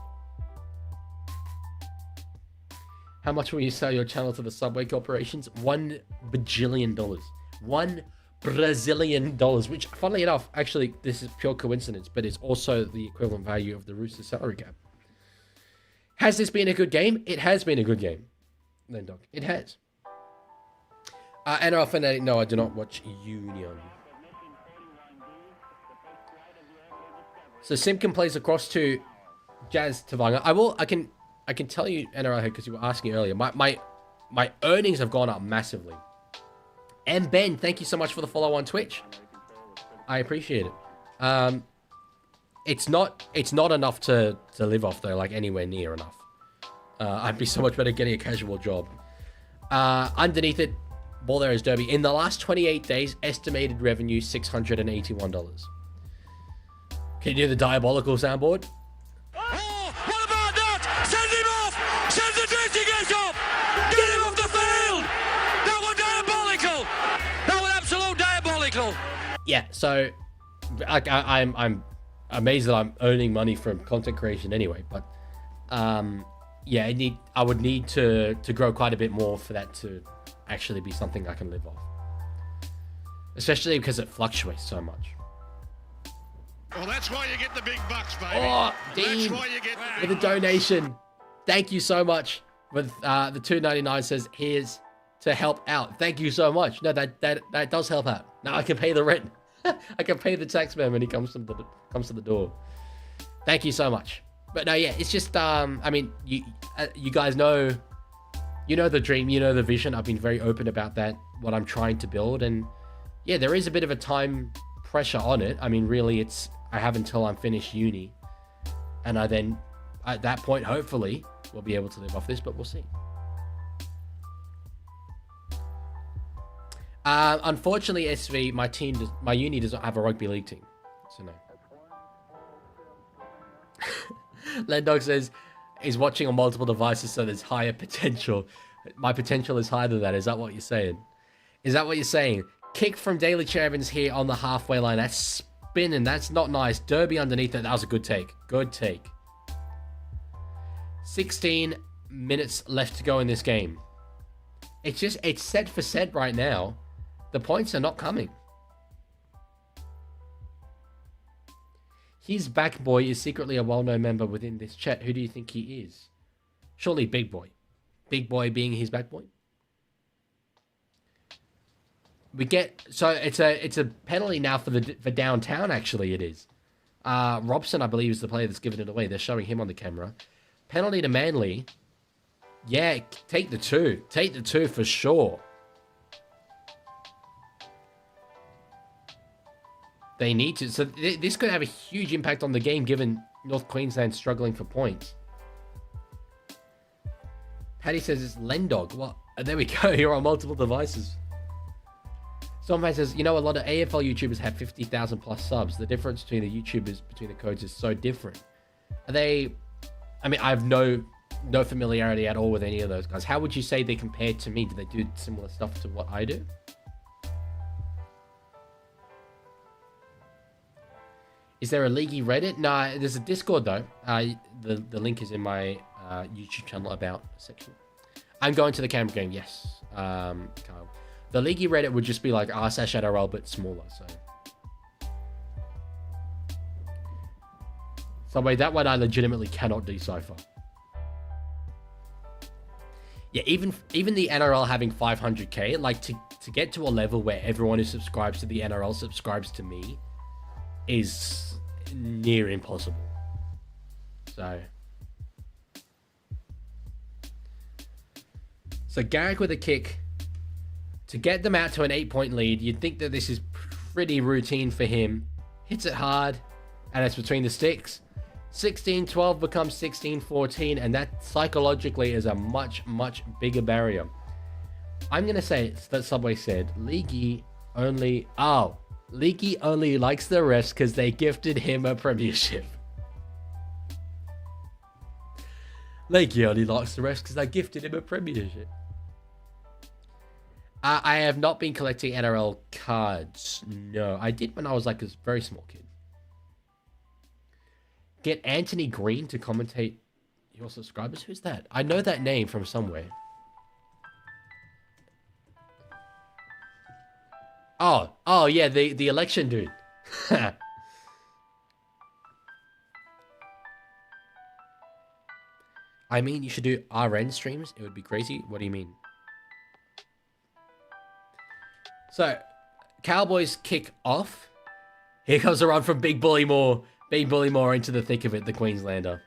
How much will you sell your channel to the Subway corporations? $1 bajillion. $1 Brazilian dollars, which, funnily enough, actually, this is pure coincidence, but it's also the equivalent value of the Roosters salary cap. Has this been a good game? It has been a good game. Lendog. It has. NRL Fanatic, no, I do not watch Union. So Simpkin plays across to Jazz Tavanga. I can tell you, NRL Head, because you were asking earlier, my earnings have gone up massively. And Ben, thank you so much for the follow on Twitch. I appreciate it. It's not enough to live off though, like anywhere near enough. I'd be so much better getting a casual job. Underneath it, Ball there is Derby. In the last 28 days, estimated revenue $681. Can you do the diabolical soundboard? Oh, what about that? Send him off! Send the dirty get off! Get him off the field! That was diabolical! That was absolutely yeah, so I'm amazed that I'm earning money from content creation anyway, but yeah, I would need to grow quite a bit more for that to actually be something I can live off. Especially because it fluctuates so much. Well, that's why you get the big bucks, baby. Oh, Dean, That's why you get the with a donation. Thank you so much. With the $2.99 says, here's to help out. Thank you so much. No, that does help out. Now I can pay the rent. I can pay the tax man when he comes to the door. Thank you so much. But no, yeah, it's just I mean, you guys know, you know the dream, you know the vision. I've been very open about that, what I'm trying to build, and yeah, there is a bit of a time pressure on it. I mean, really, I have until I'm finished uni, and I then at that point hopefully we'll be able to live off this, but we'll see. Unfortunately, SV, my uni does not have a rugby league team, so no. Lendog says he's watching on multiple devices, so there's higher potential. My potential is higher than that. Is that what you're saying? Is that what you're saying? Kick from Daily Champions here on the halfway line. That's spinning. That's not nice. Derby underneath it. That was a good take. Good take. 16 minutes left to go in this game. It's set for set right now. The points are not coming. His back boy is secretly a well-known member within this chat. Who do you think he is? Surely Big Boy. Big Boy being his back boy. So it's a penalty now for downtown. Actually, it is. Robson, I believe, is the player that's given it away. They're showing him on the camera. Penalty to Manly. Yeah, take the two. Take the two for sure. They need to. So this could have a huge impact on the game, given North Queensland struggling for points. Paddy says it's Lendog. Well, there we go. You're on multiple devices. Someone says, you know, a lot of AFL YouTubers have 50,000 plus subs. The difference between the YouTubers, between the codes is so different. Are they... I mean, I have no familiarity at all with any of those guys. How would you say they compare to me? Do they do similar stuff to what I do? Is there a Leaguie Reddit? No, there's a Discord though. The link is in my YouTube channel about section. I'm going to the camp game, yes. Kyle. The Leaguie Reddit would just be like r/NRL but smaller, so. Subway, that one I legitimately cannot decipher. Yeah, even the NRL having 500k, like to get to a level where everyone who subscribes to the NRL subscribes to me is near impossible. So Garrick with a kick to get them out to an 8-point lead. You'd think that this is pretty routine for him. Hits it hard, and it's between the sticks. 16-12 becomes 16-14, and that psychologically is a much, much bigger barrier. I'm going to say that Subway said, Leaguie only likes the refs because they gifted him a premiership. Leaguie only likes the refs because they gifted him a premiership. I have not been collecting NRL cards. No, I did when I was like a very small kid. Get Anthony Green to commentate your subscribers? Who's that? I know that name from somewhere. Oh yeah, the election dude. I mean, you should do RN streams. It would be crazy. What do you mean? So, Cowboys kick off. Here comes a run from Big Bully Moore. Big Bully Moore into the thick of it, the Queenslander.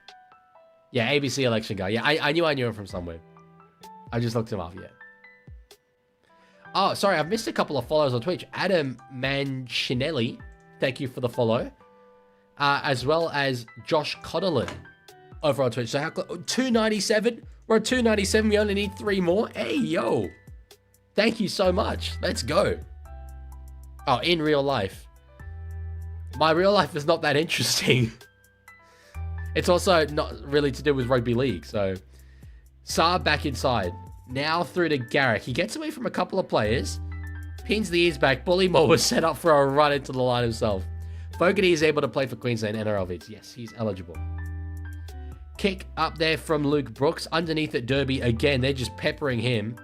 Yeah, ABC election guy. Yeah, I knew him from somewhere. I just looked him up, yeah. Oh, sorry, I've missed a couple of follows on Twitch. Adam Manchinelli, thank you for the follow. As well as Josh Connolly over on Twitch. So, 297? We're at 297. We only need 3 more. Hey, yo. Thank you so much. Let's go. Oh, in real life. My real life is not that interesting. It's also not really to do with rugby league. So, Saab back inside. Now through to Garrick. He gets away from a couple of players. Pins the ears back. Bullymore was set up for a run into the line himself. Fogarty is able to play for Queensland NRL vids. Yes, he's eligible. Kick up there from Luke Brooks. Underneath at Derby again. They're just peppering him.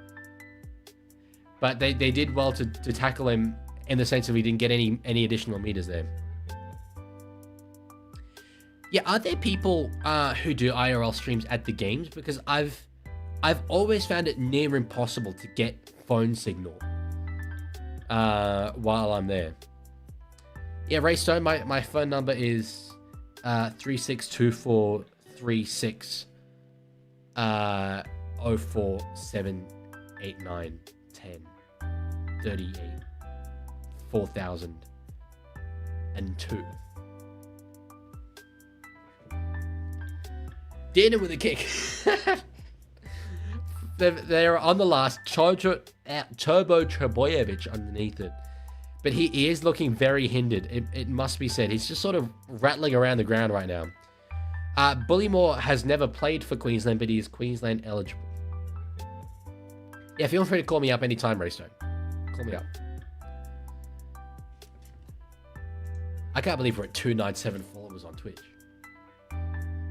But they did well to tackle him in the sense of he didn't get any additional meters there. Yeah, are there people who do IRL streams at the games? Because I've always found it near impossible to get phone signal while I'm there. Yeah, Ray Stone, my phone number is 362436 047891 38 4002. Dinner with a kick. They're on the last. Turbo Trebojevic underneath it. But he is looking very hindered. It must be said. He's just sort of rattling around the ground right now. Bullymore has never played for Queensland, but he is Queensland eligible. Yeah, feel free to call me up anytime, Raystone. Call me up. I can't believe we're at 297 followers on Twitch.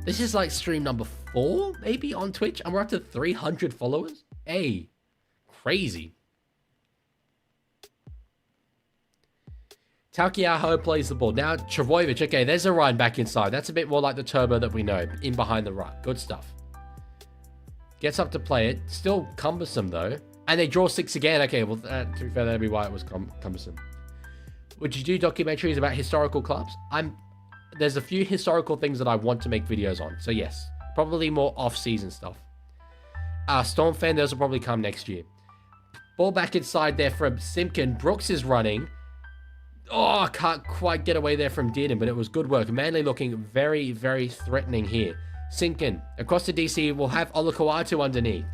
This is like stream number 4, maybe, on Twitch, and we're up to 300 followers? Hey, crazy. Taukeiaho plays the ball. Now, Trebojevic, okay, there's a run back inside. That's a bit more like the Turbo that we know, in behind the ruck. Good stuff. Gets up to play it. Still cumbersome, though. And they draw 6 again. Okay, well, to be fair, that'd be why it was cumbersome. Would you do documentaries about historical clubs? There's a few historical things that I want to make videos on. So yes, probably more off-season stuff. Storm fan, those will probably come next year. Ball back inside there from Simpkin. Brooks is running. Oh, can't quite get away there from Dearden, but it was good work. Manly looking very, very threatening here. Simpkin across the DC will have Olakau'atu underneath.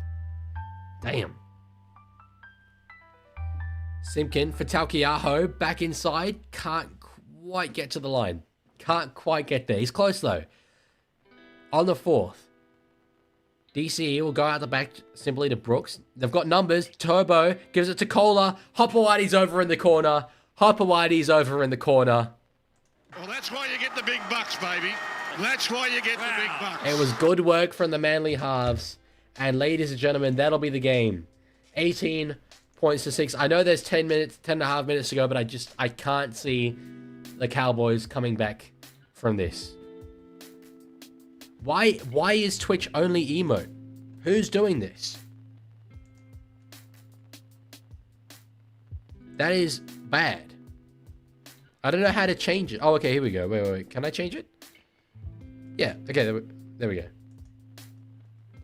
Damn. Simpkin for Taukeiaho. Back inside. Can't quite get to the line. Can't quite get there. He's close, though. On the 4th. DCE will go out the back simply to Brooks. They've got numbers. Turbo gives it to Kohler. Hopewadi's over in the corner. Hopewadi's over in the corner. Well, that's why you get the big bucks, baby. That's why you get the big bucks. It was good work from the Manly halves. And ladies and gentlemen, that'll be the game. 18 points to 6. I know there's 10 and a half minutes to go, but I can't see the Cowboys coming back from this. Why is Twitch only emote? Who's doing this? That is bad. I don't know how to change it. Oh, okay, here we go. Wait. Can I change it? Yeah, okay, there we go.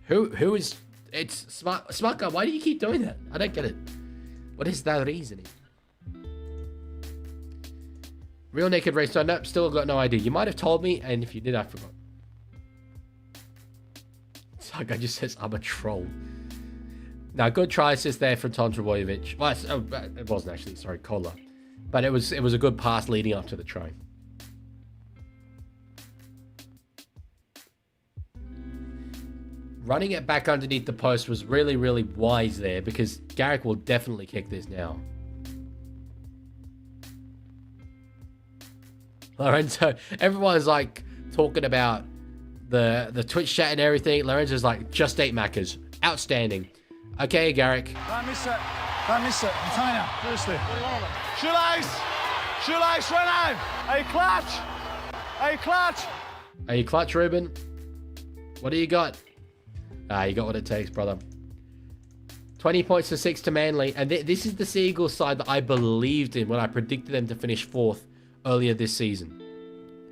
Who is... It's Smart Guy, why do you keep doing that? I don't get it. What is that reasoning? Real Naked Race. Nope, still got no idea. You might have told me, and if you did, I forgot. Smart Guy just says, I'm a troll. Now, good try assist there from Tom Trebojevic. Well, it wasn't actually, sorry, Kohler. But it was a good pass leading up to the try. Running it back underneath the post was really, really wise there because Garrick will definitely kick this now. Lorenzo, everyone's like talking about the Twitch chat and everything. Lorenzo's like, just 8 Maccas. Outstanding. Okay, Garrick. Don't miss it. Don't miss it. Container, firstly. Shoelace! Shoelace, run out! Hey, clutch! Hey, clutch! Hey, clutch, Ruben. What do you got? You got what it takes, brother. 20 points to 6 to Manly. And this is the Seagulls side that I believed in when I predicted them to finish 4th earlier this season.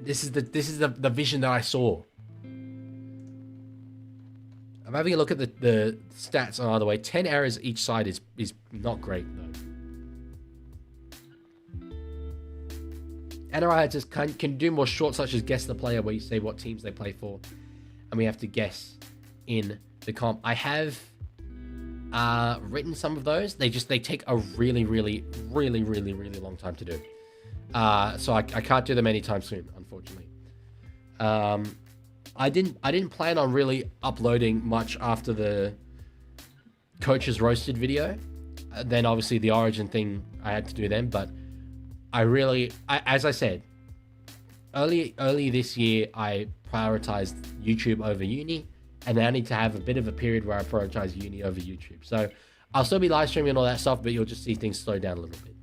This is the vision that I saw. I'm having a look at the stats on either way. 10 errors each side is not great, though. NRL just can do more short, such as guess the player, where you say what teams they play for, and we have to guess in the comp. I have written some of those. They take a really long time to do. So I can't do them anytime soon, unfortunately. I didn't plan on really uploading much after the coaches roasted video. Then obviously the Origin thing I had to do then, but as I said, early this year I prioritized YouTube over uni, and then I need to have a bit of a period where I prioritize uni over YouTube. So I'll still be live streaming and all that stuff, but you'll just see things slow down a little bit.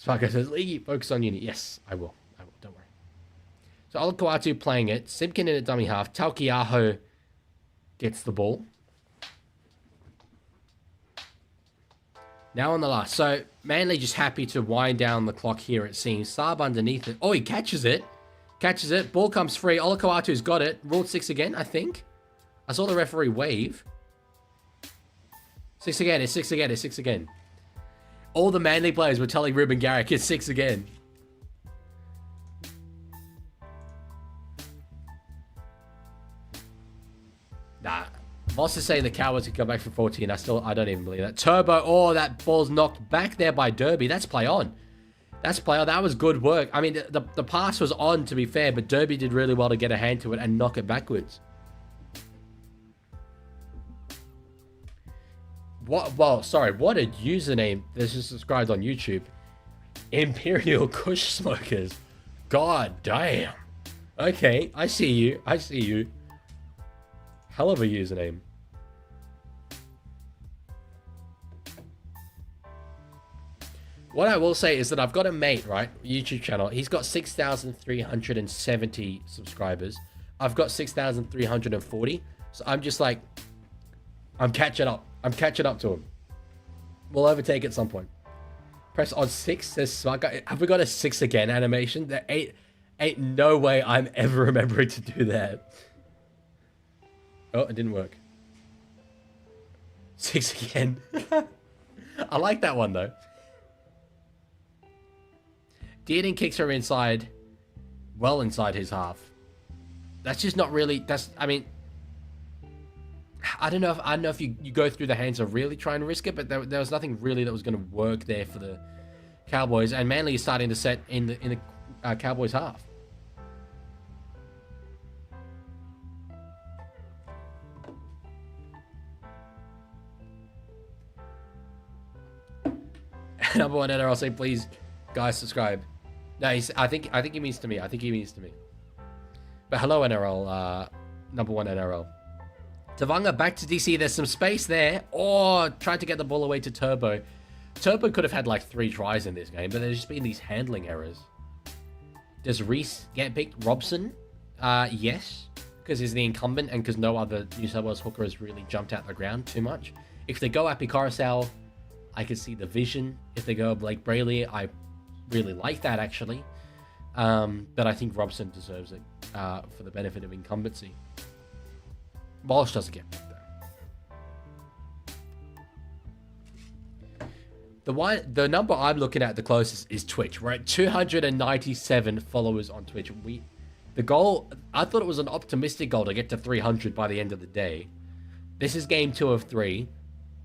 Sparko says, Leaguie, focus on uni. Yes, I will. Don't worry. So Olakau'atu playing it. Simpkin in a dummy half. Taukiaho gets the ball. Now on the last. So Manly just happy to wind down the clock here, it seems. Saab underneath it. Oh, he catches it. Catches it. Ball comes free. Olakau'atu's got it. Ruled 6 again, I think. I saw the referee wave. 6 again. It's 6 again. It's 6 again. All the Manly players were telling Ruben Garrick it's 6 again. Nah. Voss is saying the Cowboys could come back from 14. I don't even believe that. Turbo. Oh, that ball's knocked back there by Derby. That's play on. That's play on. That was good work. I mean, the pass was on, to be fair, but Derby did really well to get a hand to it and knock it backwards. What a username this is subscribed on YouTube. Imperial Kush Smokers. God damn. Okay, I see you. Hell of a username. What I will say is that I've got a mate, right? YouTube channel. He's got 6,370 subscribers. I've got 6,340. So I'm just like, I'm catching up. I'm catching up to him. We'll overtake at some point. Press on 6 says Smart Guy. Have we got a 6 again animation? There ain't no way I'm ever remembering to do that. Oh, it didn't work. 6 again. I like that one though. Dearden kicks her inside. Well inside his half. That's just not really, I mean, I don't know if you go through the hands of really trying to risk it, but there was nothing really that was going to work there for the Cowboys, and Manly is starting to set in the Cowboys half. Number one NRL say, please, guys, subscribe. No, I think he means to me. But hello, NRL. Number one NRL. Tavanga back to DC. There's some space there. Oh, tried to get the ball away to Turbo. Turbo could have had like 3 tries in this game, but there's just been these handling errors. Does Reese get picked? Robson? Yes, because he's the incumbent and because no other New South Wales hooker has really jumped out the ground too much. If they go Api Coruscant, I can see the vision. If they go Blake Brayley, I really like that actually. But I think Robson deserves it for the benefit of incumbency. Walsh doesn't get picked though. The number I'm looking at the closest is Twitch. We're at 297 followers on Twitch. The goal, I thought it was an optimistic goal to get to 300 by the end of the day. This is game 2 of 3.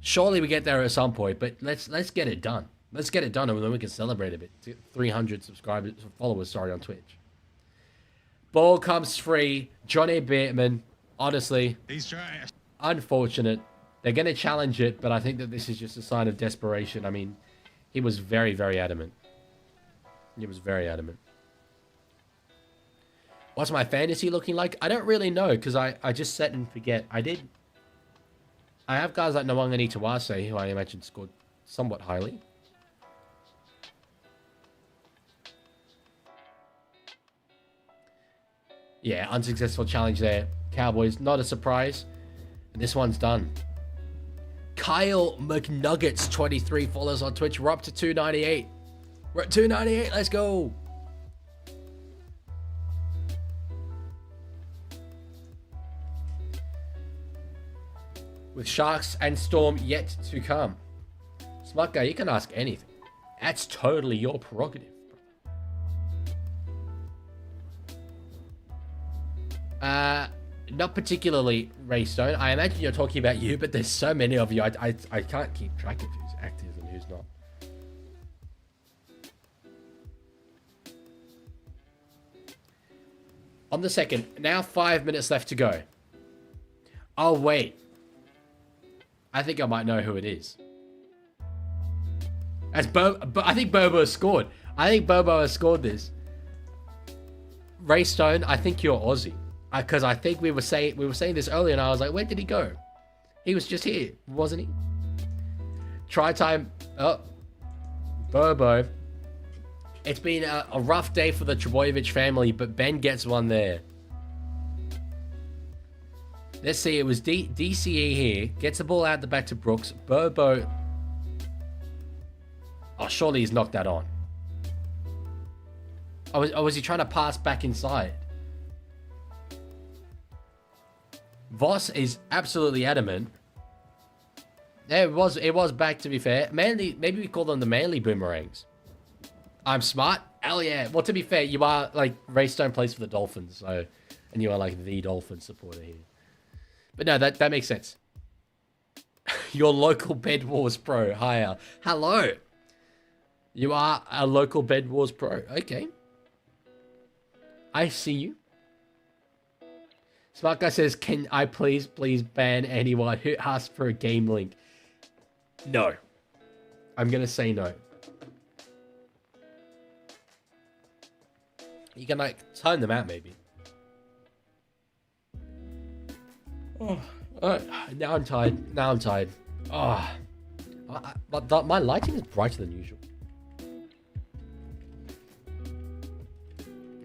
Surely we get there at some point, but let's get it done. Let's get it done, and then we can celebrate a bit. 300 followers on Twitch. Ball comes free. Johnny Bateman. Honestly, He's trash. Unfortunate. They're going to challenge it, but I think that this is just a sign of desperation. I mean, he was very, very adamant. What's my fantasy looking like? I don't really know, because I just set and forget. I have guys like Nwangani Tawase, who I imagine scored somewhat highly. Yeah, unsuccessful challenge there. Cowboys, not a surprise. And this one's done. Kyle McNuggets, 23 followers on Twitch. We're up to 298. We're at 298. Let's go. With Sharks and Storm yet to come. Smart guy, you can ask anything. That's totally your prerogative. Not particularly, Raystone. I imagine you're talking about you, but there's so many of you. I can't keep track of who's active and who's not. On the second, now 5 minutes left to go. Oh, wait. I think I might know who it is. That's I think Bobo has scored. I think Bobo has scored this. Ray Stone, I think you're Aussie. Because I think we were saying this earlier, and I was like, where did he go? He was just here, wasn't he? Try time. Oh, Bobo. It's been a rough day for the Trebojevic family, but Ben gets one there. Let's see, it was DCE here. Gets the ball out the back to Brooks. Bobo. Oh, surely he's knocked that on. Or was he trying to pass back inside? Voss is absolutely adamant. It was back, to be fair. Manly, maybe we call them the Manly Boomerangs. I'm smart. Hell yeah. Well, to be fair, you are like Ray Stone plays for the Dolphins, so, and you are like the Dolphins supporter here. But no, that makes sense. Your local Bed Wars pro. Hiya. Hello. You are a local Bed Wars pro. Okay. I see you. Smart Guy says, can I please ban anyone who asks for a game link? No. I'm going to say no. You can, like, time them out, maybe. Oh, now I'm tired. Oh. But my lighting is brighter than usual.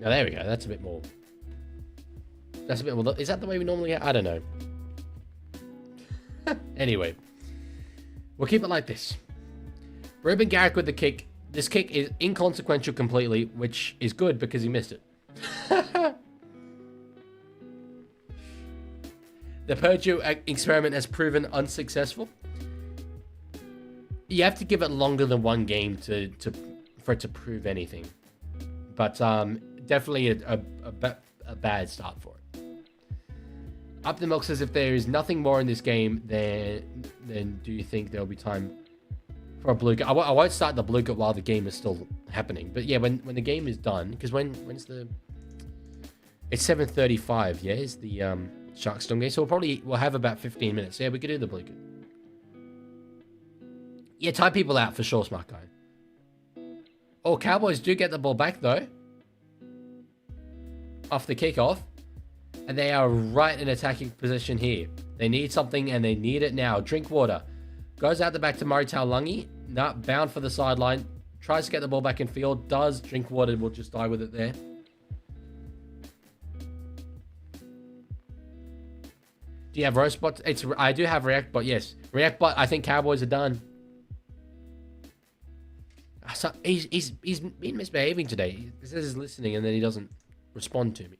Now, there we go. That's a bit more. That's a bit more. Is that the way we normally get? I don't know. Anyway. We'll keep it like this. Ruben Garrick with the kick. This kick is inconsequential completely, which is good because he missed it. The Purdue experiment has proven unsuccessful. You have to give it longer than one game for it to prove anything. But definitely a bad start for it. Up the Milk says, if there is nothing more in this game, then do you think there'll be time for a blue gut? I won't start the blue gut while the game is still happening. But yeah, when the game is done, because when's the... It's 7:35, yeah, is the Shark Storm game. So we'll have about 15 minutes. Yeah, we could do the blue gut. Yeah, time people out for sure, Smart Guy. Oh, Cowboys do get the ball back, though. Off the kickoff. And they are right in attacking position here. They need something, and they need it now. Drinkwater. Goes out the back to Murray Taulagi. Not bound for the sideline. Tries to get the ball back in field. Does. Drinkwater will just die with it there. Do you have roast bot? I do have React bot, yes. React bot, I think Cowboys are done. So he's been misbehaving today. He says he's listening and then he doesn't respond to me.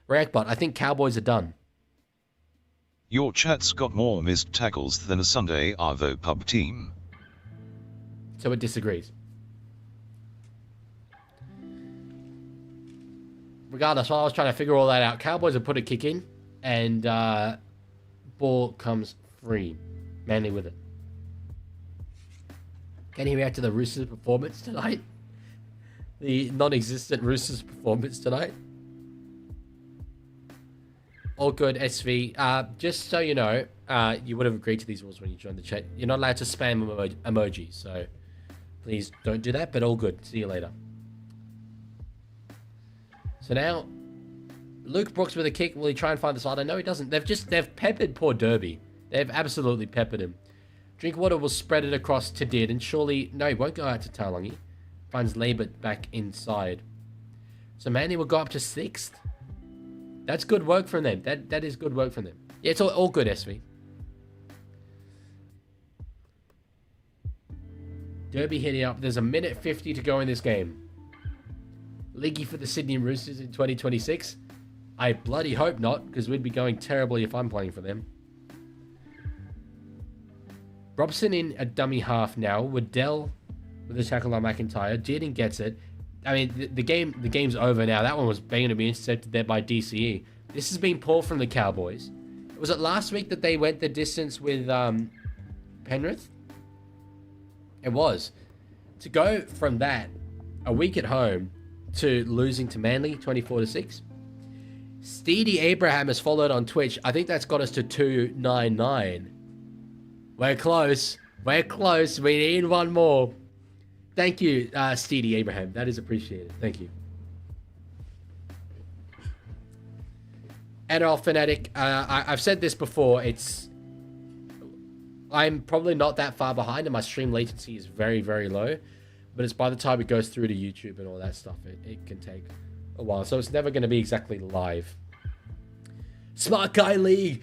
Reactbot, I think Cowboys are done. Your chat's got more missed tackles than a Sunday Arvo pub team. So it disagrees. Regardless, while I was trying to figure all that out, Cowboys have put a kick in and ball comes free. Manly with it. Can he react to the Roosters' performance tonight? The non-existent Roosters' performance tonight? All good, SV. Just so you know, you would have agreed to these rules when you joined the chat. You're not allowed to spam emojis, so please don't do that, but all good. See you later. So now, Luke Brooks with a kick. Will he try and find the sideline? No, he doesn't. They've peppered poor Derby. They've absolutely peppered him. Drinkwater will spread it across to Did, and surely, no, he won't go out to Taulagi. Finds Labert back inside. So Manly will go up to 6th. That's good work from them. That is good work from them. Yeah, it's all good, SV. Derby hitting up. There's a minute 50 to go in this game. Leaguie for the Sydney Roosters in 2026. I bloody hope not, because we'd be going terribly if I'm playing for them. Robson in a dummy half now. Waddell with a tackle on McIntyre. Dearden gets it. I mean, the game's over now. That one was going to be intercepted there by DCE. This has been poor from the Cowboys. Was it last week that they went the distance with Penrith? It was. To go from that, a week at home, to losing to Manly, 24-6. Steedy Abraham has followed on Twitch. I think that's got us to 299. We're close. We're close. We need one more. Thank you, Steedy Abraham. That is appreciated. Thank you. NRL Fanatic. I've said this before. I'm probably not that far behind, and my stream latency is very, very low. But it's by the time it goes through to YouTube and all that stuff, it can take a while. So it's never going to be exactly live. Smart Guy League.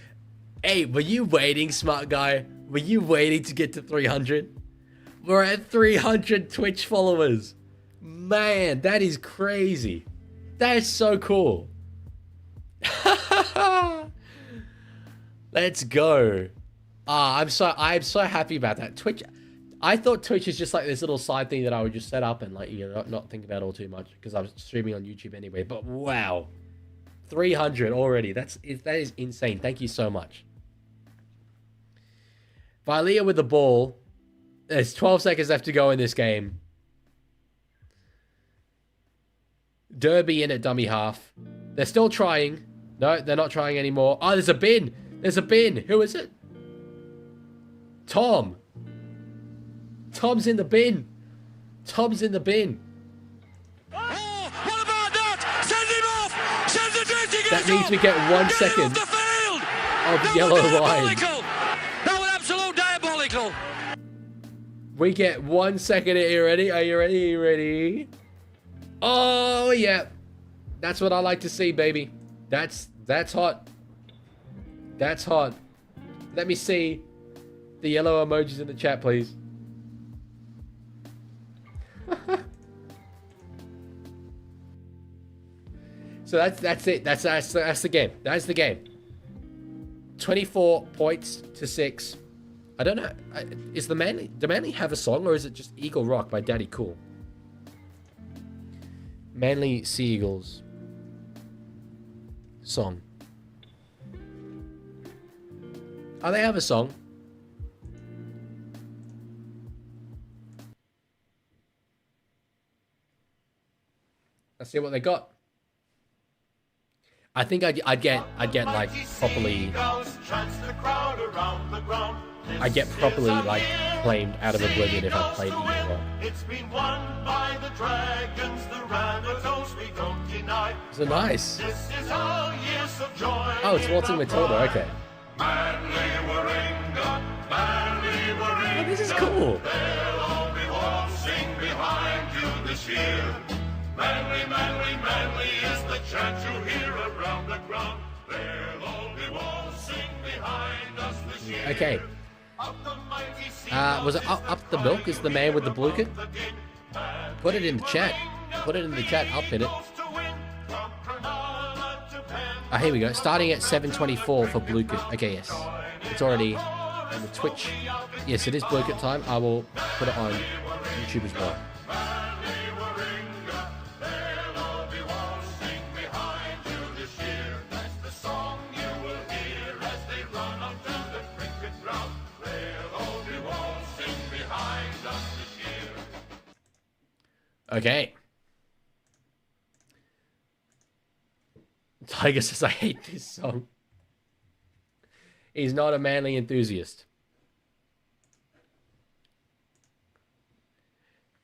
Hey, were you waiting, Smart Guy? Were you waiting to get to 300? We're at 300 Twitch followers. Man, that is crazy. That is so cool. Let's go. I'm so happy about that. Twitch. I thought Twitch is just like this little side thing that I would just set up and like, you know, not think about all too much because I was streaming on YouTube anyway. But wow, 300 already. That is insane. Thank you so much. Vilea with the ball. There's 12 seconds left to go in this game. Derby in at dummy half. They're still trying. No, they're not trying anymore. Oh, there's a bin. There's a bin. Who is it? Tom. Tom's in the bin. Tom's in the bin. Oh, what about that? Send him off! Send the dirty That means we get 1 second of yellow line. That was absolute diabolical. We get 1 second. Are you ready? Are you ready? Are you ready? Oh, yeah. That's what I like to see, baby. That's hot. That's hot. Let me see the yellow emojis in the chat, please. So that's it. That's the game. That's the game. 24 points to 6. I don't know. Do Manly have a song, or is it just Eagle Rock by Daddy Cool? Manly Seagulls song. Oh, they have a song. Let's see what they got. I think I'd get like properly. I get properly like claimed out of oblivion if I played Eagle Rock. It's been won by the Dragons, the Rabbitohs, we don't deny. So nice. This is our years of joy. Oh, it's Waltzing Matilda. Okay. Manly Warringah, Manly Warringah. Oh, this is cool. They'll all be waltzing behind you this year. Manly, Manly, Manly is the chant you hear around the ground. They'll all be waltzing behind us this year. Okay. Was it up the milk? Is the man with the blue kit? Put it in the chat. Put it in the chat. I'll pin it. Oh, here we go. Starting at 7:24 for blue kit. Okay, yes. It's already on the Twitch. Yes, it is blue kit time. I will put it on YouTube as well. Okay. Tiger says, I hate this song. He's not a Manly enthusiast.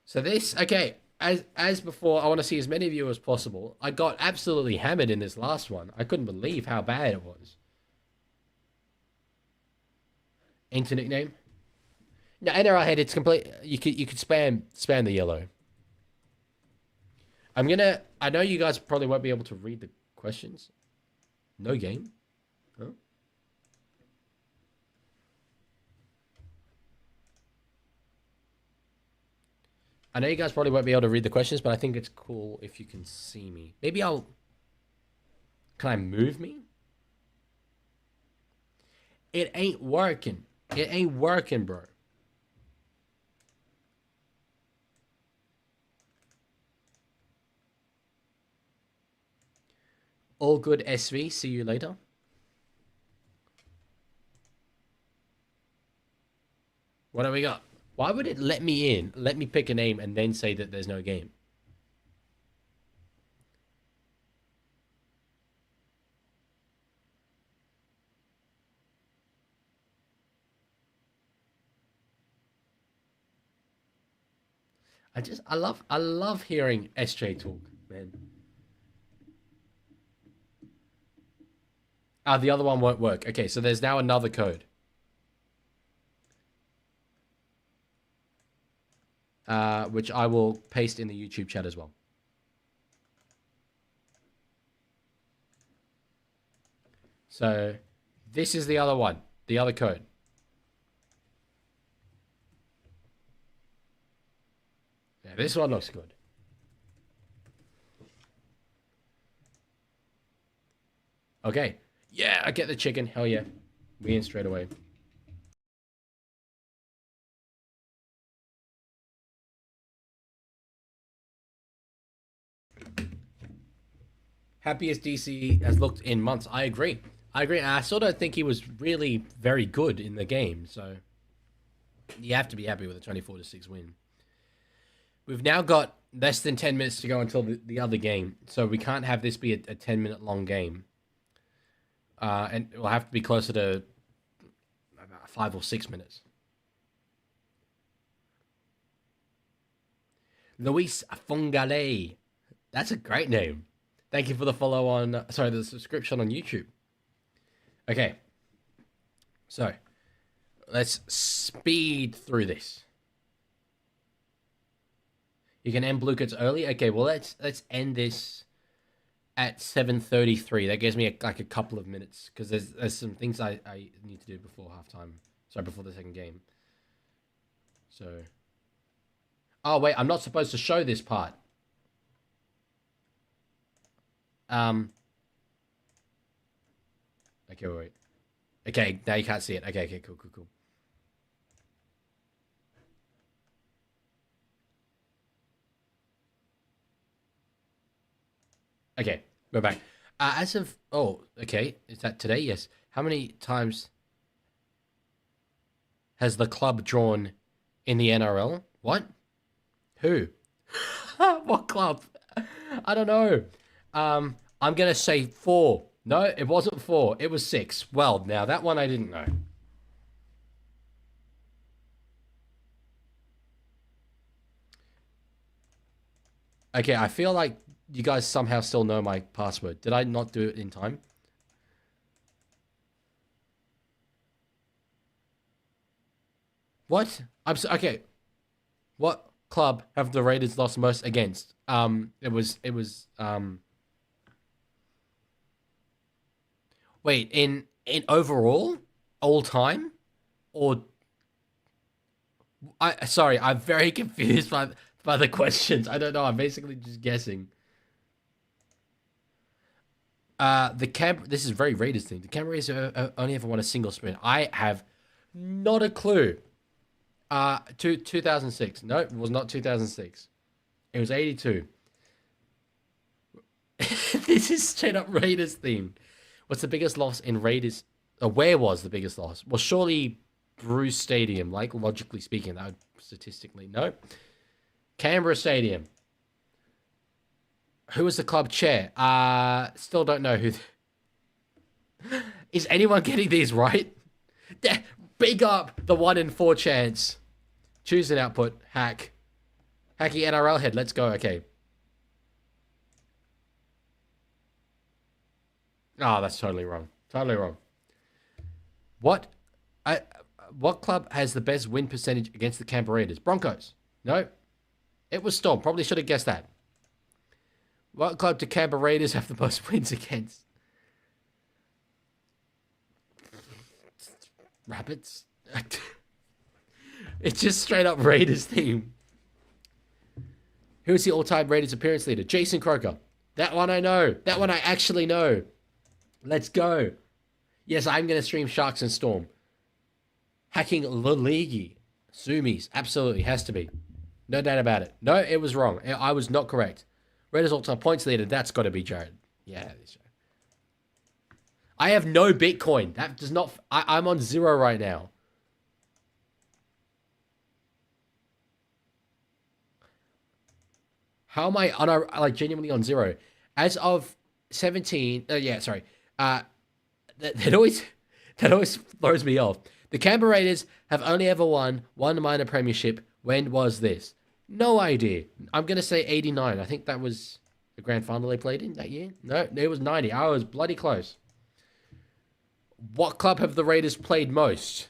So this, okay, as before, I want to see as many of you as possible. I got absolutely hammered in this last one. I couldn't believe how bad it was. Enter nickname. No, NRL head, it's complete. You could spam the yellow. I know you guys probably won't be able to read the questions. No game? Huh? I know you guys probably won't be able to read the questions, but I think it's cool if you can see me. Maybe can I move me? It ain't working. It ain't working, bro. All good, SV. See you later. What do we got? Why would it let me in, let me pick a name, and then say that there's no game? I love hearing SJ talk, man. Ah, the other one won't work. Okay, so there's now another code. Which I will paste in the YouTube chat as well. So, this is the other one. The other code. Yeah, this one looks good. Okay. Yeah, I get the chicken. Hell yeah. We in straight away. Happiest DC has looked in months. I agree. I agree. I still don't think he was really very good in the game. So you have to be happy with a 24-6 win. We've now got less than 10 minutes to go until the other game. So we can't have this be a 10-minute long game. And it will have to be closer to about 5 or 6 minutes. Luis Fongale. That's a great name. Thank you for the follow on... Sorry, the subscription on YouTube. Okay. So, let's speed through this. You can end Blue Coats early? Okay, well, let's end this at 7:33. That gives me like a couple of minutes. Because there's some things I need to do before halftime. Sorry, before the second game. So... Oh, wait, I'm not supposed to show this part. Okay, wait. Okay, now you can't see it. Okay, cool. Okay, we're back. As of... Oh, okay. Is that today? Yes. How many times has the club drawn in the NRL? What? Who? What club? I don't know. I'm going to say 4. No, it wasn't 4. It was 6. Well, now that one I didn't know. Okay, I feel like you guys somehow still know my password. Did I not do it in time? What? Okay. What club have the Raiders lost most against? It was wait, in overall, all time, or sorry, I'm very confused by the questions. I don't know. I'm basically just guessing. This is very Raiders thing. The Raiders only ever won a single sprint. I have not a clue. 2006. No, it was not 2006. It was 82. This is straight up Raiders theme. What's the biggest loss in Raiders? Where was the biggest loss? Well, surely Bruce Stadium, like logically speaking, that would statistically. No. Canberra Stadium. Who was the club chair? Still don't know who. Is anyone getting these right? Big up the 1 in 4 chance. Choose an output. Hack. Hacky NRL head. Let's go. Okay. Oh, that's totally wrong. Totally wrong. What club has the best win percentage against the Canberra Raiders? Broncos. No. It was Storm. Probably should have guessed that. What club do Canberra Raiders have the most wins against? Rabbits? It's just straight up Raiders theme. Who is the all-time Raiders appearance leader? Jason Croker. That one I know. That one I actually know. Let's go. Yes, I'm going to stream Sharks and Storm. Hacking the Leaguie. Sumis. Absolutely. Has to be. No doubt about it. No, it was wrong. I was not correct. Raiders all-time points leader. That's got to be Jared. Yeah. I have no Bitcoin. That does not... I'm on 0 right now. How am I genuinely on 0? As of 17... yeah, sorry. That always throws me off. The Canberra Raiders have only ever won one minor premiership. When was this? No idea. I'm going to say 89. I think that was the grand final they played in that year. No, it was 90. I was bloody close. What club have the Raiders played most?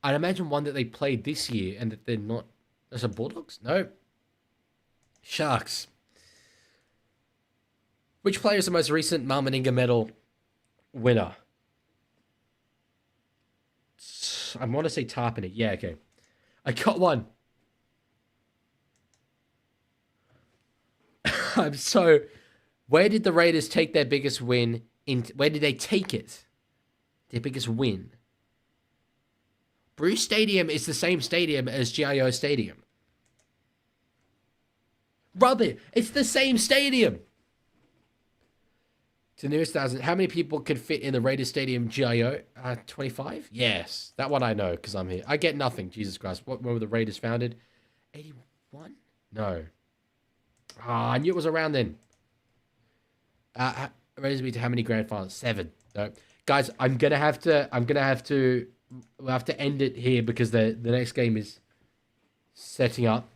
I'd imagine one that they played this year and that they're not... That's a Bulldogs? No. Sharks. Which player is the most recent Malmaninga medal winner? I want to say Tarpany. Yeah, okay. I got one. I'm so... Where did the Raiders take their biggest win? Where did they take it? Their biggest win. Bruce Stadium is the same stadium as GIO Stadium. Rugby, it's the same stadium. To the nearest thousand. How many people could fit in the Raiders Stadium GIO? 25? Yes. That one I know because I'm here. I get nothing. Jesus Christ. When were the Raiders founded? 81? No. I knew it was around then. Raiders beat to how many grand finals? 7. No. Guys, we'll have to end it here because the next game is setting up.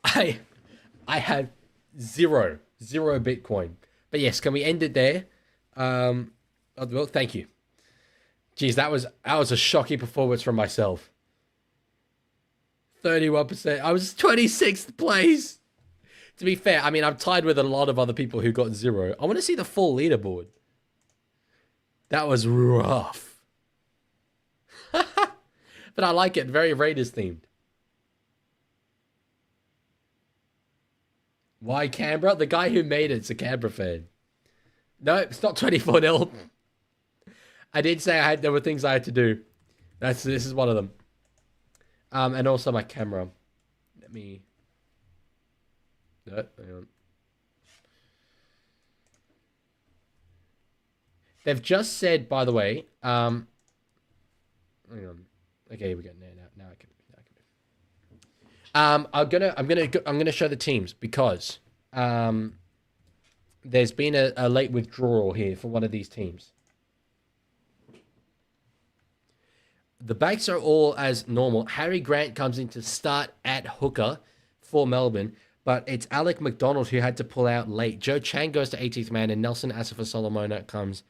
I have zero Bitcoin. But yes, can we end it there? Well, thank you. Jeez, that was a shocking performance from myself. 31%. I was 26th place. To be fair, I mean, I'm tied with a lot of other people who got 0. I want to see the full leaderboard. That was rough. But I like it. Very Raiders themed. Why Canberra? The guy who made it's a Canberra fan. No, it's not 24-0. I did say there were things I had to do. This is one of them. And also my camera. Let me... No, hang on. They've just said, by the way, hang on. Okay, here we go. Now I can I'm gonna show the teams because there's been a late withdrawal here for one of these teams. The backs are all as normal. Harry Grant comes in to start at hooker for Melbourne, but it's Alec McDonald who had to pull out late. Joe Chang goes to 18th man, and Nelson Asafa Solomona comes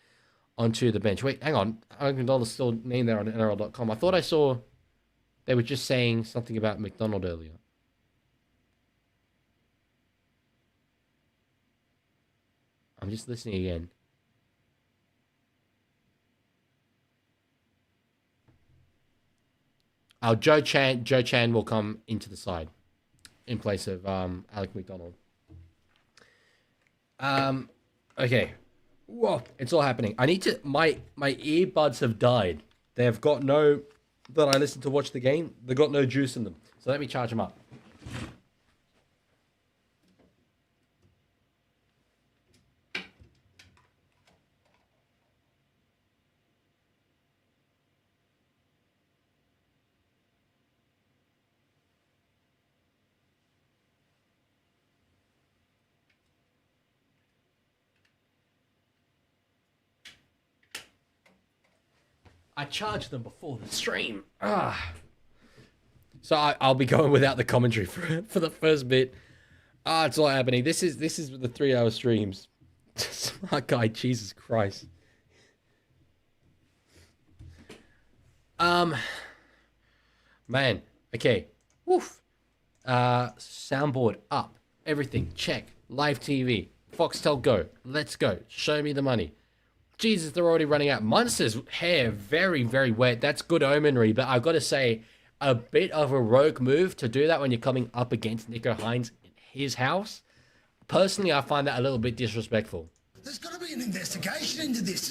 onto the bench. Wait, hang on. Alec McDonald's still named there on NRL.com. I thought I saw they were just saying something about McDonald earlier. I'm just listening again. Oh, Joe Chan will come into the side in place of Alec McDonald. Okay. Whoa, it's all happening. I need to... My earbuds have died. They have got no... That I listen to watch the game, they've got no juice in them. So let me charge them up. I charged them before the stream. So I'll be going without the commentary for the first bit. It's all happening. This is the 3-hour streams. Smart guy, Jesus Christ. Man. Okay. Woof. Soundboard up. Everything. Check. Live TV. Foxtel go. Let's go. Show me the money. Jesus, they're already running out. Munster's hair, very, very wet. That's good omenry, but I've got to say, a bit of a rogue move to do that when you're coming up against Nico Hines in his house. Personally, I find that a little bit disrespectful. There's got to be an investigation into this.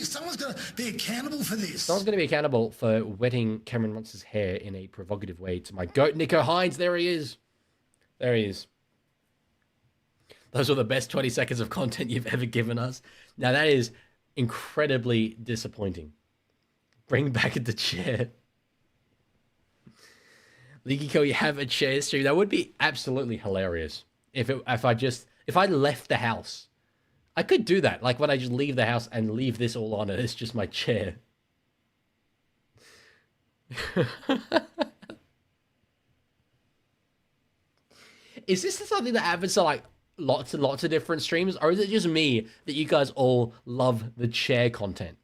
Someone's got to be accountable for this. Someone's going to be accountable for wetting Cameron Munster's hair in a provocative way to my goat, Nico Hines. There he is. There he is. Those were the best 20 seconds of content you've ever given us. Now, that is incredibly disappointing. Bring back the chair. Leaguie, you have a chair stream. That would be absolutely hilarious. If I left the house. I could do that. Like when I just leave the house and leave this all on and it's just my chair. Is this something that happens to like lots and lots of different streams, or is it just me that you guys all love the chair content?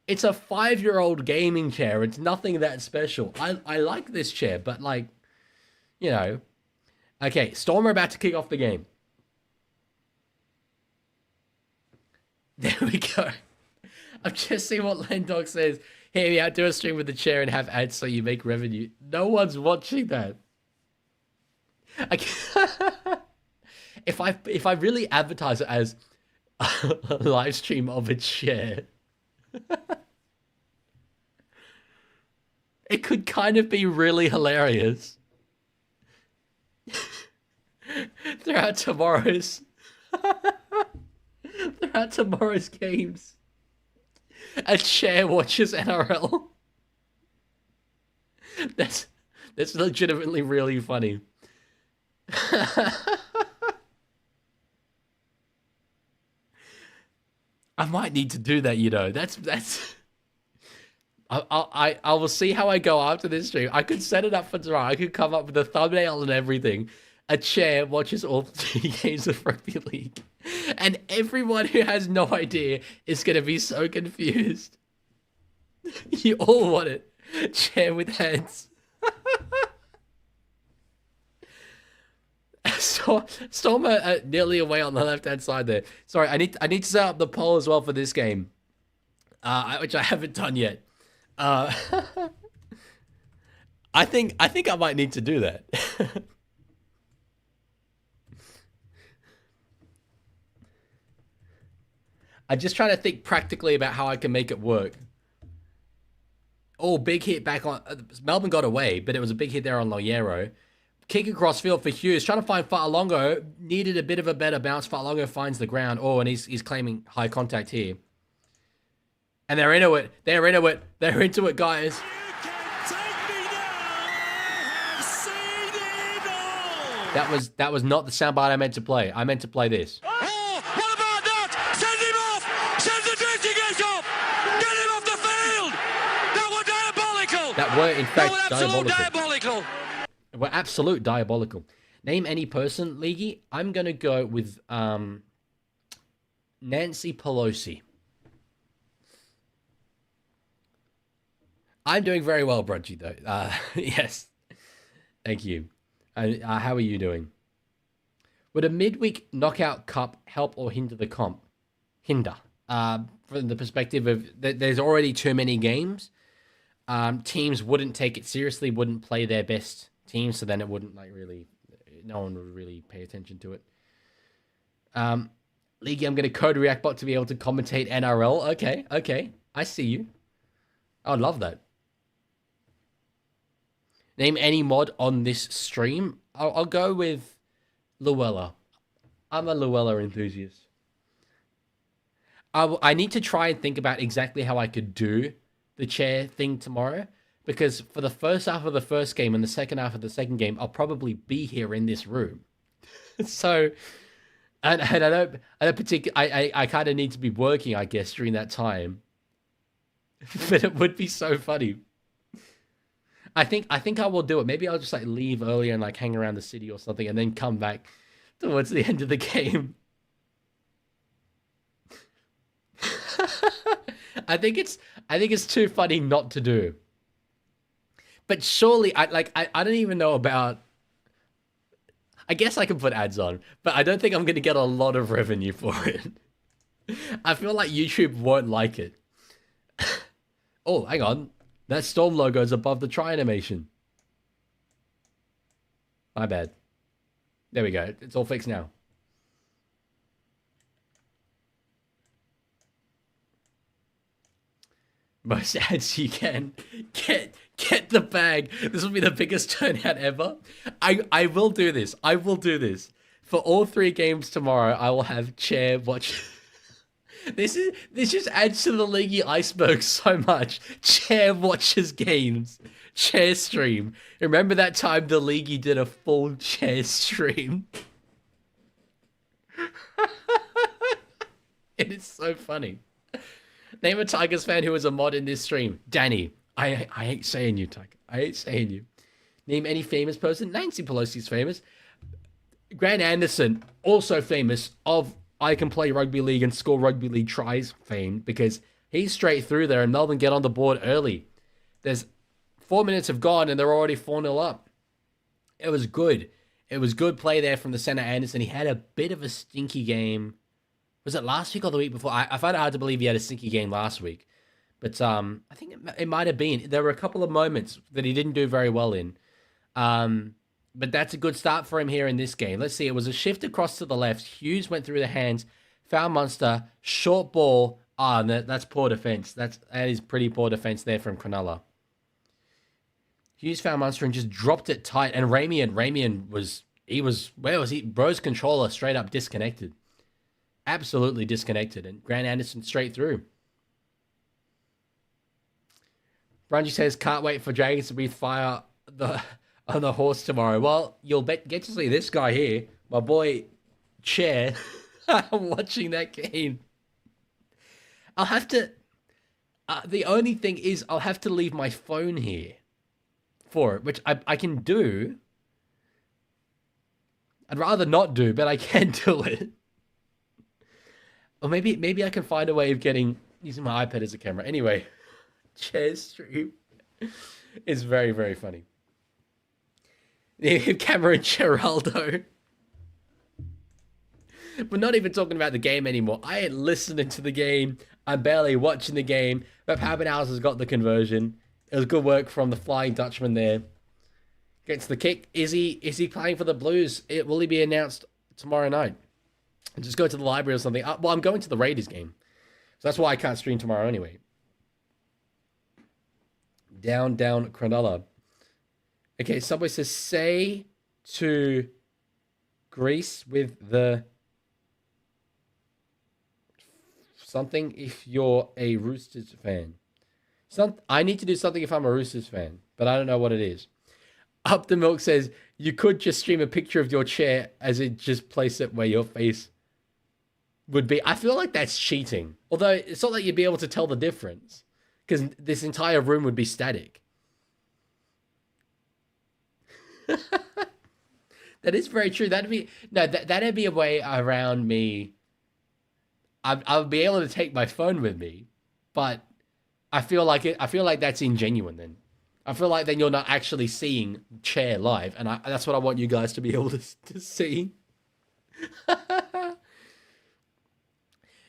It's a 5-year-old gaming chair. It's nothing that special. I like this chair, but like, you know. Okay, Storm are about to kick off the game. There we go. I've just seen what Landog says. Hey, we do a stream with the chair and have ads so you make revenue. No one's watching that. If I really advertise it as a live stream of a chair, it could kind of be really hilarious. Throughout tomorrow's games, a chair watches NRL. That's legitimately really funny. I might need to do that, you know. That's. I will see how I go after this stream. I could set it up for tomorrow. I could come up with a thumbnail and everything. A chair watches all 3 games of rugby league, and everyone who has no idea is gonna be so confused. You all want it. Chair with hands. Stormer nearly away on the left-hand side there. Sorry, I need to set up the poll as well for this game, which I haven't done yet. I think I might need to do that. I'm just trying to think practically about how I can make it work. Oh, big hit back on... Melbourne got away, but it was a big hit there on Loiero. Kick across field for Hughes. Trying to find Fa'alongo. Needed a bit of a better bounce. Fa'alongo finds the ground. Oh, and he's claiming high contact here. And they're into it. They're into it. They're into it, guys. That was not the soundbite I meant to play. I meant to play this. That were, in fact, diabolical. Were absolute diabolical. Name any person, Leaguie. I'm going to go with Nancy Pelosi. I'm doing very well, Brunchy, though. Yes. Thank you. How are you doing? Would a midweek knockout cup help or hinder the comp? Hinder. From the perspective of there's already too many games. Teams wouldn't take it seriously, wouldn't play their best team, so then it wouldn't no one would really pay attention to it. Leaguie, I'm going to code Reactbot to be able to commentate NRL. Okay, I see you. I'd love that. Name any mod on this stream. I'll go with Luella. I'm a Luella enthusiast. I need to try and think about exactly how I could do the chair thing tomorrow, because for the first half of the first game and the second half of the second game, I'll probably be here in this room. So, and I don't particularly, I kind of need to be working, I guess, during that time. But it would be so funny. I think I will do it. Maybe I'll just like leave earlier and like hang around the city or something, and then come back towards the end of the game. I think it's too funny not to do. But surely I don't even know about. I guess I can put ads on, but I don't think I'm going to get a lot of revenue for it. I feel like YouTube won't like it. Oh, hang on. That Storm logo is above the try animation. My bad. There we go. It's all fixed now. Most ads you can. Get the bag. This will be the biggest turnout ever. I will do this. I will do this. For all 3 games tomorrow, I will have chair watch. This just adds to the Leaguie iceberg so much. Chair watches games. Chair stream. Remember that time the Leaguie did a full chair stream? It is so funny. Name a Tigers fan who is a mod in this stream. Danny. I hate saying you, Tiger. I hate saying you. Name any famous person. Nancy Pelosi's famous. Grant Anderson, also famous of I can play rugby league and score rugby league tries fame, because he's straight through there and Melbourne get on the board early. There's 4 minutes have gone and they're already 4-0 up. It was good. It was good play there from the centre Anderson. He had a bit of a stinky game. Was it last week or the week before? I find it hard to believe he had a stinky game last week. But I think it might have been. There were a couple of moments that he didn't do very well in. But that's a good start for him here in this game. Let's see. It was a shift across to the left. Hughes went through the hands. Found Munster. Short ball. That's poor defence. That is pretty poor defence there from Cronulla. Hughes found Munster and just dropped it tight. And Ramian was... Where was he? Bro's controller straight up disconnected. Absolutely disconnected. And Grant Anderson straight through. Brungy says, can't wait for Dragons to breathe fire on the horse tomorrow. Well, you'll get to see this guy here. My boy, Chair. Watching that game. I'll have to... the only thing is I'll have to leave my phone here for it, which I can do. I'd rather not do, but I can do it. Or maybe I can find a way of using my iPad as a camera. Anyway, Chair's stream is very, very funny. Cameron Geraldo. We're not even talking about the game anymore. I ain't listening to the game. I'm barely watching the game. But Pappenhausen has got the conversion. It was good work from the Flying Dutchman there. Gets the kick. Is he playing for the Blues? Will he be announced tomorrow night? Just go to the library or something. Well, I'm going to the Raiders game. So that's why I can't stream tomorrow anyway. Down, Cronulla. Okay, Subway says, say to Greece with the something if you're a Roosters fan. I need to do something if I'm a Roosters fan, but I don't know what it is. Up the Milk says, you could just stream a picture of your chair as it just place it where your face would be. I feel like that's cheating. Although it's not like you'd be able to tell the difference, because this entire room would be static. That is very true. That'd be a way around me. I would be able to take my phone with me, but I feel like that's ingenuine then. I feel like then you're not actually seeing Chair live, and that's what I want you guys to be able to see.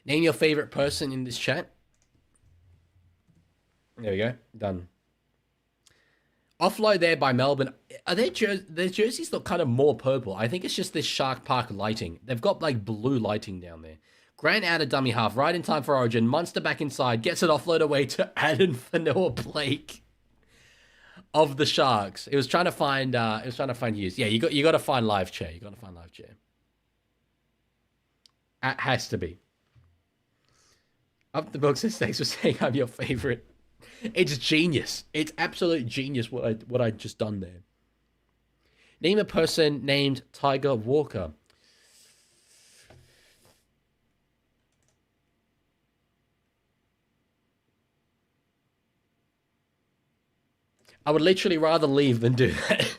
Name your favorite person in this chat. There we go. Done. Offload there by Melbourne. Are their jerseys look kind of more purple? I think it's just this Shark Park lighting. They've got like blue lighting down there. Grant out of dummy half, right in time for Origin. Munster back inside, gets it offload away to Adam Fanua Blake of the Sharks. It was trying to find Hughes. Yeah, you got to find live Chair. You got to find live Chair. It has to be. Up the book says, thanks for saying I'm your favorite. It's genius. It's absolute genius what I just done there. Name a person named Tiger Walker. I would literally rather leave than do that.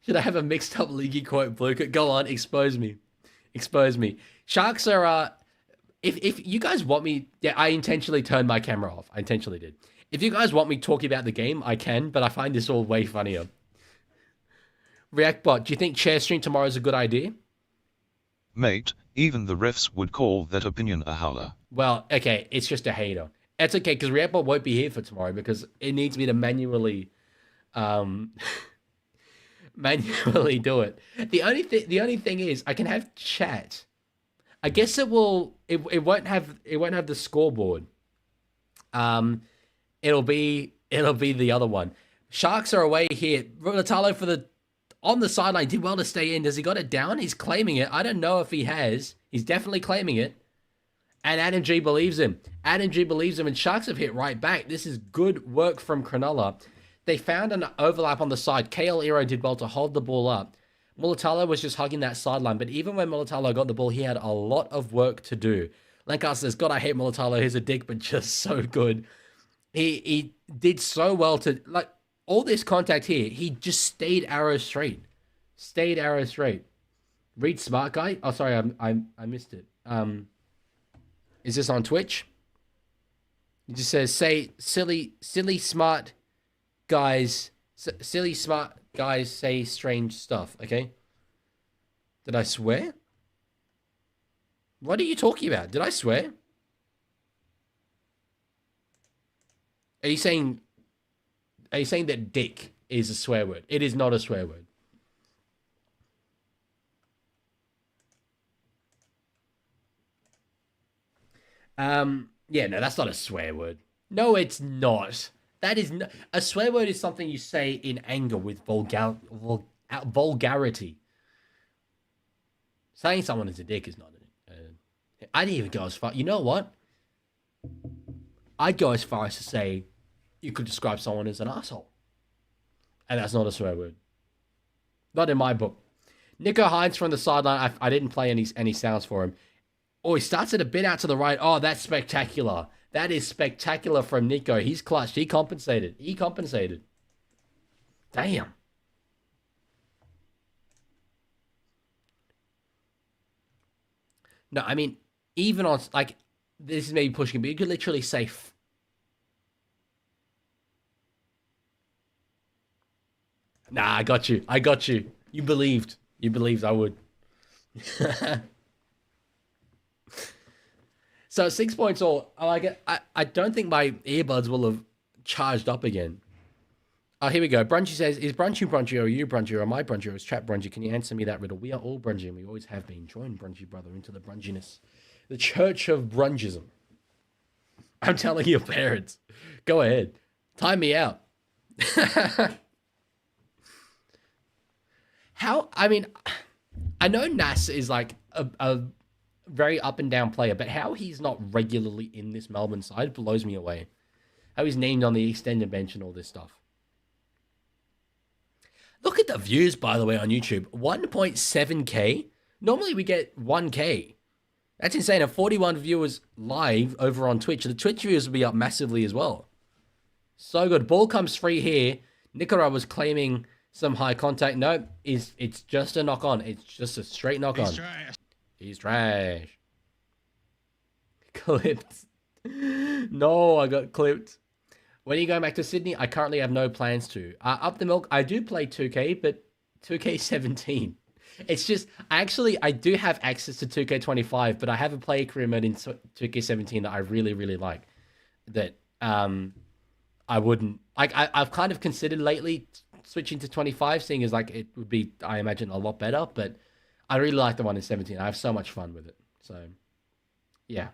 Should I have a mixed up Leaguie quote, Bluke? Go on, expose me. Expose me. Sharks are... If you guys want me... Yeah, I intentionally turned my camera off. I intentionally did. If you guys want me talking about the game, I can, but I find this all way funnier. Reactbot, do you think Chair Stream tomorrow is a good idea? Mate, even the refs would call that opinion a howler. Well, okay, it's just a hater. It's okay, because Reactbot won't be here for tomorrow, because it needs me to manually... manually do it. The only thing is, I can have chat. I guess it will. It won't have the scoreboard. It'll be the other one. Sharks are away here. Mulitalo on the sideline did well to stay in. Does he got it down? He's claiming it. I don't know if he has. He's definitely claiming it. And Adam G believes him. Adam G believes him, and Sharks have hit right back. This is good work from Cronulla. They found an overlap on the side. KL Ero did well to hold the ball up. Mulitalo was just hugging that sideline, but even when Mulitalo got the ball, he had a lot of work to do. Lancaster says, God, I hate Mulitalo. He's a dick, but just so good. He did so well to like all this contact here. He just stayed arrow straight. Stayed arrow straight. Read smart guy. Oh, sorry, I missed it. Is this on Twitch? It just says say silly smart guys. Silly smart guys say strange stuff. Okay. Did I swear? What are you talking about? Did I swear? Are you saying that dick is a swear word? It is not a swear word. Yeah, no, that's not a swear word. No, it's not. That is not. A swear word is something you say in anger with vulgarity. Saying someone is a dick is not. I didn't even go as far. You know what? I'd go as far as to say you could describe someone as an asshole. And that's not a swear word. Not in my book. Nico Hines from the sideline. I didn't play any sounds for him. Oh, he starts it a bit out to the right. Oh, that's spectacular. That is spectacular from Nico. He's clutched. He compensated. Damn. No, I mean, even on, like, this is maybe pushing, but you could literally say Nah, I got you. You believed I would. So 6 points all. I don't think my earbuds will have charged up again. Oh, here we go. Brunchy says, is Brunchy Brunchy or you Brunchy or am I Brunchy or is Trap Brunchy? Can you answer me that riddle? We are all Brunchy and we always have been. Join Brunchy, brother, into the Brunchiness. The Church of Brunchism. I'm telling your parents. Go ahead. Time me out. I mean, I know Nas is like a very up and down player, but how he's not regularly in this Melbourne side blows me away. How he's named on the extended bench and all this stuff. Look at the views, by the way, on YouTube. 1.7k. Normally we get 1k. That's insane. 41 viewers live over on Twitch. The Twitch viewers will be up massively as well. So good. Ball comes free here. Nicola was claiming some high contact. No, it's just a knock on. It's just a straight knock on. He's trash. Clipped. No, I got clipped. When are you going back to Sydney? I currently have no plans to. Up the milk, I do play 2K, but 2K17. It's just, I do have access to 2K25, but I have a player career mode in 2K17 that I really, really like. That I wouldn't, like, I've kind of considered lately switching to 25, seeing as like it would be, I imagine, a lot better, but I really like the one in 17. I have so much fun with it. So, yeah.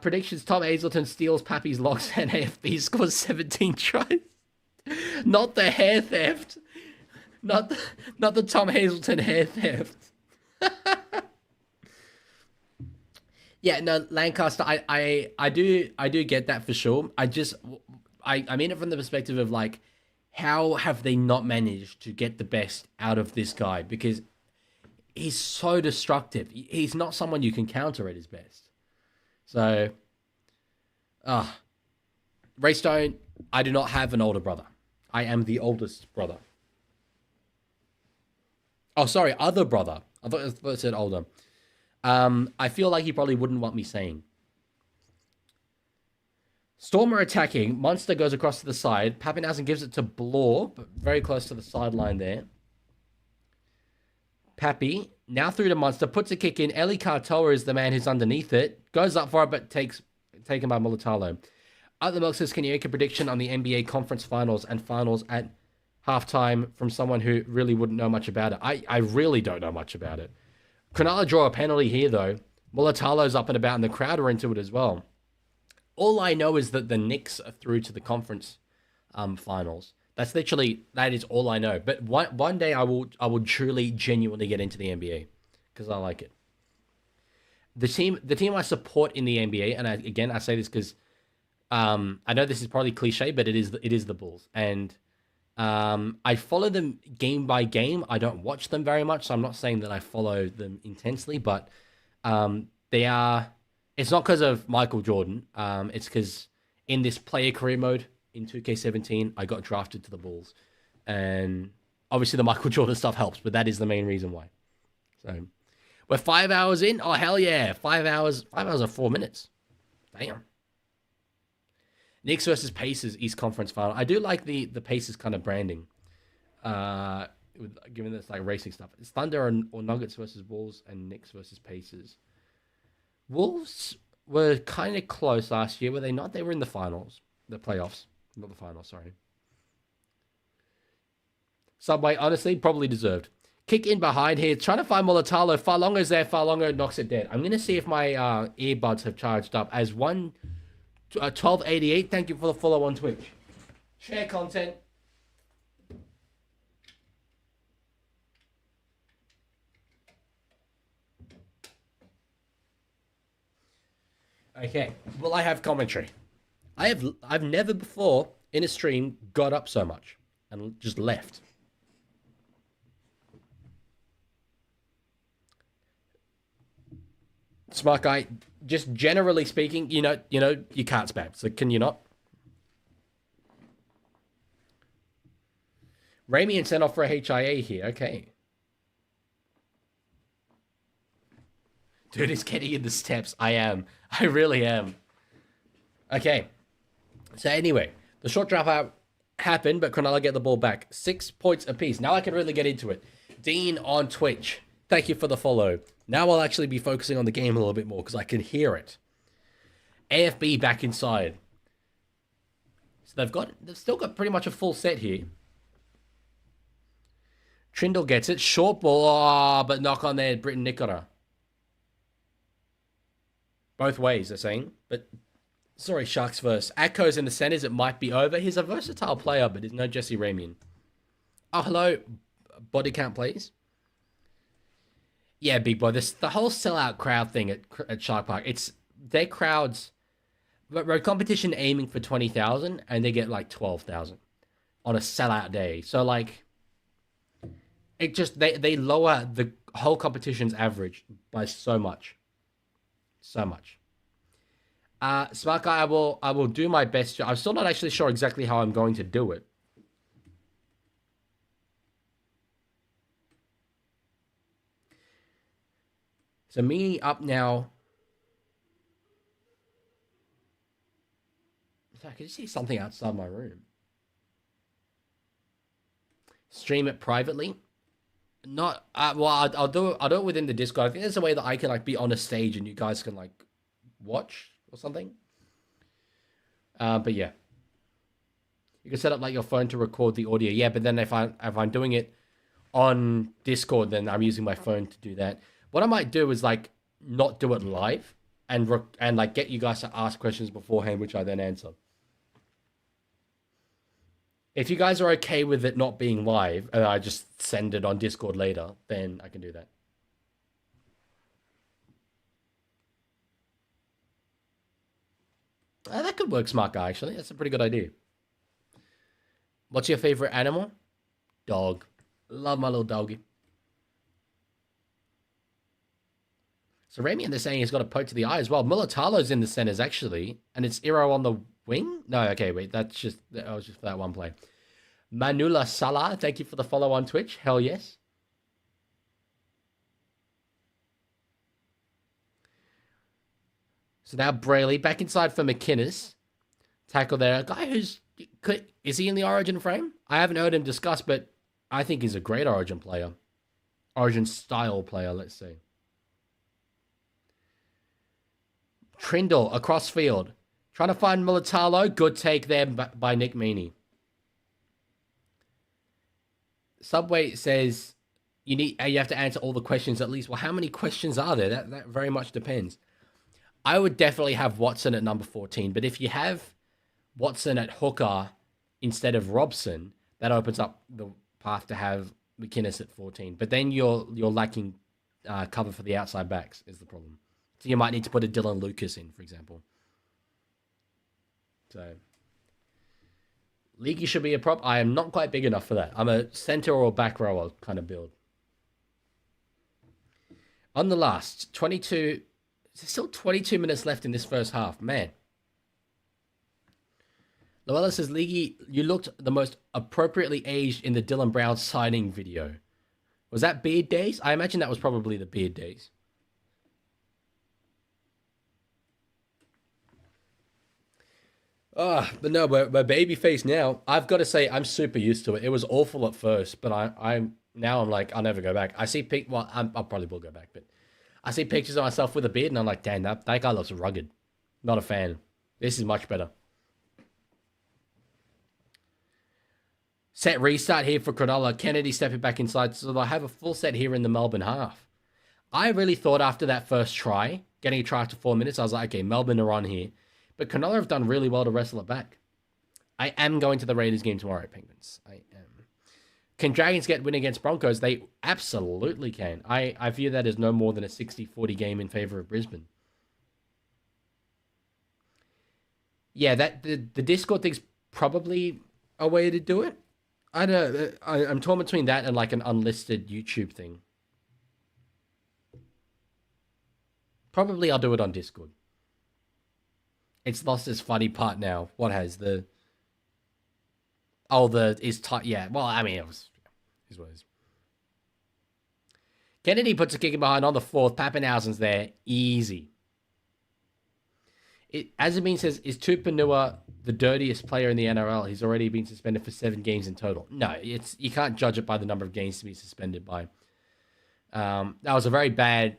Predictions: Tom Hazelton steals Pappy's locks and AFB scores 17 tries. Not the hair theft. Not the Tom Hazelton hair theft. Yeah, no, Lancaster, I do get that for sure. I mean it from the perspective of like, how have they not managed to get the best out of this guy? Because he's so destructive. He's not someone you can counter at his best. So, Raystone, I do not have an older brother. I am the oldest brother. Oh, sorry, other brother. I thought it said older. I feel like he probably wouldn't want me saying. Stormer attacking. Munster goes across to the side. Pappenhausen gives it to Blore, but very close to the sideline there. Pappy, now through to Munster, puts a kick in. Eli Katoa is the man who's underneath it. Goes up for it, but taken by Mulatalo. At the milk says, can you make a prediction on the NBA conference finals and finals at halftime from someone who really wouldn't know much about it? I really don't know much about it. Cronulla draw a penalty here, though. Mulatalo's up and about, and the crowd are into it as well. All I know is that the Knicks are through to the conference finals. That is all I know. But one day I will truly, genuinely get into the NBA because I like it. The team I support in the NBA, and I say this because I know this is probably cliche, but it is the Bulls, and I follow them game by game. I don't watch them very much, so I'm not saying that I follow them intensely, but they are It's not because of Michael Jordan. It's because in this player career mode in 2K17, I got drafted to the Bulls. And obviously the Michael Jordan stuff helps, but that is the main reason why. So we're 5 hours in. Oh, hell yeah. 5 hours. 5 hours and 4 minutes. Damn. Knicks versus Pacers East Conference final. I do like the Pacers kind of branding. Given this like racing stuff. It's Thunder or Nuggets versus Wolves and Knicks versus Pacers. Wolves were kind of close last year, were they not? They were in the finals. The playoffs. Not the finals, sorry. Subway, honestly, probably deserved. Kick in behind here. Trying to find Mulatalo. Farlongo's there. Farlongo knocks it dead. I'm going to see if my earbuds have charged up. As 1288. Thank you for the follow on Twitch. Share content. Okay. Will I have commentary? I've never before in a stream got up so much and just left. Smart guy, just generally speaking, you know, you can't spam. So can you not? Ramian sent off for a HIA here. Okay. Dude, he's getting in the steps. I am. I really am. Okay. So anyway, the short dropout happened, but Cronulla get the ball back. 6 points apiece. Now I can really get into it. Dean on Twitch. Thank you for the follow. Now I'll actually be focusing on the game a little bit more because I can hear it. AFB back inside. So they've still got pretty much a full set here. Trindle gets it. Short ball, but knock on there. Britton Nicola. Both ways, they're saying. But, sorry, Sharks verse. Atko's in the centers. It might be over. He's a versatile player, but there's no Jesse Ramian. Oh, hello. Body count, please. Yeah, big boy. The whole sellout crowd thing at Shark Park. It's their crowds. Road competition aiming for 20,000, and they get like 12,000 on a sellout day. So like, it just they lower the whole competition's average by so much, so much. Smart guy, I will do my best. I'm still not actually sure exactly how I'm going to do it. So me up now. So I could see something outside my room. Stream it privately. Not well. I'll do it within the Discord. I think there's a way that I can like be on a stage and you guys can like watch or something. But yeah, you can set up like your phone to record the audio. Yeah, but then if I'm doing it on Discord, then I'm using my phone to do that. What I might do is like not do it live and like get you guys to ask questions beforehand, which I then answer. If you guys are okay with it not being live and I just send it on Discord later, then I can do that. That could work, smart guy, actually. That's a pretty good idea. What's your favorite animal? Dog. Love my little doggy. So Ramian, they're saying he's got a poke to the eye as well. Mulatalo's in the centers, actually. And it's Iro on the wing? No, okay, wait. That was just for that one play. Manula Salah, thank you for the follow on Twitch. Hell yes. So now Brayley back inside for McInnes. Tackle there. A guy is he in the Origin frame? I haven't heard him discuss, but I think he's a great Origin player. Origin style player, let's say. Trindle across field. Trying to find Mulatalo. Good take there by Nick Meaney. Subway says you have to answer all the questions at least. Well, how many questions are there? That very much depends. I would definitely have Watson at number 14, but if you have Watson at hooker instead of Robson, that opens up the path to have McInnes at 14. But then you're lacking cover for the outside backs is the problem. So you might need to put a Dylan Lucas in, for example. So Leaguie should be a prop. I am not quite big enough for that. I'm a center or back rower kind of build. On the last, 22 There's still 22 minutes left in this first half. Man. Luella says, Leaguie, you looked the most appropriately aged in the Dylan Brown signing video. Was that beard days? I imagine that was probably the beard days. But no, we're baby face now. I've got to say, I'm super used to it. It was awful at first, but I'm like, I'll never go back. I see well, I probably will go back, but I see pictures of myself with a beard, and I'm like, damn, that guy looks rugged. Not a fan. This is much better. Set restart here for Cronulla. Kennedy stepping back inside, so they'll have a full set here in the Melbourne half. I really thought after that first try, getting a try after 4 minutes, I was like, okay, Melbourne are on here. But Cronulla have done really well to wrestle it back. I am going to the Raiders game tomorrow, Penguins. I am. Can Dragons get win against Broncos? They absolutely can. I view that as no more than a 60-40 game in favor of Brisbane. Yeah, the Discord thing's probably a way to do it. I'm torn between that and like an unlisted YouTube thing. Probably I'll do it on Discord. It's lost its funny part now. What has the... Oh, yeah, well, I mean, is what it is. Kennedy puts a kick in behind on the fourth. Pappenhausen's there. Easy. Azabine says, is Tupanua the dirtiest player in the NRL? He's already been suspended for 7 games in total. No, you can't judge it by the number of games to be suspended by. That was a very bad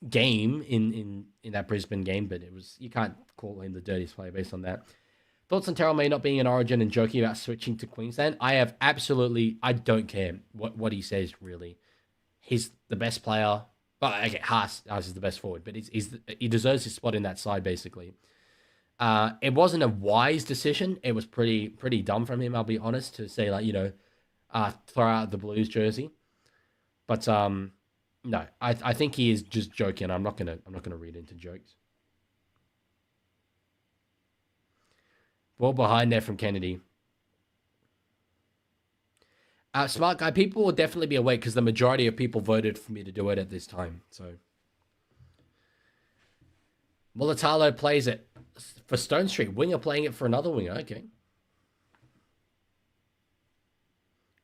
game in that Brisbane game, but you can't call him the dirtiest player based on that. Thoughts on Terrell May not being in Origin and joking about switching to Queensland? I don't care what he says, really. He's the best player. Well, okay, Haas is the best forward, but he deserves his spot in that side, basically. It wasn't a wise decision. It was pretty dumb from him, I'll be honest, to say, like, throw out the Blues jersey. But no, I think he is just joking. I'm not gonna read into jokes. Well behind there from Kennedy. Smart guy, people will definitely be awake because the majority of people voted for me to do it at this time. So Mulatalo plays it for Stone Street. Winger playing it for another winger. Okay.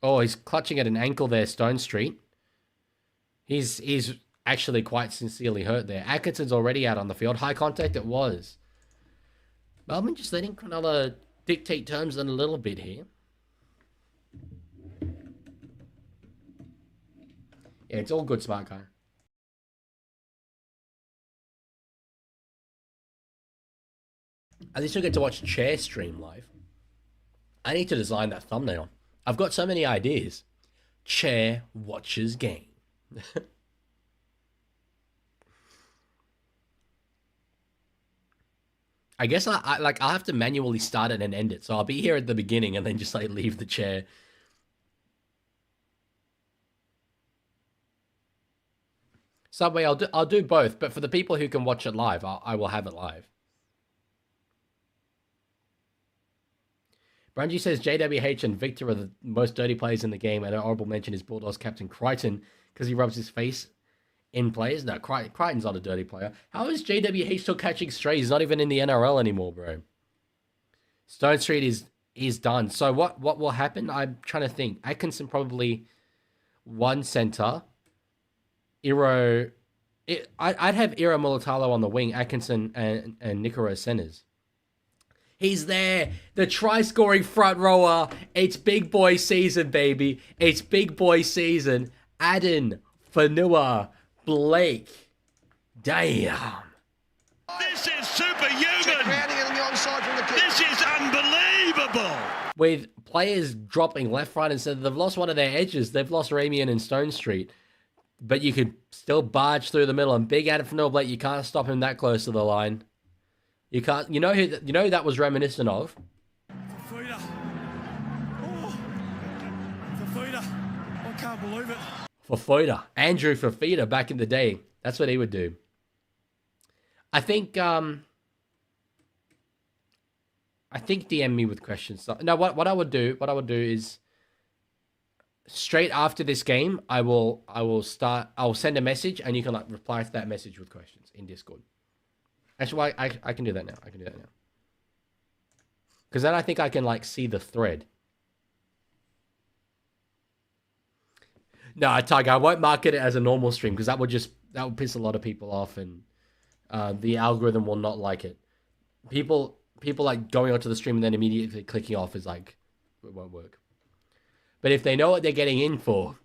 Oh, he's clutching at an ankle there, Stone Street. He's actually quite sincerely hurt there. Atkinson's already out on the field. High contact it was. Melbourne just letting Cronulla dictate terms in a little bit here. Yeah, it's all good, smart guy. At least you'll get to watch Chair stream live. I need to design that thumbnail. I've got so many ideas. Chair watches game. I guess I'll have to manually start it and end it. So I'll be here at the beginning and then just like leave the chair. Subway, I'll do both, but for the people who can watch it live, I will have it live. Brungy says JWH and Victor are the most dirty players in the game, and an honorable mention is Bulldogs captain Crichton because he rubs his face in players. No, Crichton's not a dirty player. How is JWH still catching strays? He's not even in the NRL anymore, bro. Stone Street is done. So what will happen? I'm trying to think. Atkinson probably one center. I'd have Iro Mulatalo on the wing, Atkinson and Nikoro centers. He's there. The try-scoring front rower. It's big boy season, baby. It's big boy season. Aden, Fanua, Blake. Damn. This is superhuman. This is unbelievable. With players dropping left, right, and center, they've lost one of their edges. They've lost Ramian and Stone Street. But you could still barge through the middle. And big Adam Fanua Blake, you can't stop him that close to the line. You can't. You know who that was reminiscent of? Fafita. Oh, Fafita. I can't believe it. Fafita. Andrew Fafita back in the day. That's what he would do. I think DM me with questions. No, what I would do is straight after this game, I'll send a message and you can like reply to that message with questions in Discord. Actually, I can do that now. I can do that now. Because then I think I can, like, see the thread. No, Tiger, I won't market it as a normal stream because that would piss a lot of people off, and the algorithm will not like it. People like going onto the stream and then immediately clicking off is like, it won't work. But if they know what they're getting in for,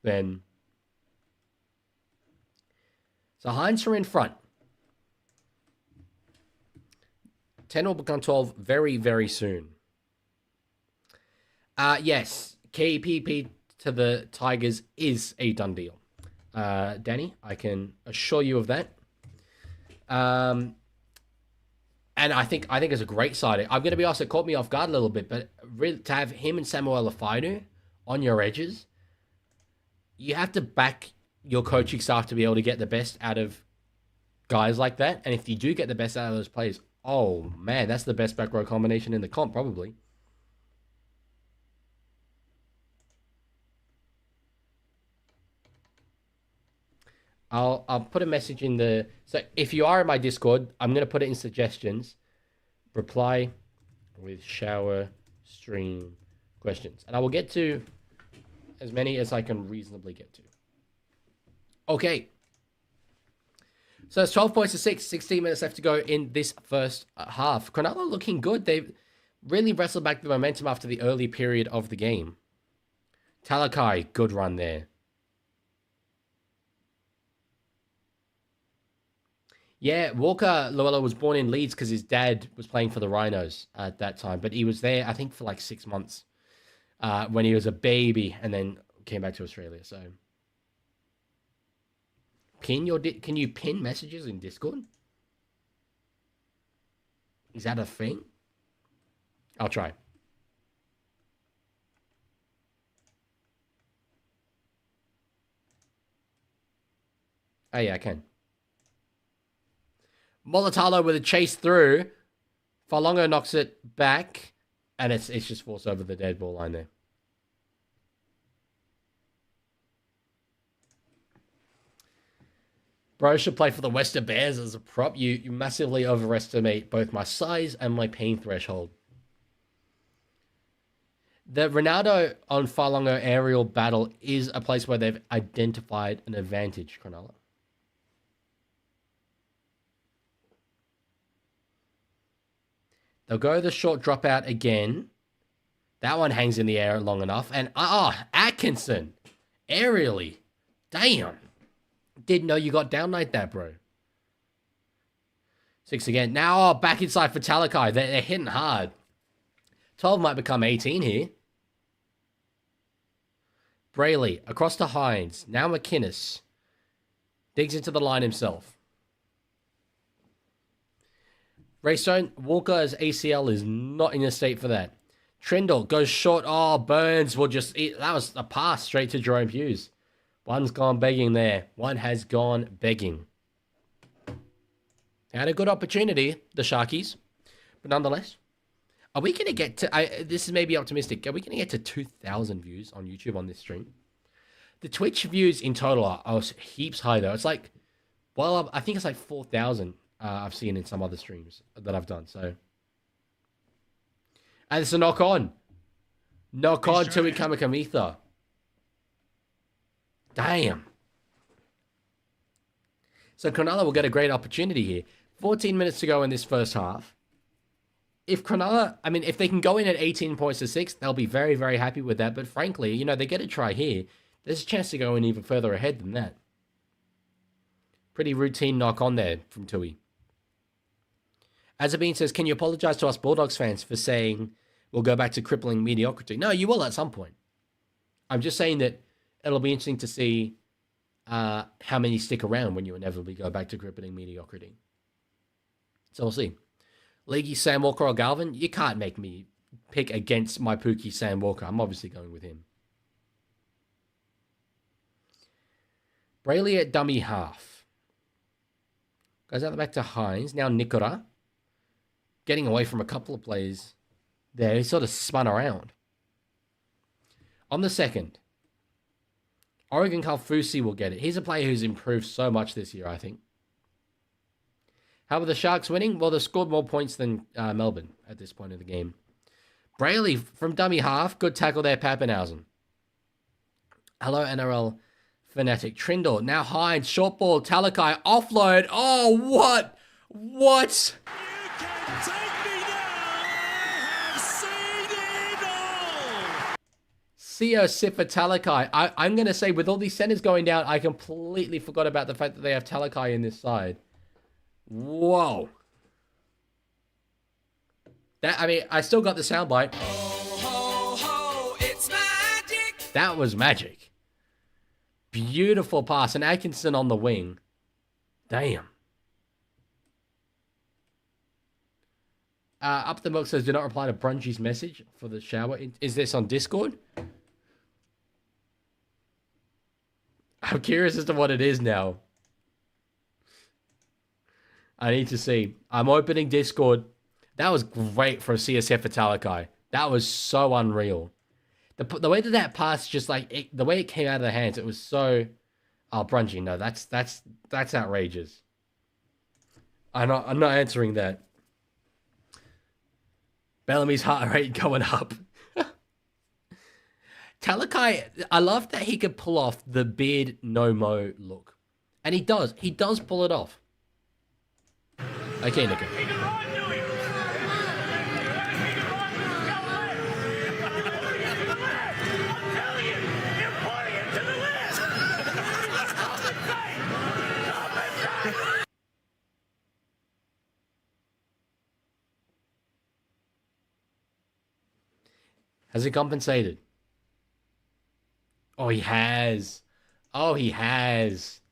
then... So Heinz are in front. 10 will become 12 very, very soon. Yes, KPP to the Tigers is a done deal. Danny, I can assure you of that. And I think it's a great side. I'm going to be honest, it caught me off guard a little bit, but really, to have him and Samuel Afinu on your edges, you have to back your coaching staff to be able to get the best out of guys like that. And if you do get the best out of those players, oh man, that's the best back row combination in the comp, probably. I'll put a message in the... So if you are in my Discord, I'm going to put it in suggestions. Reply with shower stream questions. And I will get to as many as I can reasonably get to. Okay. So it's 12 points to 6. 16 minutes left to go in this first half. Cronulla looking good. They've really wrestled back the momentum after the early period of the game. Talakai, good run there. Yeah, Walker Luella was born in Leeds because his dad was playing for the Rhinos at that time. But he was there, I think, for like 6 months when he was a baby and then came back to Australia. So, can you pin messages in Discord? Is that a thing? I'll try. Oh, yeah, I can. Molitalo with a chase through. Falongo knocks it back. And it's just forced over the dead ball line there. Bro should play for the Western Bears as a prop. You massively overestimate both my size and my pain threshold. The Ronaldo on Falongo aerial battle is a place where they've identified an advantage, Cronulla. They'll go the short dropout again. That one hangs in the air long enough. And, Atkinson. Aerially. Damn. Didn't know you got down like that, bro. 6 again. Now, back inside for Talakai. They're hitting hard. 12 might become 18 here. Brayley. Across to Hines. Now McInnes. Digs into the line himself. Raystone, Walker's ACL is not in a state for that. Trindle goes short. Oh, Burns will just eat. That was a pass straight to Jerome Hughes. One's gone begging there. One has gone begging. Had a good opportunity, the Sharkies. But nonetheless, are we going to get to... this is maybe optimistic. Are we going to get to 2,000 views on YouTube on this stream? The Twitch views in total are heaps high, though. It's like... Well, I think it's like 4,000. I've seen in some other streams that I've done, so. And it's a knock on. Knock on to Kamikamitha. Damn. So Cronulla will get a great opportunity here. 14 minutes to go in this first half. If Cronulla, if they can go in at 18 points to 6, they'll be very, very happy with that. But frankly, they get a try here. There's a chance to go in even further ahead than that. Pretty routine knock on there from Tui. Azabine says, can you apologize to us Bulldogs fans for saying we'll go back to crippling mediocrity? No, you will at some point. I'm just saying that it'll be interesting to see how many stick around when you inevitably go back to crippling mediocrity. So we'll see. Leaguie, Sam Walker or Galvin? You can't make me pick against my Pookie Sam Walker. I'm obviously going with him. Brayley at dummy half. Goes out the back to Hines. Now Nikora. Getting away from a couple of plays there. He sort of spun around. On the second, Oregon Kalfusi will get it. He's a player who's improved so much this year, I think. How are the Sharks winning? Well, they've scored more points than Melbourne at this point of the game. Brayley from dummy half. Good tackle there, Pappenhausen. Hello, NRL Fanatic. Trindle, now high, short ball, Talakai, offload. Oh, what? What? You can take me now. I have seen it all. Sio Sifa Talakai. I'm going to say, with all these centers going down, I completely forgot about the fact that they have Talakai in this side. Whoa. I still got the soundbite. Ho, ho, ho, it's magic. That was magic. Beautiful pass. And Atkinson on the wing. Damn. Up the Milk says, do not reply to Brungy's message for the shower. Is this on Discord? I'm curious as to what it is now. I need to see. I'm opening Discord. That was great for a CSF for Talakai. That was so unreal. The way that pass just like the way it came out of the hands, it was so. Oh, Brungy, no, that's outrageous. I'm not answering that. Bellamy's heart rate going up. Talakai, I love that he could pull off the beard no mo look, and he does. He does pull it off. Okay, Nico. Has he compensated? Oh, he has. Oh, he has.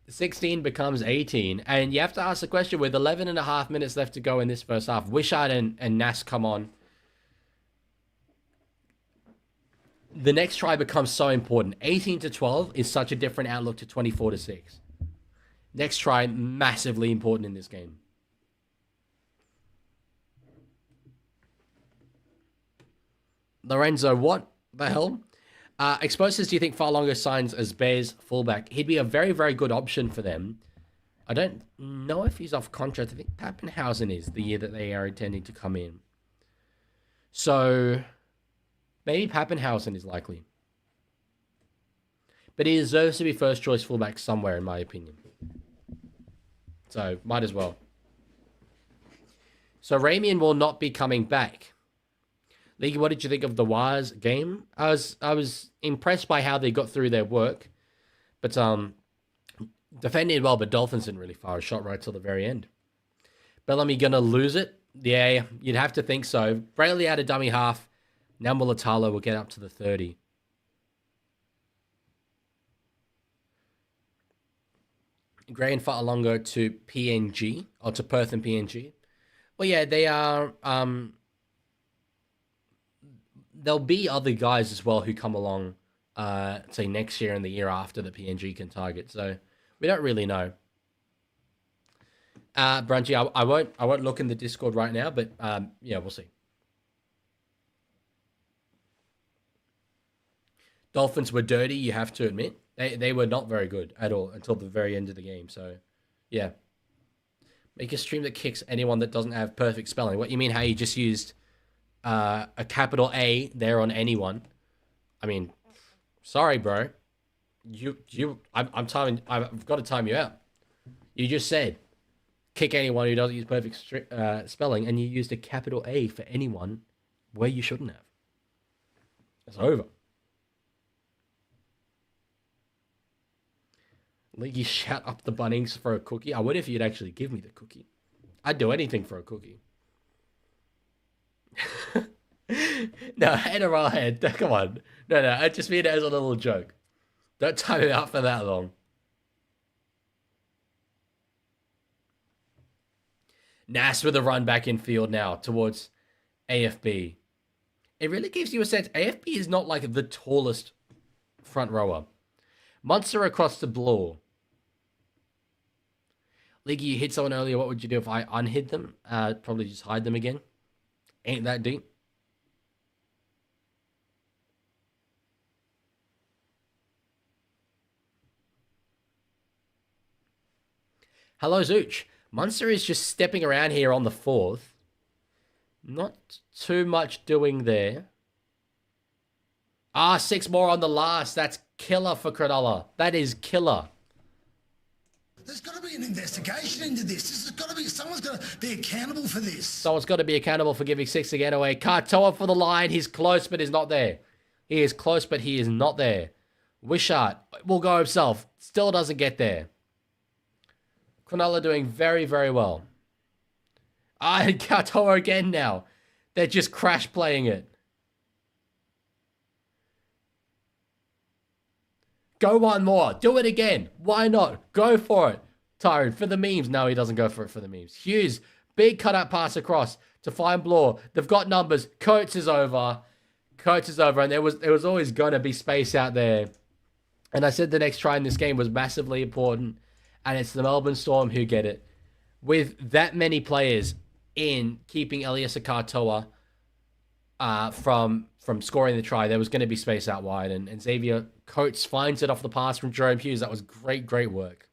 16 becomes 18. And you have to ask the question, with 11 and a half minutes left to go in this first half, Wishart and Nas come on. The next try becomes so important. 18-12 is such a different outlook to 24-6. Next try, massively important in this game. Lorenzo, what the hell? Explosives, do you think Farlongo signs as Bears fullback? He'd be a very, very good option for them. I don't know if he's off contract. I think Pappenhausen is the year that they are intending to come in. So, maybe Pappenhausen is likely. But he deserves to be first choice fullback somewhere, in my opinion. So, might as well. So, Ramian will not be coming back. League, what did you think of the Wires game? I was impressed by how they got through their work, but defended well. But Dolphins didn't really fire a shot right till the very end. Bellamy gonna lose it? Yeah, you'd have to think so. Brayley out of dummy half. Now Mulatalo will get up to the 30. Gray and Fa'alongo to PNG or to Perth and PNG. Well, yeah, they are. There'll be other guys as well who come along, say next year and the year after that PNG can target. So we don't really know. Brunchy, I won't look in the Discord right now, but yeah, we'll see. Dolphins were dirty, you have to admit. They were not very good at all until the very end of the game. So yeah, make a stream that kicks anyone that doesn't have perfect spelling. What you mean? How you just used a capital A there on anyone? I mean, sorry, bro. I've got to time you out. You just said kick anyone who doesn't use perfect spelling, and you used a capital A for anyone where you shouldn't have. It's over. Leaguie, shout up the Bunnings for a cookie. I wonder if you'd actually give me the cookie. I'd do anything for a cookie. No, NRL head. Come on. No, I just mean it as a little joke. Don't time it out for that long. Nas with a run back in field now towards AFB. It really gives you a sense. AFB is not like the tallest front rower. Munster across the blue. Leaguie, you hit someone earlier. What would you do if I unhid them? Probably just hide them again. Ain't that deep. Hello, Zooch. Munster is just stepping around here on the 4th. Not too much doing there. 6 more on the last. That's killer for Cronulla. That is killer. There's got to be an investigation into this. There's got to be, someone's got to be accountable for this. Someone's got to be accountable for giving 6 again away. Katoa for the line. He's close, but he's not there. He is close, but he is not there. Wishart will go himself. Still doesn't get there. Cronulla doing very, very well. And Katoa again now. They're just crash playing it. Go one more. Do it again. Why not? Go for it. Tyrone, for the memes. No, he doesn't go for it for the memes. Hughes, big cutout pass across to find Bloor. They've got numbers. Coates is over. Coates is over. And there was always going to be space out there. And I said the next try in this game was massively important. And it's the Melbourne Storm who get it. With that many players in keeping Elias Katoa from scoring the try, there was going to be space out wide. And Xavier Coates finds it off the pass from Jerome Hughes. That was great, great work.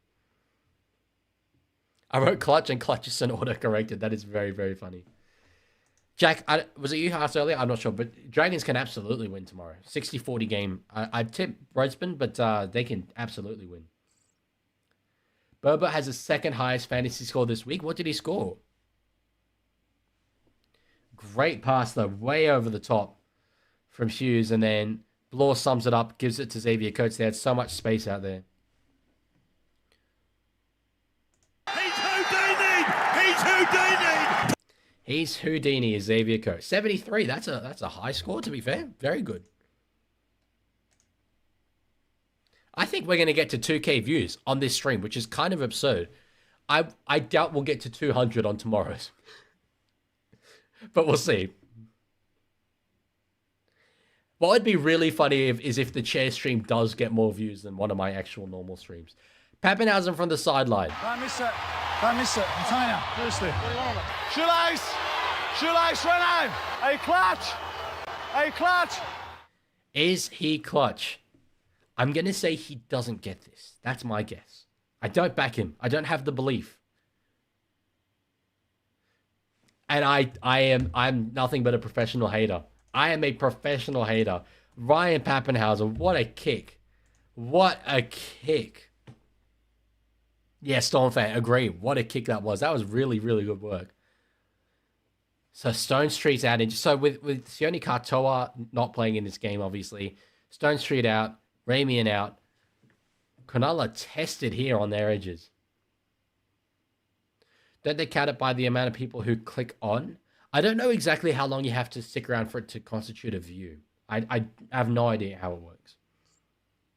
I wrote clutch and clutch is an auto-corrected. That is very, very funny. Jack, was it you who asked earlier? I'm not sure, but Dragons can absolutely win tomorrow. 60-40 game. I'd tip Roadspin, but they can absolutely win. Berber has the second highest fantasy score this week. What did he score? Great pass, though. Way over the top from Hughes. And then Bloor sums it up, gives it to Xavier Coates. They had so much space out there. He's Houdini! He's Houdini! He's Houdini, is Xavier Coates. 73. That's a high score, to be fair. Very good. I think we're going to get to 2K views on this stream, which is kind of absurd. I doubt we'll get to 200 on tomorrow's. But we'll see. What would be really funny is if the chair stream does get more views than one of my actual normal streams. Pappenhausen from the sideline. Don't miss it. Don't miss it. Container, firstly. Shoelace! Shoelace, run out! Hey, clutch! Hey, clutch! Is he clutch? I'm going to say he doesn't get this. That's my guess. I don't back him. I don't have the belief. And I'm nothing but a professional hater. I am a professional hater. Ryan Pappenhausen, what a kick. What a kick. Yeah, Storm fan, agree. What a kick that was. That was really, really good work. So Stone Street's out. So with Sione Katoa not playing in this game, obviously. Stone Street out. Ramian out. Cronulla tested here on their edges. Don't they count it by the amount of people who click on? I don't know exactly how long you have to stick around for it to constitute a view. I have no idea how it works.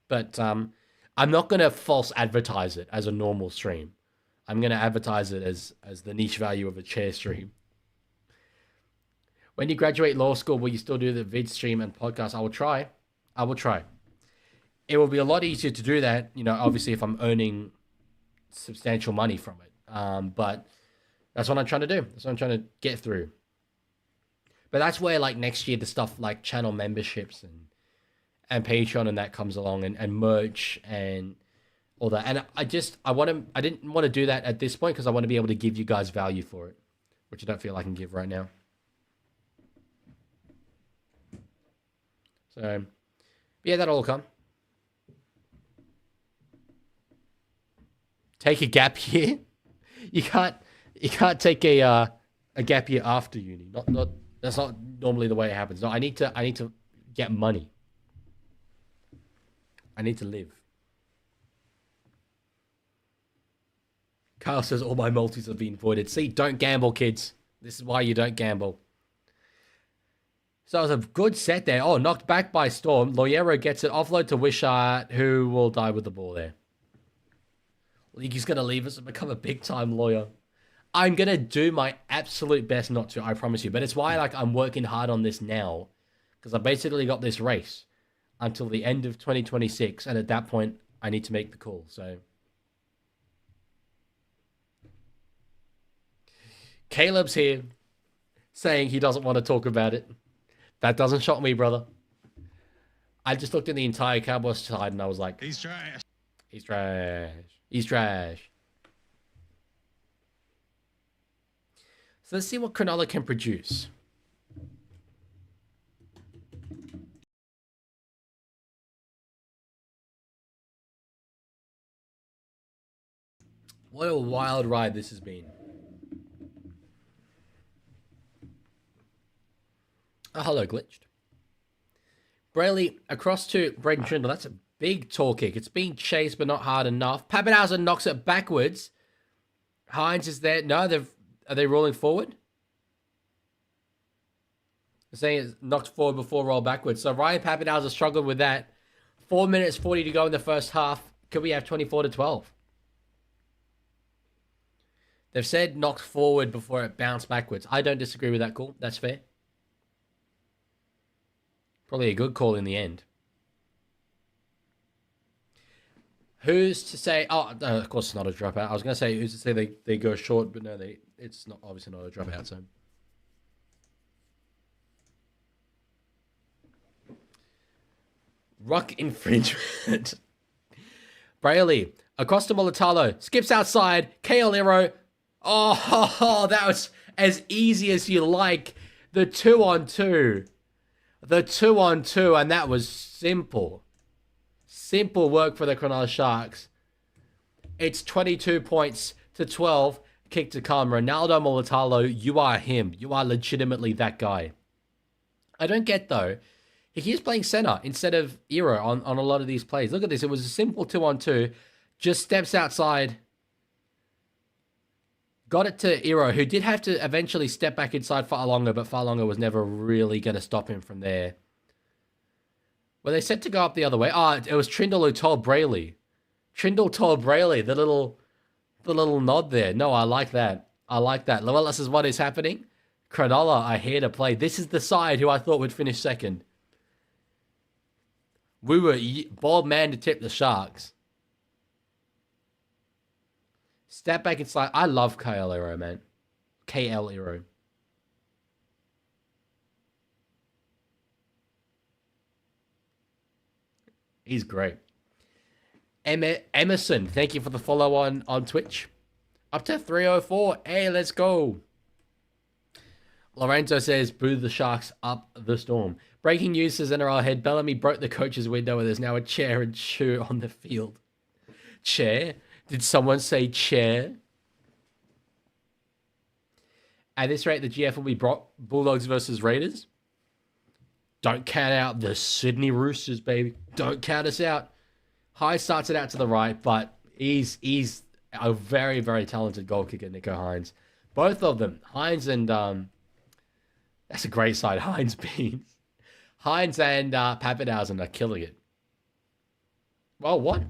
But I'm not going to false advertise it as a normal stream. I'm going to advertise it as the niche value of a chair stream. When you graduate law school, will you still do the vid stream and podcast? I will try. I will try. It will be a lot easier to do that, you know, obviously if I'm earning substantial money from it. But that's what I'm trying to do. That's what I'm trying to get through. But that's where, like, next year, the stuff like channel memberships and Patreon and that comes along and merch and all that. And I didn't want to do that at this point because I want to be able to give you guys value for it, which I don't feel I can give right now. So, yeah, that'll all come. Take a gap year? You can't take a gap year after uni. Not that's not normally the way it happens. No, I need to get money. I need to live. Kyle says all my multis have been voided. See, don't gamble, kids. This is why you don't gamble. So it was a good set there. Oh, knocked back by Storm. Loyero gets it. Offload to Wishart, who will die with the ball there. League's going to leave us and become a big-time lawyer. I'm going to do my absolute best not to, I promise you. But it's why I'm working hard on this now. Because I basically got this race until the end of 2026. And at that point, I need to make the call. So Caleb's here saying he doesn't want to talk about it. That doesn't shock me, brother. I just looked at the entire Cowboys side and I was like, He's trash. he's trash. He's trash. So let's see what Cronulla can produce. What a wild ride this has been. Oh, hello, glitched. Brayley across to Braden Trindle. That's a big tall kick. It's being chased, but not hard enough. Pappenhausen knocks it backwards. Hines is there. No, are they rolling forward? They're saying it's knocked forward before roll backwards. So Ryan Pappenhausen struggled with that. 4 minutes 40 to go in the first half. Could we have 24-12? They've said knocked forward before it bounced backwards. I don't disagree with that call. That's fair. Probably a good call in the end. Who's to say... Oh, no, of course it's not a dropout. I was going to say, who's to say they go short, but no, it's not obviously not a dropout, so... Ruck infringement. Brayley, across to Mulatalo, skips outside, KL Oh, that was as easy as you like. The 2-on-2. The 2-on-2, and that was simple. Simple work for the Cronulla Sharks. It's 22 points to 12. Kick to come. Ronaldo Mulatalo, you are him. You are legitimately that guy. I don't get, though. He keeps playing center instead of Ero on a lot of these plays. Look at this. It was a simple 2-on-2. Just steps outside. Got it to Ero, who did have to eventually step back inside Fa'alonga, but Fa'alonga was never really going to stop him from there. Were they set to go up the other way? It was Trindle who told Brayley. Trindle told Brayley, the little nod there. No, I like that. I like that. Llewellyn says, what is happening? Cronulla are here to play. This is the side who I thought would finish second. We were bald man to tip the Sharks. Step back and slide. I love KL Ero, man. KL Ero. He's great. Emerson, thank you for the follow on Twitch. Up to 304. Hey, let's go. Lorenzo says, boo the Sharks up the storm. Breaking news says NRL head Bellamy broke the coach's window and there's now a chair and shoe on the field. Chair? Did someone say chair? At this rate, the GF will be Bulldogs versus Raiders. Don't count out the Sydney Roosters, baby. Don't count us out. High starts it out to the right, but he's a very, very talented goal kicker, Nico Hines. Both of them, Hines and that's a great side. Hines Beans, Hines and Pappenhausen are killing it. Well, what?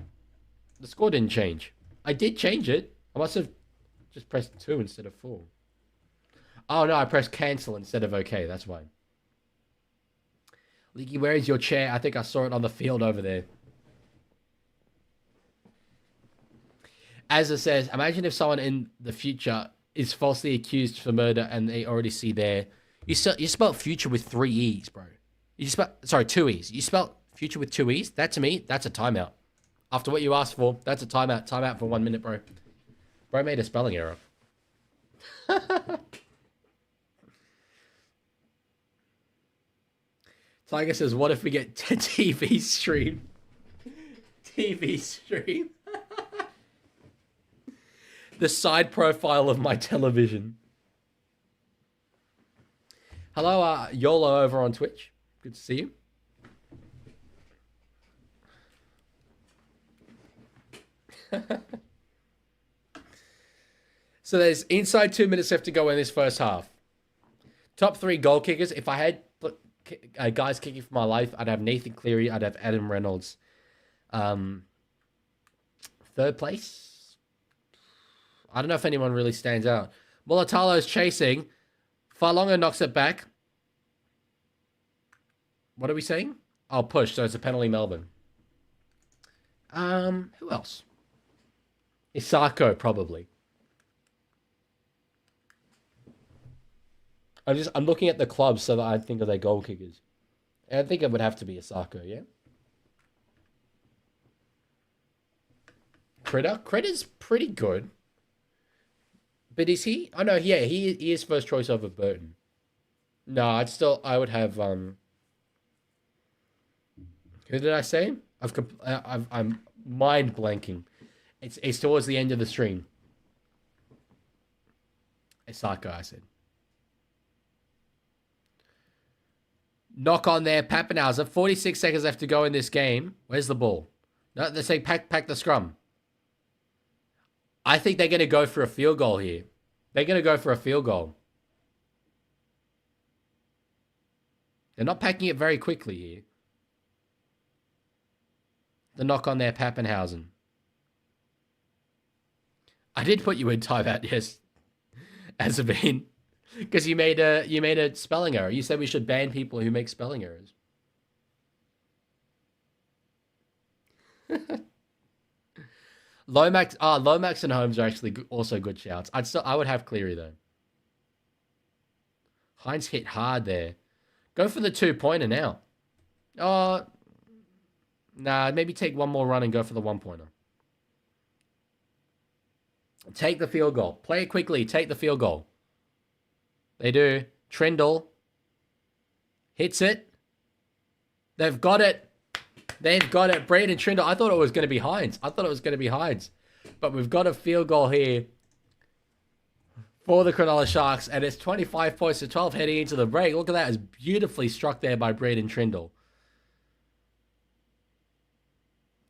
The score didn't change. I did change it. I must have just pressed 2 instead of 4. Oh no, I pressed cancel instead of OK. That's why. Leaguie, where is your chair? I think I saw it on the field over there. As it says, imagine if someone in the future is falsely accused for murder and they already see there. You spelled future with 3 E's, bro. You spelled, sorry, 2 E's. You spelled future with 2 E's? That to me, that's a timeout. After what you asked for, that's a timeout. Timeout for 1 minute, bro. Bro made a spelling error. Tiger says, what if we get TV stream? TV stream. The side profile of my television. Hello, YOLO over on Twitch. Good to see you. So there's inside 2 minutes left to go in this first half. Top 3 goal kickers. If I had guys kicking for my life, I'd have Nathan Cleary. I'd have Adam Reynolds. Third place. I don't know if anyone really stands out. Mulatalo's chasing. Fa'alonga knocks it back. What are we saying? Oh, push. So it's a penalty, Melbourne. Who else? Isako, probably. I'm looking at the clubs so that I think of their goal kickers. And I think it would have to be Isako, yeah? Critter's pretty good. But is he? Oh no, yeah, he is first choice over Burton. No, I would have who did I say? I'm mind blanking. It's towards the end of the stream. Isako, I said. Knock on there, Pappenhauser. 46 seconds left to go in this game. Where's the ball? No, they're saying pack the scrum. I think they're going to go for a field goal here. They're going to go for a field goal. They're not packing it very quickly here. The knock on there, Pappenhausen. I did put you in timeout, yes. As a bean. Because you made a spelling error. You said we should ban people who make spelling errors. Lomax and Holmes are actually also good shouts. I would have Cleary though. Hines hit hard there. Go for the 2-pointer now. Oh, nah. Maybe take one more run and go for the 1-pointer. Take the field goal. Play it quickly. Take the field goal. They do. Trindle hits it. They've got it. They've got it. Braden Trindle. I thought it was going to be Hines. But we've got a field goal here for the Cronulla Sharks. And it's 25 points to 12 heading into the break. Look at that. It's beautifully struck there by Braden Trindle.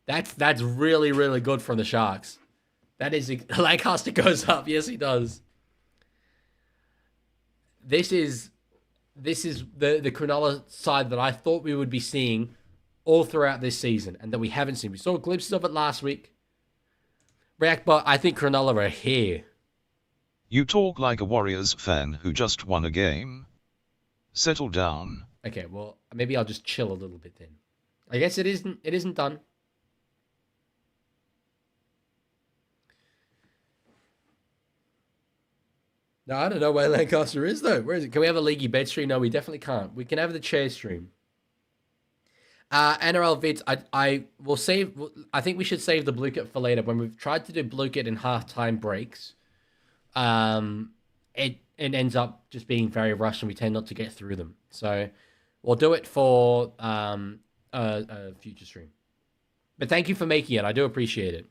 That's really, really good from the Sharks. That is... Lancaster goes up. Yes, he does. This is the Cronulla side that I thought we would be seeing all throughout this season and that we haven't seen. We saw glimpses of it last week. But I think Cronulla are here. You talk like a Warriors fan who just won a game. Settle down. Okay, well, maybe I'll just chill a little bit then. I guess it isn't done. No, I don't know where Lancaster is, though. Where is it? Can we have a Leaguie bed stream? No, we definitely can't. We can have the chair stream. NRL vids, I will save... I think we should save the blue kit for later. When we've tried to do blue kit in halftime breaks, it ends up just being very rushed and we tend not to get through them. So we'll do it for a future stream. But thank you for making it. I do appreciate it.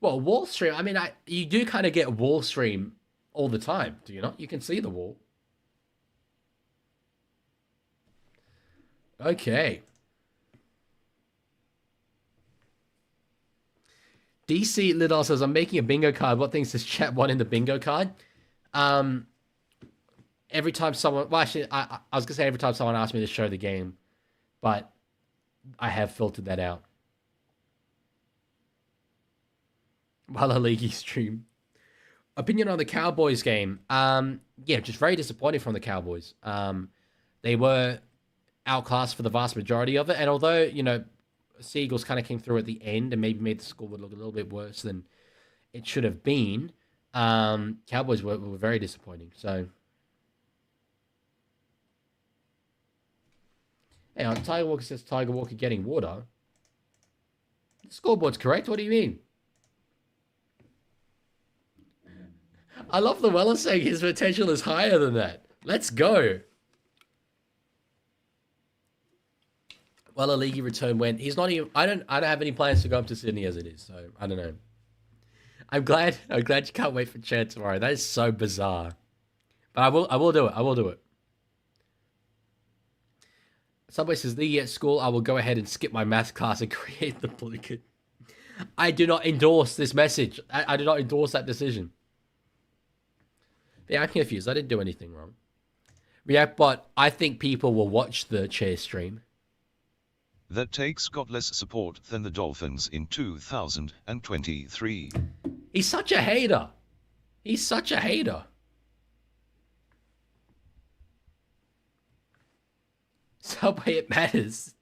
Well, wall stream, I mean, you do kind of get wall stream all the time, do you not? You can see the wall. Okay. DC Lidl says, I'm making a bingo card. What things does chat want in the bingo card? Every time someone... Well, actually, I was going to say every time someone asks me to show the game, but I have filtered that out. While a Leaguie stream. Opinion on the Cowboys game. Yeah, just very disappointing from the Cowboys. They were outclassed for the vast majority of it. And although, you know, Seagulls kind of came through at the end and maybe made the score look a little bit worse than it should have been, Cowboys were very disappointing. So, hey, on Tiger Walker says Tiger Walker getting water. The scoreboard's correct. What do you mean? I love the Weller saying his potential is higher than that. Let's go. Well, a Leaguie return when he's not even... I don't have any plans to go up to Sydney as it is, so I don't know. I'm glad you can't wait for Chad tomorrow. That is so bizarre. But I will do it. Subway says, Leaguie at school, I will go ahead and skip my math class and create the blue kit. I do not endorse this message. I do not endorse that decision. Yeah, I'm confused. I didn't do anything wrong. React, but I think people will watch the chair stream. That takes got less support than the Dolphins in 2023. He's such a hater. Subway, it matters.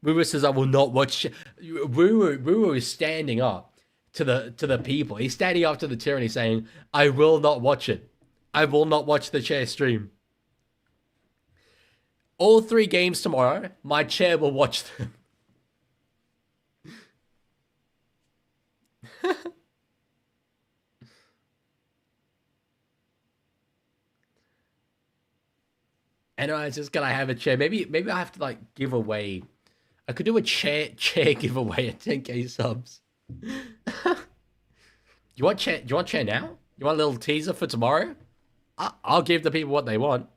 Woo says, I will not watch... Woo is standing up to the people. He's standing up to the tyranny saying, I will not watch it. I will not watch the chair stream. All 3 games tomorrow, my chair will watch them. And I was just gonna have a chair. Maybe I have to like give away. I could do a chair giveaway at 10k subs. You want chair? Do you want chair now? You want a little teaser for tomorrow? I'll give the people what they want.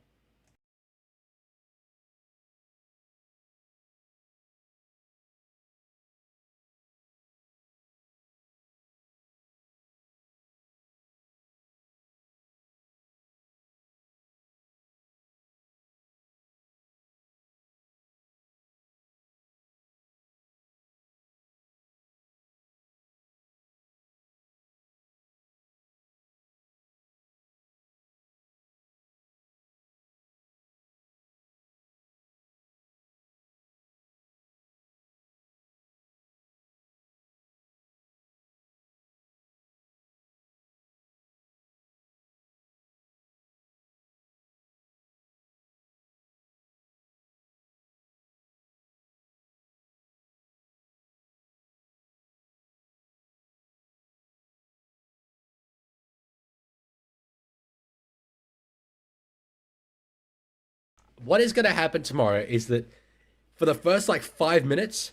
What is going to happen tomorrow is that for the first like 5 minutes,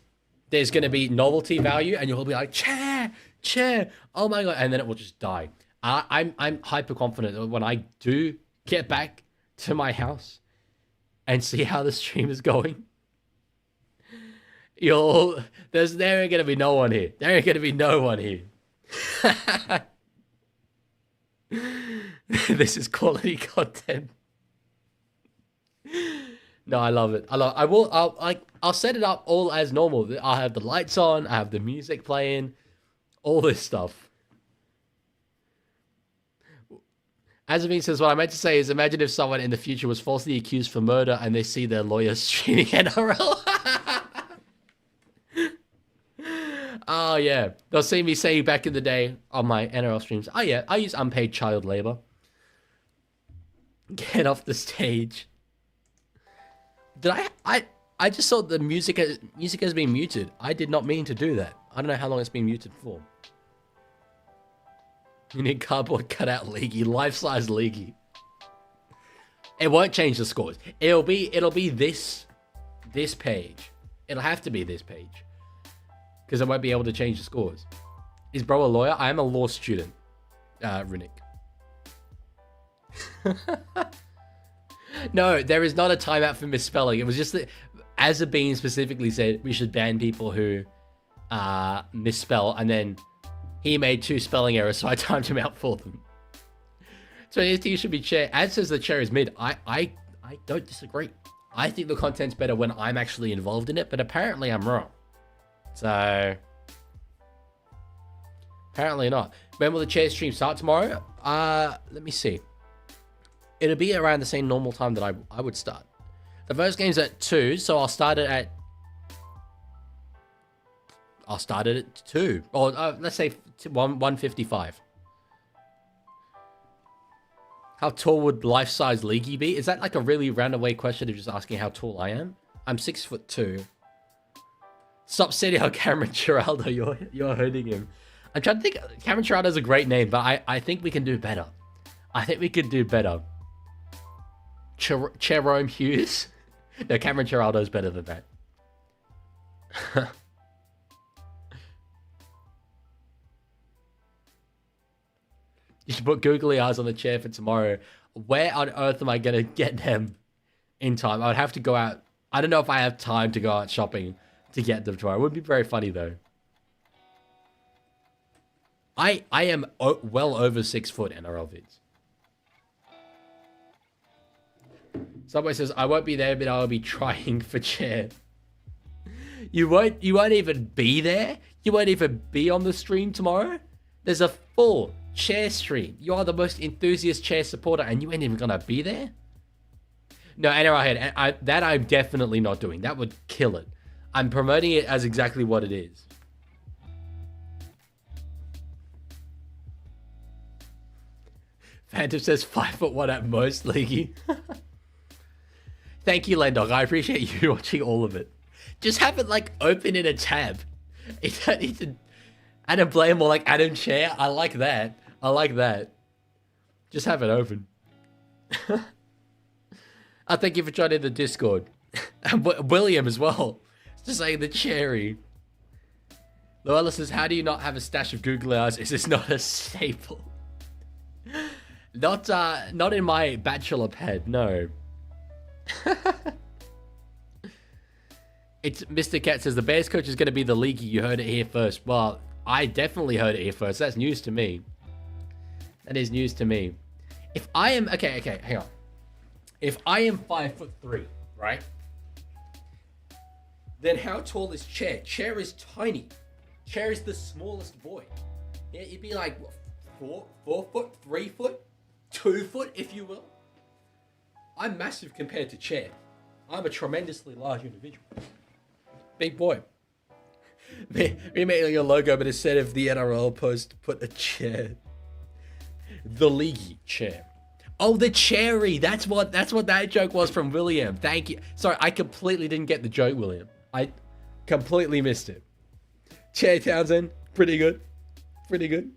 there's going to be novelty value, and you'll be like, chair, oh my god, and then it will just die. I'm hyper confident that when I do get back to my house and see how the stream is going, there ain't going to be no one here. There ain't going to be no one here. This is quality content. No, I love it. I'll set it up all as normal. I'll have the lights on, I have the music playing, all this stuff. Azamine says, what I meant to say is, imagine if someone in the future was falsely accused for murder and they see their lawyer streaming NRL. Oh, yeah. They'll see me saying back in the day on my NRL streams, oh, yeah, I use unpaid child labor. Get off the stage. Did I just saw the music has been muted. I did not mean to do that. I don't know how long it's been muted for. You need cardboard cutout Leaguie, life-size Leaguie. It won't change the scores. It'll be this page. It'll have to be this page. Because I won't be able to change the scores. Is bro a lawyer? I am a law student, Rinnick. No, there is not a timeout for misspelling. It was just that, as a bean specifically said, we should ban people who misspell, and then he made 2 spelling errors, so I timed him out for them. So NXT should be chair. Ad says the chair is mid. I don't disagree. I think the content's better when I'm actually involved in it, but apparently I'm wrong. So apparently not. When will the chair stream start tomorrow? Let me see. It'll be around the same normal time that I would start. The first game's at 2, so I'll start it at 2. Or let's say 1:55. How tall would life-size Leaguie be? Is that like a really roundabout question of just asking how tall I am? I'm 6'2". Stop saying how Cameron Giraldo, you're hurting him. I'm trying to think. Cameron Giraldo's a great name, but I think we can do better. I think we could do better. Jerome Hughes? No, Cameron Giraldo's better than that. You should put googly eyes on the chair for tomorrow. Where on earth am I going to get them in time? I would have to go out. I don't know if I have time to go out shopping to get them tomorrow. It would be very funny, though. I am well over 6 foot NRL vids. Subway says, I won't be there, but I'll be trying for chair. You won't even be there? You won't even be on the stream tomorrow? There's a full chair stream. You are the most enthusiast chair supporter, and you ain't even gonna be there? No, NRL head. That I'm definitely not doing. That would kill it. I'm promoting it as exactly what it is. Phantom says 5'1" at most, Leaguie. Thank you, Lendog. I appreciate you watching all of it. Just have it like open in a tab. You don't need to Adam Blame or like Adam Chair. I like that. I like that. Just have it open. thank you for joining the Discord. And William as well. Just saying the cherry. Luella says, how do you not have a stash of Google hours? Is this not a staple? Not in my bachelor pad, no. It's Mr. Cat says the Bears coach is going to be the Leaguie. You heard it here first. Well, I definitely heard it here first. That's news to me. That is news to me. If I am okay, hang on. If I am 5'3", right? Then how tall is Chair? Chair is tiny. Chair is the smallest boy. Yeah, you'd be like what, 4 foot, 3 foot, 2 foot, if you will. I'm massive compared to Chair. I'm a tremendously large individual. Big boy. Remake your logo, but instead of the NRL post, put a chair. The Leaguie chair. Oh, the cherry. That's what that joke was from William. Thank you. Sorry, I completely didn't get the joke, William. I completely missed it. Chair Townsend, pretty good. Pretty good.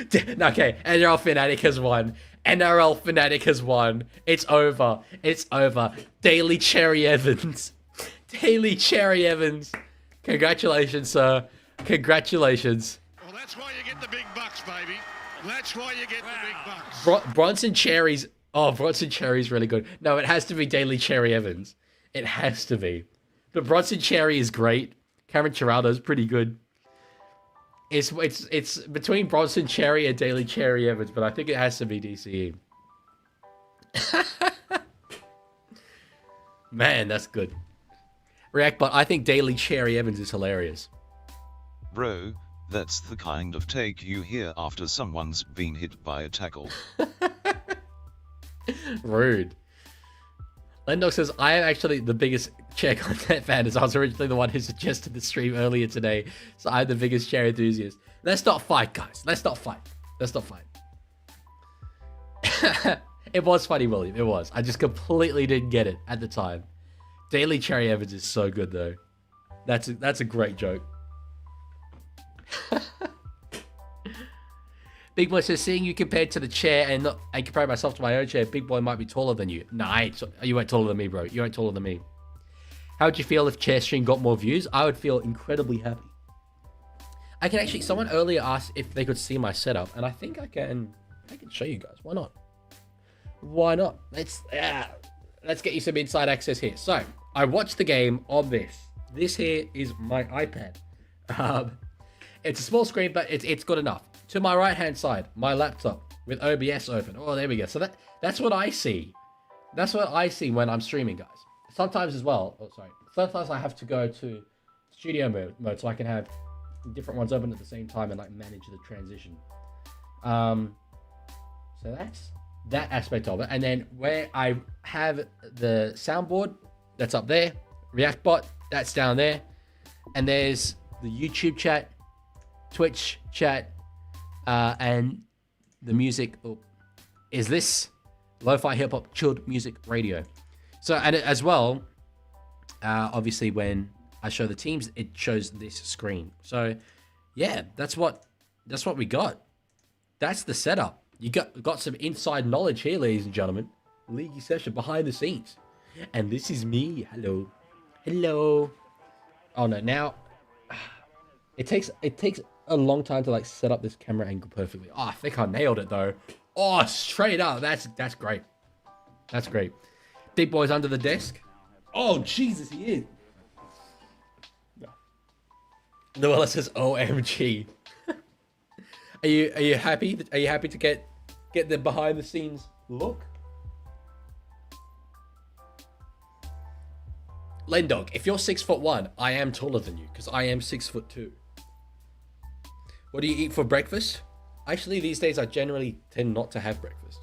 Okay, NRL Fanatic has won. NRL Fanatic has won. It's over. It's over. Daily Cherry Evans. Daily Cherry Evans. Congratulations, sir. Congratulations. Well, that's why you get the big bucks, baby. That's why you get the big bucks. Bronson Cherry's... Oh, Bronson Cherry's really good. No, it has to be Daily Cherry Evans. It has to be. But Bronson Cherry is great. Cameron Geraldo's pretty good. It's between Bronson Cherry and Daily Cherry Evans, but I think it has to be DCE. Man, that's good. React, but I think Daily Cherry Evans is hilarious. Bro, that's the kind of take you hear after someone's been hit by a tackle. Rude. Lendog says, I am actually the biggest chair content fan, as I was originally the one who suggested the stream earlier today. So I'm the biggest chair enthusiast. Let's not fight, guys. Let's not fight. Let's not fight. It was funny, William. It was. I just completely didn't get it at the time. Daily Cherry Evans is so good, though. That's a great joke. Big Boy says, seeing you compared to the chair and comparing myself to my own chair, Big Boy might be taller than you. Nah, you ain't taller than me, bro. You ain't taller than me. How would you feel if chair stream got more views? I would feel incredibly happy. I can actually, someone earlier asked if they could see my setup, and I think I can show you guys. Why not? Why not? Let's get you some inside access here. So, I watched the game on this. This here is my iPad. It's a small screen, but it's good enough. To my right-hand side, my laptop with OBS open. Oh, there we go. So that's what I see. That's what I see when I'm streaming, guys. Sometimes as well. Oh, sorry. Sometimes I have to go to studio mode so I can have different ones open at the same time and like manage the transition. So that's that aspect of it. And then where I have the soundboard, that's up there. ReactBot, that's down there. And there's the YouTube chat, Twitch chat, and the music is this lo-fi hip-hop chilled music radio. So, and as well, obviously when I show the teams, it shows this screen. So yeah, that's what we got. That's the setup. You got some inside knowledge here, ladies and gentlemen. Leaguie session behind the scenes. And this is me. Hello. Oh no, now it takes a long time to like set up this camera angle perfectly. Oh, I think I nailed it though. Oh, straight up. That's great. That's great. Big Boy's under the desk. Oh, Jesus, he is. Noella says, OMG. Are you happy? Are you happy to get the behind the scenes look? Lendog, if you're 6'1", I am taller than you because I am 6'2". What do you eat for breakfast? Actually, these days I generally tend not to have breakfast.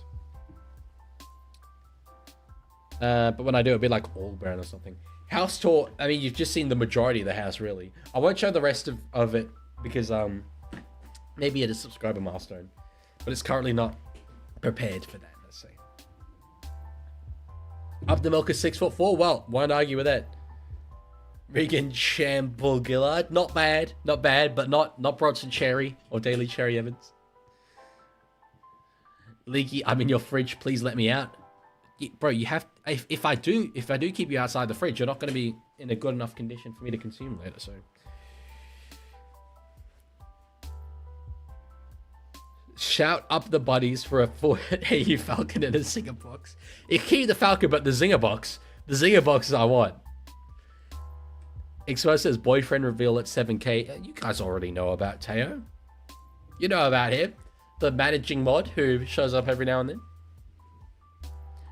But when I do, it'll be like all brown or something. House tour. I mean, you've just seen the majority of the house, really. I won't show the rest of it because maybe at a subscriber milestone, but it's currently not prepared for that. Let's say. Up the milk is 6'4". Well, won't argue with that. Regan Shamble Gillard, not bad, but not Bronson Cherry or Daily Cherry Evans. Leaguie, I'm in your fridge. Please let me out. Bro, you have... If I do keep you outside the fridge, you're not going to be in a good enough condition for me to consume later, so... Shout up the buddies for a 4 AU Falcon and a Zinger box. You keep the Falcon, but the Zinger box. The Zinger box is I want. Expo says boyfriend reveal at 7K. You guys already know about Teo. You know about him. The managing mod who shows up every now and then.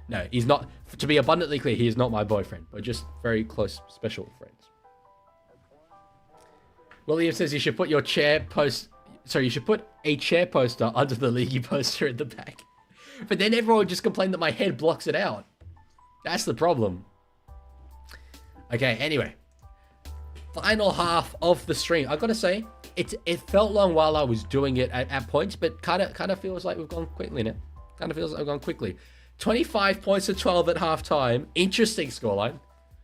No, he's not. To be abundantly clear, he is not my boyfriend. We're just very close, special friends. William says you should put your chair post... Sorry, you should put a chair poster under the Leaguie poster in the back. But then everyone would just complain that my head blocks it out. That's the problem. Okay, anyway. Final half of the stream. I gotta say, it felt long while I was doing it at points, but kind of feels like we've gone quickly now. Kind of feels like we've gone quickly. 25 points to 12 at halftime. Interesting scoreline.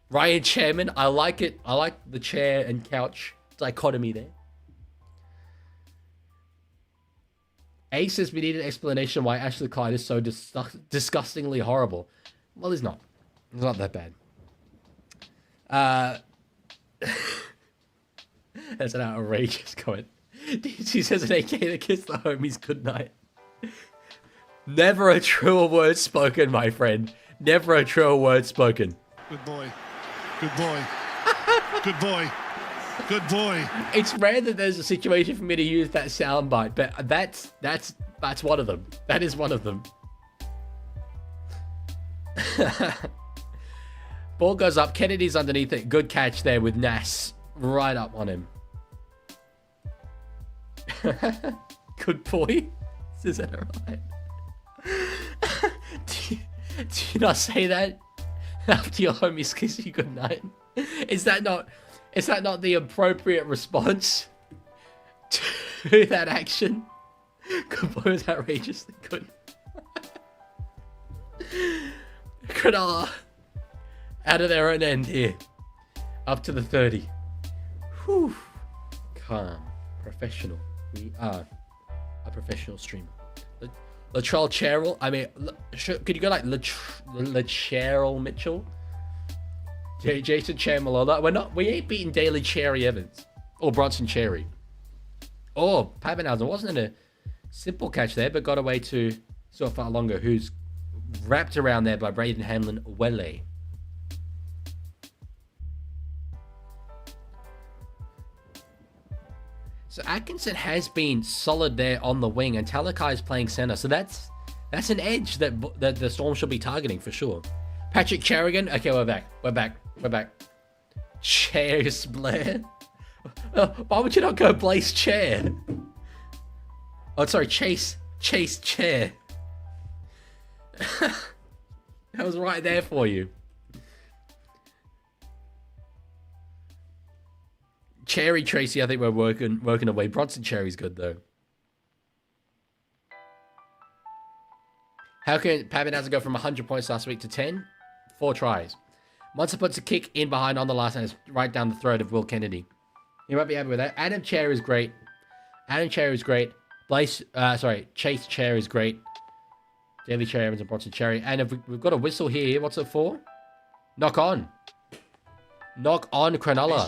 Ryan Chairman, I like it. I like the chair and couch dichotomy there. A says we need an explanation why Ashley Clyde is so disgustingly horrible. Well, he's not. It's not that bad. That's an outrageous comment. She says an AK to kiss the homies goodnight. Never a truer word spoken, my friend. Never a truer word spoken. Good boy. Good boy. Good boy. Good boy. It's rare that there's a situation for me to use that soundbite, but that's one of them. That is one of them. Ball goes up. Kennedy's underneath it. Good catch there with Nass right up on him. Good boy. Is that alright? do you not say that after your homies kiss you goodnight? Is that not the appropriate response to that action? Good boy was outrageously good. Cronulla out of their own end here. Up to the 30. Whew. Calm. Professional. We are a professional streamer. Latrell Cheryl. I mean, could you go like Latrell Mitchell? Jason Chair-Malona. We ain't beating Daly Cherry Evans. Or Bronson Cherry. Oh, Pappenhausen wasn't a simple catch there, but got away to so far longer, who's wrapped around there by Braden Hanlon-Wele. So Atkinson has been solid there on the wing, and Talakai is playing center. So that's an edge that the Storm should be targeting for sure. Patrick Carrigan. Okay, we're back. Chairs Blair. Why would you not go Blaze Chair? Oh, sorry, Chase Chair. That was right there for you. Cherry Tracy, I think we're working away. Bronson Cherry's good though. How can Pappenhausen go from 100 points last week to 10? 4 tries. Munster puts a kick in behind on the last and it's right down the throat of Will Kennedy. You might be happy with that. Adam Chair is great. Chase Chair is great. Daily Chair Evans and Bronson Cherry. And if we've got a whistle here, what's it for? Knock on. Knock on Cronulla.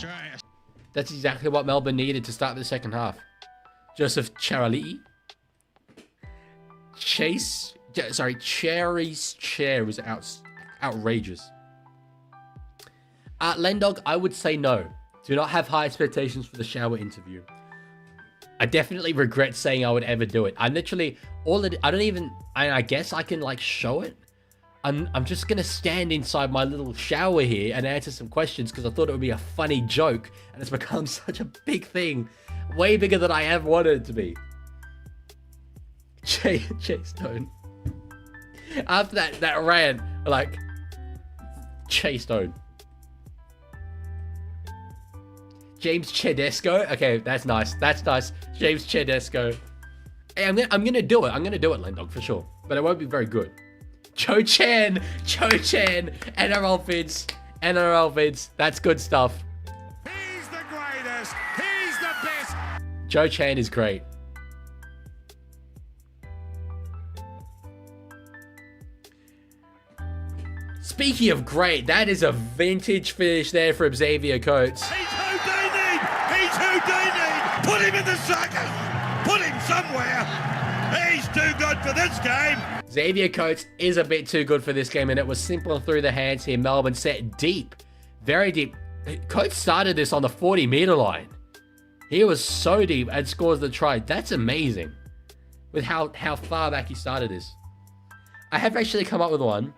That's exactly what Melbourne needed to start the second half. Joseph Charali. Cherry's chair was outrageous. Lendog, I would say no. Do not have high expectations for the shower interview. I definitely regret saying I would ever do it. I'm literally I guess I can like show it. I'm just gonna stand inside my little shower here and answer some questions because I thought it would be a funny joke, and it's become such a big thing, way bigger than I ever wanted it to be. Chase Stone. After that rant, like Chase Stone. James Chedesco. Okay, that's nice. James Chedesco. Hey, I'm gonna do it. I'm gonna do it, Lendog, for sure. But it won't be very good. Cho Chan, NRL vids. That's good stuff. He's the greatest. He's the best. Cho Chan is great. Speaking of great, that is a vintage finish there from Xavier Coates. He's Houdini! He's Houdini! Put him in the circus! Put him somewhere! He's too good for this game! Xavier Coates is a bit too good for this game, and it was simple through the hands here. Melbourne set deep, very deep. Coates started this on the 40-meter line. He was so deep and scores the try. That's amazing with how far back he started this. I have actually come up with one.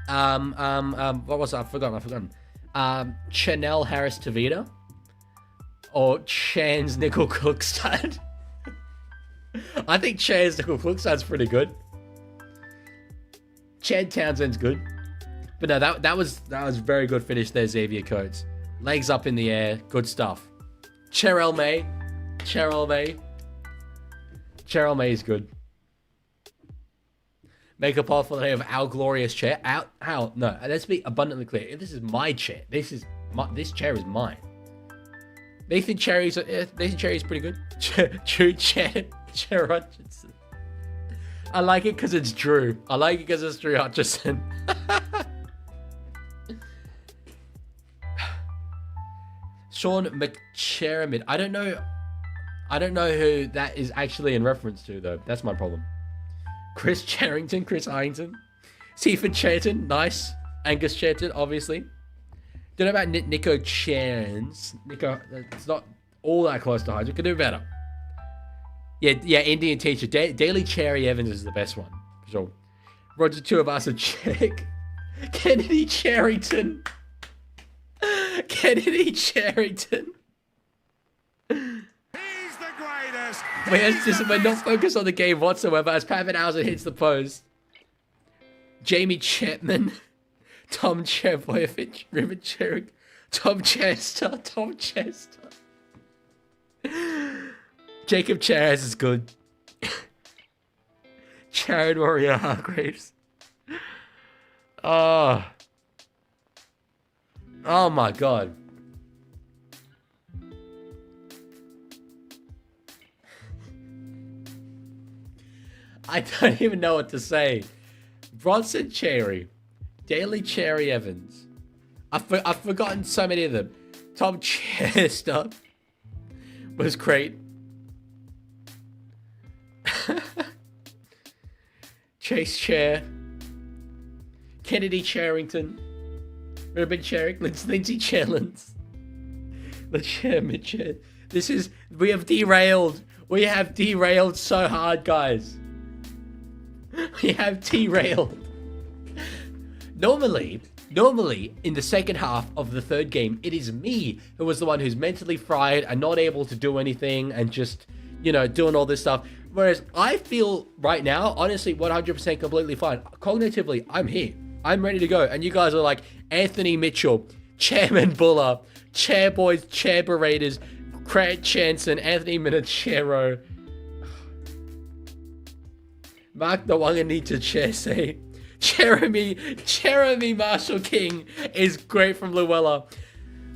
What was it? I've forgotten. Chanel Harris Tavita or Chan's Nickel Cookstad. I think Chan's Nickel Cookstad's pretty good. Chan Townsend's good. But no, that was very good finish there, Xavier Coates. Legs up in the air, good stuff. Cheryl May is good. Make a poll for the name of Our Glorious Chair. No, let's be abundantly clear. This is my chair. This chair is mine. Nathan Cherry's pretty good. Drew Chair Hutchinson. I like it because it's Drew. I like it because it's Drew Hutchison. Sean McCheramid. I don't know who that is actually in reference to, though. That's my problem. Chris Charrington, Chris Harrington. Seaford Cherton, nice. Angus Cherton, obviously. Don't know about Nico Chans. Nico, it's not all that close to Hydra. Can do better. Yeah, Indian teacher. Daily Cherry Evans is the best one. For sure. Roger Tuivasa check. Kennedy Charrington. Kennedy Charrington. He's the greatest! We're not focused on the game whatsoever as Pappenhausen hits the post. Jamie Chapman. Tom Chervoyevich. River Cherrick. Tom Chester. Jacob Charaz is good. Jared Warrior Hargraves. Oh my god. I don't even know what to say. Bronson Cherry. Daily Cherry Evans. I've forgotten so many of them. Tom Chester was great. Chase Chair. Kennedy Charrington. Ruben Cherrick. Lindsay Chelens. The chairman chair. We have derailed. We have derailed so hard, guys. We have derailed. Normally, in the second half of the third game, it is me who was the one who's mentally fried and not able to do anything and just, doing all this stuff. Whereas I feel right now, honestly, 100% completely fine. Cognitively, I'm here. I'm ready to go. And you guys are like, Anthony Mitchell, Chairman Buller, Chair Boys, Chair Berators, Craig Chanson, Anthony Minachero, Mark the Wanganita Chair say, Jeremy Marshall King is great from Luella.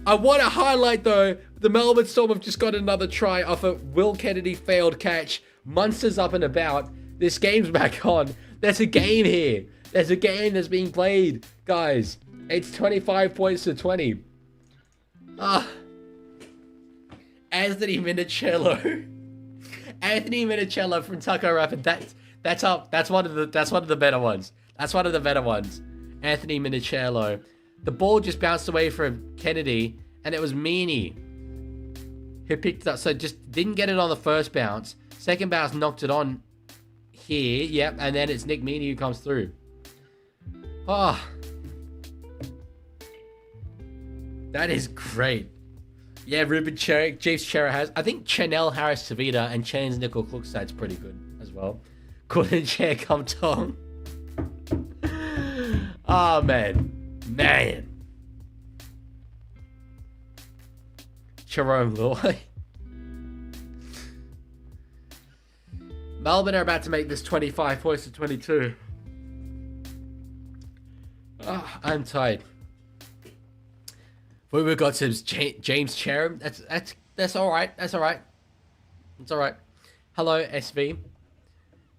I want to highlight, though, the Melbourne Storm have just got another try off a Will Kennedy failed catch. Munster's up and about. This game's back on. There's a game here. There's a game that's being played, guys. It's 25 points to 20. Anthony Minicello. Anthony Minicello from Tucker Rapid. That's up. That's one of the better ones. That's one of the better ones. Anthony Minicello. The ball just bounced away from Kennedy, and it was Meany who picked it up. So just didn't get it on the first bounce. Second bounce knocked it on here. Yep, and then it's Nick Meany who comes through. Oh. That is great. Yeah, Ruben Cherrick, Jeeves Cherrick has. I think Chanel Harris Tavita and Chan's Nickel Cookstad's pretty good as well. Couldn't Chair come Tong. Oh, man. Jerome Loy. Melbourne are about to make this 25 points to 22. Oh, I'm tired. We've got some James Chatham. That's all right. That's all right. It's all right. Hello, SV.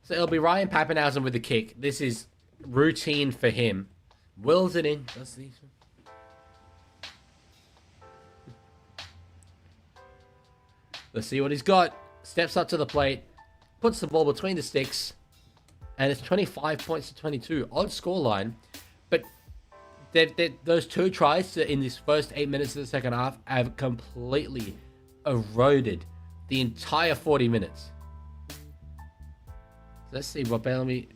So it'll be Ryan Pappenhausen with the kick. This is routine for him. Wills it in. Does these. Let's see what he's got. Steps up to the plate. Puts the ball between the sticks. And it's 25 points to 22. Odd scoreline. But those 2 tries in this first 8 minutes of the second half have completely eroded the entire 40 minutes. Let's see what Bellamy...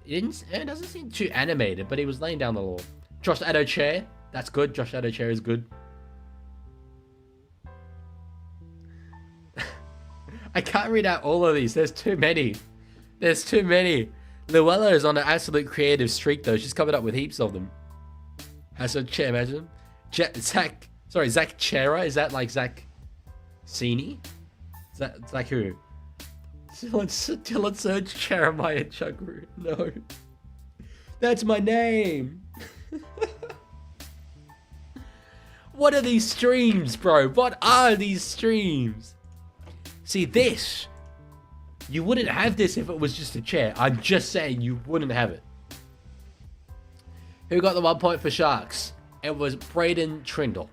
It doesn't seem too animated, but he was laying down the law. Josh Adochair. That's good. Josh Adochair is good. I can't read out all of these. There's too many. There's too many. Luella is on an absolute creative streak, though. She's coming up with heaps of them. Has a chair, imagine. Zach Chera? Is that like Zach Sini? Is that Zach who? Dylan Surge Jeremiah Chugru. No. That's my name. What are these streams, bro? What are these streams? See, this, you wouldn't have this if it was just a chair. I'm just saying you wouldn't have it. Who got the 1 point for Sharks? It was Braden Trindle.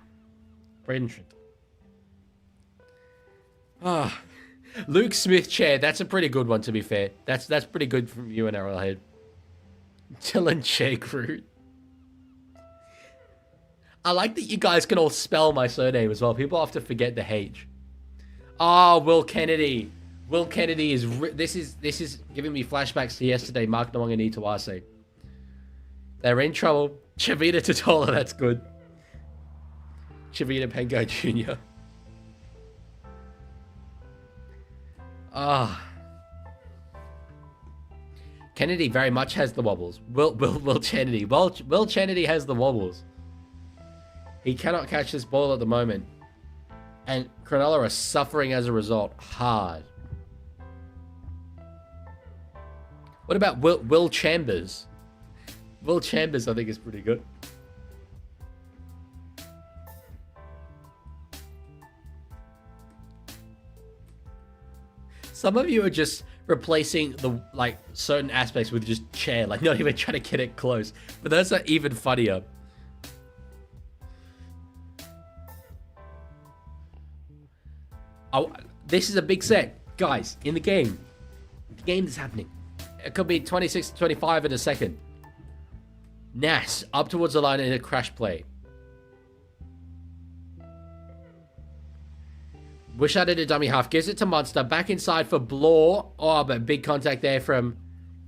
Ah, Luke Smith chair. That's a pretty good one, to be fair. That's pretty good from you and Arrowhead. Dylan Chegru. I like that you guys can all spell my surname as well. People have to forget the H. Oh, Will Kennedy. Will Kennedy is... This is giving me flashbacks to yesterday. Mark Nwanga and Itawase. They're in trouble. Chavita Totola, that's good. Chavita Pengo Jr. Ah. Kennedy very much has the wobbles. Will Kennedy. Will Kennedy has the wobbles. He cannot catch this ball at the moment. And Cronulla are suffering as a result hard. What about Will Chambers? Will Chambers, I think, is pretty good. Some of you are just replacing the certain aspects with just chair, like not even trying to get it close. But those are even funnier. Oh, this is a big set, guys, in the game. The game is happening. It could be 26 to 25 in a second. Nass up towards the line in a crash play. Wishart in a dummy half. Gives it to Munster. Back inside for Blore. Oh, but big contact there from...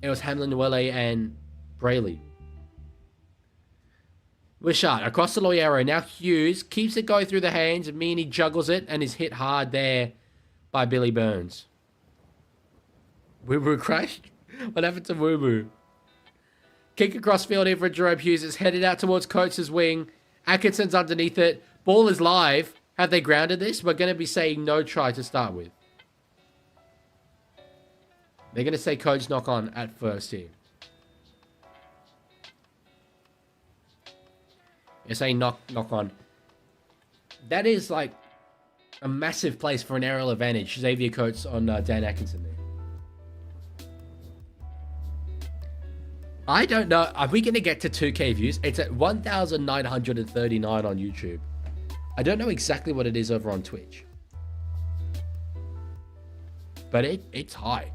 It was Hamlin Nwele and Brayley. Wishart across the Loyero. Now Hughes keeps it going through the hands. Meany juggles it and is hit hard there by Billy Burns. Woo Woo crashed? What happened to Woo Woo? Kick across field here for Jerome Hughes. It's headed out towards Coates' wing. Atkinson's underneath it. Ball is live. Have they grounded this? We're going to be saying no try to start with. They're going to say Coach knock on at first here. You're saying knock on. That is like a massive place for an aerial advantage. Xavier Coates on Dan Atkinson there. I don't know. Are we going to get to 2K views? It's at 1,939 on YouTube. I don't know exactly what it is over on Twitch. But it's high.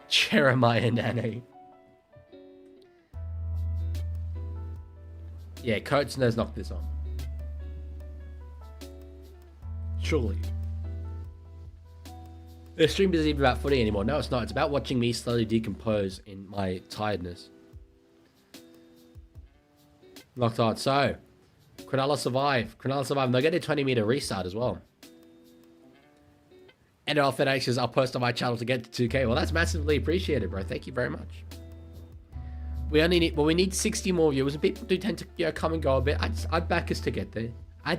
Jeremiah Nane. Yeah, Coates knows knock this on. Surely. The stream isn't even about footy anymore. No, it's not. It's about watching me slowly decompose in my tiredness. Locked on. So, Cronulla survive. They'll get a 20-meter restart as well. NRL FedExes, I'll post on my channel to get to 2K. Well, that's massively appreciated, bro. Thank you very much. We need 60 more viewers, and people do tend to come and go a bit. I'd back us to get there. I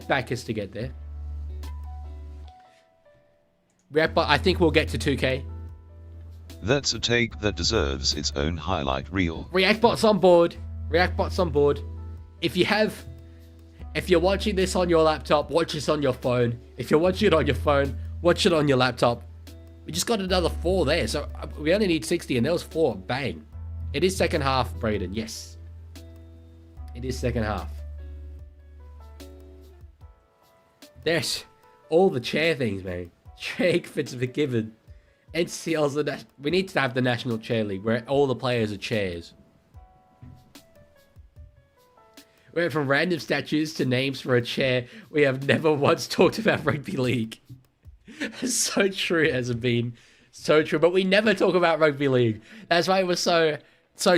think we'll get to 2K. That's a take that deserves its own highlight reel. Reactbot's on board. If you're watching this on your laptop, watch this on your phone. If you're watching it on your phone, watch it on your laptop. We just got another 4 there. So we only need 60 and there was 4. Bang. It is second half, Braden. Yes. It is second half. There's all the chair things, man. Chair fits forgiven. NCL's we need to have the National Chair League where all the players are chairs. We went from random statues to names for a chair. We have never once talked about rugby league. So true, it hasn't been. So true. But we never talk about rugby league. That's why it was so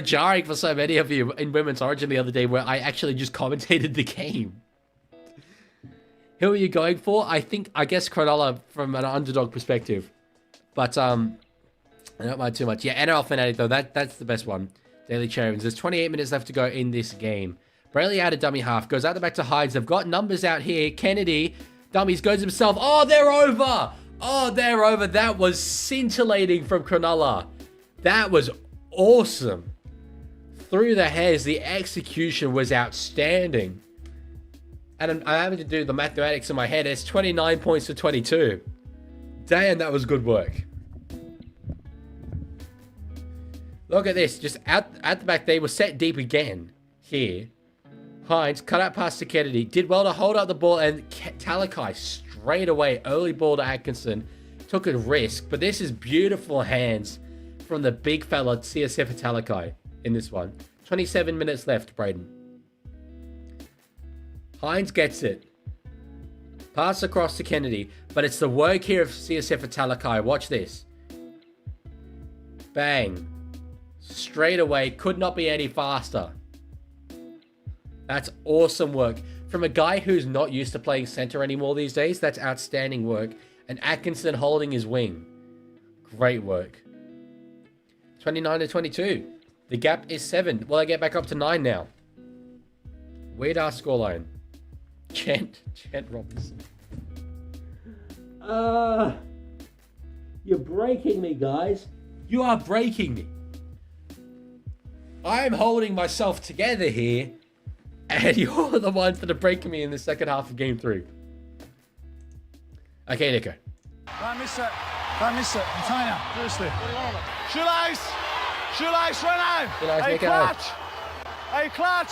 jarring for so many of you in Women's Origin the other day where I actually just commentated the game. Who are you going for? I guess Cronulla from an underdog perspective. But I don't mind too much. Yeah, NRL Fanatic though, that's the best one. Daily Cherries. There's 28 minutes left to go in this game. Brayley out of dummy half. Goes out the back to Hines. They've got numbers out here. Kennedy. Dummies goes himself. Oh, they're over. Oh, they're over. That was scintillating from Cronulla. That was awesome. Through the hairs. The execution was outstanding. And I'm having to do the mathematics in my head. It's 29 points to 22. Damn, that was good work. Look at this. Just at the back, they were set deep again. Here. Hines cut out past to Kennedy. Did well to hold up the ball. And Talakai straight away. Early ball to Atkinson. Took a risk. But this is beautiful hands from the big fella CSF Talakai in this one. 27 minutes left, Braden. Hines gets it. Pass across to Kennedy. But it's the work here of CSF Talakai. Watch this. Bang. Straight away. Could not be any faster. That's awesome work. From a guy who's not used to playing center anymore these days, that's outstanding work. And Atkinson holding his wing. Great work. 29 to 22. The gap is 7. Will I get back up to 9 now? Weird ass scoreline. Chant Robinson. You're breaking me, guys. You are breaking me. I'm holding myself together here. And you're the ones that are breaking me in the second half of game 3. Okay, Nico. Don't miss it. Don't miss it. Container, firstly. Shoelace! Shoelace, Renault! Hey, clutch! Hey, clutch!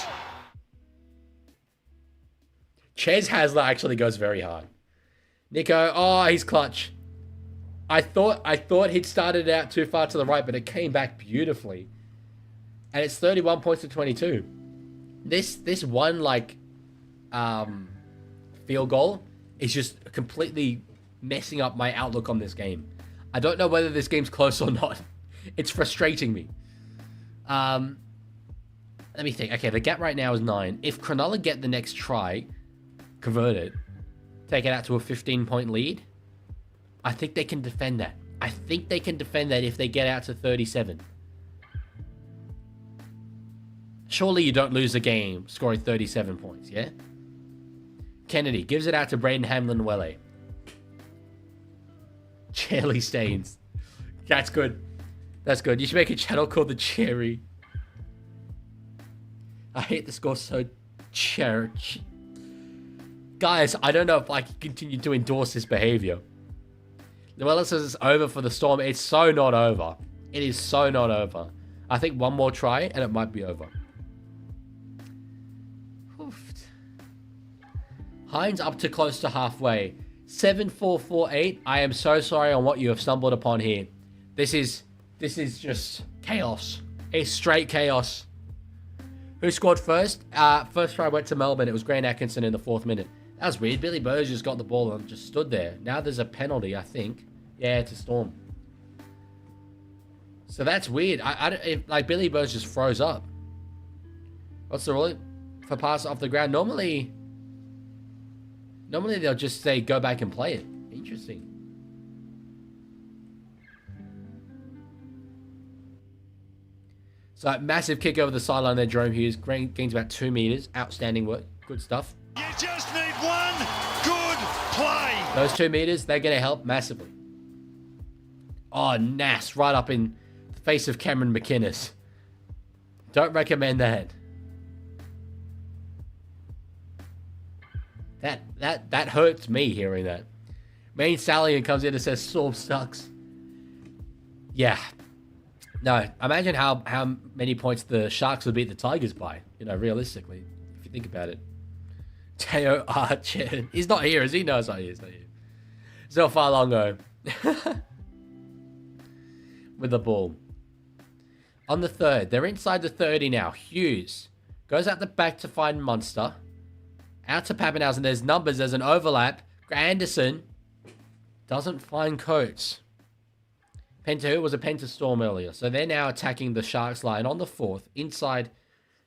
Ches Hasler actually goes very hard. Nico, oh, he's clutch. I thought he'd started out too far to the right, but it came back beautifully. And it's 31 points to 22. This one, like, field goal is just completely messing up my outlook on this game. I don't know whether this game's close or not. It's frustrating me. Let me think. Okay, the gap right now is 9. If Cronulla get the next try, convert it, take it out to a 15-point lead, I think they can defend that. I think they can defend that if they get out to 37. Surely you don't lose a game scoring 37 points, yeah? Kennedy gives it out to Braden Hamlin-Welle. Cherry Stains. That's good. That's good. You should make a channel called The Cherry. I hate the score so church. Guys, I don't know if I can continue to endorse this behavior. Llewellyn says it's over for the Storm. It's so not over. It is so not over. I think one more try and it might be over. Hines up to close to halfway. 7-4-4-8. I am so sorry on what you have stumbled upon here. This is just chaos. It's straight chaos. Who scored first? First try went to Melbourne. It was Grant Atkinson in the 4th minute. That was weird. Billy Burge just got the ball and just stood there. Now there's a penalty, I think. Yeah, to Storm. So that's weird. Like Billy Burge just froze up. What's the rule for pass off the ground? Normally they'll just say go back and play it. Interesting. So massive kick over the sideline there, Jerome Hughes. Gains about 2 meters. Outstanding work. Good stuff. You just need one good play. Those 2 meters, they're going to help massively. Oh, Nass right up in the face of Cameron McInnes. Don't recommend that. That hurts me hearing that. Main Stallion comes in and says Storm sucks. Yeah. No, imagine how many points the Sharks would beat the Tigers by, you know, realistically, if you think about it. Teo Archer. He's not here, is he? No, it's not here. It's not here. Zelfalongo. With the ball. On the third. They're inside the 30 now. Hughes goes out the back to find Munster. Out to Pappenhausen. There's numbers. There's an overlap. Anderson doesn't find Coates. Penta was a Penta storm earlier. So they're now attacking the Sharks line on the fourth. Inside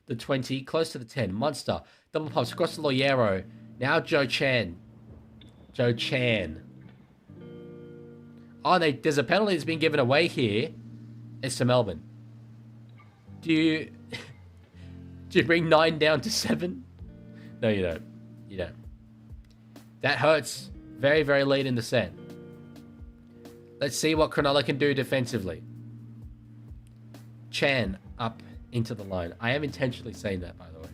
the 20. Close to the 10. Munster. Double pumps across to Loyero. Now Joe Chan. Joe Chan. Oh, there's a penalty that's been given away here. It's to Melbourne. Do you bring 9 down to 7? No, you don't. You don't. That hurts very, very late in the set. Let's see what Cronulla can do defensively. Chan up into the line. I am intentionally saying that, by the way.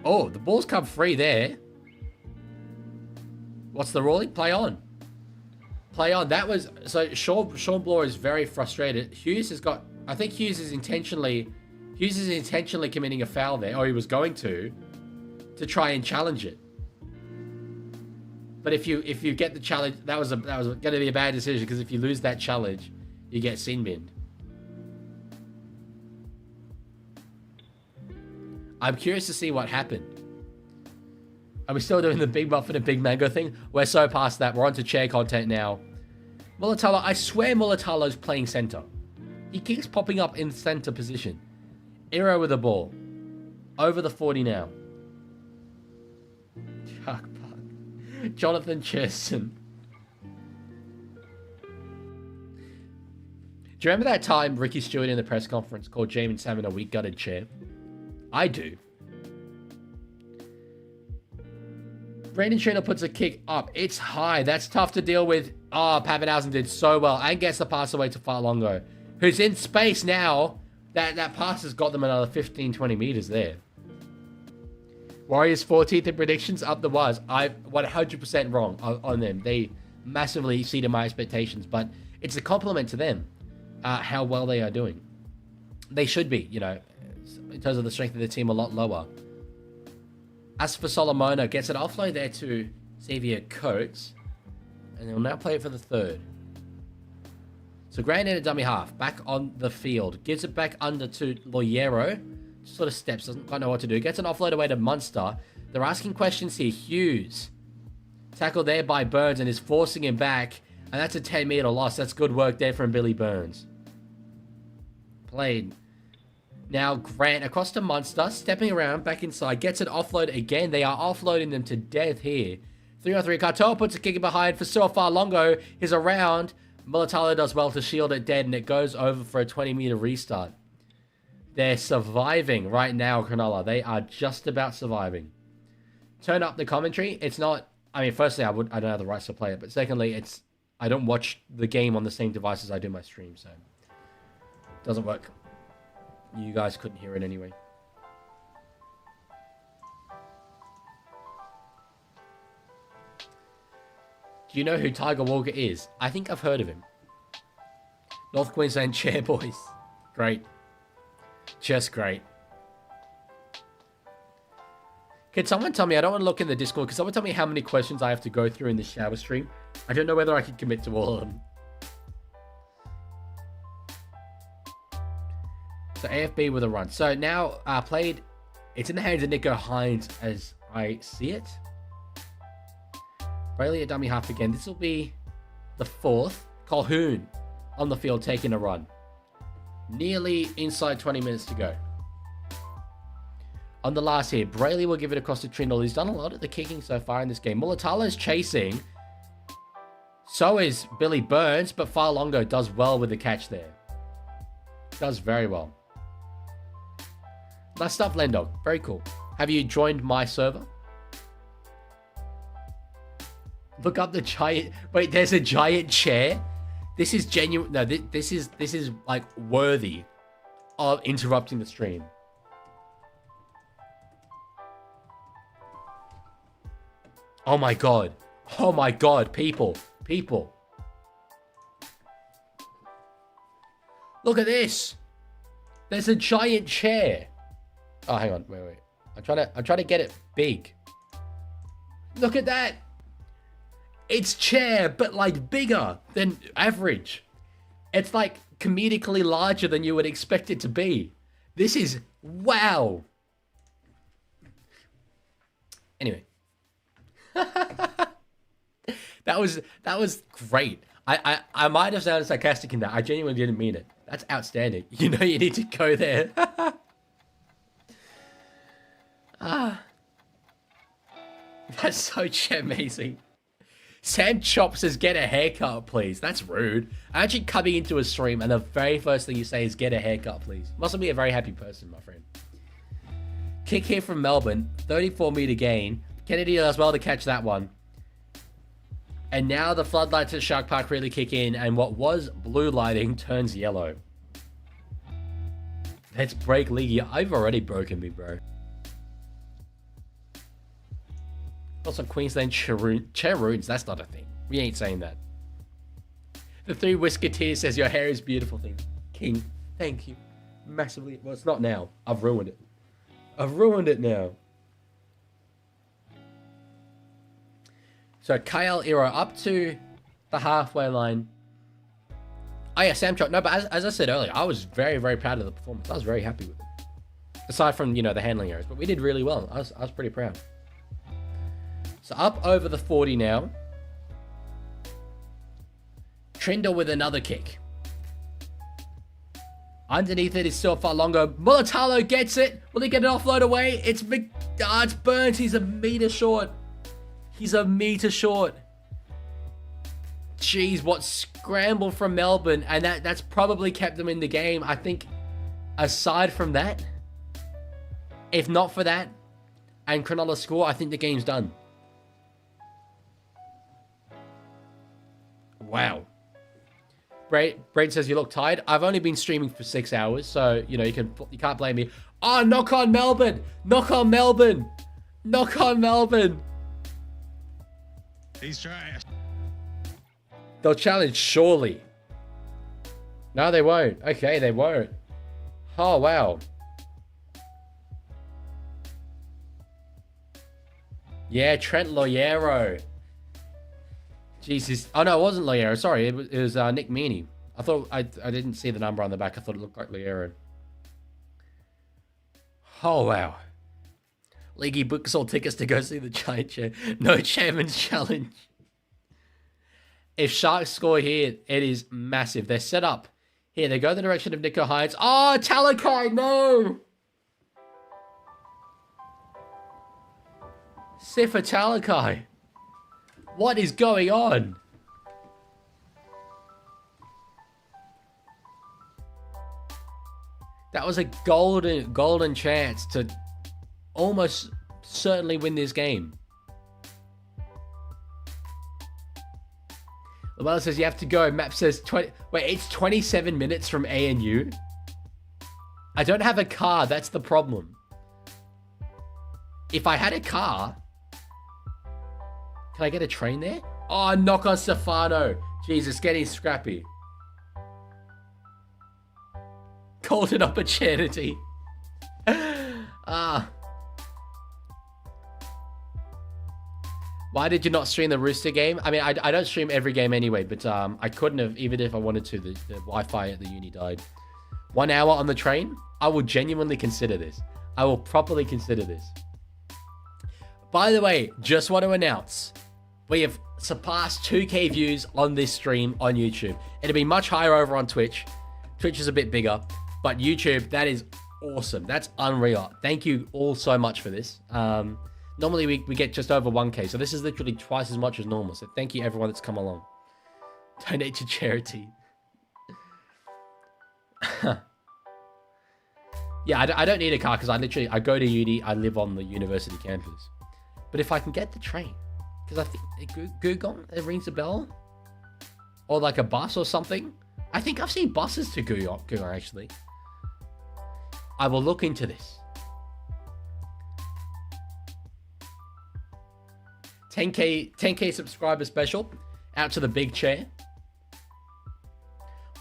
Oh, the ball's come free there. What's the ruling? Play on. Play on. That was... So, Sean Bloor is very frustrated. Hughes has got... I think Hughes is intentionally committing a foul there. Or he was going to try and challenge it. But if you get the challenge... That was going to be a bad decision. Because if you lose that challenge, you get sin binned. I'm curious to see what happened. Are we still doing the big muffin and big mango thing? We're so past that. We're on to chair content now. Mulatalo, I swear Mulatalo's playing center. He keeps popping up in center position. Iro with the ball. Over the 40 now. Chuck Puck. Jonathan Chesson. Do you remember that time Ricky Stewart in the press conference called Jamin Salmon a weak-gutted chair? I do. Brandon Trina puts a kick up. It's high. That's tough to deal with. Oh, Pappenhausen did so well. And gets the pass away to Farlongo, who's in space now. That pass has got them another 15, 20 meters there. Warriors 14th in predictions up the wires. I'm 100% wrong on them. They massively exceeded my expectations, but it's a compliment to them how well they are doing. They should be, you know, in terms of the strength of the team, a lot lower. As for Solomona, gets an offload there to Xavier Coates. And they'll now play it for the third. So Grant in a dummy half. Back on the field. Gives it back under to Loyero. Sort of steps. Doesn't quite know what to do. Gets an offload away to Munster. They're asking questions here. Hughes. Tackled there by Burns and is forcing him back. And that's a 10-meter loss. That's good work there from Billy Burns. Played. Now Grant across to Munster, stepping around, back inside, gets an offload again. They are offloading them to death here. 3-on-3, Cartel puts a kick behind for Suafar-Longo. He's around. Mulatalo does well to shield it dead, and it goes over for a 20-meter restart. They're surviving right now, Cronulla. They are just about surviving. Turn up the commentary. It's not... I mean, firstly, I don't have the rights to play it, but secondly, I don't watch the game on the same device as I do my stream, so... It doesn't work. You guys couldn't hear it anyway. Do you know who Tiger Walker is? I think I've heard of him. North Queensland chair boys. Great. Just great. Can someone tell me, I don't want to look in the Discord, can someone tell me how many questions I have to go through in the shower stream? I don't know whether I can commit to all of them. So AFB with a run. So now played, it's in the hands of Nico Hines as I see it. Brayley at dummy half again. This will be the fourth. Colquhoun on the field taking a run. Nearly inside 20 minutes to go. On the last here, Brayley will give it across to Trindle. He's done a lot of the kicking so far in this game. Mulatalo's chasing. So is Billy Burns, but Farlongo does well with the catch there. Does very well. Nice stuff, Lendog. Very cool. Have you joined my server? Look up the giant... Wait, there's a giant chair? This is genuine... No, this is like worthy of interrupting the stream. Oh my god. Oh my God, people. Look at this. There's a giant chair. Oh, hang on. Wait. I'm trying to get it big. Look at that. It's chair, but like bigger than average. It's like comedically larger than you would expect it to be. This is wow. Anyway. That was great. I might have sounded sarcastic in that. I genuinely didn't mean it. That's outstanding. You know you need to go there. That's so amazing. Sam Chop says, get a haircut, please. That's rude. I'm actually coming into a stream and the very first thing you say is, get a haircut, please. Mustn't be a very happy person, my friend. Kick here from Melbourne. 34-meter gain. Kennedy does well to catch that one. And now the floodlights at Shark Park really kick in, and what was blue lighting turns yellow. Let's break Leaguie. I've already broken me, bro. Also, Queensland Charoons. That's not a thing. We ain't saying that. The Three Whisketeers says, your hair is beautiful, thing. King. Thank you. Massively. Well, it's not now. I've ruined it. I've ruined it now. So Kyle Iro up to the halfway line. Oh yeah, Sam Trott. No, but as I said earlier, I was very, very proud of the performance. I was very happy with it. Aside from, you know, the handling errors. But we did really well. I was pretty proud. So up over the 40 now. Trinder with another kick. Underneath it is still far longer. Mulatalo gets it. Will he get an offload away? It's Burns. He's a meter short. He's a meter short. Jeez, what scramble from Melbourne. And that's probably kept them in the game. I think aside from that, if not for that, and Cronulla score, I think the game's done. Wow. Brent says you look tired. I've only been streaming for 6 hours, so you know you can't blame me. Oh, knock on Melbourne! Knock on Melbourne! Knock on Melbourne! He's trash. They'll challenge, surely. No, they won't. Okay, they won't. Oh, wow. Yeah, Trent Loiero. Jesus. Oh, no, it wasn't Loiero. Sorry, it was Nick Meaney. I thought I didn't see the number on the back. I thought it looked like Loiero. Oh, wow. Leaguie books all tickets to go see the giant chair. No chairman's challenge. If Sharks score here, it is massive. They're set up. Here, they go the direction of Nico Hines. Oh, Talakai, no! Sifa Talakai. What is going on? That was a golden chance to almost certainly win this game. Lamella says you have to go. Map says 20. Wait, it's 27 minutes from ANU. I don't have a car. That's the problem. If I had a car, can I get a train there? Oh, knock on Stefano. Jesus, getting scrappy. Golden opportunity. Why did you not stream the Rooster game? I mean, I don't stream every game anyway, but I couldn't have, even if I wanted to. The Wi-Fi at the uni died. 1 hour on the train? I will genuinely consider this. I will properly consider this. By the way, just want to announce, we have surpassed 2K views on this stream on YouTube. It'll be much higher over on Twitch. Twitch is a bit bigger, but YouTube, that is awesome. That's unreal. Thank you all so much for this. Normally we get just over 1K, so this is literally twice as much as normal. So thank you everyone that's come along. Donate to charity. Yeah, I don't need a car because I go to uni, I live on the university campus. But if I can get the train, because I think Gugong, it rings a bell, or like a bus or something. I think I've seen buses to Gugong actually. I will look into this. 10K subscriber special. Out to the big chair.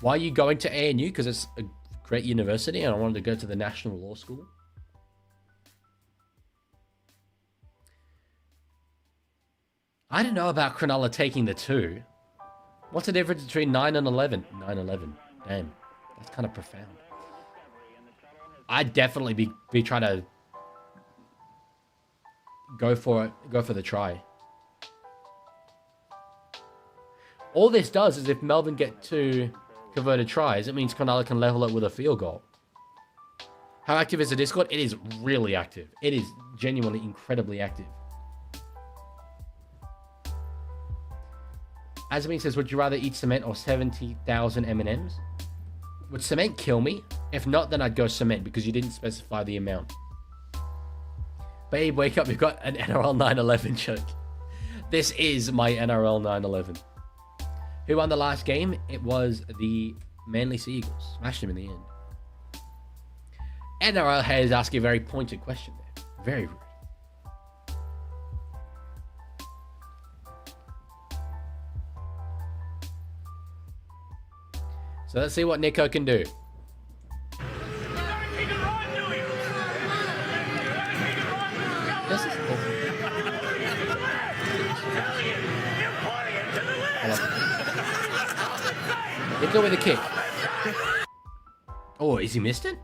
Why are you going to ANU? Because it's a great university and I wanted to go to the National Law School. I don't know about Cronulla taking the 2. What's the difference between 9 and 11? 9-11. Damn. That's kind of profound. I'd definitely be trying to go for it. Go for the try. All this does is if Melbourne get 2 converted tries, it means Cronulla can level it with a field goal. How active is the Discord? It is really active. It is genuinely incredibly active. Azamin says, would you rather eat cement or 70,000 M&Ms? Would cement kill me? If not, then I'd go cement because you didn't specify the amount. Babe, wake up. You've got an NRL 9-11 joke. This is my NRL 9-11. Who won the last game? It was the Manly Sea Eagles. Smashed him in the end. NRL has asked a very pointed question there. Very rude. So let's see what Nico can do. This is cool. Nico with a kick. Oh, has he missed it?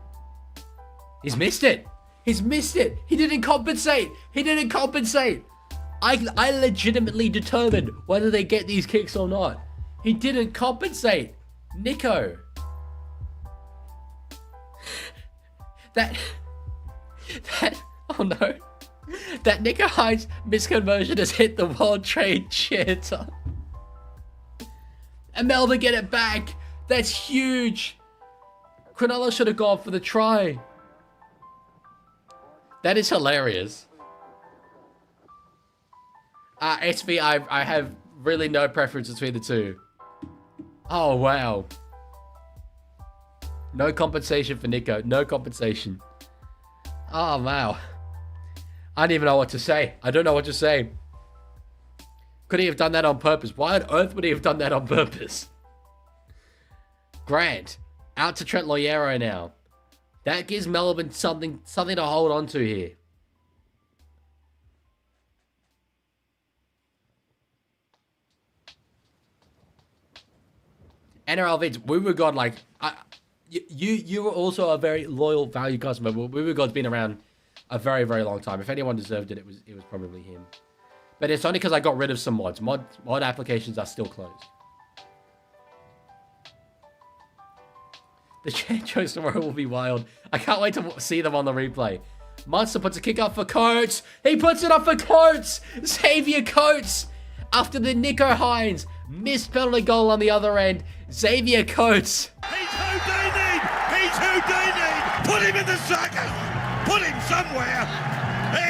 He's missed it. He's missed it. He didn't compensate. He didn't compensate. I legitimately determined whether they get these kicks or not. He didn't compensate. Nico. That oh no. That Nico Hines misconversion has hit the World Trade Center. And Melbourne get it back. That's huge. Cronulla should have gone for the try. That is hilarious. SV, I have really no preference between the two. Oh, wow. No compensation for Nico. No compensation. Oh, wow. I don't even know what to say. I don't know what to say. Could he have done that on purpose? Why on earth would he have done that on purpose? Grant. Out to Trent Loiero now. That gives Melbourne something to hold on to here. NRL Vince, We Were God, like, you were also a very loyal value customer. We Were God's been around a very, very long time. If anyone deserved it, it was probably him. But it's only because I got rid of some mods. Mod applications are still closed. The change shows tomorrow will be wild. I can't wait to see them on the replay. Monster puts a kick up for Coates. He puts it up for Coates. Xavier Coates. After the Nico Hines missed penalty goal on the other end. Xavier Coates. He's Houdini! He's Houdini! Put him in the circus! Put him somewhere!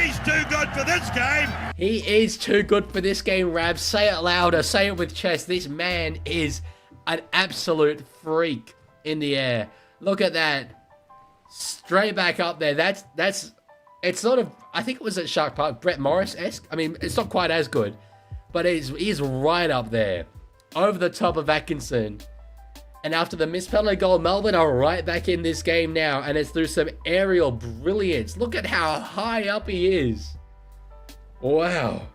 He's too good for this game! He is too good for this game, Rabs. Say it louder. Say it with chest. This man is an absolute freak in the air. Look at that. Straight back up there. It's sort of, I think it was at Shark Park, Brett Morris-esque. I mean, it's not quite as good, but he's right up there. Over the top of Atkinson. And after the missed penalty goal, Melbourne are right back in this game now. And it's through some aerial brilliance. Look at how high up he is. Wow.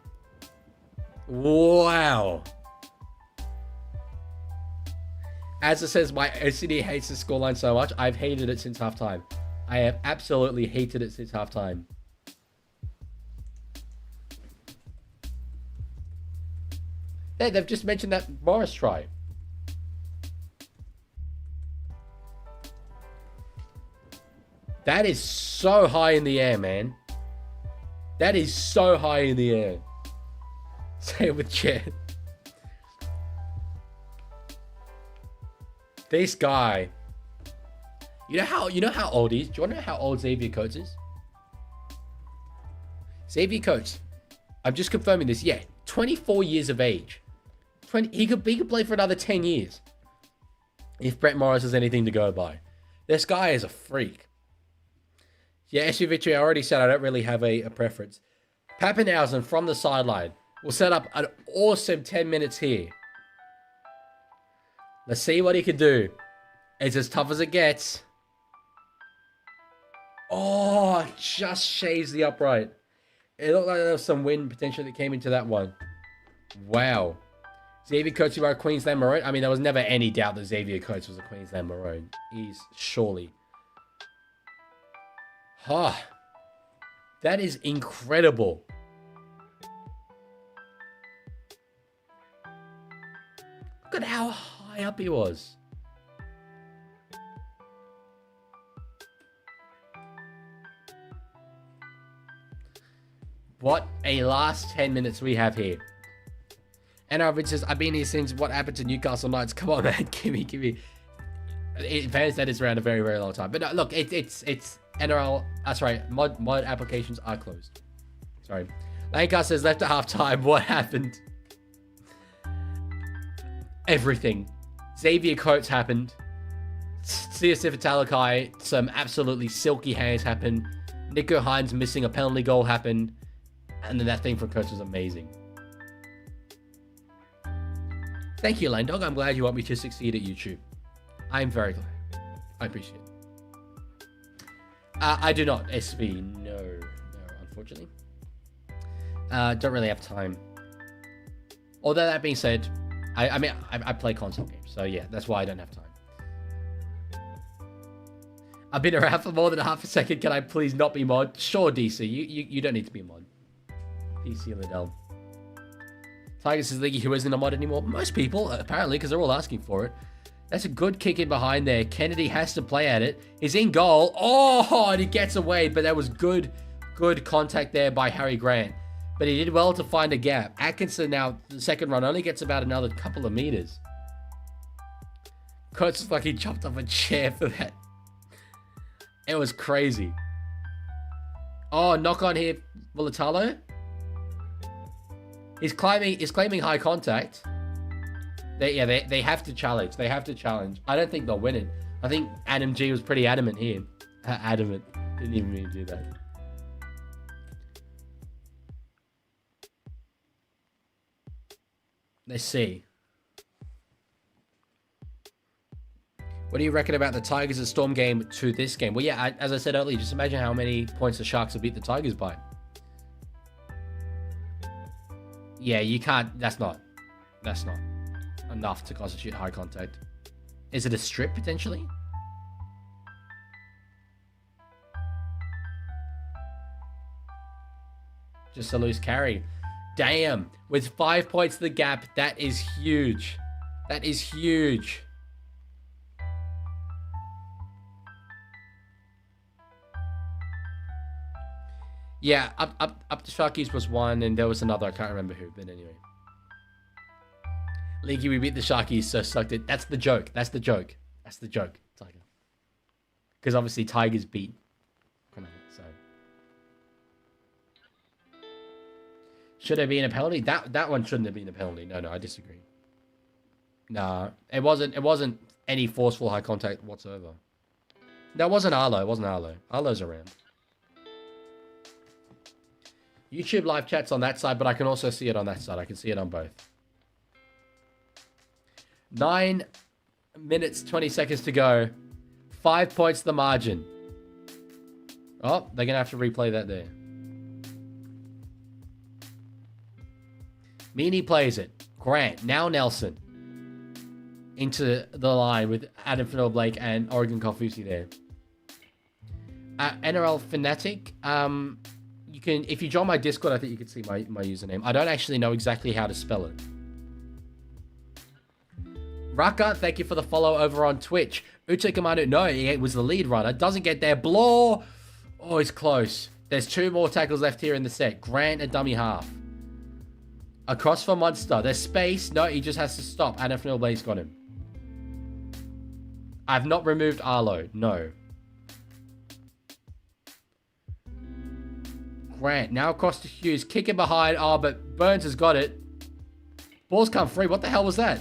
Wow. As it says, my OCD hates the scoreline so much. I've hated it since halftime. I have absolutely hated it since halftime. Hey, they've just mentioned that Morris try. That is so high in the air, man. That is so high in the air. Say it with Chad. This guy. You know how old he is? Do you want to know how old Xavier Coates is? Xavier Coates. I'm just confirming this. Yeah, 24 years of age. He could play for another 10 years. If Brett Morris has anything to go by. This guy is a freak. Yeah, SUV, I already said I don't really have a preference. Pappenhausen from the sideline. We'll set up an awesome 10 minutes here. Let's see what he can do. It's as tough as it gets. Oh, just shaves the upright. It looked like there was some wind potentially that came into that one. Wow. Xavier Coates by Queensland Maroon. I mean, there was never any doubt that Xavier Coates was a Queensland Maroon. He's surely. Ah, that is incredible. Look at how high up he was. What a last 10 minutes we have here. NRL Vince says, I've been here since what happened to Newcastle Knights. Come on, man. Give me. Fans said it's around a very, very long time. But no, look, it's NRL. Sorry, mod applications are closed. Sorry. Lancar says, left at halftime. What happened? Everything. Xavier Coates happened. Siosifa Talakai, some absolutely silky hands happened. Nico Hines missing a penalty goal happened. And then that thing from Coates was amazing. Thank you, Lane Dog. I'm glad you want me to succeed at YouTube. I'm very glad. I appreciate it. I do not. SB, no, unfortunately. Don't really have time. Although that being said, I play console games, so yeah, that's why I don't have time. I've been around for more than half a second. Can I please not be mod? Sure, DC. You don't need to be mod. DC Liddell. Tigers says Leaguie, who isn't a mod anymore. Most people, apparently, because they're all asking for it. That's a good kick in behind there. Kennedy has to play at it. He's in goal. Oh, and he gets away, but that was good contact there by Harry Grant. But he did well to find a gap. Atkinson now, the second run, only gets about another couple of meters. Coates looks like he chopped off a chair for that. It was crazy. Oh, knock on here, Mulatalo. He's claiming high contact. They have to challenge. They have to challenge. I don't think they'll win it. I think Adam G was pretty adamant here. Adamant. Didn't even mean to do that. Let's see. What do you reckon about the Tigers' Storm game to this game? Well, yeah, as I said earlier, just imagine how many points the Sharks have beat the Tigers by. Yeah, you can't. That's not enough to constitute high contact. Is it a strip potentially? Just a loose carry. Damn. With 5 points to the gap, that is huge. That is huge. Yeah, up to Sharkies was one, and there was another. I can't remember who, but anyway. Leaguey, we beat the Sharkies, so sucked it. That's the joke. That's the joke. That's the joke, Tiger. Because obviously Tigers beat Cronulla, so. Should have been a penalty? That one shouldn't have been a penalty. No, I disagree. Nah, it wasn't any forceful high contact whatsoever. That wasn't Arlo. It wasn't Arlo. Arlo's around. YouTube live chat's on that side, but I can also see it on that side. I can see it on both. 9 minutes, 20 seconds to go. 5 points the margin. Oh, they're going to have to replay that there. Meany plays it. Grant, now Nelson. Into the line with Adam Finnell-Blake and Oregon Kofusi there. NRL Fanatic, you can, if you join my Discord, I think you can see my username. I don't actually know exactly how to spell it. Raka, thank you for the follow over on Twitch. Uche Kamanu, no, he was the lead runner. Doesn't get there. Bloor. Oh, he's close. There's 2 more tackles left here in the set. Grant, a dummy half. Across for Munster. There's space. No, he just has to stop. Adam Finnell-Blake's got him. I've not removed Arlo. No. Grant, now across to Hughes. Kicking behind. Oh, but Burns has got it. Ball's come free. What the hell was that?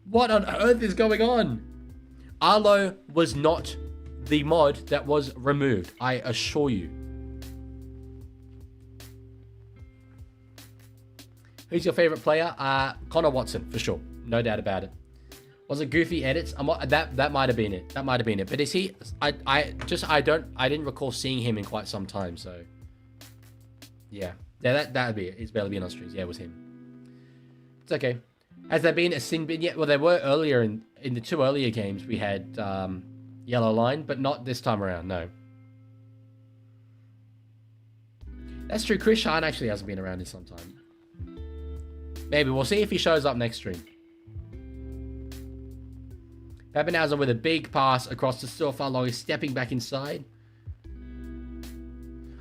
What on earth is going on? Arlo was not the mod that was removed. I assure you. Who's your favorite player? Connor Watson, for sure. No doubt about it. Was it goofy edits? That might have been it. That might have been it. But is he... I didn't recall seeing him in quite some time, so... Yeah. Yeah, that'd be it. It's barely been on streams. Yeah, it was him. It's okay. Has there been a sin bin yet? Well, there were earlier in the 2 earlier games. We had yellow line, but not this time around, no. That's true. Chris Shine actually hasn't been around in some time. Maybe. We'll see if he shows up next stream. Pappenhausen with a big pass across the Silver Long is stepping back inside.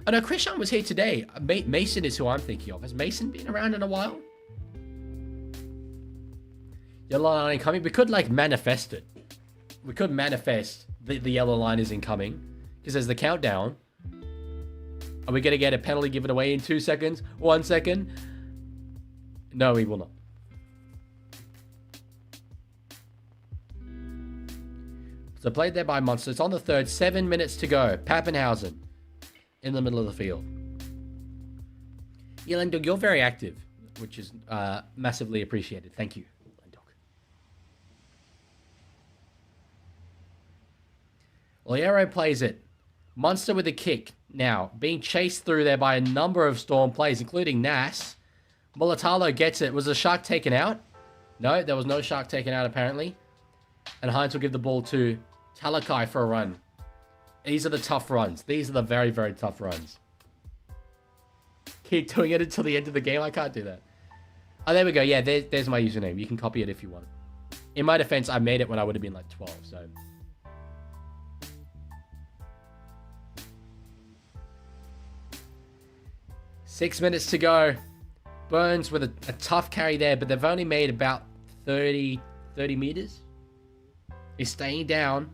Oh no, Chris Shine was here today. Mason is who I'm thinking of. Has Mason been around in a while? Yellow line incoming. We could like manifest it. We could manifest the yellow line is incoming. Because there's the countdown. Are we going to get a penalty given away in 2 seconds? 1 second? No, we will not. So played there by Monster. It's on the third. 7 minutes to go. Pappenhausen in the middle of the field. Elendog, you're very active, which is massively appreciated. Thank you, Elendog. Oliero plays it. Monster with a kick. Now, being chased through there by a number of Storm players, including Nas. Mulatalo gets it. Was the shark taken out? No, there was no shark taken out, apparently. And Hines will give the ball to Talakai for a run. These are the tough runs. These are the very, very tough runs. Keep doing it until the end of the game. I can't do that. Oh, there we go. Yeah, there's my username. You can copy it if you want. In my defense, I made it when I would have been like 12, so... Six minutes to go. Burns with a tough carry there, but they've only made about 30 meters. He's staying down.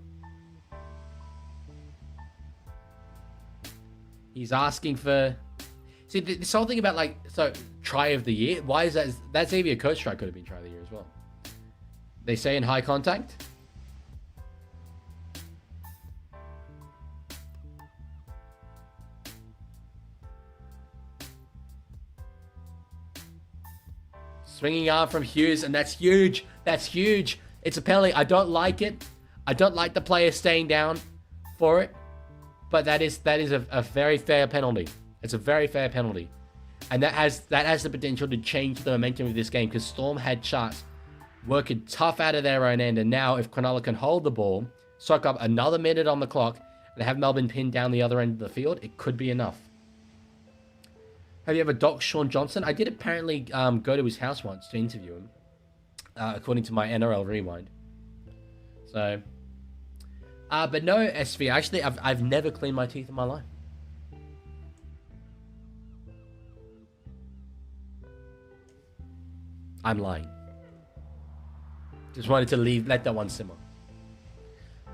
He's asking for... See, this whole thing about, like, so, try of the year. Why is that? That's maybe a coach try could have been try of the year as well. They say in high contact. Swinging arm from Hughes, and that's huge. That's huge. It's a penalty. I don't like it. I don't like the player staying down for it. But that is a very fair penalty. It's a very fair penalty. And that has the potential to change the momentum of this game, because Storm had Sharks working tough out of their own end. And now if Cronulla can hold the ball, soak up another minute on the clock, and have Melbourne pinned down the other end of the field, it could be enough. Have you ever doxed Sean Johnson? I did apparently go to his house once to interview him, according to my NRL Rewind. So, but no, SV. Actually, I've never cleaned my teeth in my life. I'm lying. Just wanted to let that one simmer.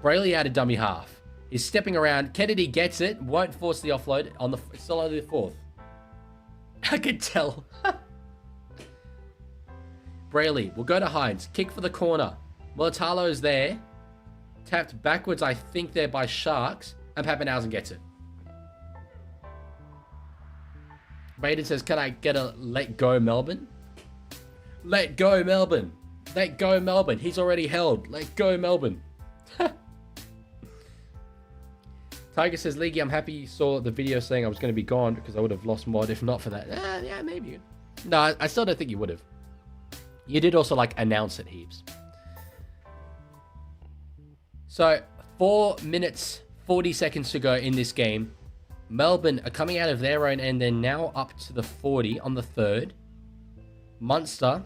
Brayley out of dummy half. He's stepping around. Kennedy gets it. Won't force the offload on the still only the fourth. I could tell. Brayley will go to Hines. Kick for the corner. Mulatalo's there. Tapped backwards, I think, there by Sharks. And Pappenhausen gets it. Baden says, can I get a let go Melbourne? Let go Melbourne. Let go Melbourne. He's already held. Let go Melbourne. Tiger says, Leaguie, I'm happy you saw the video saying I was going to be gone because I would have lost mod if not for that. Yeah, maybe. No, I still don't think you would have. You did also, like, announce it heaps. So, 4 minutes, 40 seconds to go in this game. Melbourne are coming out of their own end. They're now up to the 40 on the third. Munster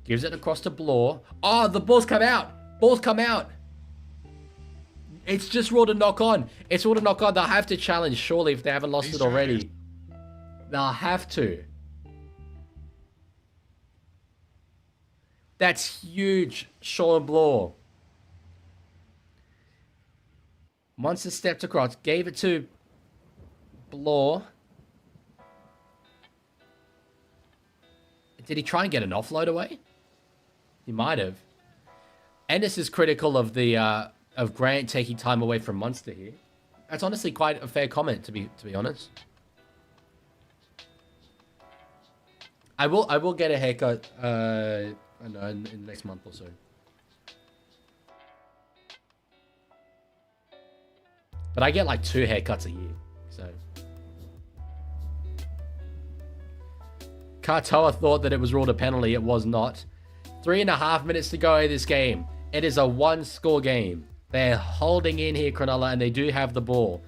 gives it across to Blore. Oh, the ball's come out. Ball's come out. It's just ruled a knock on. It's ruled a knock on. They'll have to challenge, surely, if they haven't lost it already. They'll have to. That's huge, Sean Blore. Munster stepped across, gave it to Blore. Did he try and get an offload away? He might have. Ennis is critical of the of Grant taking time away from Munster here. That's honestly quite a fair comment, to be honest. I will get a haircut. I don't know, in the next month or so. But I get like 2 haircuts a year, so. Katoa thought that it was ruled a penalty. It was not. 3.5 minutes to go in this game. It is a 1-score game. They're holding in here, Cronulla, and they do have the ball.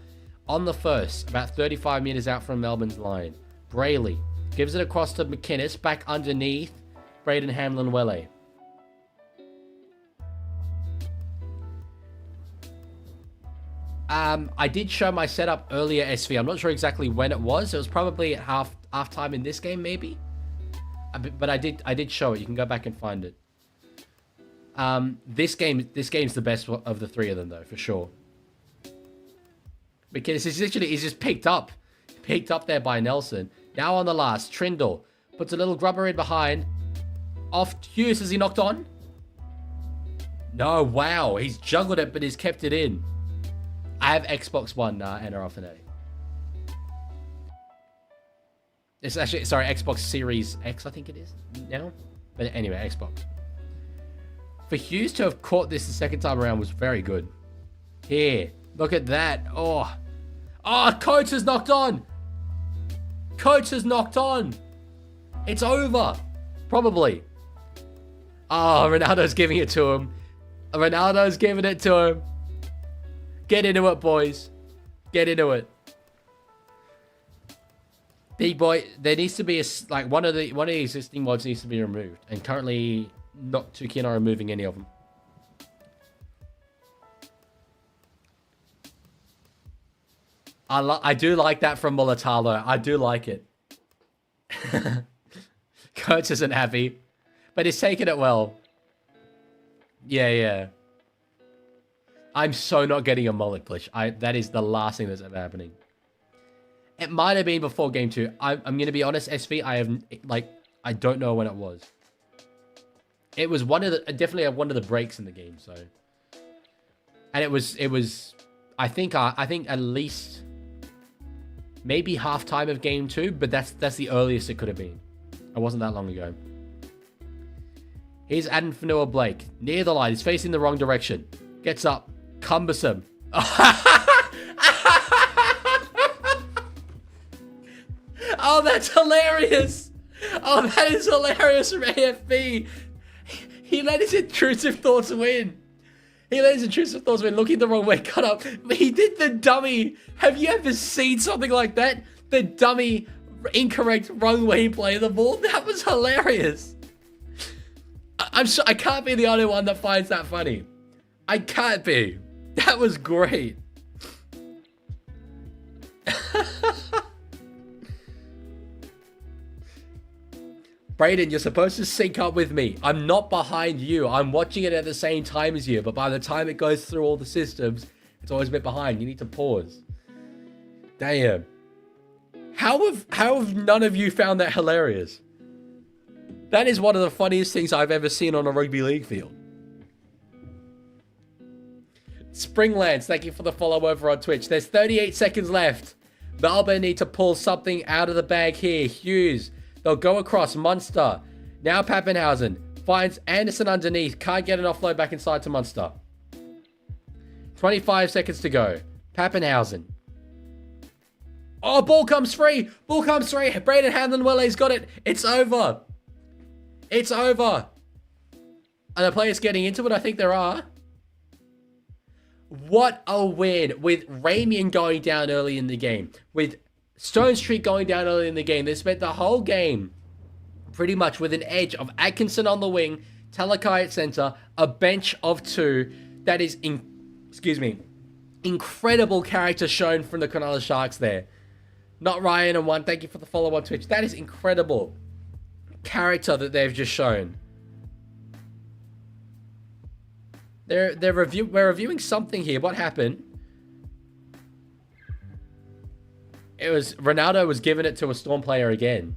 On the first, about 35 meters out from Melbourne's line. Brayley gives it across to McInnes, back underneath Braden Hamlin-Welle. I did show my setup earlier, SV. I'm not sure exactly when it was. It was probably at half time in this game, maybe. But I did show it. You can go back and find it. This game's the best of the 3 of them, though, for sure. Because he's just picked up there by Nelson. Now on the last, Trindle puts a little grubber in behind. Off Hughes, has he knocked on? No, wow, he's juggled it, but he's kept it in. I have Xbox One NRL Fanatic. It's actually, sorry, Xbox Series X, I think it is now. But anyway, Xbox. For Hughes to have caught this the second time around was very good. Here, look at that. Oh, Coates has knocked on. Coates has knocked on. It's over. Probably. Oh, Ronaldo's giving it to him. Ronaldo's giving it to him. Get into it, boys. Get into it. Big boy, there needs to be like one of the existing mods needs to be removed, and currently not too keen on removing any of them. I do like that from Mulatalo. I do like it. Coach isn't happy, but he's taking it well. Yeah. I'm so not getting a mullet glitch. That is the last thing that's ever happening. It might have been before game 2. I'm going to be honest, SV, I don't know when it was. It was definitely one of the breaks in the game, so. And it was I think at least maybe halftime of game 2, but that's the earliest it could have been. It wasn't that long ago. Here's Adam Fanua Blake. Near the line. He's facing the wrong direction. Gets up. Cumbersome. Oh, that's hilarious. Oh, that is hilarious from AFB. He let his intrusive thoughts win. Looking the wrong way, cut up. He did the dummy. Have you ever seen something like that? The dummy, incorrect, wrong way play the ball. That was hilarious. I'm sure I can't be the only one that finds that funny. I can't be. That was great. Brayden, you're supposed to sync up with me. I'm not behind you. I'm watching it at the same time as you, but by the time it goes through all the systems, it's always a bit behind. You need to pause. Damn. How have none of you found that hilarious? That is one of the funniest things I've ever seen on a rugby league field. Springlands, thank you for the follow over on Twitch. There's 38 seconds left. Melbourne need to pull something out of the bag here. Hughes. They'll go across. Munster. Now Pappenhausen. Finds Anderson underneath. Can't get an offload back inside to Munster. 25 seconds to go. Pappenhausen. Oh, ball comes free. Braden Hamlin-Welle's got it. It's over. Are the players getting into it? I think there are. What a win. With Ramian going down early in the game. With Stone Street going down early in the game. They spent the whole game pretty much with an edge of Atkinson on the wing, Talakai at center, a bench of 2. That is, incredible character shown from the Cronulla Sharks there. Not Ryan and 1. Thank you for the follow on Twitch. That is incredible character that they've just shown. We're reviewing something here. What happened? It was Ronaldo was giving it to a Storm player again.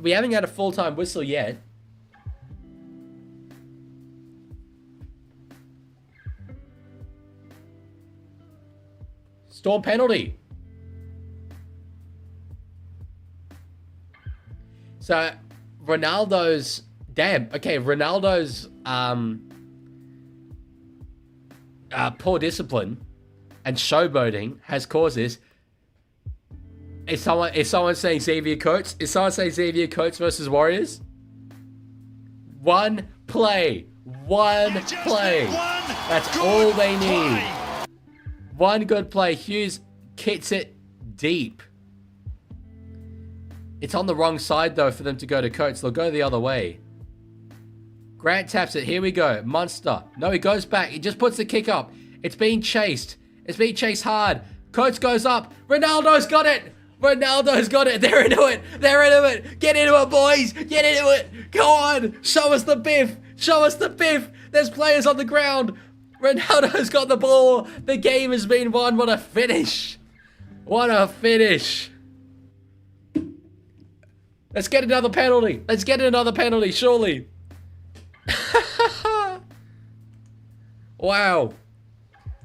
We haven't had a full-time whistle yet. Storm penalty. So Ronaldo's Ronaldo's poor discipline and showboating has caused this. Is someone saying Xavier Coates? Is someone saying Xavier Coates versus Warriors? One play. That's all they need. One good play. Hughes kicks it deep. It's on the wrong side, though, for them to go to Coates. They'll go the other way. Grant taps it. Here we go. Munster. No, he goes back. He just puts the kick up. It's being chased. It's being chased hard. Coates goes up. Ronaldo's got it. They're into it. Get into it, boys. Get into it. Go on. Show us the biff. There's players on the ground. Ronaldo's got the ball. The game has been won. What a finish. Let's get another penalty. Surely. Wow.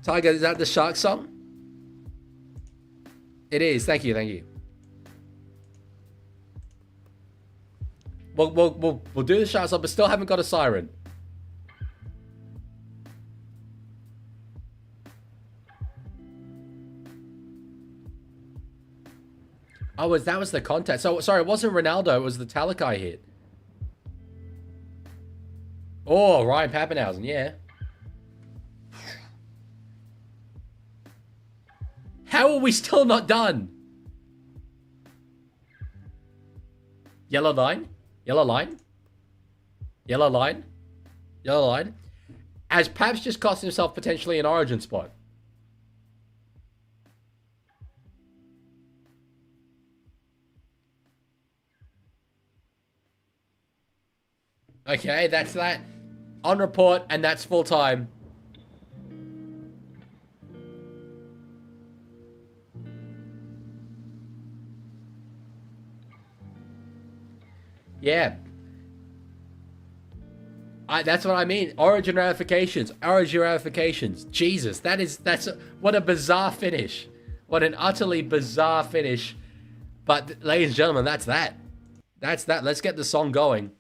Tiger, is that the Shark song? It is. Thank you. We'll do the Shark song, but still haven't got a siren. Oh, that was the contact. So, sorry, it wasn't Ronaldo. It was the Talakai hit. Oh, Ryan Pappenhausen, yeah. How are we still not done? Yellow line. Has Paps just cost himself potentially an origin spot? Okay, that's that. On report, and that's full time. Yeah. That's what I mean. Origin ratifications. Jesus, what a bizarre finish. What an utterly bizarre finish. But, ladies and gentlemen, that's that. Let's get the song going.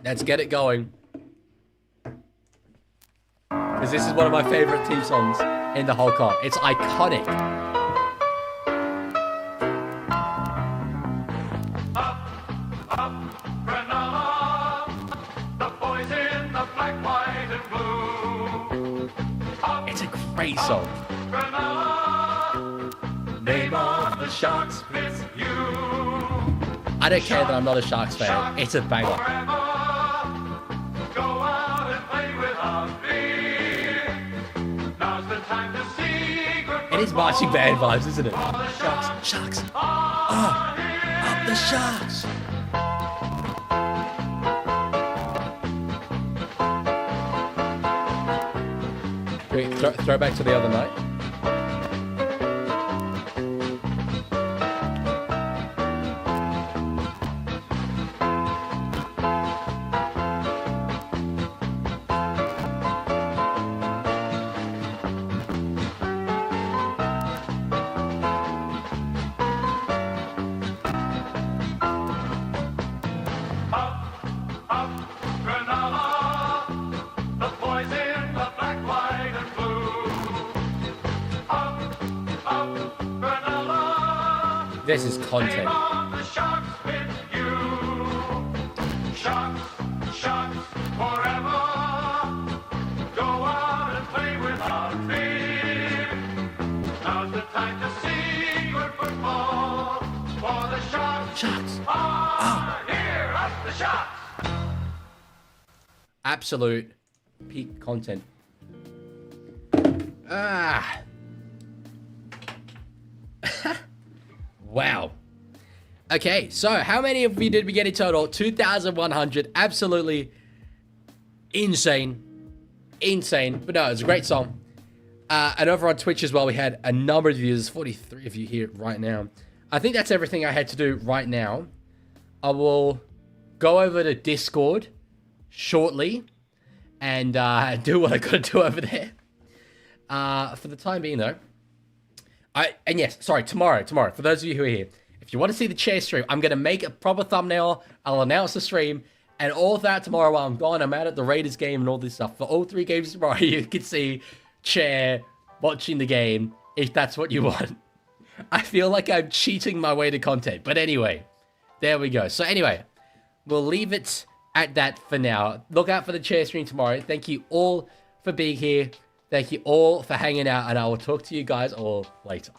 Let's get it going. Because this is one of my favorite team songs in the whole comp. It's iconic. It's a great song. Name of the Sharks with you. I don't care that I'm not a Sharks fan. It's a banger. It is marching band vibes, isn't it? Sharks. Up the Sharks. Can we throw back to the other night? This is content. Absolute peak content. Wow. Okay, so how many of you did we get in total? 2,100. Absolutely insane. But no, it's a great song. And over on Twitch as well, we had a number of users, 43 of you here right now. I think that's everything I had to do right now. I will go over to Discord shortly and do what I got to do over there. For the time being, though. Tomorrow. For those of you who are here, If you want to see the chair stream, I'm going to make a proper thumbnail. I'll announce the stream. And all that tomorrow while I'm gone. I'm out at the Raiders game and all this stuff. For all 3 games tomorrow, you can see chair watching the game if that's what you want. I feel like I'm cheating my way to content. But anyway, there we go. So anyway, we'll leave it at that for now. Look out for the chair stream tomorrow. Thank you all for being here. Thank you all for hanging out. And I will talk to you guys all later.